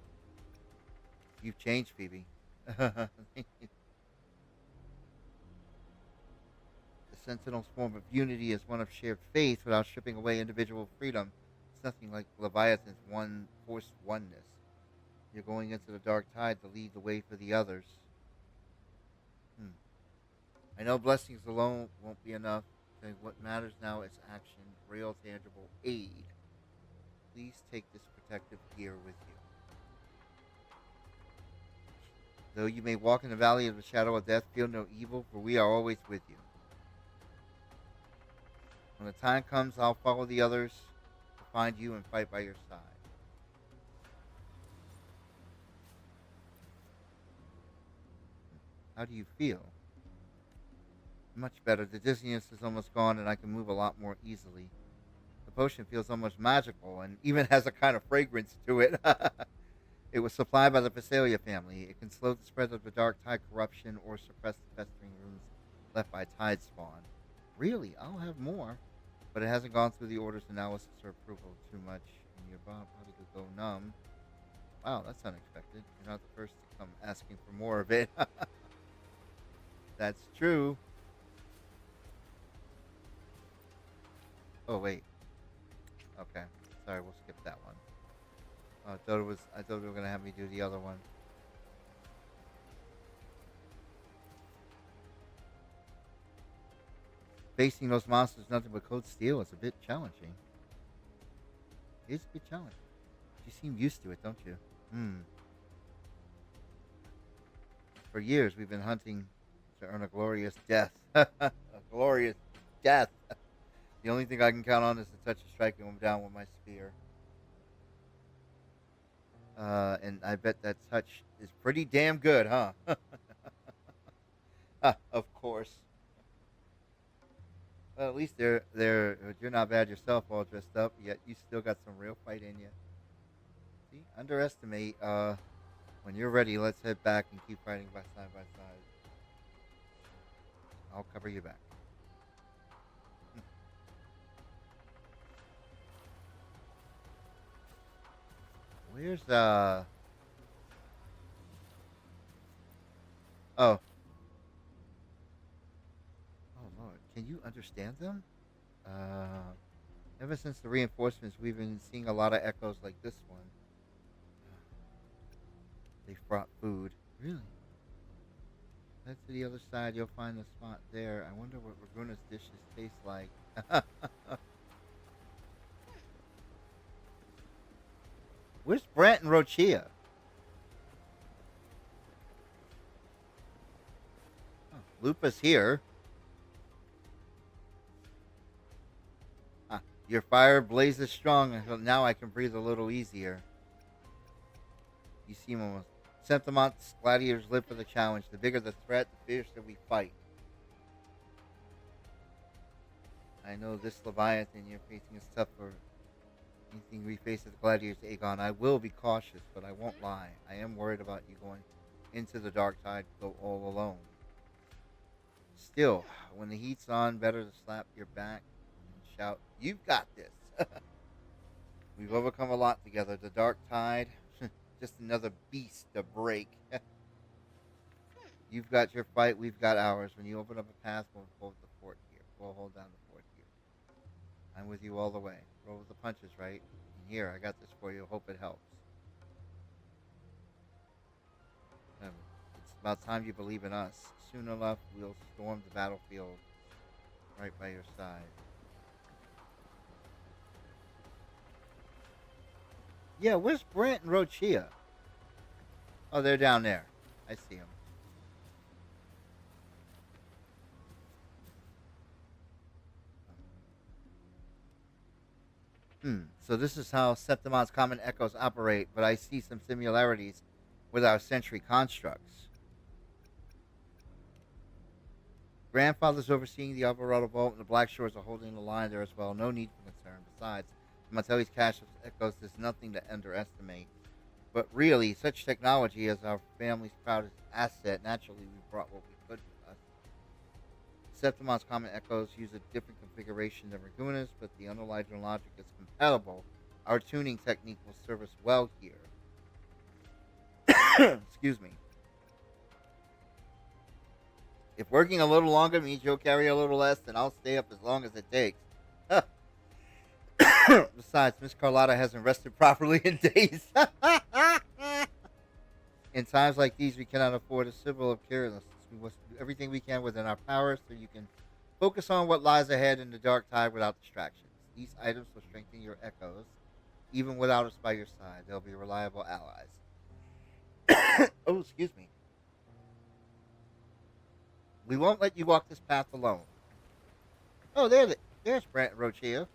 You've changed, Phoebe. The Sentinel's form of unity is one of shared faith without stripping away individual freedom. It's nothing like Leviathan's forced oneness. You're going into the Dark Tide to lead the way for the others. I know blessings alone won't be enough. What matters now is action, real, tangible aid. Please take this protective gear with you. Though you may walk in the valley of the shadow of death, fear no evil, for we are always with you. When the time comes, I'll follow the others to find you and fight by your side. How do you feel? Much better. The dizziness is almost gone and I can move a lot more easily. The potion feels almost magical and even has a kind of fragrance to it. It was supplied by the Visalia family. It can slow the spread of the Dark Tide corruption or suppress the festering runes left by Tide Spawn. Really? I'll have more. But it hasn't gone through the Order's analysis or approval too much, and your body could go numb. Wow, that's unexpected. You're not the first to come asking for more of it. That's true. Oh, wait. Okay. Sorry, we'll skip that one. I thought we were gonna have me do the other one. Facing those monsters nothing but cold steel is a bit challenging. It's a bit challenging. You seem used to it, don't you? For years we've been hunting to earn a glorious death. A glorious death. The only thing I can count on is to touch and strike him down with my spear. And I bet that touch is pretty damn good, huh? Of course. Well, at least you're not bad yourself, all dressed up. Yet you still got some real fight in you. See, underestimate. When you're ready, let's head back and keep fighting by side. I'll cover you back. Where's Oh. Oh Lord, can you understand them? Ever since the reinforcements, we've been seeing a lot of echoes like this one. They brought food. Really? Head to the other side, you'll find the spot there. I wonder what Raguna's dishes taste like. Where's Brant and Rochia? Oh, Lupa's here. Your fire blazes strong. Now I can breathe a little easier. You seem almost... Septimont's gladiators live for the challenge. The bigger the threat, the fiercer we fight. I know this Leviathan you're facing is tough for anything we face at the gladiators, Aegon. I will be cautious, but I won't lie. I am worried about you going into the Dark Tide to go all alone. Still, when the heat's on, better to slap your back and shout, "You've got this!" We've overcome a lot together. The Dark Tide, just another beast to break. You've got your fight, we've got ours. When you open up a path, we'll hold the fort here. We'll hold down the fort here. I'm with you all the way. Roll with the punches, right? And here, I got this for you. Hope it helps. It's about time you believe in us. Soon enough, we'll storm the battlefield right by your side. Yeah, where's Brant and Rochia? Oh, they're down there. I see them. So this is how Septimon's common echoes operate, but I see some similarities with our century constructs. Grandfather's overseeing the Alvarado Vault, and the Black Shores are holding the line there as well. No need for concern. Besides, Mattelli's cache of echoes is nothing to underestimate. But really, such technology is our family's proudest asset. Naturally, we brought what we could with us. Septimon's common echoes use a different configuration than Raguna's, but the underlying logic is compatible. Our tuning technique will serve us well here. Excuse me. If working a little longer means you'll carry a little less, then I'll stay up as long as it takes. Besides, Miss Carlotta hasn't rested properly in days. In times like these, we cannot afford a civil of carelessness. We must do everything we can within our powers so you can focus on what lies ahead in the dark tide without distractions. These items will strengthen your echoes. Even without us by your side, they'll be reliable allies. Oh, excuse me. We won't let you walk this path alone. Oh, there's Brant Rochia.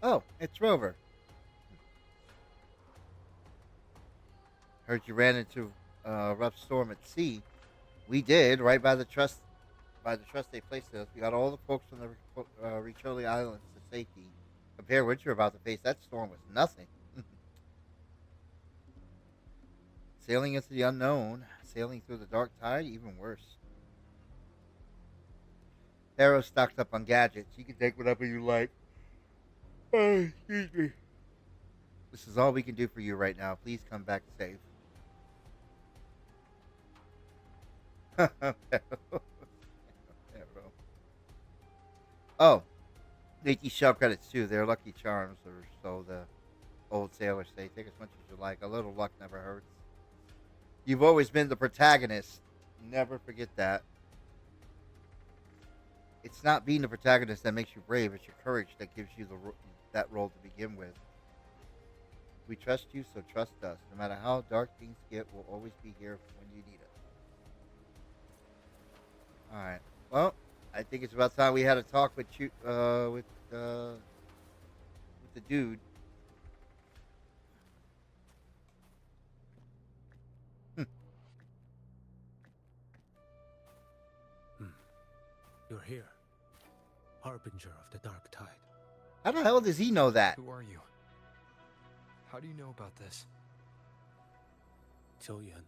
Oh, it's Rover. Heard you ran into a rough storm at sea. We did, right by the trust they placed us. We got all the folks from the Riccioli Islands to safety. Compare what you're about to face. That storm was nothing. Sailing into the unknown, sailing through the dark tide, even worse. Arrow's stocked up on gadgets. You can take whatever you like. Oh, excuse me. This is all we can do for you right now. Please come back safe. Oh, make these shell credits too. They're lucky charms, or so the old sailors say. Take as much as you like. A little luck never hurts. You've always been the protagonist. Never forget that. It's not being the protagonist that makes you brave. It's your courage that gives you that role to begin with. We trust you, so trust us. No matter how dark things get, we'll always be here when you need us. All right. Well, I think it's about time we had a talk with you, with the dude. You're here, Harbinger of the Dark Tide. How the hell does he know that? Who are you? How do you know about this? Choyan.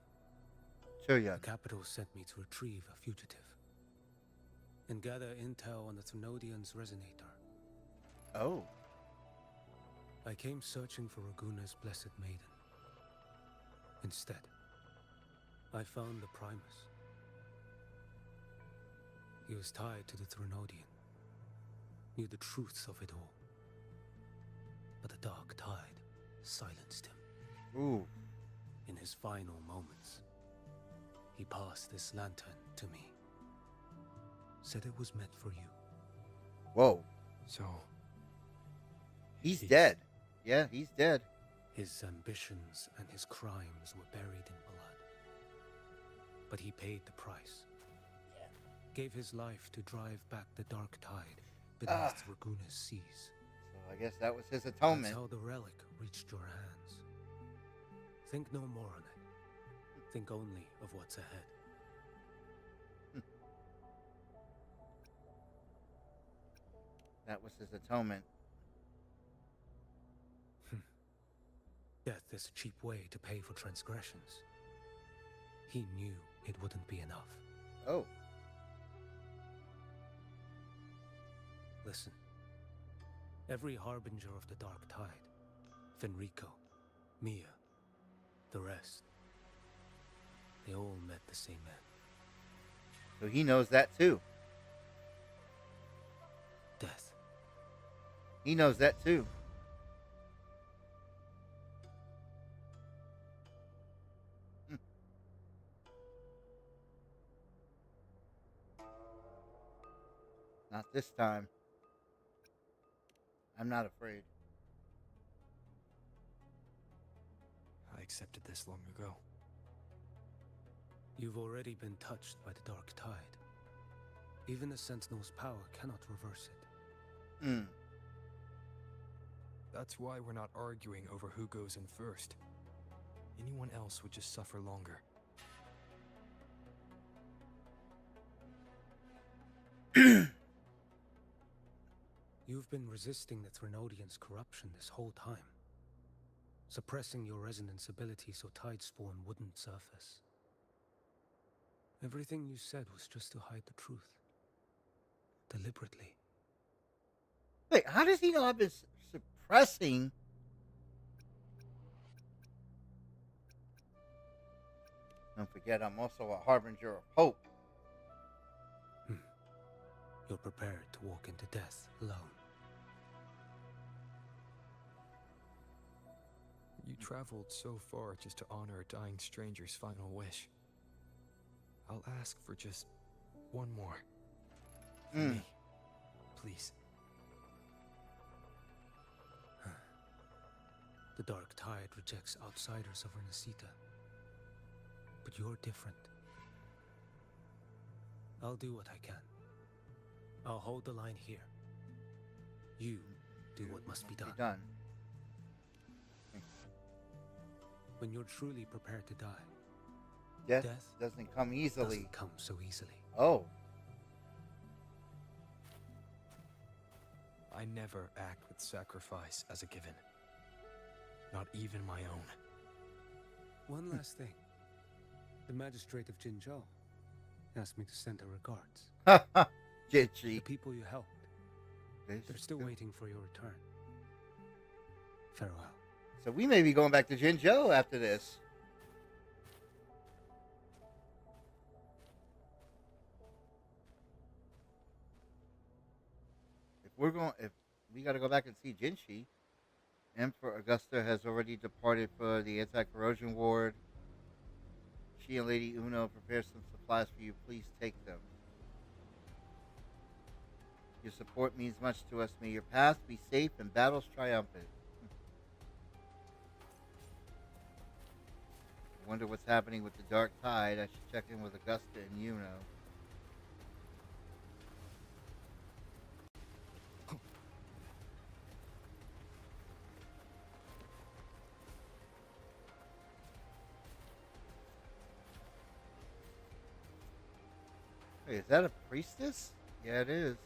Choyan. The capital sent me to retrieve a fugitive and gather intel on the Thrunodian's resonator. Oh. I came searching for Raguna's blessed maiden. Instead, I found the Primus. He was tied to the Thrunodian, knew the truths of it all. But the dark tide silenced him. Ooh. In his final moments, he passed this lantern to me. Said it was meant for you. Whoa. So... He's dead. Yeah, he's dead. His ambitions and his crimes were buried in blood. But he paid the price. Gave his life to drive back the dark tide beneath Raguna's seas. So I guess that was his atonement. That's how the relic reached your hands. Think no more on it. Think only of what's ahead. That was his atonement. Death is a cheap way to pay for transgressions. He knew it wouldn't be enough. Oh. Listen. Every harbinger of the dark tide, Fenrico, Mia, the rest, they all met the same end. So he knows that too. Death. He knows that too. Not this time. I'm not afraid. I accepted this long ago. You've already been touched by the dark tide. Even the Sentinel's power cannot reverse it. That's why we're not arguing over who goes in first. Anyone else would just suffer longer. You've been resisting the Threnodians' corruption this whole time, suppressing your resonance ability so Tidespawn wouldn't surface. Everything you said was just to hide the truth. Deliberately. Wait, how does he know I've been suppressing? Don't forget, I'm also a harbinger of hope. You're prepared to walk into death alone. You traveled so far just to honor a dying stranger's final wish. I'll ask for just one more. For me. Please. The dark tide rejects outsiders of Rinascita. But you're different. I'll do what I can. I'll hold the line here. You do what must be done. When you're truly prepared to die, Death doesn't come easily. Doesn't come so easily. Oh. I never act with sacrifice as a given. Not even my own. One last thing. The magistrate of Jinzhou asked me to send her regards. Jinchi. The people you helped. They're still waiting for your return. Farewell. So we may be going back to Jinzhou after this. If we got to go back and see Jinchi, Emperor Augusta has already departed for the anti-corrosion ward. She and Lady Uno prepare some supplies for you. Please take them. Your support means much to us. May your path be safe and battles triumphant. I wonder what's happening with the dark tide. I should check in with Augusta and Uno. Wait, is that a priestess? Yeah, it is.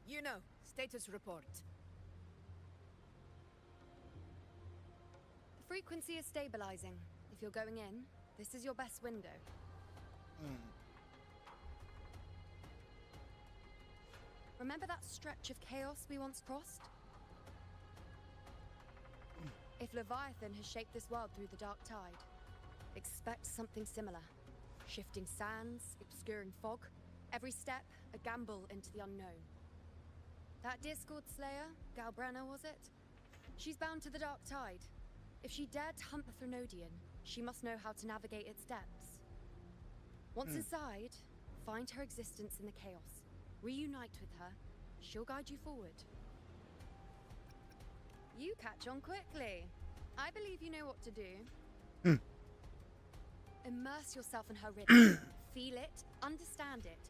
You know, status report. The frequency is stabilizing. If you're going in, this is your best window. Remember that stretch of chaos we once crossed? If Leviathan has shaped this world through the dark tide, expect something similar. Shifting sands, obscuring fog, every step a gamble into the unknown. That Discord Slayer, Galbrenna, was it? She's bound to the dark tide. If she dared to hunt the Threnodian, she must know how to navigate its depths. Once inside, find her existence in the chaos. Reunite with her. She'll guide you forward. You catch on quickly. I believe you know what to do. Immerse yourself in her rhythm. Feel it, understand it.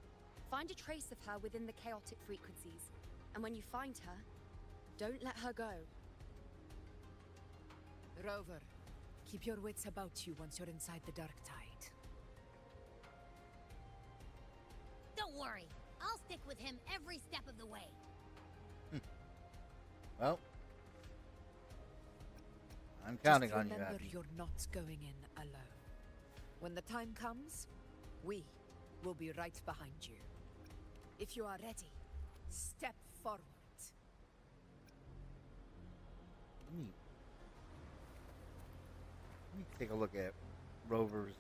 Find a trace of her within the chaotic frequencies. And when you find her, don't let her go. Rover, keep your wits about you once you're inside the dark tide. Don't worry. I'll stick with him every step of the way. Well, I'm counting Just on you, remember Abby. you're not going in alone. When the time comes, we will be right behind you. If you are ready, step forward. Let me take a look at Rover's.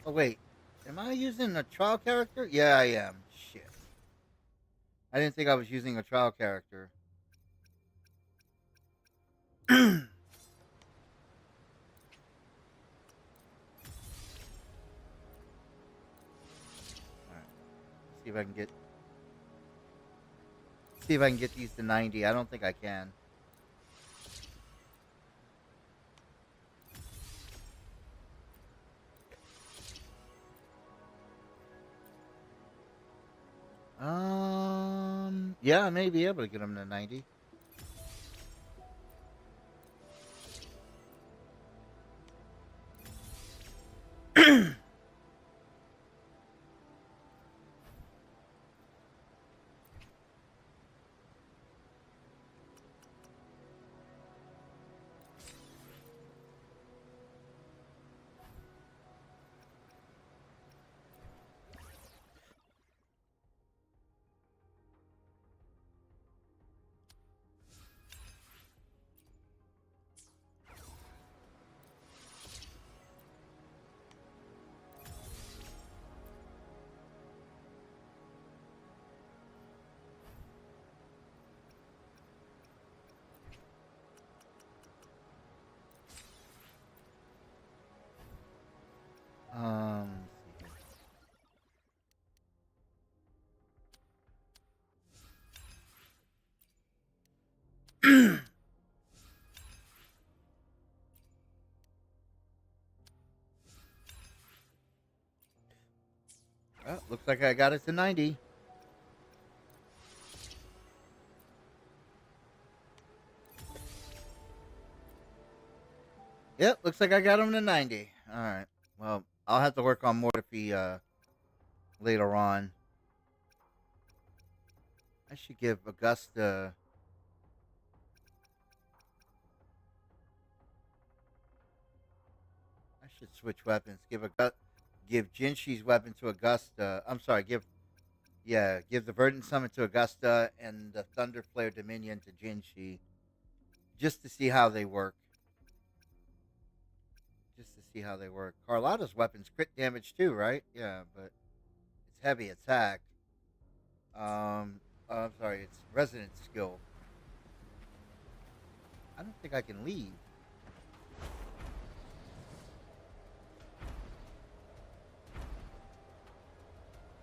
Oh wait, am I using a trial character? Yeah, I am. Shit. I didn't think I was using a trial character. Alright. See if I can get. See if I can get these to 90. I don't think I can. Yeah, I may be able to get them to 90. Well, looks like I got it to 90. Yep, looks like I got him to 90. Alright. Well, I'll have to work on Mortifi later on. I should give Augusta. I should switch weapons. Give Jinshi's weapon to Augusta. I'm sorry, give the Verdant Summon to Augusta and the Thunder Flare Dominion to Jinshi. Just to see how they work. Carlotta's weapons crit damage too, right? Yeah, but it's heavy attack. I'm sorry, it's resonant skill. I don't think I can leave.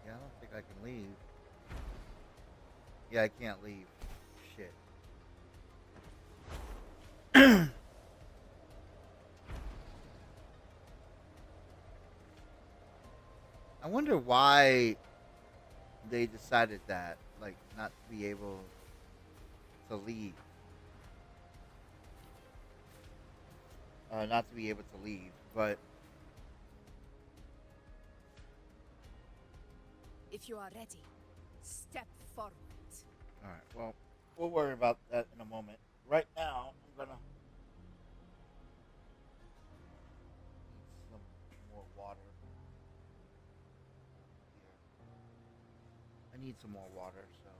Yeah, I don't think I can leave. Yeah, I can't leave. Shit. I wonder why they decided that, like, not to be able to leave. Not to be able to leave, but If you are ready, step forward. all right. Well, we'll worry about that in a moment. Right now, I'm gonna need some more water. Here. I need some more water, so.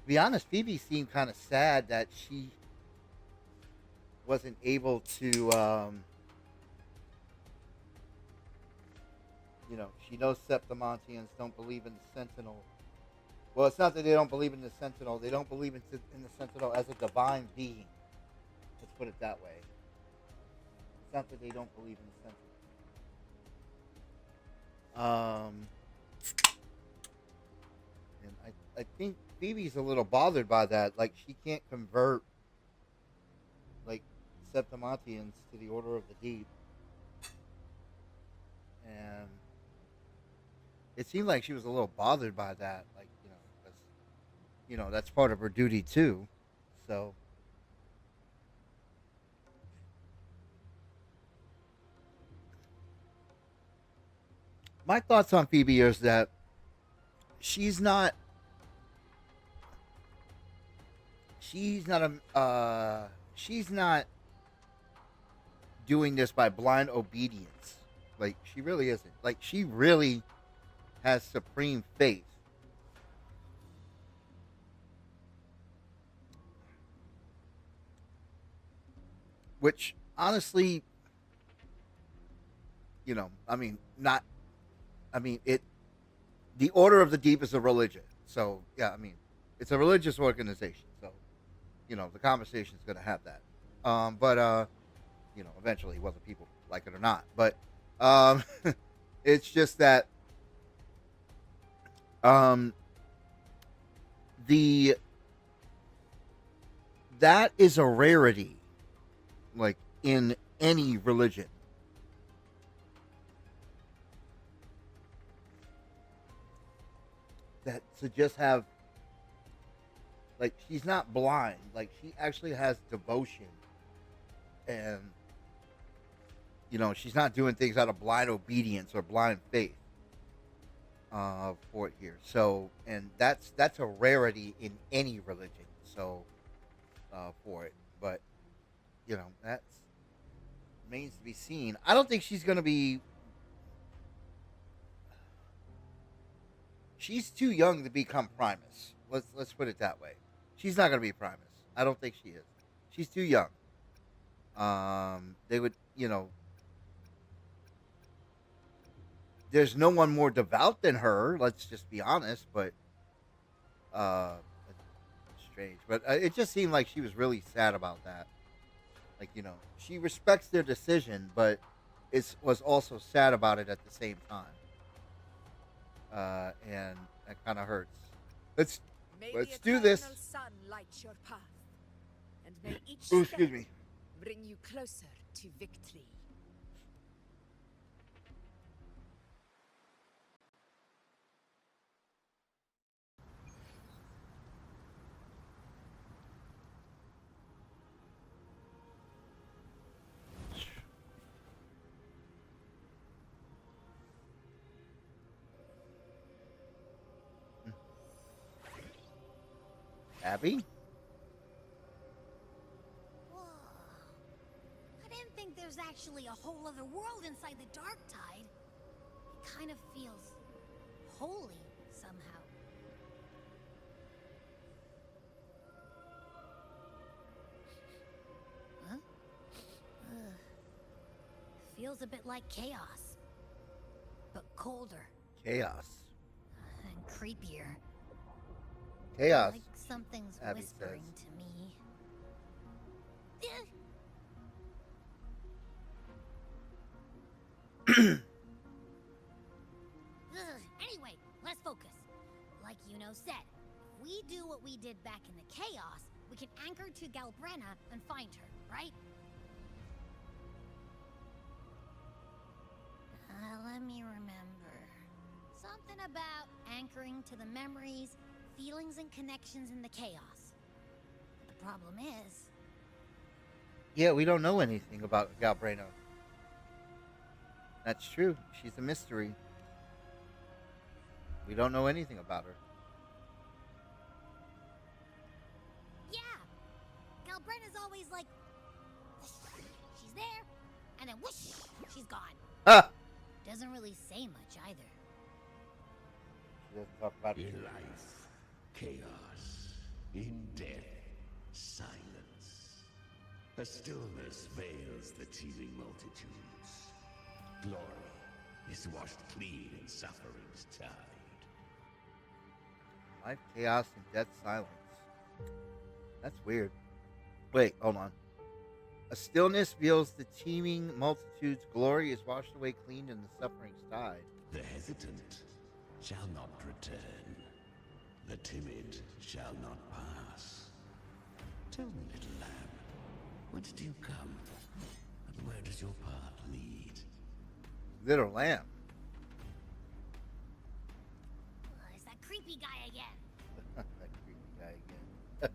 To be honest, Phoebe seemed kind of sad that she wasn't able to, she knows Septimontians don't believe in the Sentinel. Well, it's not that they don't believe in the Sentinel. They don't believe in the Sentinel as a divine being. Let's put it that way. It's not that they don't believe in the sentiment. And I think Phoebe's a little bothered by that. Like, she can't convert, like, Septimontians to the Order of the Deep. And it seemed like she was a little bothered by that. Like, because, that's part of her duty, too. So, my thoughts on Phoebe is that she's not she's not she's not doing this by blind obedience. Like, she really isn't. Like, she really has supreme faith. Which, honestly, the Order of the Deep is a religion. So, yeah, it's a religious organization. So, the conversation is going to have that. But eventually, whether people like it or not. But it's just that that is a rarity, like, in any religion. That to just have, like, she's not blind. Like, she actually has devotion. And, she's not doing things out of blind obedience or blind faith for it here. So, and that's a rarity in any religion. So, for it. But, that's remains to be seen. I don't think she's going to be... She's too young to become Primus. Let's put it that way. She's not going to be Primus. I don't think she is. She's too young. They would, there's no one more devout than her. Let's just be honest. But, it's strange. But it just seemed like she was really sad about that. Like, she respects their decision, but was also sad about it at the same time. And that kind of hurts. Let's do this. Sun lights your path, and may each Excuse step me. bring you closer to victory. Abby? Whoa. I didn't think there's actually a whole other world inside the Dark Tide. It kind of feels holy somehow. Huh? Ugh. Feels a bit like chaos, but colder. Chaos. And creepier. Chaos. Like something's Abby whispering says. to me. Anyway, let's focus. Like said, if we do what we did back in the chaos, we can anchor to Galbrena and find her, right? Let me remember. Something about anchoring to the memories, feelings, and connections in the chaos. The problem is... Yeah, we don't know anything about Galbrena. That's true. She's a mystery. We don't know anything about her. Yeah! Galbrena's always like... she's there, and then whoosh, she's gone. Ah! Doesn't really say much either. She doesn't talk about it. In life, chaos. In death, silence. A stillness veils the teeming multitudes. Glory is washed clean in suffering's tide. Life, chaos, and death, silence. That's weird. Wait, hold on. A stillness feels the teeming multitude's glory is washed away clean and the suffering's tide. The hesitant shall not return. The timid shall not pass. Tell me, little lamb, whence do you come? And where does your path lead? Little lamb. It's that creepy guy again. That creepy guy again.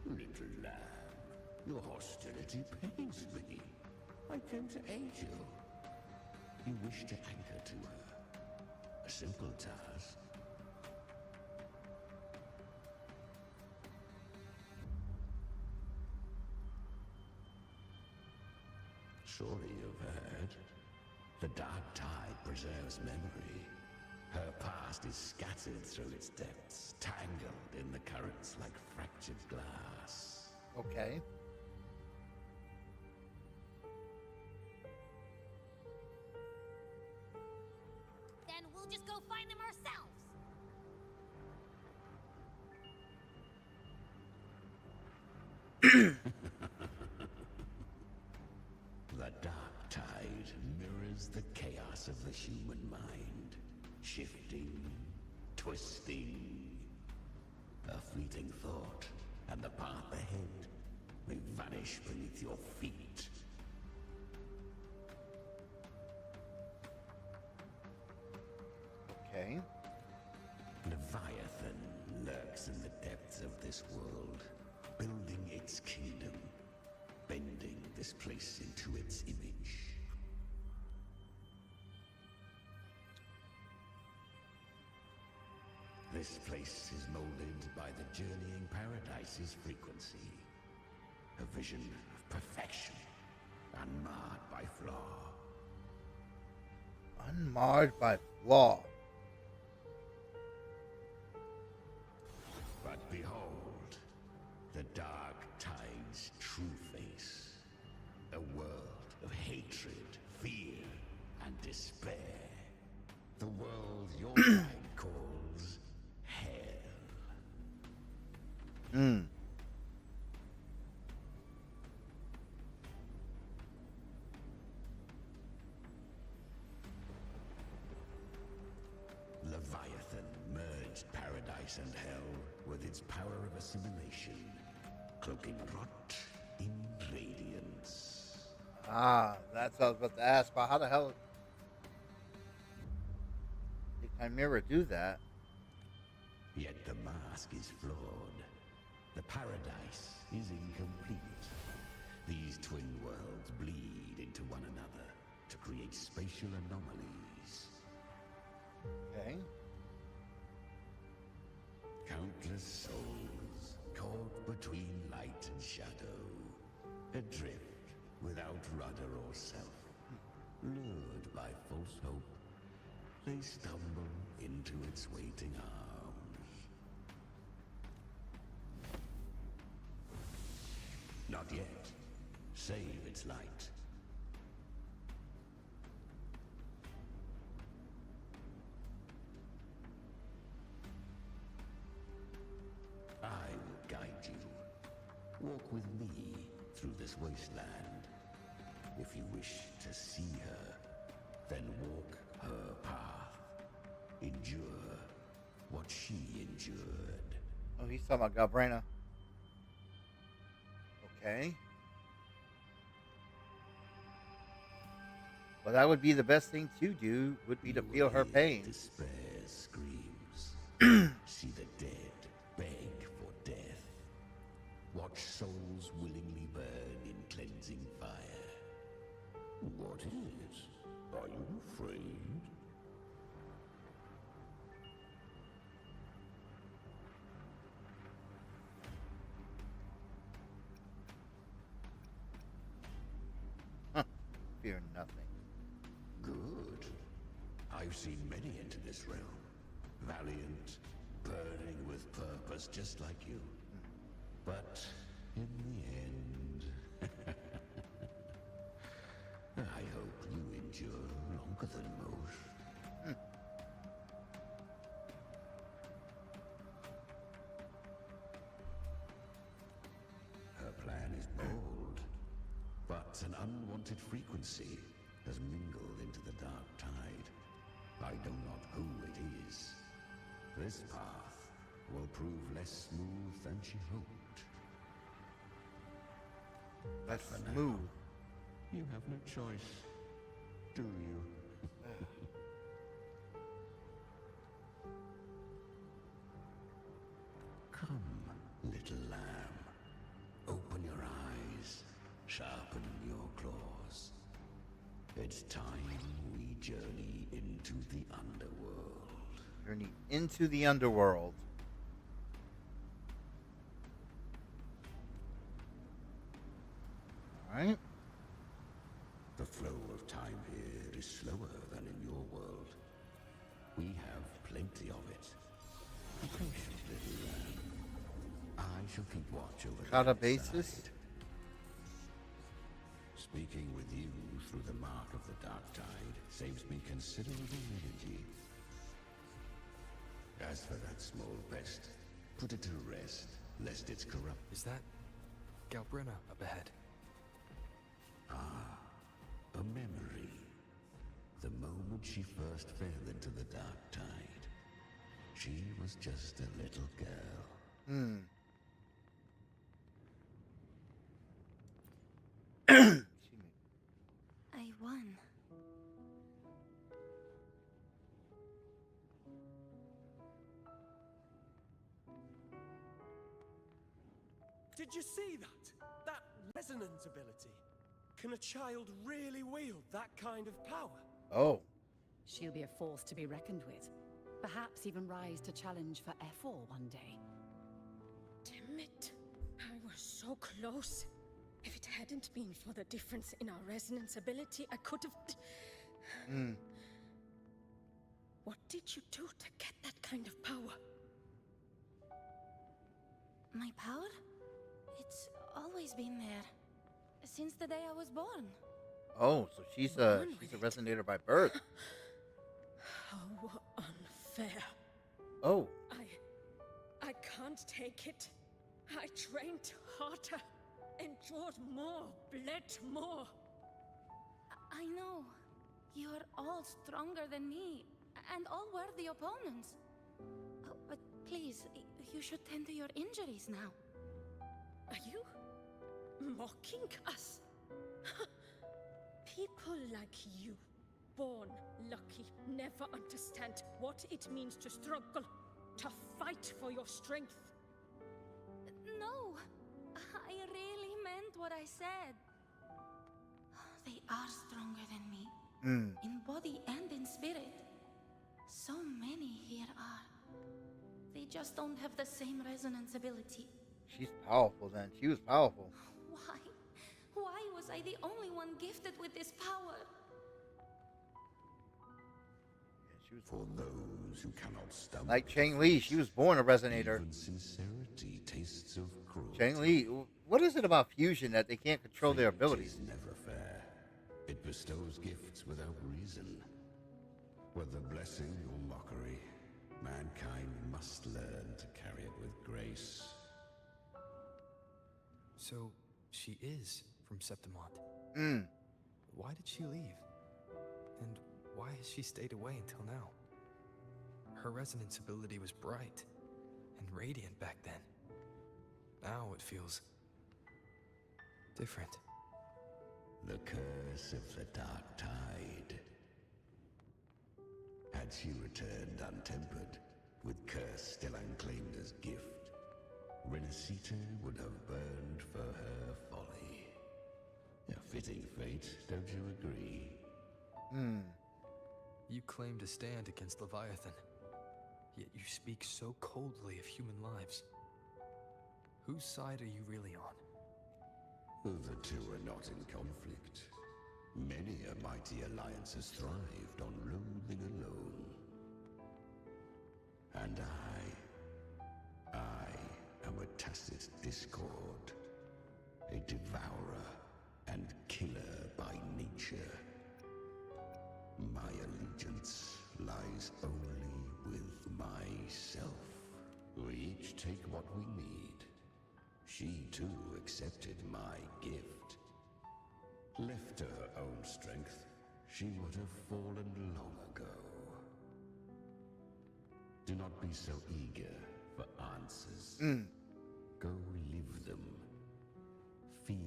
Little lamb, your hostility pains me. I came to aid you. You wish to anchor to her. A simple task. Surely you've heard. The dark tide preserves memory. Her past is scattered through its depths, tangled in the currents like fractured glass. Okay. Then we'll just go find them ourselves. The dark tide mirrors the chaos of the human mind, shifting, twisting. A fleeting thought, and the path ahead may vanish beneath your feet. Okay. Leviathan lurks in the depths of this world, building its kingdom, bending this place into its image. This place is molded by the journeying paradise's frequency. A vision of perfection, unmarred by flaw. Unmarred by flaw. But behold, the dark tide's true face. A world of hatred, fear, and despair. The world your kind calls hell. Leviathan merged paradise and hell with its power of assimilation, cloaking rot in radiance. Ah, that's what I was about to ask. But how the hell did Chimera do that? Yet the mask is flawed. The paradise is incomplete. These twin worlds bleed into one another to create spatial anomalies. Okay. Countless souls caught between light and shadow, adrift without rudder or self, lured by false hope, they stumble into its waiting arms. Not yet. Save its light. I will guide you. Walk with me through this wasteland. If you wish to see her, then walk her path. Endure what she endured. Oh, he's talking about Galbrena. Okay. Well, that would be the best thing to do, would be to feel her pain. Despair screams. See the dead beg for death. Watch souls willingly burn in cleansing fire. What is? Are you afraid? Fear nothing. Good. I've seen many enter this realm. Valiant, burning with purpose, just like you. But in the end, I hope you endure longer than most. But an unwanted frequency has mingled into the dark tide. I know not who it is. This path will prove less smooth than she hoped. That's For now, smooth. you have no choice, do you? Come, little lamb. Open your eyes. Sharpen your claws. It's time we journey into the underworld. Journey into the underworld. Alright. The flow of time here is slower than in your world. We have plenty of it. Be patient, little lamb. I shall keep watch over the other Catabasis? side. Speaking with you through the mark of the dark tide saves me considerable energy. As for that small pest, put it to rest, lest it's corrupt. Is that Galbrina up ahead? Ah, a memory. The moment she first fell into the dark tide. She was just a little girl. I won. Did you see that? That resonance ability? Can a child really wield that kind of power? Oh. She'll be a force to be reckoned with. Perhaps even rise to challenge for F4 one day. Damn it. I was so close. If it hadn't been for the difference in our resonance ability, I could have... What did you do to get that kind of power? My power? It's always been there. Since the day I was born. Oh, so she's a resonator by birth. How unfair. Oh. I can't take it. I trained harder, endured more, bled more. I know. You're all stronger than me, and all worthy opponents. Oh, but please, you should tend to your injuries now. Are you mocking us? People like you, born lucky, never understand what it means to struggle, to fight for your strength. No, I really meant what I said. They are stronger than me, in body and in spirit. So many here are. They just don't have the same resonance ability. She's powerful then. She was powerful. Why? Why was I the only one gifted with this power? For those who cannot stomach. Like Chang Li, she was born a resonator. Even sincerity tastes of cruelty. Chang Li, what is it about fusion that they can't control their abilities? It is never fair. It bestows gifts without reason. Whether blessing or mockery, mankind must learn to carry it with grace. So, she is from Septimont. Why did she leave? And why has she stayed away until now? Her resonance ability was bright and radiant back then. Now it feels different. The curse of the dark tide. Had she returned untempered, with curse still unclaimed as gift, Rinascita would have burned for her folly. A fitting fate, don't you agree? You claim to stand against Leviathan, yet you speak so coldly of human lives. Whose side are you really on? The two are not in conflict. Many a mighty alliance has thrived on loathing alone. And I am a tacit discord, a devourer and killer by nature. My allegiance lies only with myself. We each take what we need. She too accepted my gift. without strength, she would have fallen long ago. Do not be so eager for answers. Go live them. Feel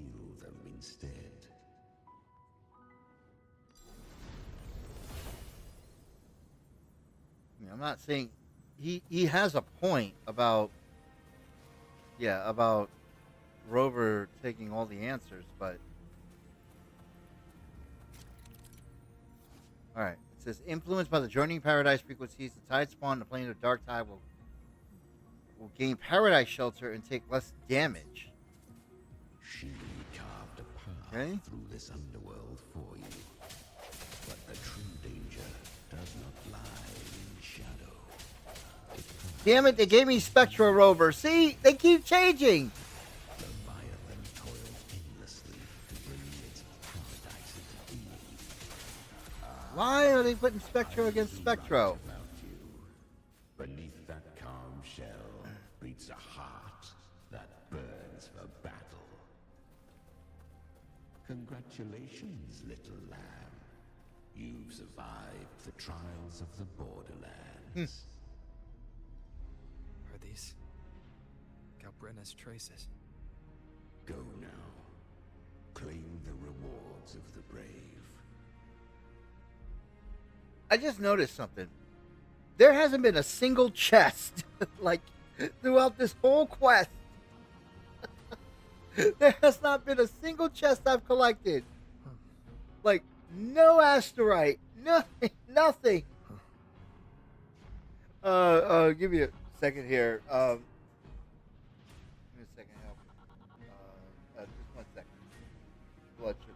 them instead. I'm not saying he has a point about about Rover taking all the answers, but all right. It says influenced by the joining paradise frequencies, the tide spawn, the plane of dark tide will gain paradise shelter and take less damage. She carved a path through this underworld for you, but the true danger does not lie in shadow. Damn it! They gave me Spectra Rover. See, they keep changing. Leviathan toiled endlessly to bring its paradise into being. Why are they putting Spectro against Spectro? Beneath that calm shell beats a heart that burns for battle. Congratulations, little lamb. You've survived the trials of the borderlands. Are these Galbrenna's traces? Go now. Claim the rewards of the brave. I just noticed something. There hasn't been a single chest, like, throughout this whole quest. There has not been a single chest I've collected. Like, no asteroid, nothing, nothing. Give me a second here. Give me a second. Help. Just 1 second. Blood sugar.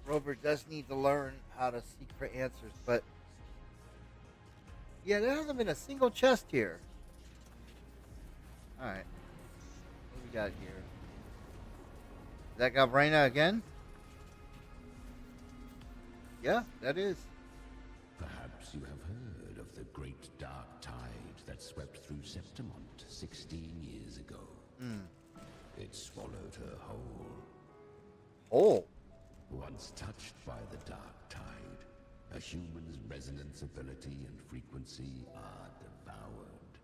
Rover does need to learn how to seek for answers, but yeah, there hasn't been a single chest here. Alright. What do we got here? Is that Galbraina again? Yeah, that is. Perhaps you have heard of the great dark tide that swept through Septimont 16 years ago. It swallowed her whole. Oh. Once touched by the dark tide, a human's resonance ability and frequency are devoured,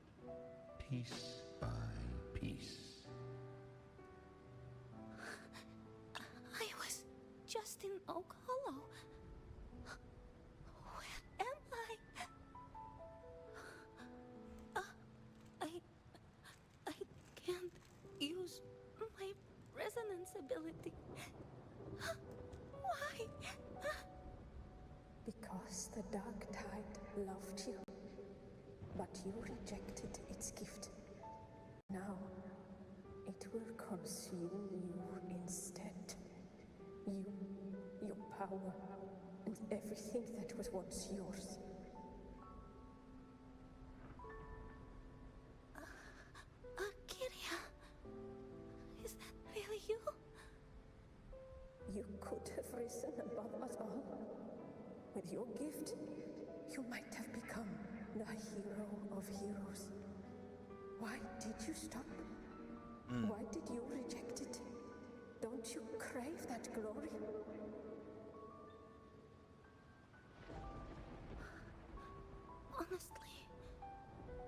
piece by piece. I was just in Oak Hollow. Where am I? I can't use my resonance ability. Why? Because the dark tide loved you, but you rejected its gift. Now, it will consume you instead. You, your power, and everything that was once yours. Kiria, is that really you? You could have risen above us all. With your gift, you might have become the hero of heroes. Why did you stop? Why did you reject it? Don't you crave that glory? Honestly,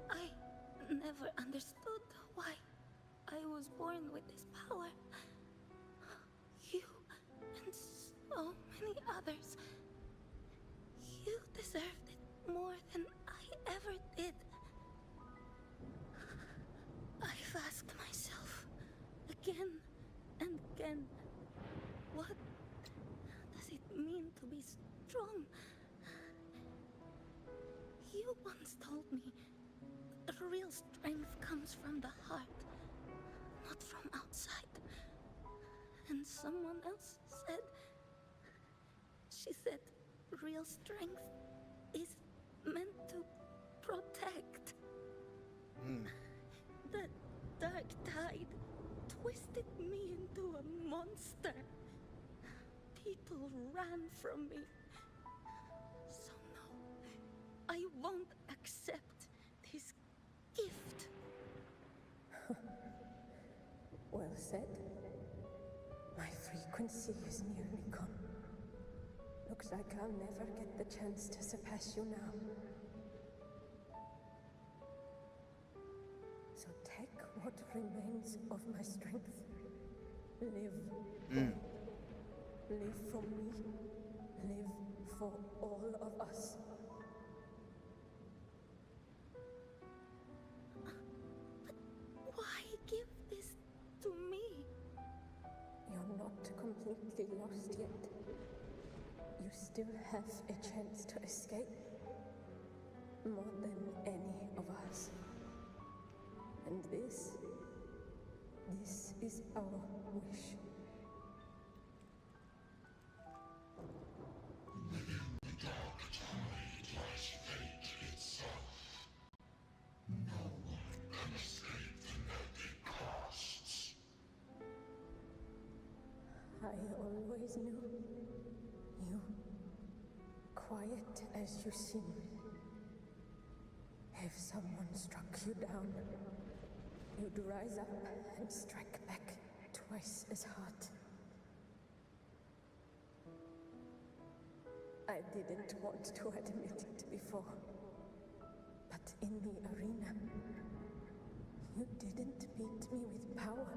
I never understood why I was born with this power. You and so many others. You deserved it more than I ever did. I've asked myself again and again, what does it mean to be strong? You once told me that real strength comes from the heart, not from outside. And someone else said She said real strength is meant to protect. The dark tide twisted me into a monster. People ran from me. So no, I won't accept this gift. Well said. My frequency is nearly gone. Looks like I'll never get the chance to surpass you now. So take what remains of my strength. Live. Live for me. Live for all of us. But why give this to me? You're not completely lost yet. You still have a chance to escape. More than any of us. And this is our wish. Within the dark tide lies fate itself. No one can escape the net it casts. I always knew you, quiet as you seem. If someone struck you down, you'd rise up and strike back twice as hard. I didn't want to admit it before, but in the arena, you didn't beat me with power.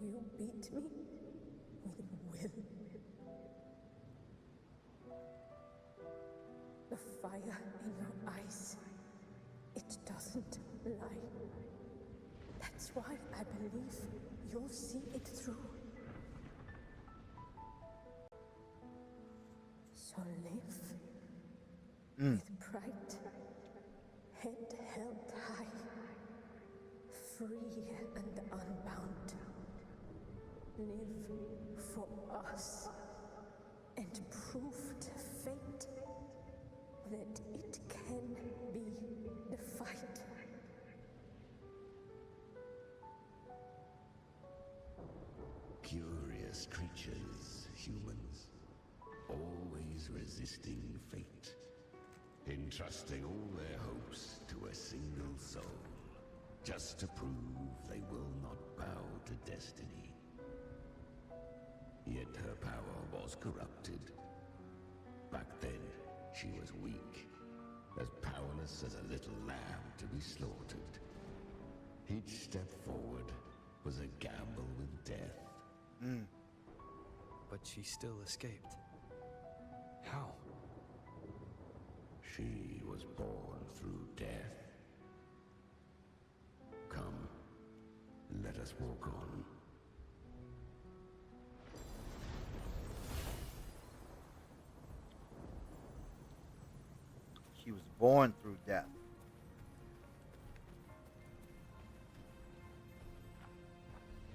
You beat me with will. The fire in your eyes, it doesn't lie. That's why I believe you'll see it through. So live with pride, head held high, free and unbound. Live for us and prove to fate that it can be defied. Curious creatures, humans, always resisting fate, entrusting all their hopes to a single soul, just to prove they will not bow to destiny. Yet her power was corrupted. Back then, she was weak, as powerless as a little lamb to be slaughtered. Each step forward was a gamble with death. But she still escaped. How? She was born through death. Come, let us walk on. She was born through death.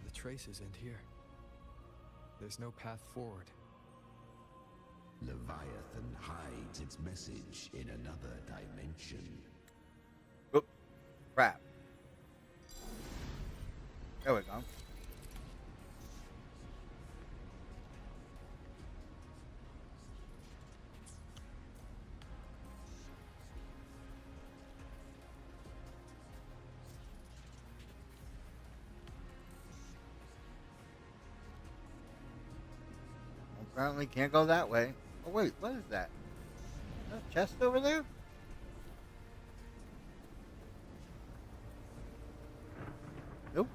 The traces end here. There's no path forward. Leviathan hides its message in another dimension. Oop. Crap. There we go. Apparently can't go that way. Oh wait, what is that? Is that a chest over there? Nope.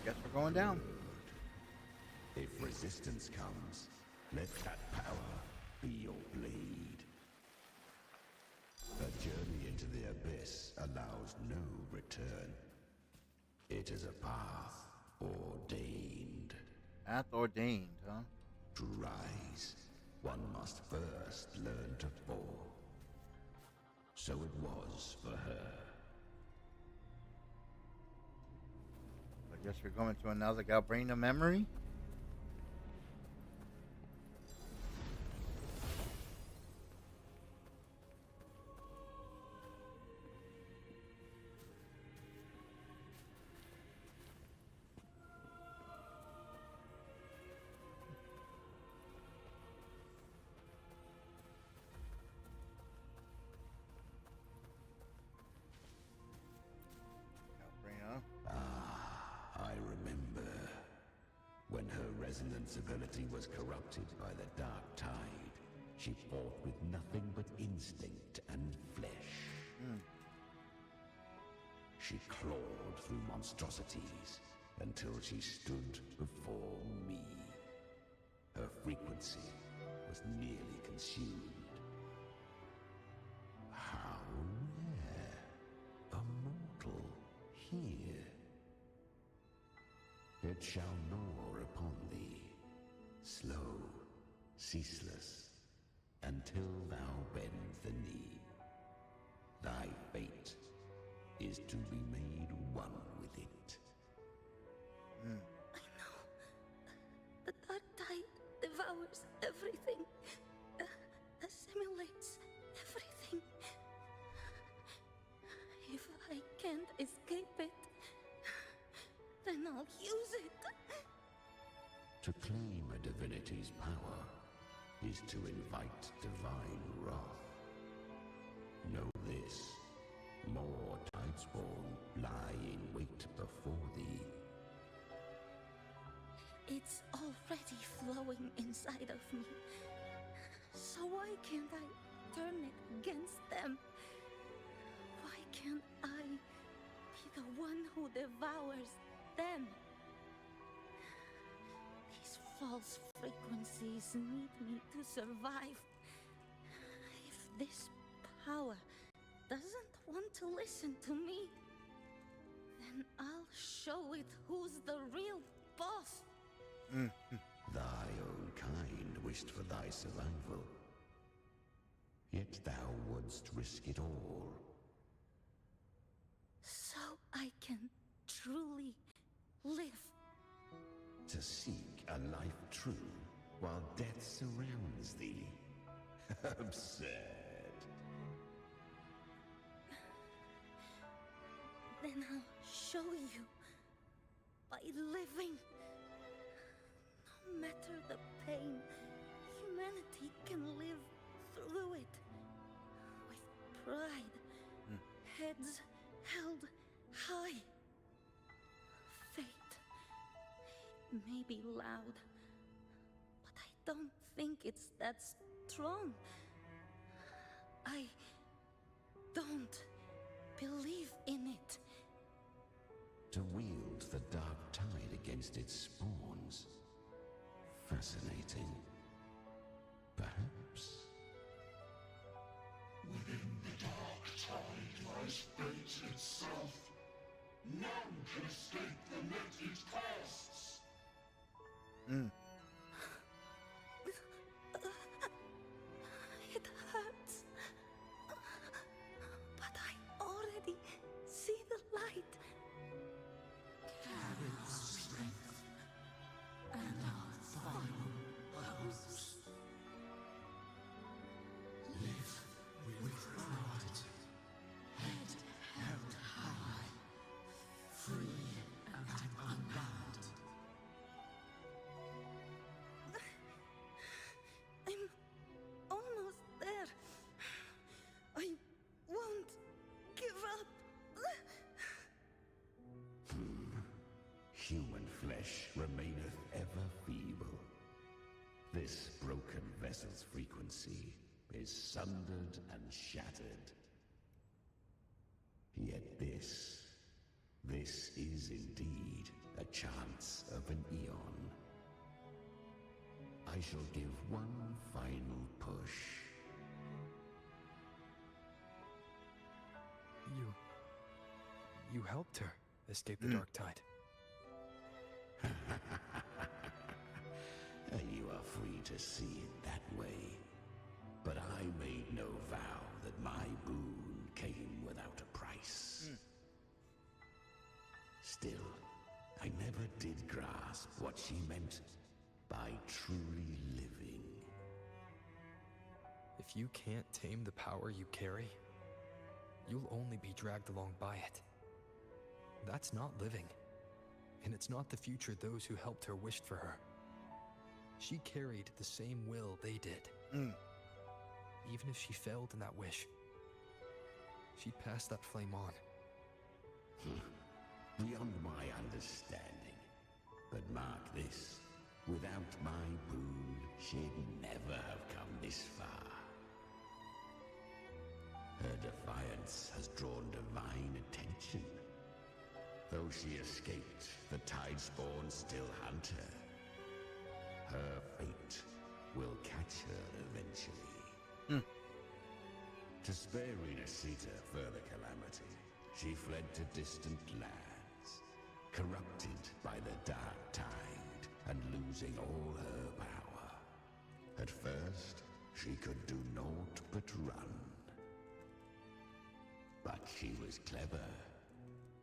Guess we're going down. If resistance comes, let that power be your blade. A journey into the abyss allows no return. It is a path ordained. Path ordained, huh? To rise, one must first learn to fall. So it was for her. guess we're going to another Galbrina memory. I remember when her resonance ability was corrupted by the dark tide. She fought with nothing but instinct and flesh. She clawed through monstrosities until she stood before me. Her frequency was nearly consumed. How rare! A mortal here. It shall gnaw upon thee, slow, ceaseless, until thou bend the knee. Thy fate is to be made one with it. I know. The dark tide devours everything, assimilates everything. If I can't escape it, then I'll use it. To claim a divinity's power is to invite divine wrath. Know this, more Tidespawn lie in wait before thee. It's already flowing inside of me. So why can't I turn it against them? Why can't I be the one who devours them? These false frequencies need me to survive. If this power doesn't want to listen to me, then I'll show it who's the real boss. Thy own kind wished for thy survival. Yet thou wouldst risk it all. So I can truly live. To seek a life true while death surrounds thee. Absurd. Then I'll show you by living. No matter the pain, humanity can live through it with pride, heads held high. Fate, it may be loud, but I don't think it's that strong. I don't believe in it. To wield the dark tide against its spawns. Fascinating. Perhaps. Within the dark tide lies fate itself. None can escape the net it casts. It hurts. But I already see the light. Carry our strength and our final hopes. Live with pride, head held high, free and unbound. I'm almost there. I won't give up. Human flesh remaineth ever feeble. This broken vessel's frequency is sundered and shattered. Yet this is indeed a chance of an eon. I shall give one final push. You helped her escape the dark tide. You are free to see it that way. But I made no vow that my boon came without a price. Still, I never did grasp what she meant by truly living. If you can't tame the power you carry, you'll only be dragged along by it. That's not living. And it's not the future those who helped her wished for her. She carried the same will they did. Even if she failed in that wish, she'd pass that flame on. Beyond my understanding. But mark this, without my boon, she'd never have come this far. Her defiance has drawn divine attention. Though she escaped, the Tidespawn still hunt her. Her fate will catch her eventually. To spare Rinascita further calamity, she fled to distant lands, corrupted by the Dark Tide and losing all her power. At first, she could do naught but run. But she was clever.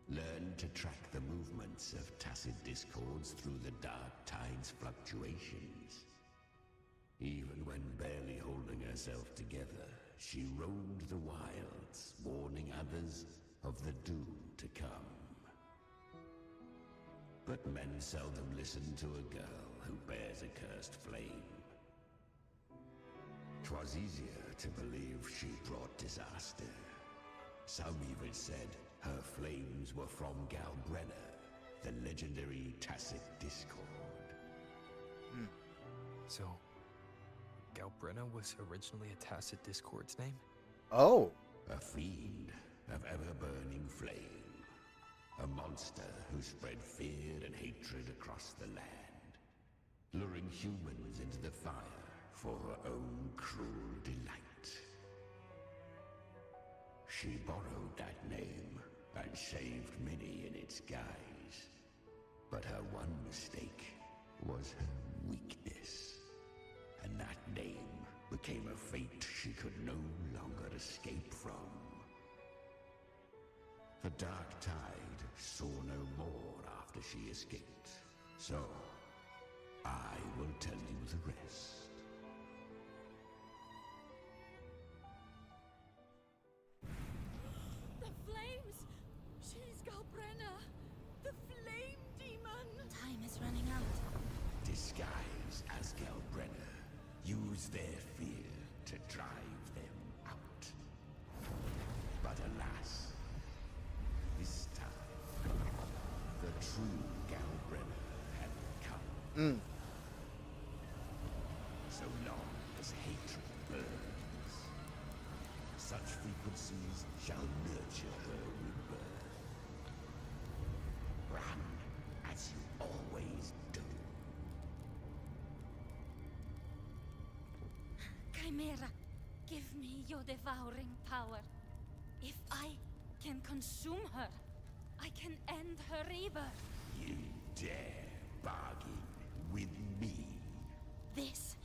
Learned to track the movements of tacit discords through the Dark Tide's fluctuations. Even when barely holding herself together, she roamed the wilds, warning others of the doom to come. But men seldom listen to a girl who bears a cursed flame. 'Twas easier to believe she brought disaster. Some even said her flames were from Galbrenna, the legendary tacit discord. So, Galbrenna was originally a tacit discord's name? Oh. A fiend of ever-burning flame. A monster who spread fear and hatred across the land, luring humans into the fire for her own cruel delight. She borrowed that name and saved many in its guise. But her one mistake was her weakness. And that name became a fate she could no longer escape from. The Dark Tide saw no more after she escaped. So, I will tell you the rest. The flames! She's Galbrenna! The flame demon! Time is running out. Disguised as Galbrenna, use their fear to drive them out. But alas, this time, the true Galbrenna had come. So long as hatred burns, such frequencies shall nurture her rebirth. Run as you always do. Chimera, give me your devouring power. If I can consume her, I can end her rebirth. You dare bargain with me? This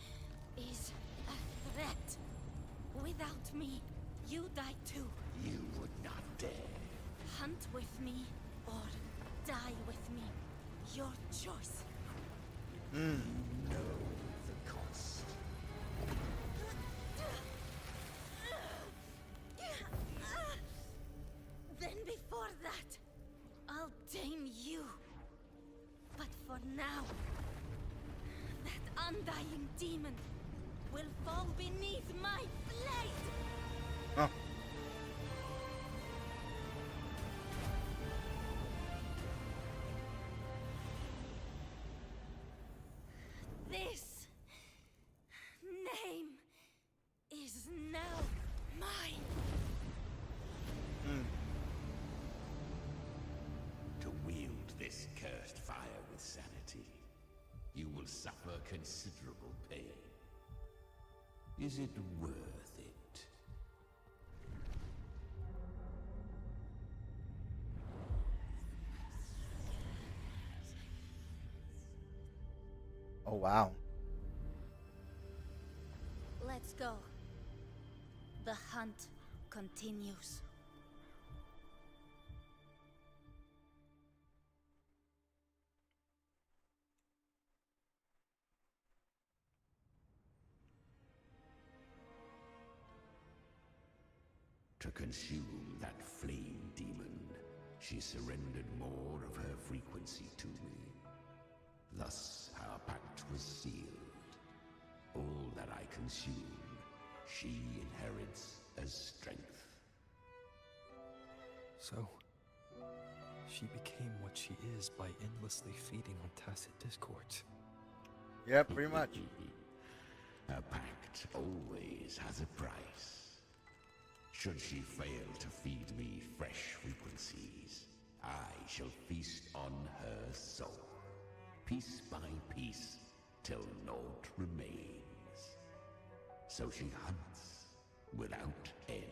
is a threat. Without me, you die too. You would not dare. Hunt with me or die with me. Your choice. You know the cost. Then before that, I'll tame you. But for now, that undying demon will fall beneath my blade. Huh. This name is now mine. To wield this cursed fire with sanity, you will suffer considerable pain. Is it worth it? Oh, wow. Let's go. The hunt continues. To consume that flame demon, she surrendered more of her frequency to me. Thus our pact was sealed. All that I consume, she inherits as strength. So, she became what she is by endlessly feeding on tacit discords. Yeah, pretty much. A pact always has a price. Should she fail to feed me fresh frequencies, I shall feast on her soul, piece by piece, till naught remains. So she hunts without end.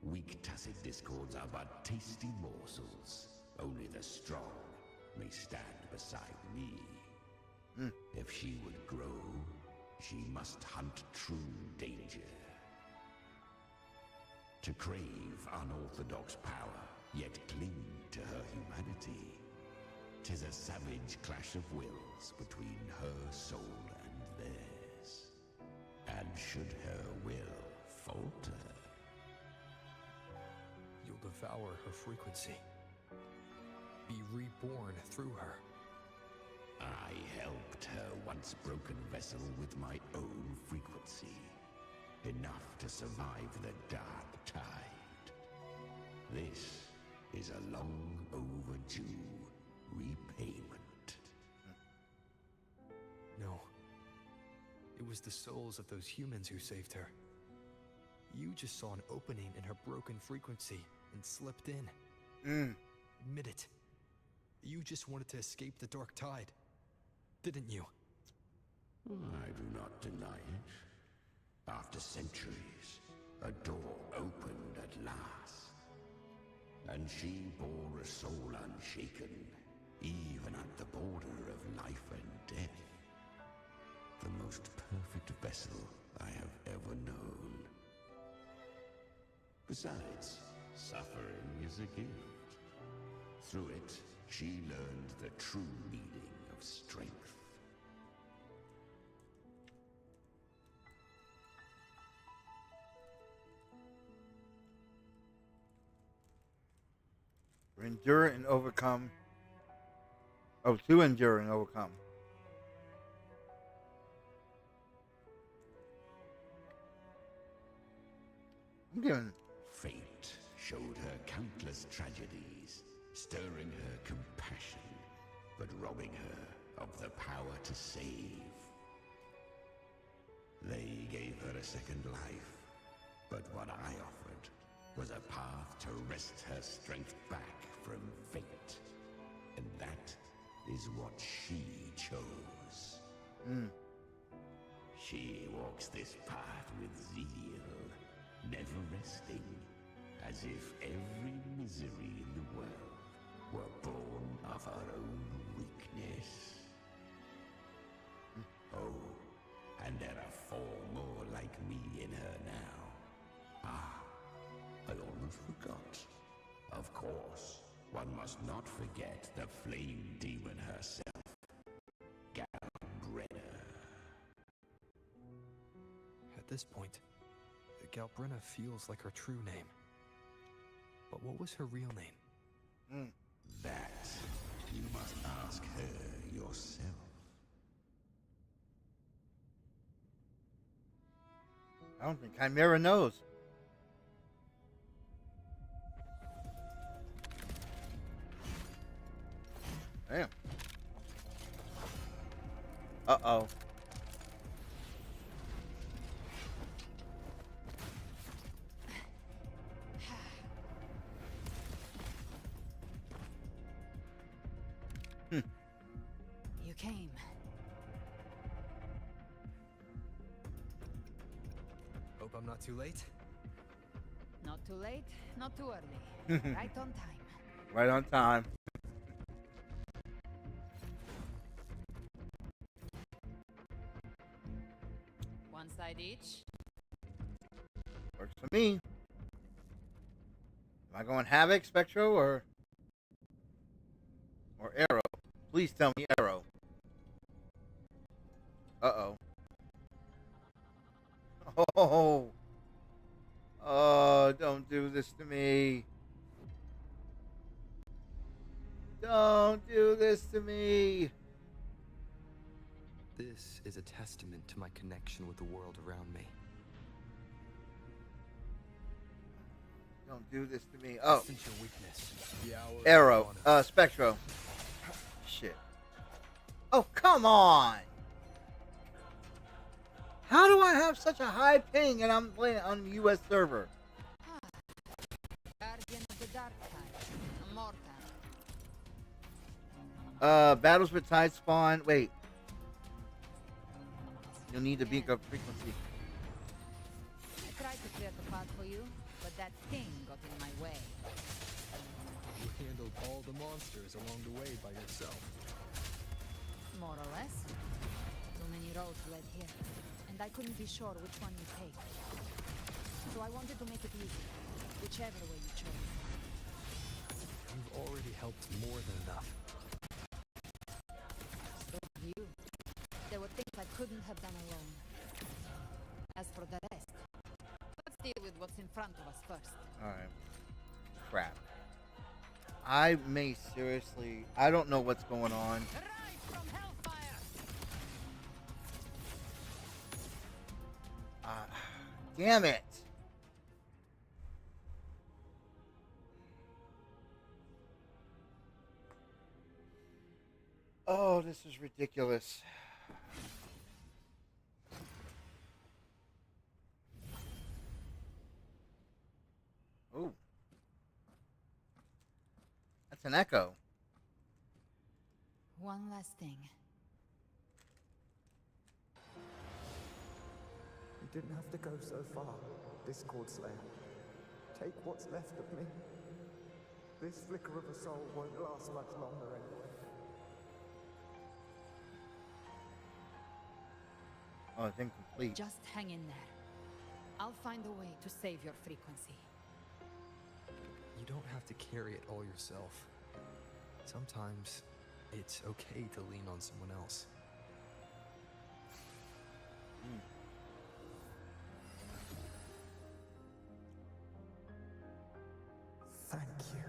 Weak tacit discords are but tasty morsels. Only the strong may stand beside me. If she would grow, she must hunt true danger. To crave unorthodox power, yet cling to her humanity, 'tis a savage clash of wills between her soul and theirs. And should her will falter, You'll devour her frequency. Be reborn through her. I helped her once broken vessel with my own frequency. Enough to survive the dark tide. This is a long overdue repayment. No. It was the souls of those humans who saved her. You just saw an opening in her broken frequency and slipped in. Admit it. You just wanted to escape the dark tide, didn't you? I do not deny it. After centuries, a door opened at last. And she bore a soul unshaken, even at the border of life and death. The most perfect vessel I have ever known. Besides, suffering is a gift. Through it, she learned the true meaning of strength. Endure and overcome. Oh, to endure and overcome. I'm giving. Fate showed her countless tragedies, stirring her compassion, but robbing her of the power to save. They gave her a second life, but what I offered was a path to wrest her strength back from fate. And that is what she chose. She walks this path with zeal, never resting, as if every misery in the world were born of her own weakness. Oh, and there are 4 more like me in her now. Ah, I almost forgot. Of course, one must not forget the flame demon herself, Galbrenna. At this point, Galbrenna feels like her true name. But what was her real name? That you must ask her yourself. I don't think Chimera knows. Damn. Uh-oh. You came. Hope I'm not too late. Not too late, not too early. Right on time. Right on time. One side each. Works for me. Am I going Havoc, Spectro, or Arrow? Please tell me Arrow. Uh-oh. Oh. Oh, don't do this to me. Don't do this to me. This is a testament to my connection with the world around me. Don't do this to me. Oh. Sense your weakness. Arrow. Spectro. Shit. Oh, come on. How do I have such a high ping and I'm playing on the US server? Guardian of the Dark Tide. Immortal. Battles with Tide spawn. Wait. You'll need to beat up frequency. I tried to clear the path for you, but that thing got in my way. You handled all the monsters along the way by yourself. More or less. Too many roads led here, and I couldn't be sure which one you take. So I wanted to make it easy, whichever way you chose. You've already helped more than enough. So have you. There were things I couldn't have done alone. As for the rest, let's deal with what's in front of us first. Alright. Crap. I may seriously... I don't know what's going on. Damn it. Oh, this is ridiculous. Oh. That's an echo. One last thing. You didn't have to go so far, Discord Slayer. Take what's left of me. This flicker of a soul won't last much longer anyway. Oh, it's incomplete. Just hang in there. I'll find a way to save your frequency. You don't have to carry it all yourself. Sometimes it's okay to lean on someone else. Thank you.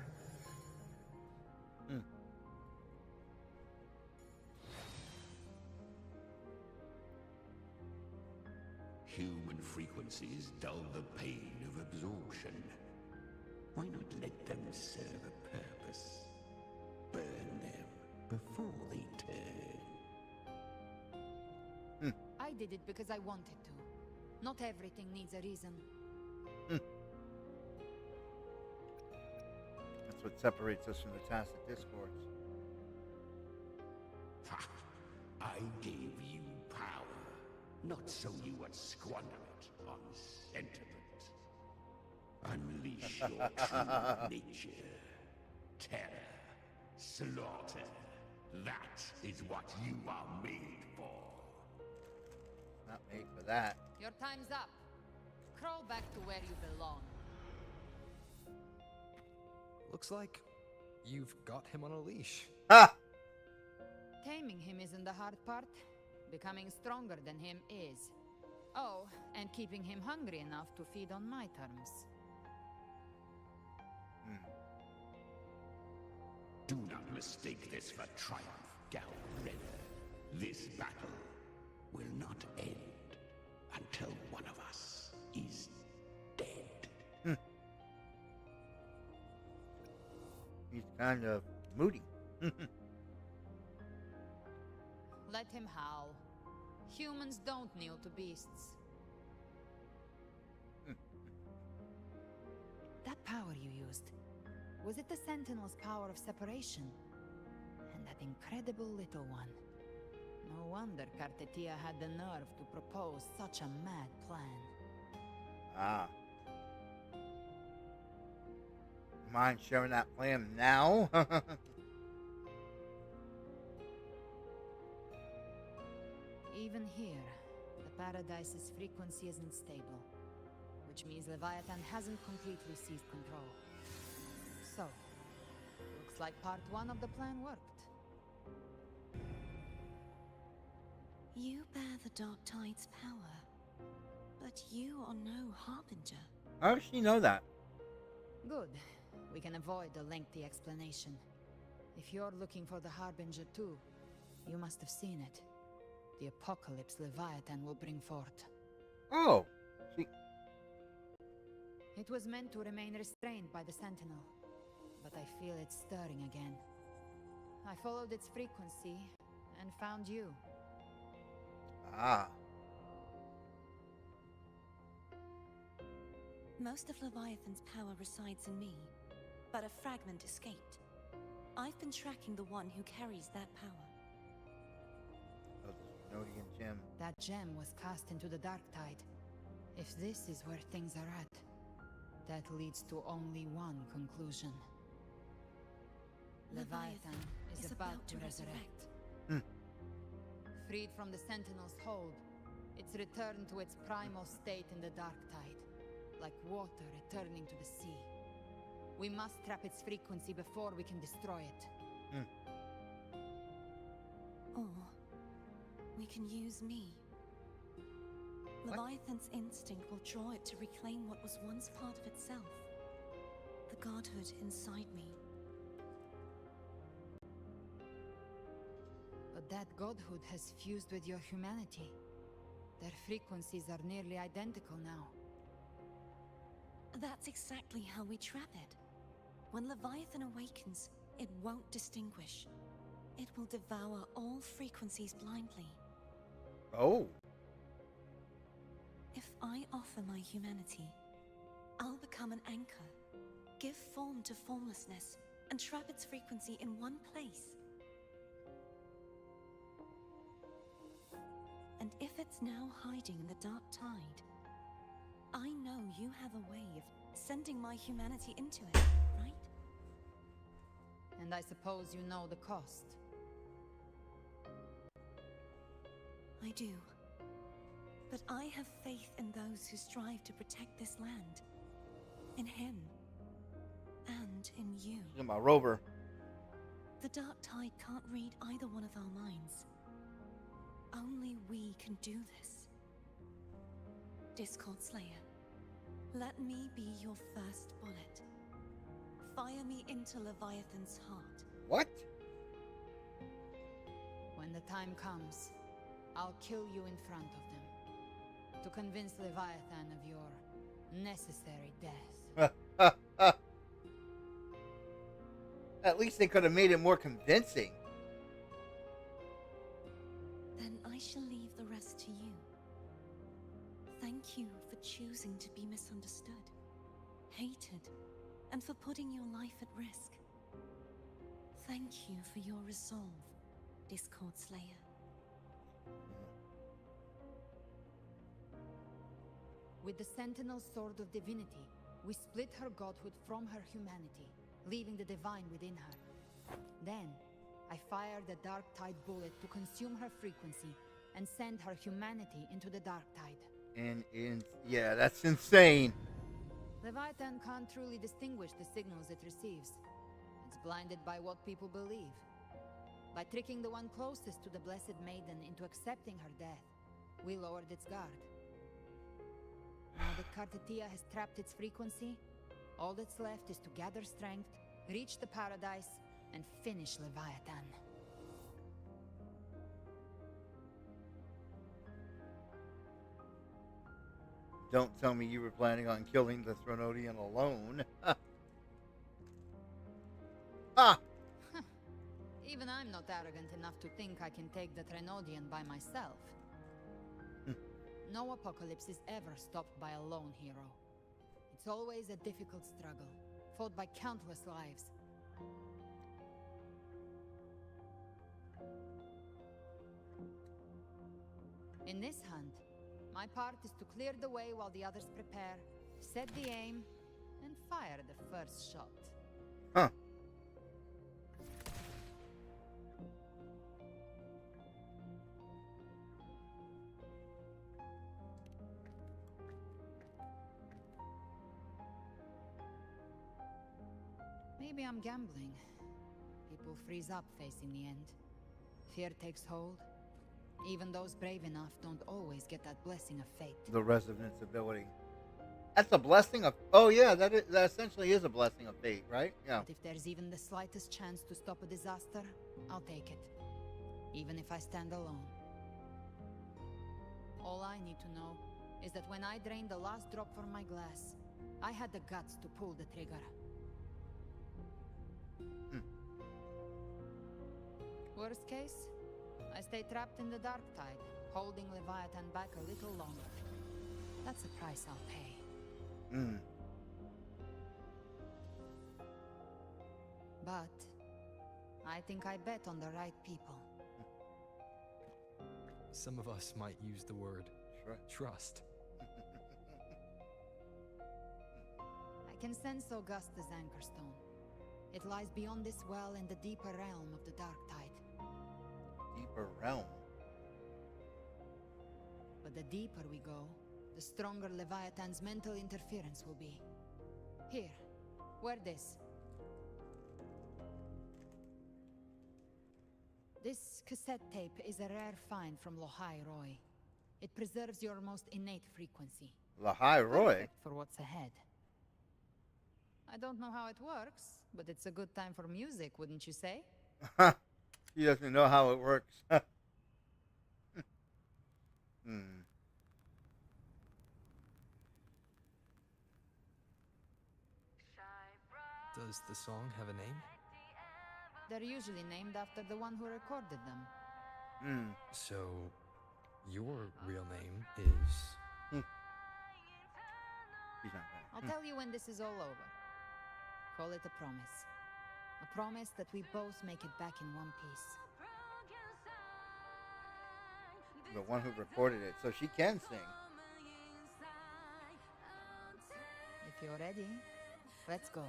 Human frequencies dull the pain of absorption. Why not let them serve a purpose? Burn them before they turn. I did it because I wanted to. Not everything needs a reason. That's what separates us from the tacit discords. Ha! I gave you power, not so you would squander it on sentiment. Unleash your true nature. Terror, slaughter. That is what you are made for. Not made for that. Your time's up. Crawl back to where you belong. Looks like you've got him on a leash. Ah! Taming him isn't the hard part. Becoming stronger than him is. Oh, and keeping him hungry enough to feed on my terms. Do not mistake this for triumph, Gal Redder. This battle will not end until one of us is dead. He's kind of moody. Let him howl. Humans don't kneel to beasts. That power you used, was it the Sentinel's power of separation? And that incredible little one. No wonder Cartetia had the nerve to propose such a mad plan. Ah. Mind sharing that plan now? Even here, the Paradise's frequency isn't stable, which means Leviathan hasn't completely seized control. So, looks like part one of the plan worked. You bear the Dark Tide's power, but you are no harbinger. How does she know that? Good. We can avoid a lengthy explanation. If you're looking for the Harbinger too, you must have seen it. The apocalypse Leviathan will bring forth. Oh, It was meant to remain restrained by the Sentinel, but I feel it stirring again. I followed its frequency and found you. Ah. Most of Leviathan's power resides in me, but a fragment escaped. I've been tracking the one who carries that power. Oh, the Rinascita gem. That gem was cast into the Dark Tide. If this is where things are at, that leads to only one conclusion. Leviathan is about to resurrect. Freed from the Sentinel's hold, it's returned to its primal state in the Dark Tide, like water returning to the sea. We must trap its frequency before we can destroy it. Or we can use me. Leviathan's instinct will draw it to reclaim what was once part of itself. The godhood inside me. But that godhood has fused with your humanity. Their frequencies are nearly identical now. That's exactly how we trap it. When Leviathan awakens, it won't distinguish. It will devour all frequencies blindly. Oh. If I offer my humanity, I'll become an anchor, give form to formlessness, and trap its frequency in one place. And if it's now hiding in the Dark Tide, I know you have a way of sending my humanity into it, right? And I suppose you know the cost. I do. But I have faith in those who strive to protect this land. In him. And in you. She's my rover. The Dark Tide can't read either one of our minds. Only we can do this. Discord Slayer, let me be your first bullet. Fire me into Leviathan's heart. What? When the time comes, I'll kill you in front of them. To convince Leviathan of your necessary death. At least they could have made it more convincing. Then I shall leave the rest to you. Thank you for choosing to be misunderstood, hated, and for putting your life at risk. Thank you for your resolve, Discord Slayer. With the Sentinel Sword of Divinity, we split her godhood from her humanity, leaving the divine within her. Then, I fired the Dark Tide bullet to consume her frequency and send her humanity into the Dark Tide. Yeah, that's insane. Leviathan can't truly distinguish the signals it receives. It's blinded by what people believe. By tricking the one closest to the Blessed Maiden into accepting her death, we lowered its guard. Now that Kartatia has trapped its frequency, all that's left is to gather strength, reach the paradise, and finish Leviathan. Don't tell me you were planning on killing the Thronodian alone. Even I'm not arrogant enough to think I can take the Threnodian by myself. No apocalypse is ever stopped by a lone hero. It's always a difficult struggle, fought by countless lives. In this hunt, my part is to clear the way while the others prepare, set the aim, and fire the first shot. Huh. Maybe I'm gambling. People freeze up facing the end. Fear takes hold. Even those brave enough don't always get that blessing of fate. The resonance ability. That's a blessing of. Oh yeah, that essentially is a blessing of fate, right? Yeah. But if there's even the slightest chance to stop a disaster, I'll take it. Even if I stand alone. All I need to know is that when I drained the last drop from my glass, I had the guts to pull the trigger. Worst case, I stay trapped in the dark tide, holding Leviathan back a little longer. That's the price I'll pay. But I think I bet on the right people. Some of us might use the word trust. I can sense Augusta's anchorstone. It lies beyond this well in the deeper realm of the dark tide. Deeper realm. But the deeper we go, the stronger Leviathan's mental interference will be. Here, wear this. This cassette tape is a rare find from Lohai Roy. It preserves your most innate frequency. Lohai Roy? Perfect for what's ahead. I don't know how it works, but it's a good time for music, wouldn't you say? He doesn't know how it works. Does the song have a name? They're usually named after the one who recorded them. So, your real name is... I'll tell you when this is all over. Call it a promise. A promise that we both make it back in one piece. The one who recorded it, so she can sing. If you're ready, let's go.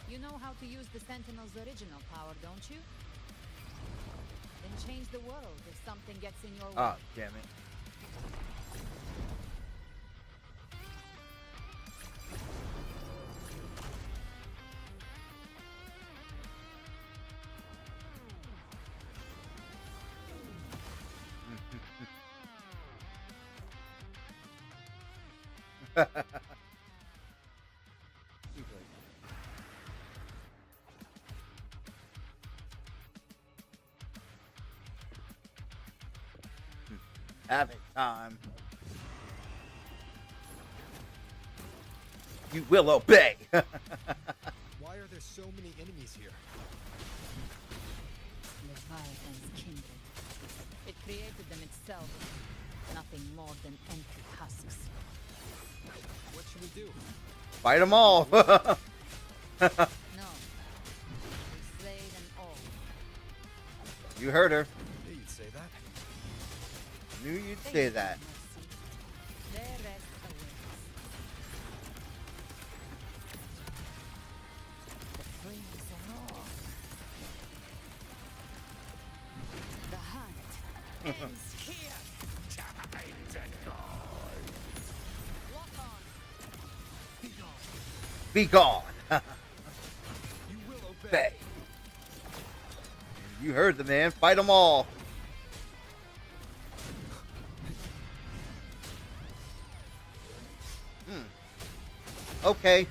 You know how to use the Sentinel's original power, don't you? Then change the world if something gets in your way. Ah, damn it. Having time. You will obey. Why are there so many enemies here? Leviathan's kindred. It created them itself. Nothing more than empty husks. What should we do? Fight them all. No. We slay them all. You heard her. Yeah, you'd say that. Knew you'd say that. Their rest awaits. The flames are on. The hunt ends here. Walk on. Be gone. You will obey. You heard the man. Fight them all. Okay.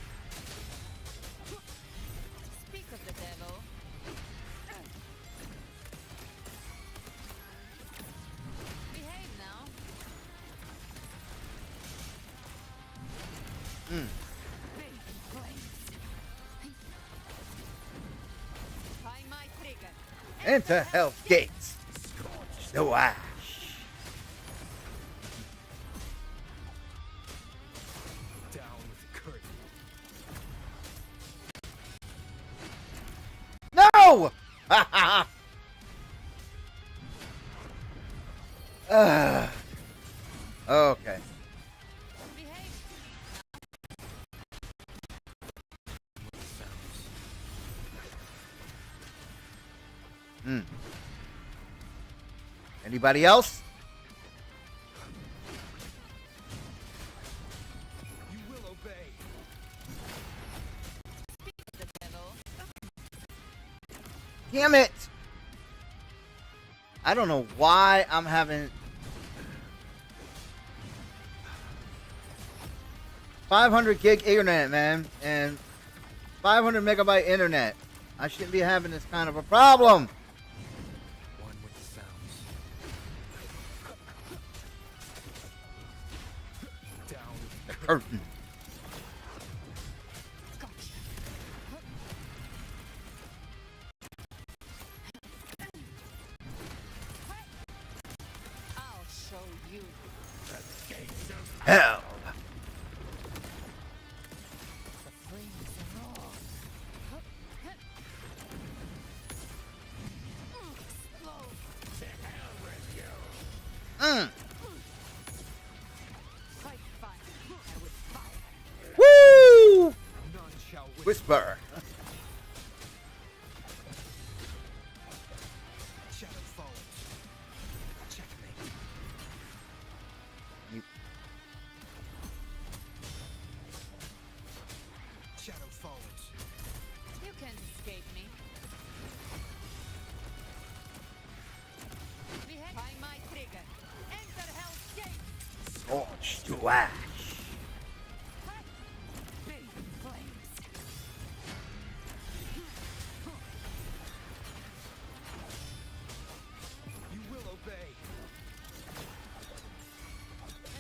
Speak of the devil. Behave now. Try my trigger. Enter Hell's Gates. No ash. Down with the curtain. No! Okay. Anybody else? You will obey. The devil. Damn it! I don't know why I'm having 500 gig internet, man, and 500 megabyte internet. I shouldn't be having this kind of a problem. One with the sounds. Down The curtain. I'll show you. Hell. The flames are raw. Explode. To hell with you. Fight fire with fire. Woo! None shall Whisper. Shadow falls. Checkmate. Shadow falls. You can't escape me. Behind my trigger. Enter Hell's Gate. Scorch to ash. Big flames. You will obey.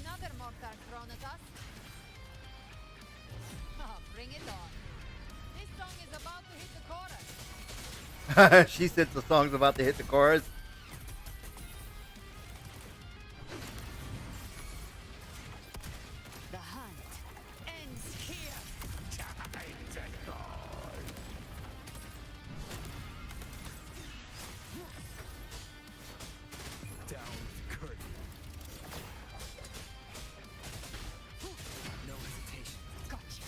Another mortar thrown at us. Oh, bring it on. This song is about to hit the chorus. She said the song's about to hit the chorus. The hunt ends here. Time to go. down the curtain. No hesitation. Gotcha.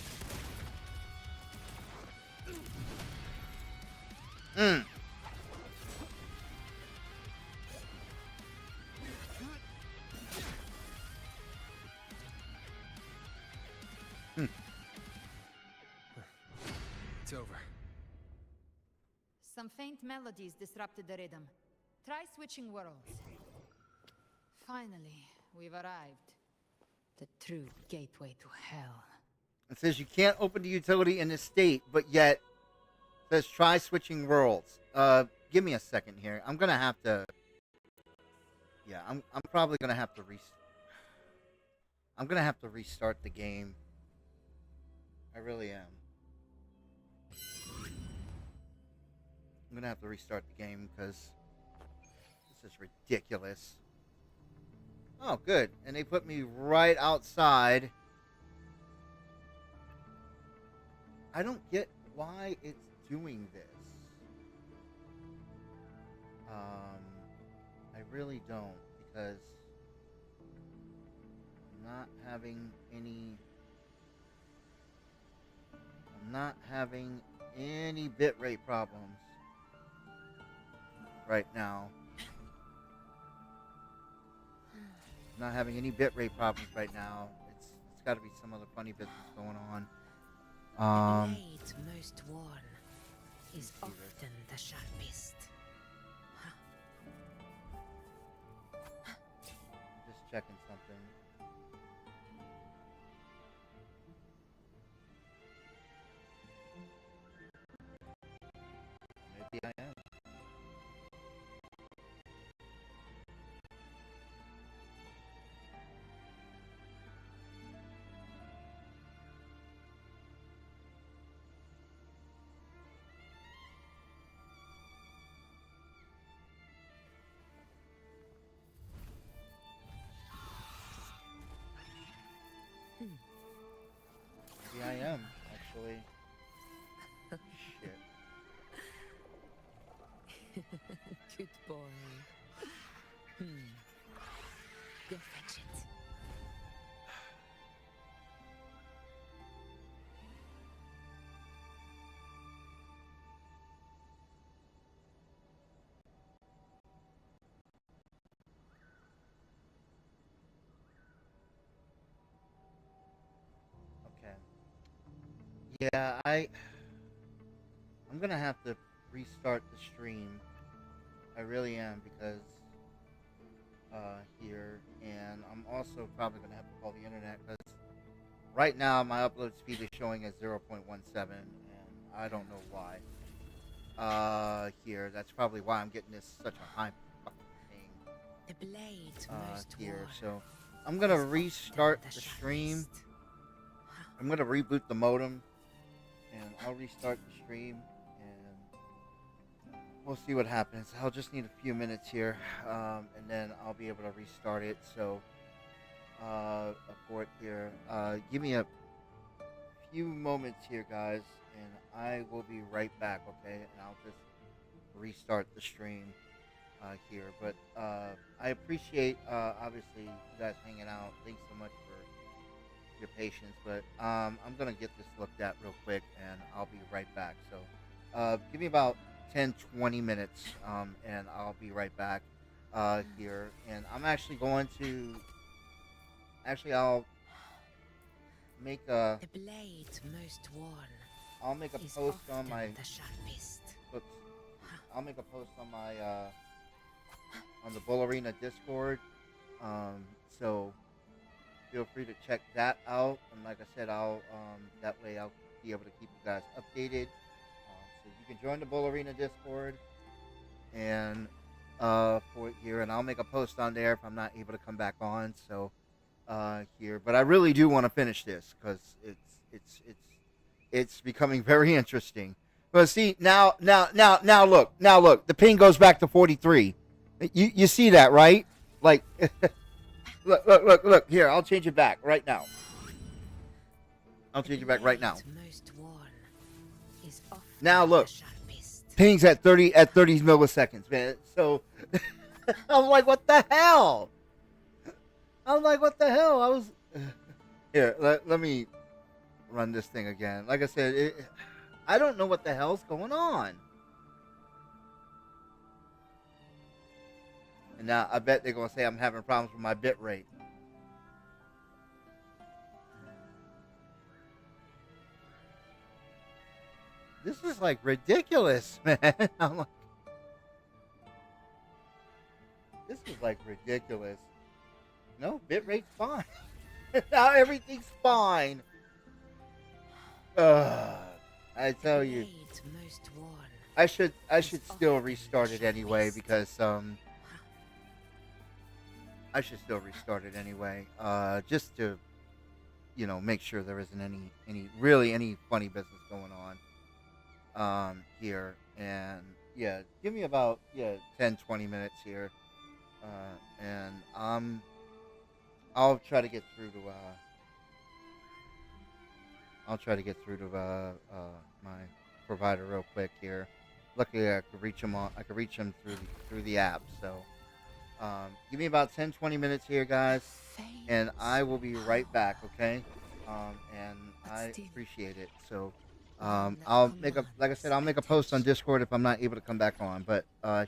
It's over. Some faint melodies disrupted the rhythm. Try switching worlds. Finally, we've arrived. The true gateway to hell. It says you can't open the utility in this state, but yet it says try switching worlds. Give me a second here. I'm gonna have to. Yeah, I'm probably gonna have to I'm gonna have to restart the game. I really am. I'm gonna have to restart the game because this is ridiculous. Oh, good. And they put me right outside. I don't get why it's doing this. I really don't, because I'm not having any bitrate problems right now. Not having any bitrate problems right now. It's got to be some other funny business going on. The blade most worn is often the sharpest. Just checking something. Maybe I am. Maybe I am, actually. Shit. Good boy. Go fetch it. Yeah, I'm gonna have to restart the stream. I really am because here, and I'm also probably gonna have to call the internet because right now my upload speed is showing as 0.17, and I don't know why. Here, that's probably why I'm getting this such a high fucking ping. The blade most Here, worn so I'm gonna is restart often the the stream. sharpest. I'm gonna reboot the modem, and I'll restart the stream, and we'll see what happens. I'll just need a few minutes here, and then I'll be able to restart it. So, for it here, give me a few moments here, guys, and I will be right back. Okay, and I'll just restart the stream here. But I appreciate obviously you guys hanging out. Thanks so much for your patience, but I'm gonna get this looked at real quick, and I'll be right back. So give me about 10-20 minutes, and I'll be right back here. And I'm actually going to I'll make a The blade most worn I'll make a is post on often my the sharpest. oops, I'll make a post on my on the Bull Arena Discord, so feel free to check that out. And like I said, I'll that way I'll be able to keep you guys updated. So you can join the Bull Arena Discord and for it here, and I'll make a post on there if I'm not able to come back on. So here, but I really do want to finish this because it's becoming very interesting. But see now look, the ping goes back to 43. You see that, right? Like. Look. Here, I'll change it back right now. I'll change it back right now. Now look, ping's at 30 milliseconds, man. So I'm like, what the hell? I was here. Let me run this thing again. Like I said, I don't know what the hell's going on. And now I bet they're going to say I'm having problems with my bit rate. This is like ridiculous, man. I'm like, this is like ridiculous. No, bit rate's fine. Now everything's fine. I tell you, I should still restart it anyway because I should still restart it anyway, just to, make sure there isn't any funny business going on, here. And yeah, give me about 10-20 minutes here, and I'll try to get through to my provider real quick here. Luckily, I could reach him through the app. So. Give me about 10-20 minutes here, guys, and I will be right back, okay? And I appreciate it. So, I'll make a post on Discord if I'm not able to come back on, but